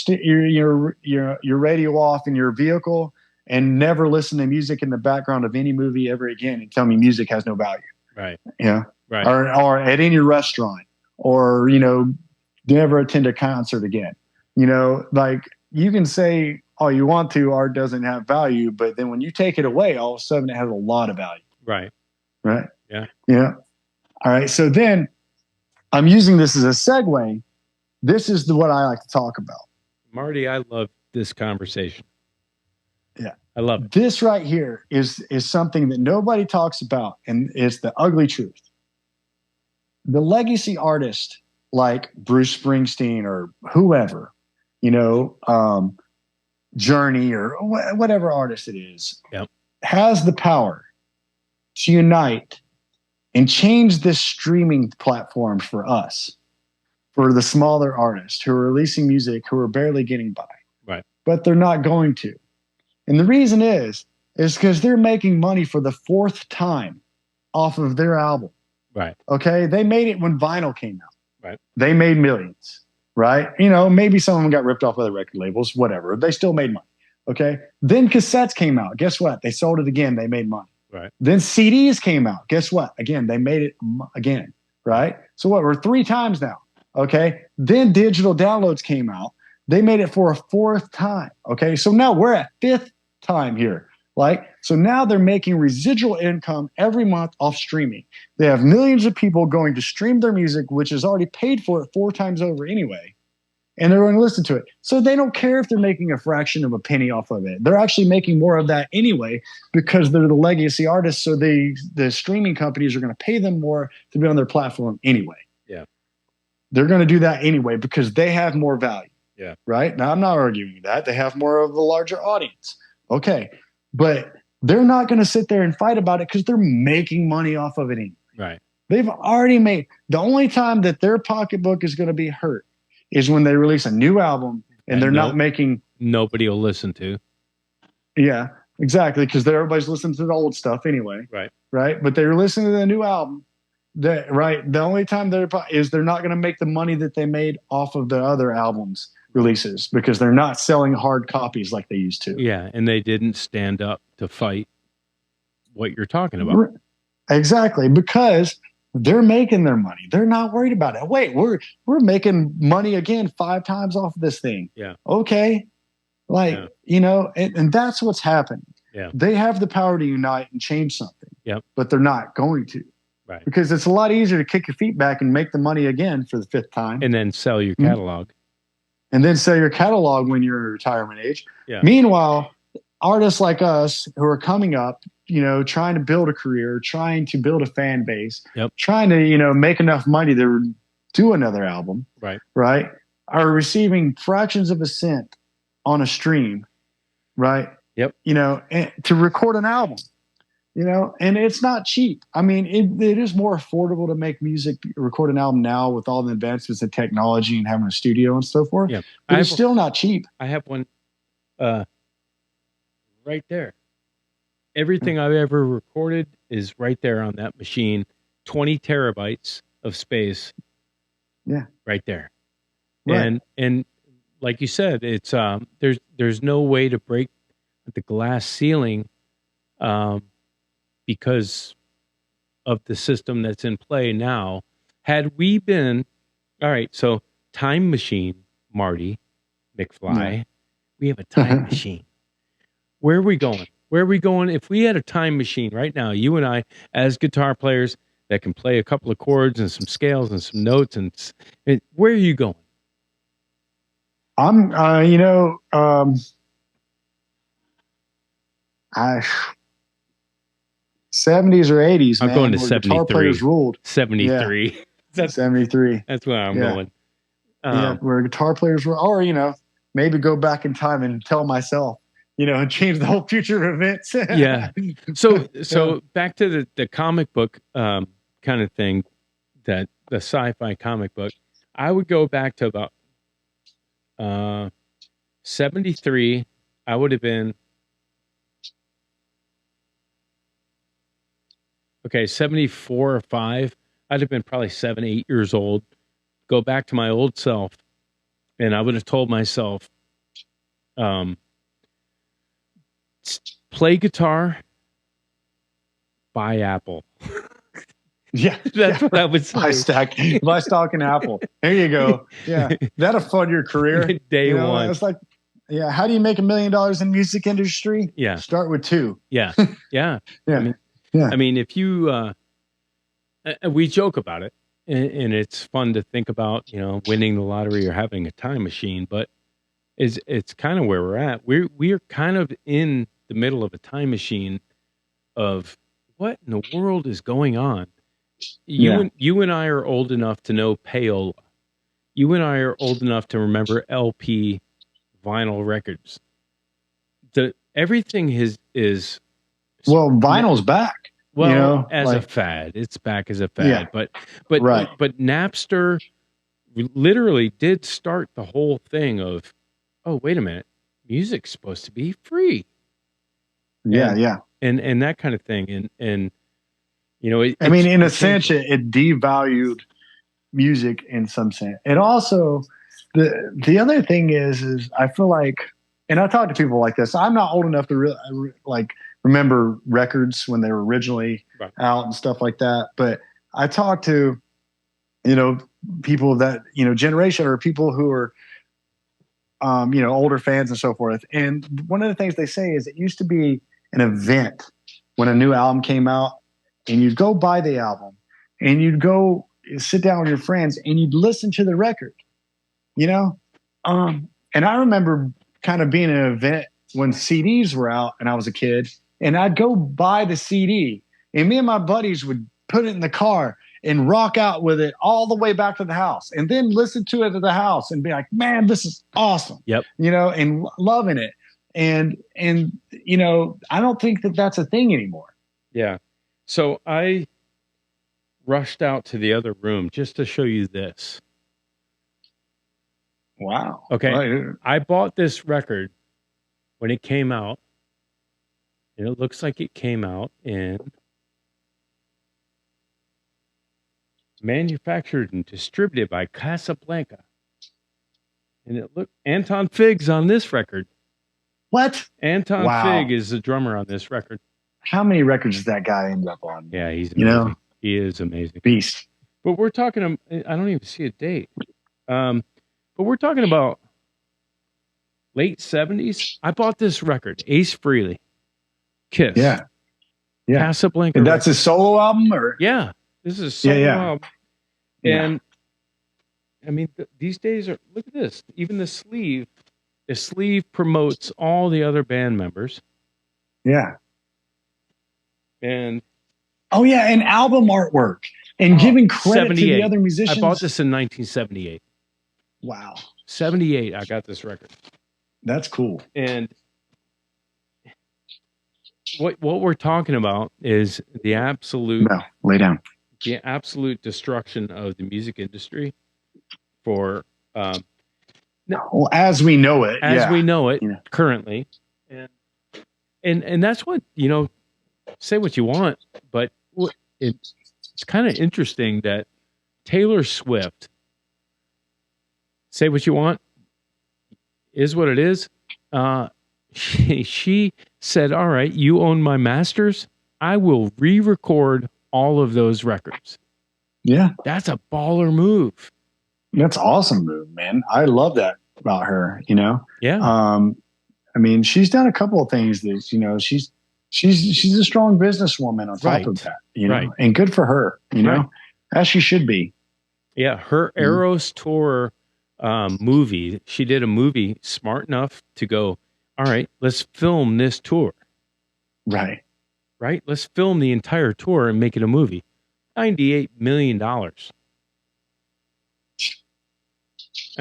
radio off in your vehicle and never listen to music in the background of any movie ever again and tell me music has no value. Right. Yeah. Right. Or at any restaurant, or, never attend a concert again. Like, you can say all you want to, art doesn't have value, but then when you take it away, all of a sudden it has a lot of value. Right. Right. Yeah. Yeah. All right. So then I'm using this as a segue. This is what I like to talk about. Marty, I love this conversation. Yeah. I love it. This right here is something that nobody talks about, and it's the ugly truth. The legacy artist like Bruce Springsteen or whoever, Journey or whatever artist it is, has the power to unite and change this streaming platform for us, for the smaller artists who are releasing music, who are barely getting by. Right. But they're not going to. And the reason is because they're making money for the fourth time off of their album. Right. Okay. They made it when vinyl came out. Right. They made millions. Right. Maybe some of them got ripped off by the record labels, whatever. They still made money. Okay. Then cassettes came out. Guess what? They sold it again. They made money. Right. Then CDs came out. Guess what? Again, they made it again. Right. So what? We're 3 times now. Okay. Then digital downloads came out. They made it for a 4th time. Okay. So now we're at 5th time here. So now they're making residual income every month off streaming. They have millions of people going to stream their music, which is already paid for it 4 times over anyway. And they're going to listen to it. So they don't care if they're making a fraction of a penny off of it. They're actually making more of that anyway because they're the legacy artists. So the streaming companies are going to pay them more to be on their platform anyway. Yeah. They're going to do that anyway because they have more value. Yeah. Right? Now, I'm not arguing that. They have more of the larger audience. Okay. But they're not going to sit there and fight about it because they're making money off of it anyway. Right. They've already made. The only time that their pocketbook is going to be hurt is when they release a new album and they're not making. Nobody will listen to. Yeah, exactly. Because everybody's listening to the old stuff anyway. Right. Right. But they're listening to the new album. The only time they're not going to make the money that they made off of the other albums releases because they're not selling hard copies like they used to. Yeah. And they didn't stand up to fight what you're talking about. Exactly. Because they're making their money. They're not worried about it. Wait, we're making money again 5 times off of this thing. Yeah. Okay. And that's what's happening. Yeah. They have the power to unite and change something. Yep. But they're not going to. Right. Because it's a lot easier to kick your feet back and make the money again for the 5th time. And then sell your catalog. And then sell your catalog when you're retirement age. Yeah. Meanwhile, artists like us who are coming up, trying to build a career, trying to build a fan base, trying to, make enough money to do another album, right, are receiving fractions of a cent on a stream, right? Yep. And to record an album, and it's not cheap. I mean, it is more affordable to make music, record an album now with all the advancements in technology and having a studio and so forth. Yeah. But it's still not cheap. I have one right there. Everything I've ever recorded is right there on that machine. 20 terabytes of space. Yeah. Right there. Right. And like you said, it's there's no way to break the glass ceiling because of the system that's in play now. Had we been all right, so time machine, Marty McFly, we have a time machine. Where are we going? Where are we going? If we had a time machine right now, you and I, as guitar players that can play a couple of chords and some scales and some notes, and where are you going? I'm, 70s or 80s, I'm man. going to where 73. Guitar players ruled. 73. Yeah. That's 73. That's where I'm Yeah. going. Yeah, where guitar players were, or, maybe go back in time and tell myself, and change the whole future of events. Yeah. So back to the comic book kind of thing, that the sci-fi comic book, I would go back to about 73. I would have been 74 or 5. I'd have been probably 7, 8 years old. Go back to my old self, and I would have told myself, play guitar, buy Apple. Yeah, that's what I would say. Buy stock in Apple. There you go. Yeah, that'll fund your career. Day one. It's like, how do you make $1 million in music industry? Yeah, start with 2. Yeah, yeah, yeah. I mean, if you, we joke about it, and it's fun to think about, winning the lottery or having a time machine, but it's kind of where we're at. We're kind of in the middle of a time machine of what in the world is going on. You and I are old enough to know payola. You and I are old enough to remember LP vinyl records. Everything is vinyl's back. Well, as a fad, it's back as a fad. Yeah. But right. but Napster literally did start the whole thing of, oh, wait a minute, music's supposed to be free. Yeah. And that kind of thing. And in a sense, it devalued music in some sense. And also, the other thing is I feel like, and I talk to people like this, I'm not old enough to remember records when they were originally out and stuff like that. But I talk to, people of that, generation, or people who are, older fans and so forth. And one of the things they say is it used to be an event when a new album came out, and you'd go buy the album and you'd go sit down with your friends and you'd listen to the record, and I remember kind of being an event when CDs were out and I was a kid, and I'd go buy the CD and me and my buddies would put it in the car and rock out with it all the way back to the house, and then listen to it at the house and be like, man, this is awesome. Yep. And loving it. And I don't think that that's a thing anymore. Yeah. So I rushed out to the other room just to show you this. Wow. Okay. Right. I bought this record when it came out, and it looks like it came out in manufactured and distributed by Casablanca. And it looked Anton Fig's on this record. What? Anton Fig is the drummer on this record. How many records does that guy end up on? Yeah, he's amazing. He is amazing. Beast. But we're talking, I don't even see a date. But we're talking about late 70s. I bought this record, Ace Frehley, Kiss. Yeah. Casablanca. And that's his solo album? Or? Yeah. This is a solo album. And I mean, these days are, look at this. Even the sleeve promotes all the other band members. Yeah. And and album artwork and giving credit to the other musicians. I bought this in 1978. Wow. 78, I got this record. That's cool. And what we're talking about is the absolute lay down. The absolute destruction of the music industry for as we know it. We know it currently. And that's what, say what you want, but it's kind of interesting that Taylor Swift, say what you want, is what it is. She said, all right, you own my masters. I will re-record all of those records. Yeah. That's a baller move. That's awesome move, man. I love that about her, Yeah. I mean, she's done a couple of things that, she's a strong businesswoman on top of that, and good for her, as she should be. Yeah. Her Eros Tour movie, she did a movie smart enough to go, all right, let's film this tour. Right. right? Let's film the entire tour and make it a movie. $98 million. I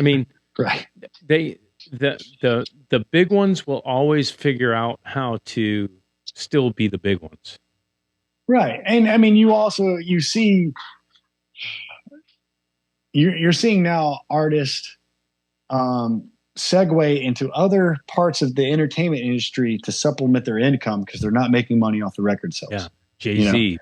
mean, Right. The big ones will always figure out how to still be the big ones. Right. And I mean, you're seeing now artists segue into other parts of the entertainment industry to supplement their income because they're not making money off the record sales. Yeah. Jay-Z,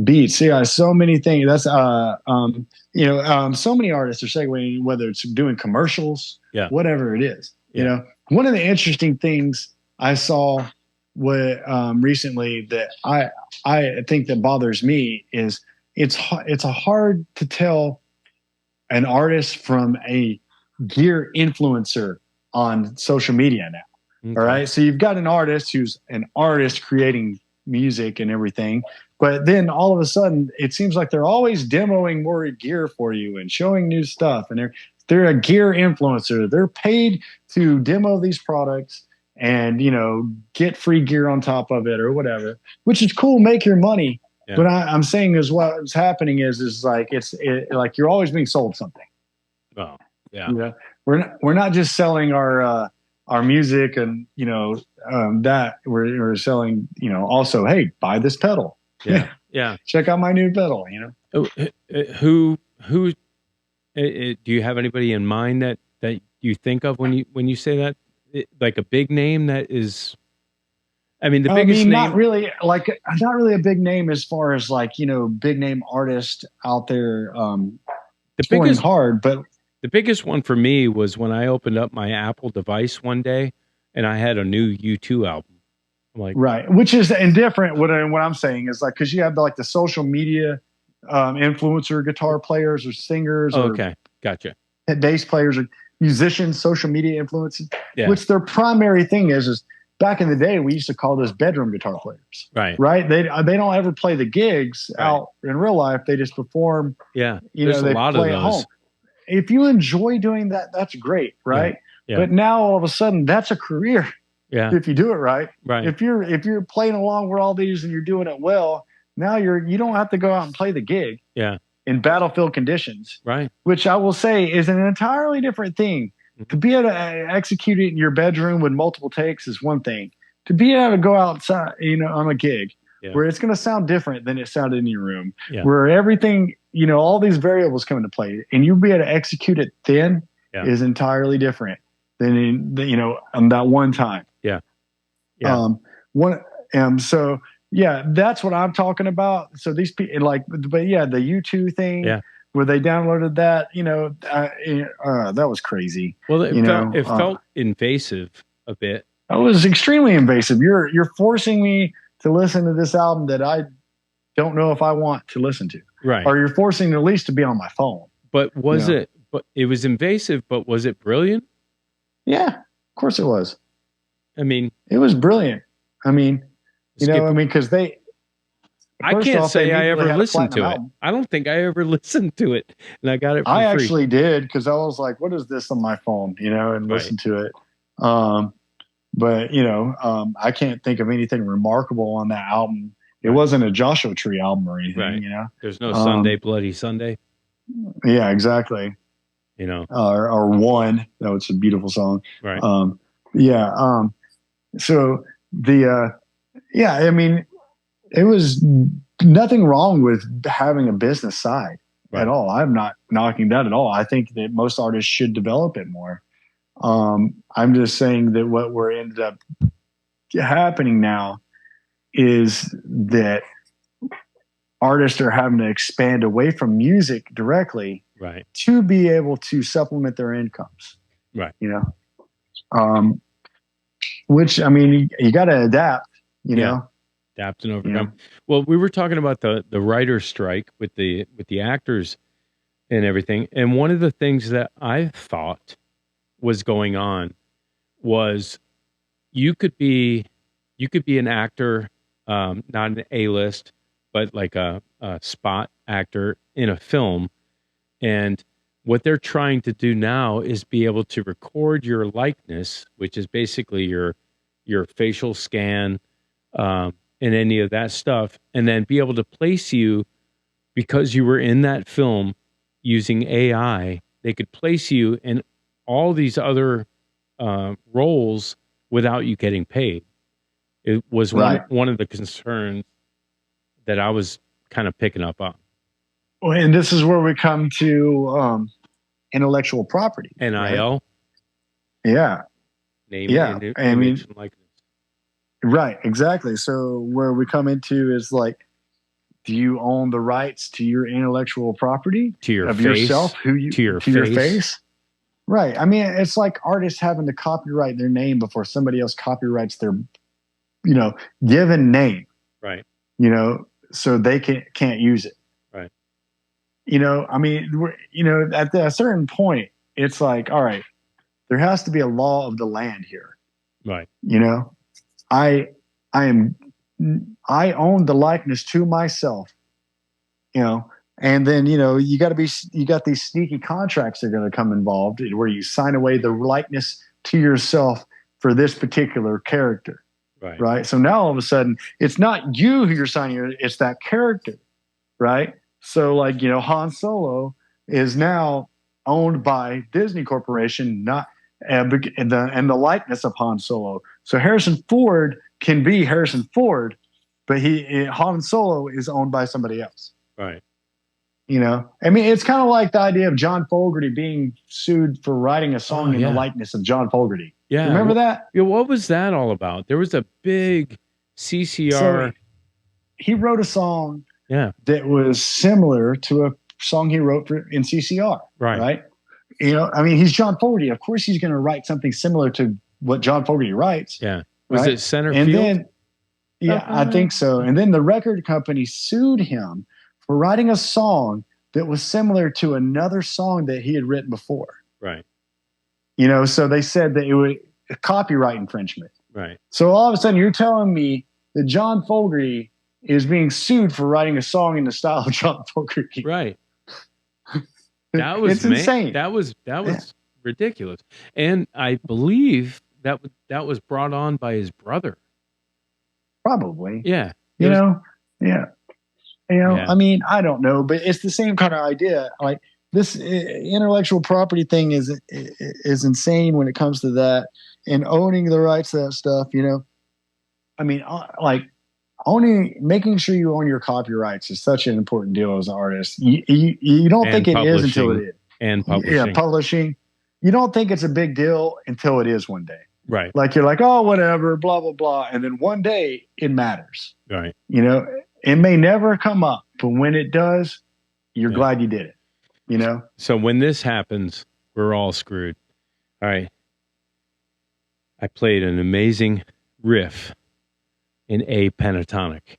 Beats. Yeah, so many things. That's so many artists are segueing, whether it's doing commercials, whatever it is. Yeah. One of the interesting things I saw recently that I think that bothers me is it's hard to tell an artist from a gear influencer on social media now. Okay. All right. So you've got an artist who's an artist creating music and everything, but then all of a sudden it seems like they're always demoing more gear for you and showing new stuff. And they're a gear influencer. They're paid to demo these products and, get free gear on top of it or whatever, which is cool. Make your money. Yeah. But I'm saying is what's happening is like, like you're always being sold something. Oh, yeah. We're not just selling our music and, that we're selling, also, hey, buy this pedal. Yeah. Yeah. Check out my new pedal, Who do you have anybody in mind that you think of when you say that? Like a big name that is, I mean, the biggest name. Not really a big name as far as big name artist out there. The biggest hard, but the biggest one for me was when I opened up my Apple device one day and I had a new U2 album. I'm like, right, which is indifferent. What I'm saying is because you have the social media influencer guitar players or singers. Okay, gotcha. Bass players or musicians, social media influencers, which their primary thing is back in the day, we used to call those bedroom guitar players. Right. They don't ever play the gigs out in real life. They just perform. Yeah. There's a lot of those. At home. If you enjoy doing that, that's great. Right. Yeah. But now all of a sudden that's a career. Yeah. If you do it right. Right. If you're playing along with all these and you're doing it well, now you don't have to go out and play the gig. Yeah. In battlefield conditions. Right. Which I will say is an entirely different thing. To be able to execute it in your bedroom with multiple takes is one thing. To be able to go outside, on a gig where it's going to sound different than it sounded in your room, where everything, all these variables come into play, and you'll be able to execute it then is entirely different than on that one time. Yeah. Yeah. So yeah, that's what I'm talking about. So these people the U2 thing. Yeah. Where they downloaded that, that was crazy. Well, it felt invasive a bit. It was extremely invasive. You're forcing me to listen to this album that I don't know if I want to listen to. Right. Or you're forcing at least to be on my phone. But it? But it was invasive. But was it brilliant? Yeah, of course it was. I mean, it was brilliant. I mean, because I can't say I ever listened to it. I don't think I ever listened to it, and I got it for free. Actually did because I was like, "What is this on my phone?" And listened to it. But I can't think of anything remarkable on that album. It wasn't a Joshua Tree album or anything. Right. There's no Sunday Bloody Sunday. Yeah, exactly. Or One. No, it's a beautiful song. Right. So I mean. It was nothing wrong with having a business side at all. I'm not knocking that at all. I think that most artists should develop it more. I'm just saying that what we're ended up happening now is that artists are having to expand away from music directly to be able to supplement their incomes. Right. Which, I mean, you got to adapt, know. Adapt and overcome. Well, we were talking about the writer's strike with the actors and everything. And one of the things that I thought was going on was you could be an actor, not an A-list, but like a spot actor in a film. And what they're trying to do now is be able to record your likeness, which is basically your facial scan in any of that stuff, and then be able to place you because you were in that film using AI. They could place you in all these other roles without you getting paid. It was one of the concerns that I was kind of picking up on. Well, and this is where we come to intellectual property. NIL. Right? Yeah. Name, image, and likeness. Right, exactly. So where we come into is like, do you own the rights to your intellectual property? To your of face? Yourself? To your face? Right. I mean, it's like artists having to copyright their name before somebody else copyrights their, given name. Right. So they can't use it. Right. I mean, at a certain point, it's like, all right, there has to be a law of the land here. Right. I own the likeness to myself, and then, you got these sneaky contracts that are going to come involved where you sign away the likeness to yourself for this particular character. Right. Right. So now all of a sudden it's not you who you're signing, it's that character. Right. So like, Han Solo is now owned by Disney Corporation, not and the likeness of Han Solo. So Harrison Ford can be Harrison Ford, but Han Solo is owned by somebody else. Right. I mean, it's kind of like the idea of John Fogerty being sued for writing a song in the likeness of John Fogerty. Yeah. Remember that? Yeah. What was that all about? There was a big CCR. So he wrote a song that was similar to a song he wrote in CCR. Right. I mean, he's John Fogerty. Of course, he's going to write something similar to what John Fogerty writes. Yeah. Was it Center and Field? Then, I think so. And then the record company sued him for writing a song that was similar to another song that he had written before. Right. So they said that it was a copyright infringement. Right. So all of a sudden you're telling me that John Fogerty is being sued for writing a song in the style of John Fogerty. Right. That was insane. That was ridiculous. And I believe that was brought on by his brother. Probably. Yeah. I mean, I don't know, but it's the same kind of idea. Like this intellectual property thing is insane when it comes to that, and owning the rights to that stuff. I mean, like making sure you own your copyrights is such an important deal as an artist. You don't think it is until it is. And publishing. Yeah, publishing. You don't think it's a big deal until it is one day. Right. Like you're like, oh, whatever, blah, blah, blah. And then one day it matters. Right. It may never come up, but when it does, you're glad you did it, So when this happens, we're all screwed. All right. I played an amazing riff in A pentatonic.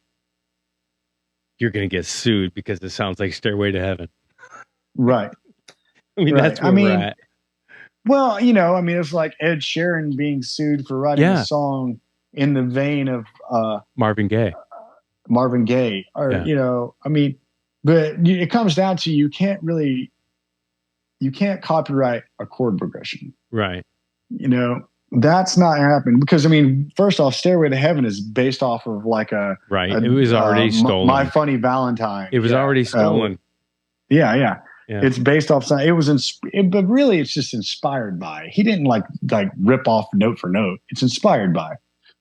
You're going to get sued because it sounds like Stairway to Heaven. Right. I mean, that's where we're at. Well, it's like Ed Sheeran being sued for writing a song in the vein of Marvin Gaye. Or, but it comes down to you can't copyright a chord progression. Right. That's not happening because, first off, Stairway to Heaven is based off of like it was already stolen. My Funny Valentine. It was already stolen. Yeah. It's based off something. But really it's just inspired by. He didn't like rip off note for note. It's inspired by.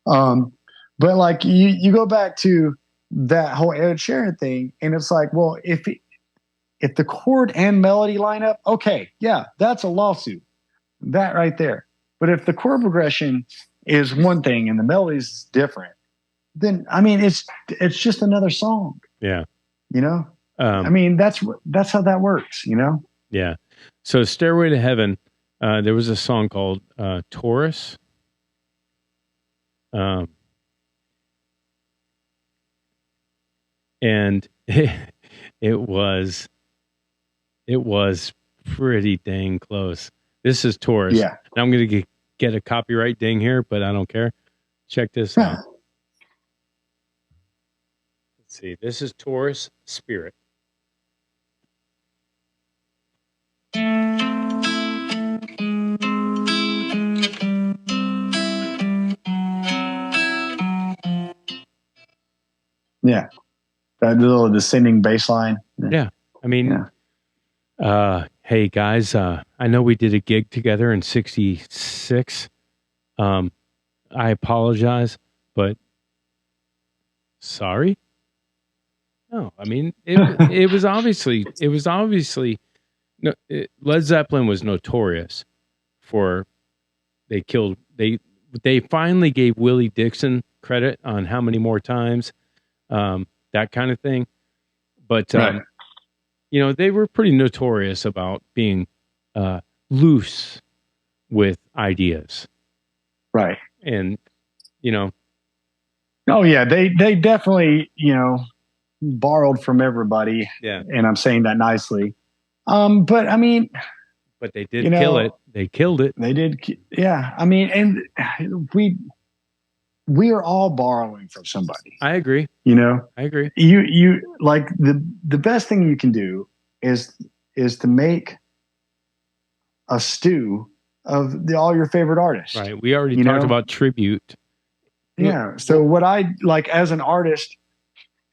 But like you go back to that whole Ed Sheeran thing, and it's like, well, if the chord and melody line up, okay, yeah, that's a lawsuit. That right there. But if the chord progression is one thing and the melody is different, then it's just another song. Yeah. That's how that works, Yeah. So Stairway to Heaven, there was a song called Taurus. And it was pretty dang close. This is Taurus. Yeah. And I'm going to get a copyright ding here, but I don't care. Check this out. Let's see. This is Taurus Spirit. Yeah. That little descending bass line. Yeah. I mean, hey guys, I know we did a gig together in '66. I apologize, but sorry. No, I mean, it was obviously no, Led Zeppelin was notorious for they finally gave Willie Dixon credit on How Many More Times, that kind of thing. But Right. you know, they were pretty notorious about being loose with ideas, Right. and you know, Oh yeah, they definitely, borrowed from everybody. yeah. And I'm saying that nicely. But I mean, But they did kill it. They killed it. they did. Yeah. I mean, and we are all borrowing from somebody. I agree. I agree. You like the best thing you can do is to make a stew of all your favorite artists. Right. We already talked about tribute. Yeah. So what I like as an artist,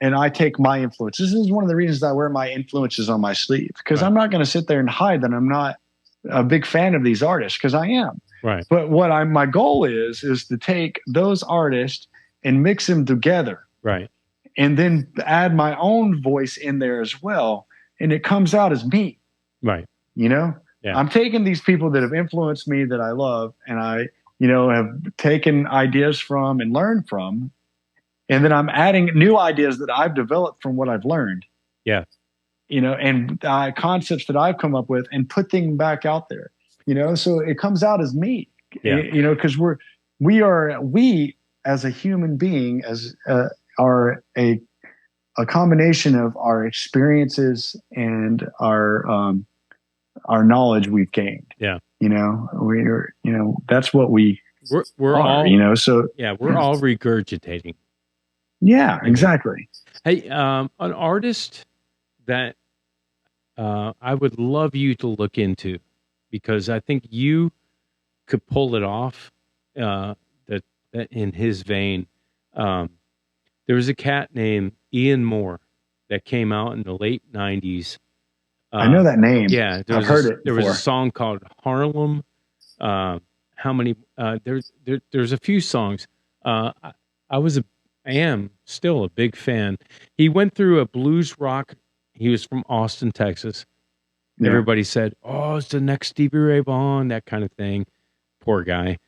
and I take my influence. This is one of the reasons I wear my influences on my sleeve, because I'm not going to sit there and hide that I'm not a big fan of these artists, because I am. Right. But my goal is to take those artists and mix them together. Right. And then add my own voice in there as well. And it comes out as me. Right. Yeah. I'm taking these people that have influenced me that I love, and I, have taken ideas from and learned from. And then I'm adding new ideas that I've developed from what I've learned. Yeah. And concepts that I've come up with and put things back out there, so it comes out as me, because we as a human being, are a combination of our experiences and our knowledge we've gained. Yeah. We're, that's what we're all, so yeah, we're all regurgitating. Yeah, exactly. Hey, an artist that I would love you to look into, because I think you could pull it off. That in his vein, there was a cat named Ian Moore that came out in the late '90s. I know that name. Yeah, I've heard it. There was a song called Harlem. How many? There's a few songs. I am still a big fan. He went through a blues rock. He was from Austin, Texas. Yeah. Everybody said, "Oh, it's the next Stevie Ray Vaughan," that kind of thing. Poor guy.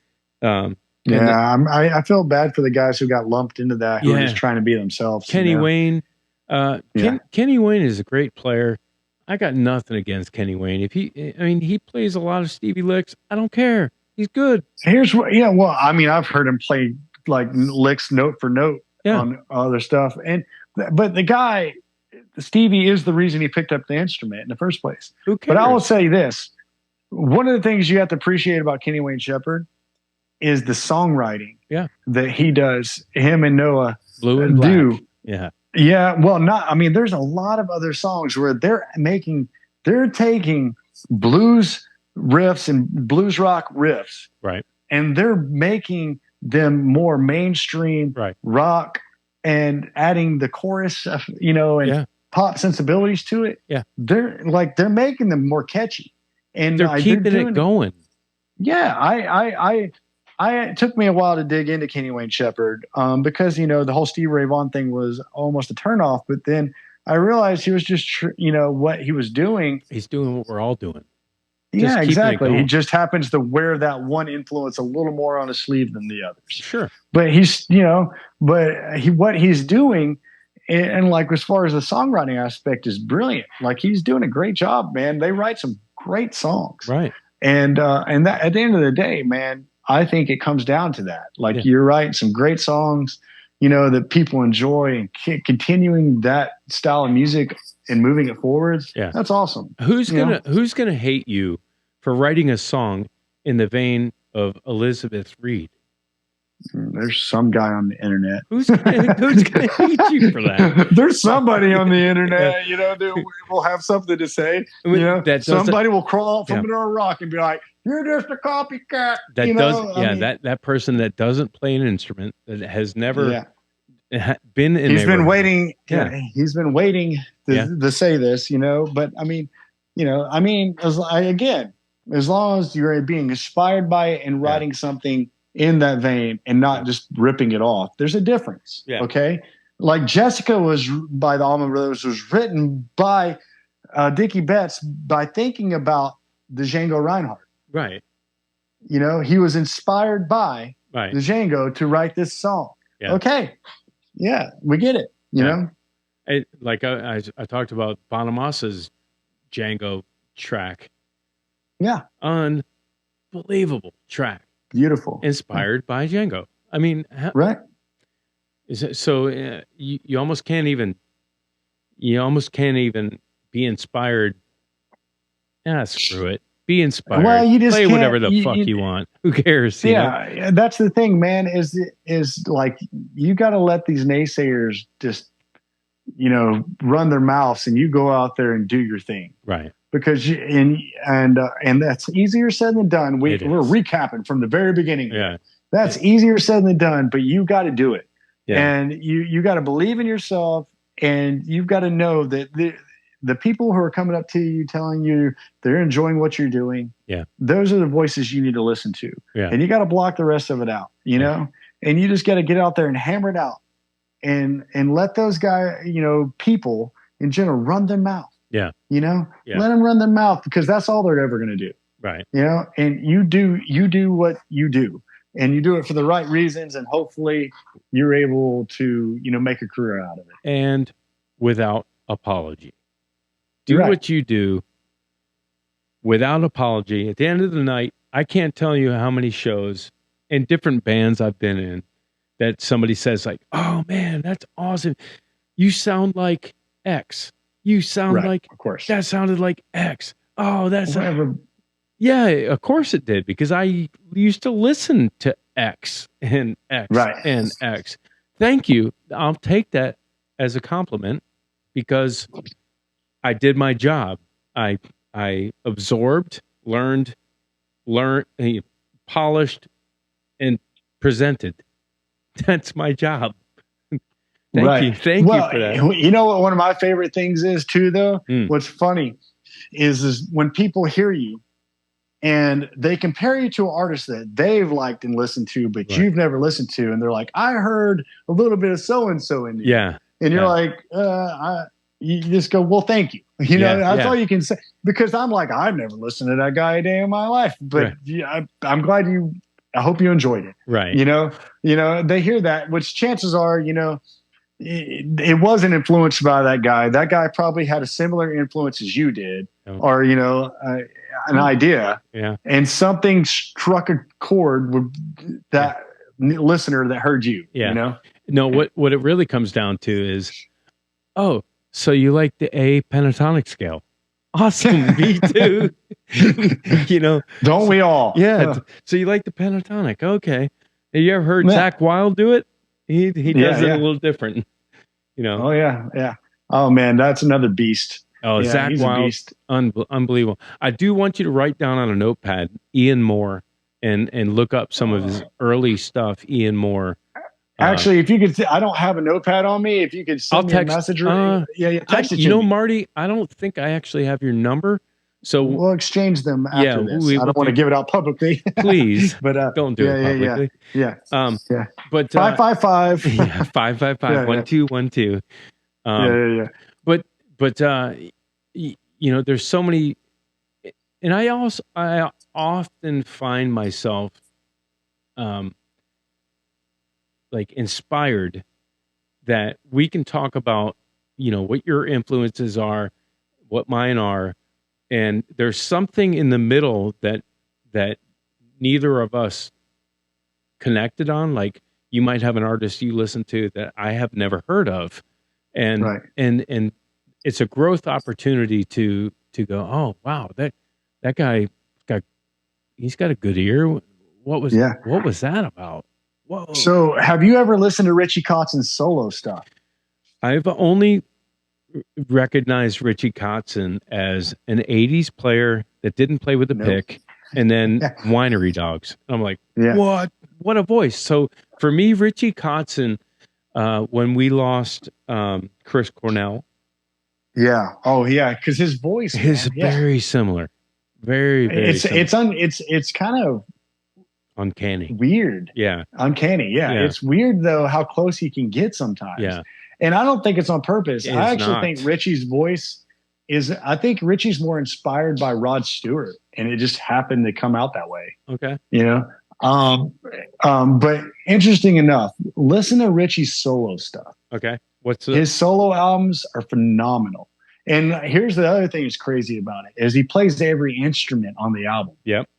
I feel bad for the guys who got lumped into that, who are just trying to be themselves. Kenny Wayne. Kenny Wayne is a great player. I got nothing against Kenny Wayne. He plays a lot of Stevie licks. I don't care. He's good. Here's what. Yeah. Well, I've heard him play like licks note for note on other stuff, but the guy, Stevie, is the reason he picked up the instrument in the first place. Who cares? But I will say this: one of the things you have to appreciate about Kenny Wayne Shepherd is the songwriting. Yeah. That he does. Him and Noah Blue and Black. Do. Yeah. Yeah, well, there's a lot of other songs where they're taking blues riffs and blues rock riffs, right, and they're making them more mainstream rock and adding the chorus, and pop sensibilities to it. Yeah, they're making them more catchy, and they're keeping it going. Yeah, it took me a while to dig into Kenny Wayne Shepherd because, the whole Stevie Ray Vaughan thing was almost a turnoff. But then I realized he was just, what he was doing. He's doing what we're all doing. Yeah, exactly. He just happens to wear that one influence a little more on his sleeve than the others. Sure. But what he's doing, and like as far as the songwriting aspect, is brilliant. Like he's doing a great job, man. They write some great songs. Right. And that at the end of the day, man, I think it comes down to that. Like you're right, some great songs, that people enjoy, and continuing that style of music and moving it forwards. Yeah, that's awesome. Who's gonna hate you for writing a song in the vein of Elizabeth Reed? There's some guy on the internet. Who's gonna hate you for that? There's somebody on the internet, that will have something to say. Somebody will crawl up from under a rock and be like, "You're just a copycat." That person that doesn't play an instrument, that has never been in. He's been waiting. Yeah. He's been waiting to say this, But I mean, as long as you're being inspired by it and writing something in that vein and not just ripping it off, there's a difference. Yeah. Okay. Like Jessica by the Allman Brothers was written by Dickie Betts by thinking about the Django Reinhardt. Right. He was inspired by the Django to write this song. Yeah. Okay. Yeah, we get it. You know, I talked about Bonamassa's Django track. Yeah, unbelievable track. Beautiful, inspired by Django. I mean, right? Is it so? You almost can't even. You almost can't even be inspired. Screw it. Be inspired. Well, you just play whatever the fuck you want. Who cares? Yeah, that's the thing, man. Is like you got to let these naysayers just, run their mouths, and you go out there and do your thing, right? Because and that's easier said than done. We're recapping from the very beginning. Yeah, that's easier said than done, but you got to do it, and you got to believe in yourself, and you've got to know that the people who are coming up to you telling you they're enjoying what you're doing, those are the voices you need to listen to. Yeah. And you got to block the rest of it out, know, and you just got to get out there and hammer it out and let those guys, people in general run their mouth. Yeah. Let them run their mouth because that's all they're ever going to do. Right. And you do what you do, and you do it for the right reasons. And hopefully you're able to, make a career out of it. And without apology. Do what you do without apology. At the end of the night, I can't tell you how many shows and different bands I've been in that somebody says like, "Oh man, that's awesome. You sound like X. You sound like, of course, that sounded like X. Oh, that's yeah, of course it did because I used to listen to X and X and X. Thank you. I'll take that as a compliment because I did my job. I absorbed, learned, polished, and presented. That's my job. Thank you. Thank you for that. You know what one of my favorite things is too, though? What's funny is when people hear you and they compare you to an artist that they've liked and listened to, but you've never listened to, and they're like, I heard a little bit of so-and-so in you. Yeah. And you're like, you just go, well, thank you. That's all you can say. Because I'm like, I've never listened to that guy a day in my life. But I'm glad I hope you enjoyed it. Right. They hear that, which chances are, it wasn't influenced by that guy. That guy probably had a similar influence as you did, or, an idea. Yeah. And something struck a chord with that listener that heard you, No, what it really comes down to is, oh, so you like the A pentatonic scale. Awesome. Me too. Don't we all? Yeah. So you like the pentatonic. Okay. Have you ever heard Zakk Wylde do it? He does it a little different, Oh yeah. Yeah. Oh man, that's another beast. Oh, Zakk Wylde, unbelievable. I do want you to write down on a notepad, Ian Moore, and look up some of his early stuff, Ian Moore. Actually, if you could, I don't have a notepad on me. If you could send me a message, text it to me. Marty, I don't think I actually have your number, so we'll exchange them after this. I don't want to give it out publicly, please. But don't do it publicly. Yeah. But 555. 555 1212. But there's so many, and I often find myself, like inspired that we can talk about, what your influences are, what mine are. And there's something in the middle that neither of us connected on. Like you might have an artist you listen to that I have never heard of. And, and it's a growth opportunity to go, oh, wow, that guy he's got a good ear. What was that about? Whoa. So have you ever listened to Richie Kotzen's solo stuff? I've only recognized Richie Kotzen as an 80s player that didn't play with a pick and then Winery Dogs. I'm like, what a voice. So for me, Richie Kotzen When we lost Chris Cornell. Yeah. Oh, yeah. Because his voice is very similar. Very, very similar. It's kind of uncanny. Weird. Yeah. Uncanny. Yeah. It's weird, though, how close he can get sometimes. Yeah. And I don't think it's on purpose. It's I actually not. think Richie's voice I think Richie's more inspired by Rod Stewart, and it just happened to come out that way. Okay. You know? But interesting enough, listen to Richie's solo stuff. Okay. His solo albums are phenomenal. And here's the other thing that's crazy about it is he plays every instrument on the album. Yep.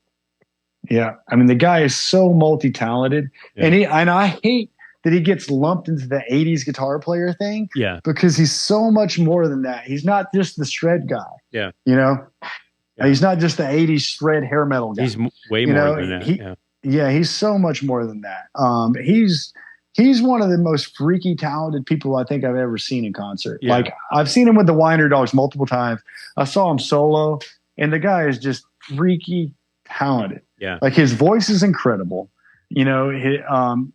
Yeah. I mean, the guy is so multi-talented. Yeah. And I hate that he gets lumped into the 80s guitar player thing. Yeah. Because he's so much more than that. He's not just the shred guy. Yeah. You know? Yeah. He's not just the 80s shred hair metal guy. He's way more than that. Yeah, he's so much more than that. He's one of the most freaky talented people I think I've ever seen in concert. Yeah. Like, I've seen him with the Wiener Dogs multiple times. I saw him solo, and the guy is just freaky talented. Yeah. Like, his voice is incredible. You know,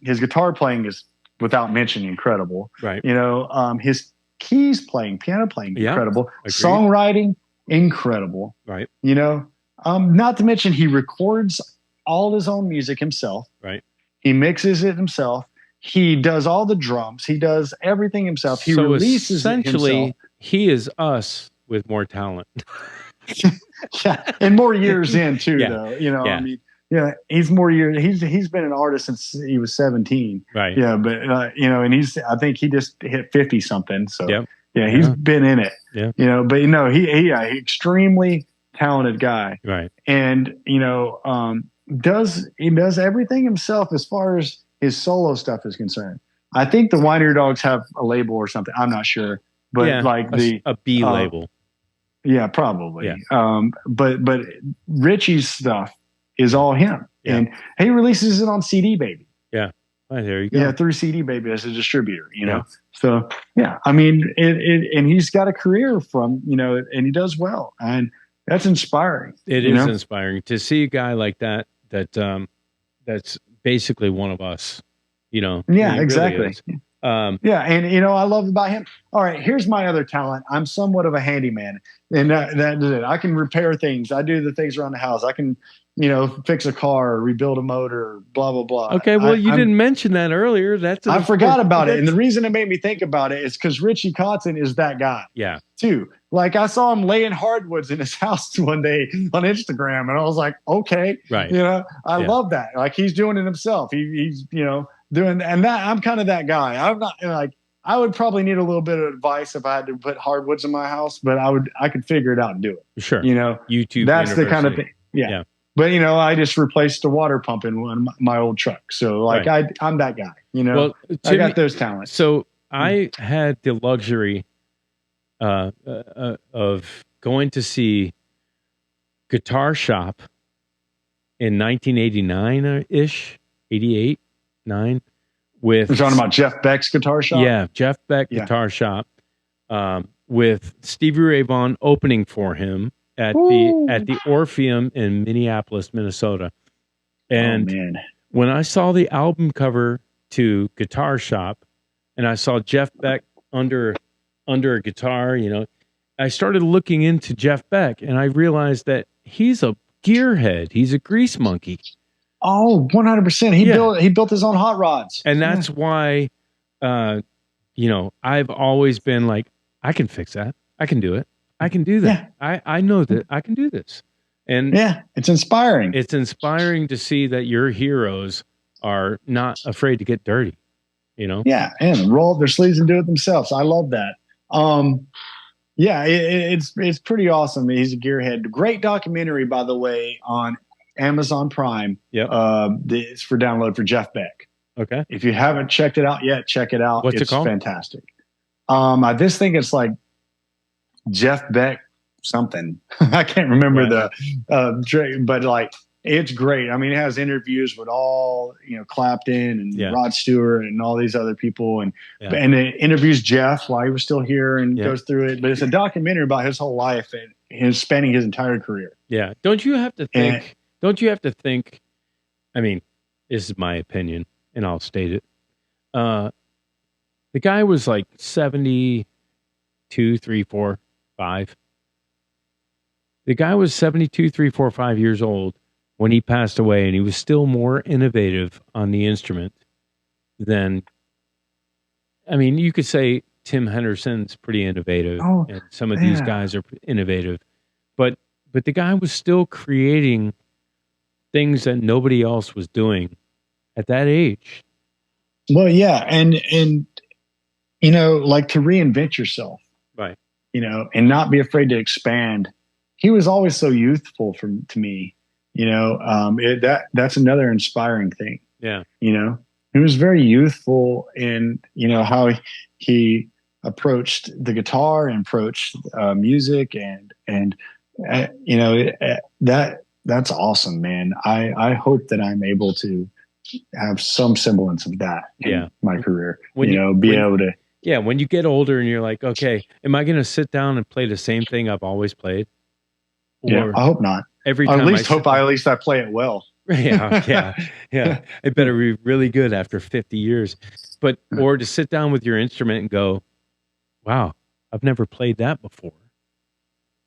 his guitar playing is, without mentioning, incredible. Right. You know, his piano playing, incredible. Agreed. Songwriting, incredible. Right. You know, not to mention he records all his own music himself. Right. He mixes it himself. He does all the drums. He does everything himself. He releases essentially, it himself. He is us with more talent. Yeah, and more years in too, though. You know, I mean, he's more years. He's been an artist since he was 17. Right. Yeah, but you know, and I think he just hit 50 something. So yeah, he's been in it. Yeah. You know, but he extremely talented guy. Right. And you know, does everything himself as far as his solo stuff is concerned. I think the Wiener Dogs have a label or something. I'm not sure, but like a B label. Yeah, probably. Yeah. But Richie's stuff is all him, and he releases it on CD Baby. Yeah. Oh, there you go. Yeah, through CD Baby as a distributor. You know, so yeah. I mean, and he's got a career from and he does well, and that's inspiring. It is inspiring to see a guy like that. That's basically one of us, Yeah, really exactly. And I love about him. All right, here's my other talent. I'm somewhat of a handyman, and that is it. I can repair things. I do the things around the house. I can, fix a car, rebuild a motor, blah blah blah. Okay, well, you didn't mention that earlier. I forgot about it, and the reason it made me think about it is because Richie Kotzen is that guy. Yeah, too. Like, I saw him laying hardwoods in his house one day on Instagram, and I was like, okay, right. I love that. Like, he's doing it himself. He's doing, and that I'm kind of that guy. I'm not like, I would probably need a little bit of advice if I had to put hardwoods in my house, but I could figure it out and do it. Sure. YouTube. That's the kind of thing. Yeah. But I just replaced the water pump in one of my old trucks. So like, I'm that guy. Well, I got those talents. So I had the luxury of going to see Guitar Shop in 1989-ish, 88, 9. With you're talking about Jeff Beck's Guitar Shop? Yeah, Jeff Beck Guitar Shop, with Stevie Ray Vaughan opening for him at the Orpheum in Minneapolis, Minnesota. And when I saw the album cover to Guitar Shop, and I saw Jeff Beck under a guitar, I started looking into Jeff Beck, and I realized that he's a gearhead. He's a grease monkey. Oh, 100%. He built his own hot rods. And that's why, I've always been like, I can fix that. I can do it. I can do that. Yeah. I know that I can do this. And it's inspiring. It's inspiring to see that your heroes are not afraid to get dirty, Yeah, and roll up their sleeves and do it themselves. I love that. It's pretty awesome. He's a gearhead. Great documentary, by the way, on Amazon Prime. Yep. It's for download for Jeff Beck. Okay. If you haven't checked it out yet, check it out. What's it called? Fantastic. I just think it's like Jeff Beck something. I can't remember but like, it's great. I mean, it has interviews with all, Clapton and Rod Stewart and all these other people. And it interviews Jeff while he was still here and goes through it. But it's a documentary about his whole life and his spanning his entire career. Yeah. Don't you have to think, I mean, this is my opinion and I'll state it. The guy was like 72, 3, 4, 5. The guy was 72, 3, 4, 5 years old when he passed away, and he was still more innovative on the instrument than, I mean, you could say Tim Henderson's pretty innovative, and some of these guys are innovative, but the guy was still creating things that nobody else was doing at that age. Well, yeah, and you know, like to reinvent yourself, right? You know, and not be afraid to expand. He was always so youthful to me. You know, that's another inspiring thing. Yeah, you know, he was very youthful in, you know, how he approached the guitar and approached music, and you know, that's awesome, man. I hope that I'm able to have some semblance of that in my career. When able to. Yeah, when you get older and you're like, okay, am I going to sit down and play the same thing I've always played? Or I hope not. Every time at least I play it well. Yeah. It better be really good after 50 years. But or to sit down with your instrument and go, wow, I've never played that before.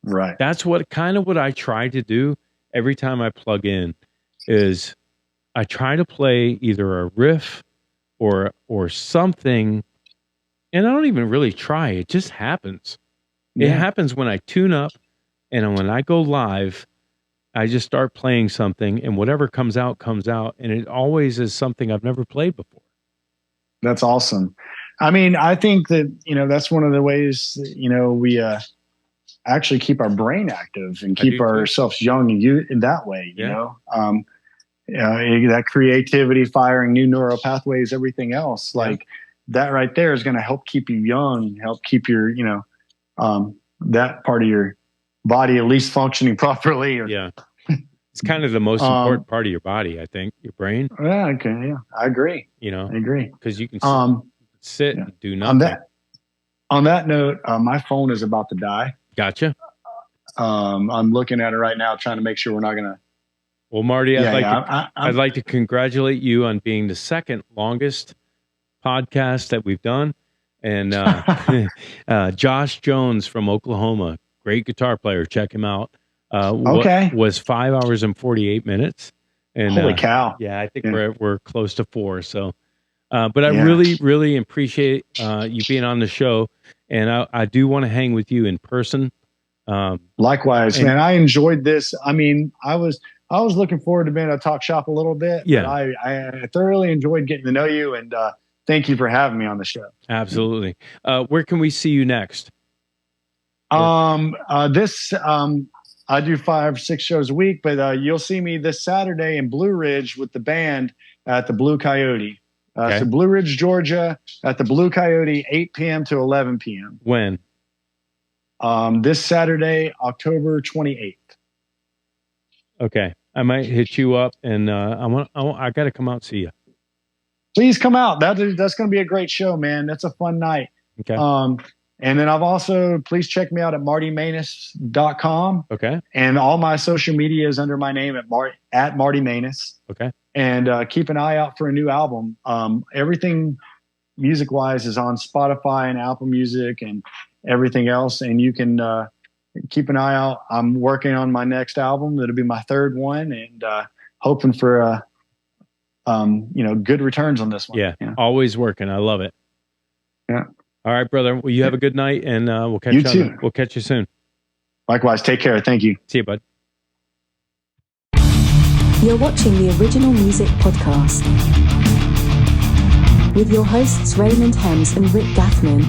Right. That's what I try to do every time I plug in is I try to play either a riff or something, and I don't even really try. It just happens. It happens when I tune up, and when I go live, I just start playing something, and whatever comes out, and it always is something I've never played before. That's awesome. I mean, I think that, you know, that's one of the ways that, you know, we actually keep our brain active and keep ourselves young in that way, you know. That creativity, firing new neural pathways, everything else, like that right there is going to help keep you young, help keep your, you know, that part of your body at least functioning properly. It's kind of the most important part of your body, I think, your brain. Yeah, okay, yeah, I agree. You know, I agree, because you can sit and do nothing. On that note, my phone is about to die. Gotcha. I'm looking at it right now, trying to make sure we're not going to. Well, Marty, I'd like to congratulate you on being the second longest podcast that we've done. And Josh Jones from Oklahoma, great guitar player. Check him out. Was 5 hours and 48 minutes. And holy cow! Yeah, I think we're close to 4. So, but I really appreciate you being on the show, and I do want to hang with you in person. Likewise, man. I enjoyed this. I mean, I was looking forward to being able to talk shop a little bit. Yeah, but I thoroughly enjoyed getting to know you, and thank you for having me on the show. Absolutely. Where can we see you next? I do 5 or 6 shows a week, but you'll see me this Saturday in Blue Ridge with the band at the Blue Coyote. So Blue Ridge, Georgia, at the Blue Coyote, 8 p.m. to 11 p.m. When? This Saturday, October 28th. Okay, I might hit you up, and I got to come out and see you. Please come out. That's going to be a great show, man. That's a fun night. Okay. And then please check me out at martymanous.com. Okay. And all my social media is under my name at Marty Manous. Okay. And keep an eye out for a new album. Everything music-wise is on Spotify and Apple Music and everything else. And you can keep an eye out. I'm working on my next album. That'll be my 3rd one, and hoping for good returns on this one. Yeah. Always working. I love it. Yeah. All right, brother. Well, you have a good night, and we'll catch you too. We'll catch you soon. Likewise. Take care. Thank you. See you, bud. You're watching the Original Music Podcast with your hosts Raymond Hems and Rick Gaffman.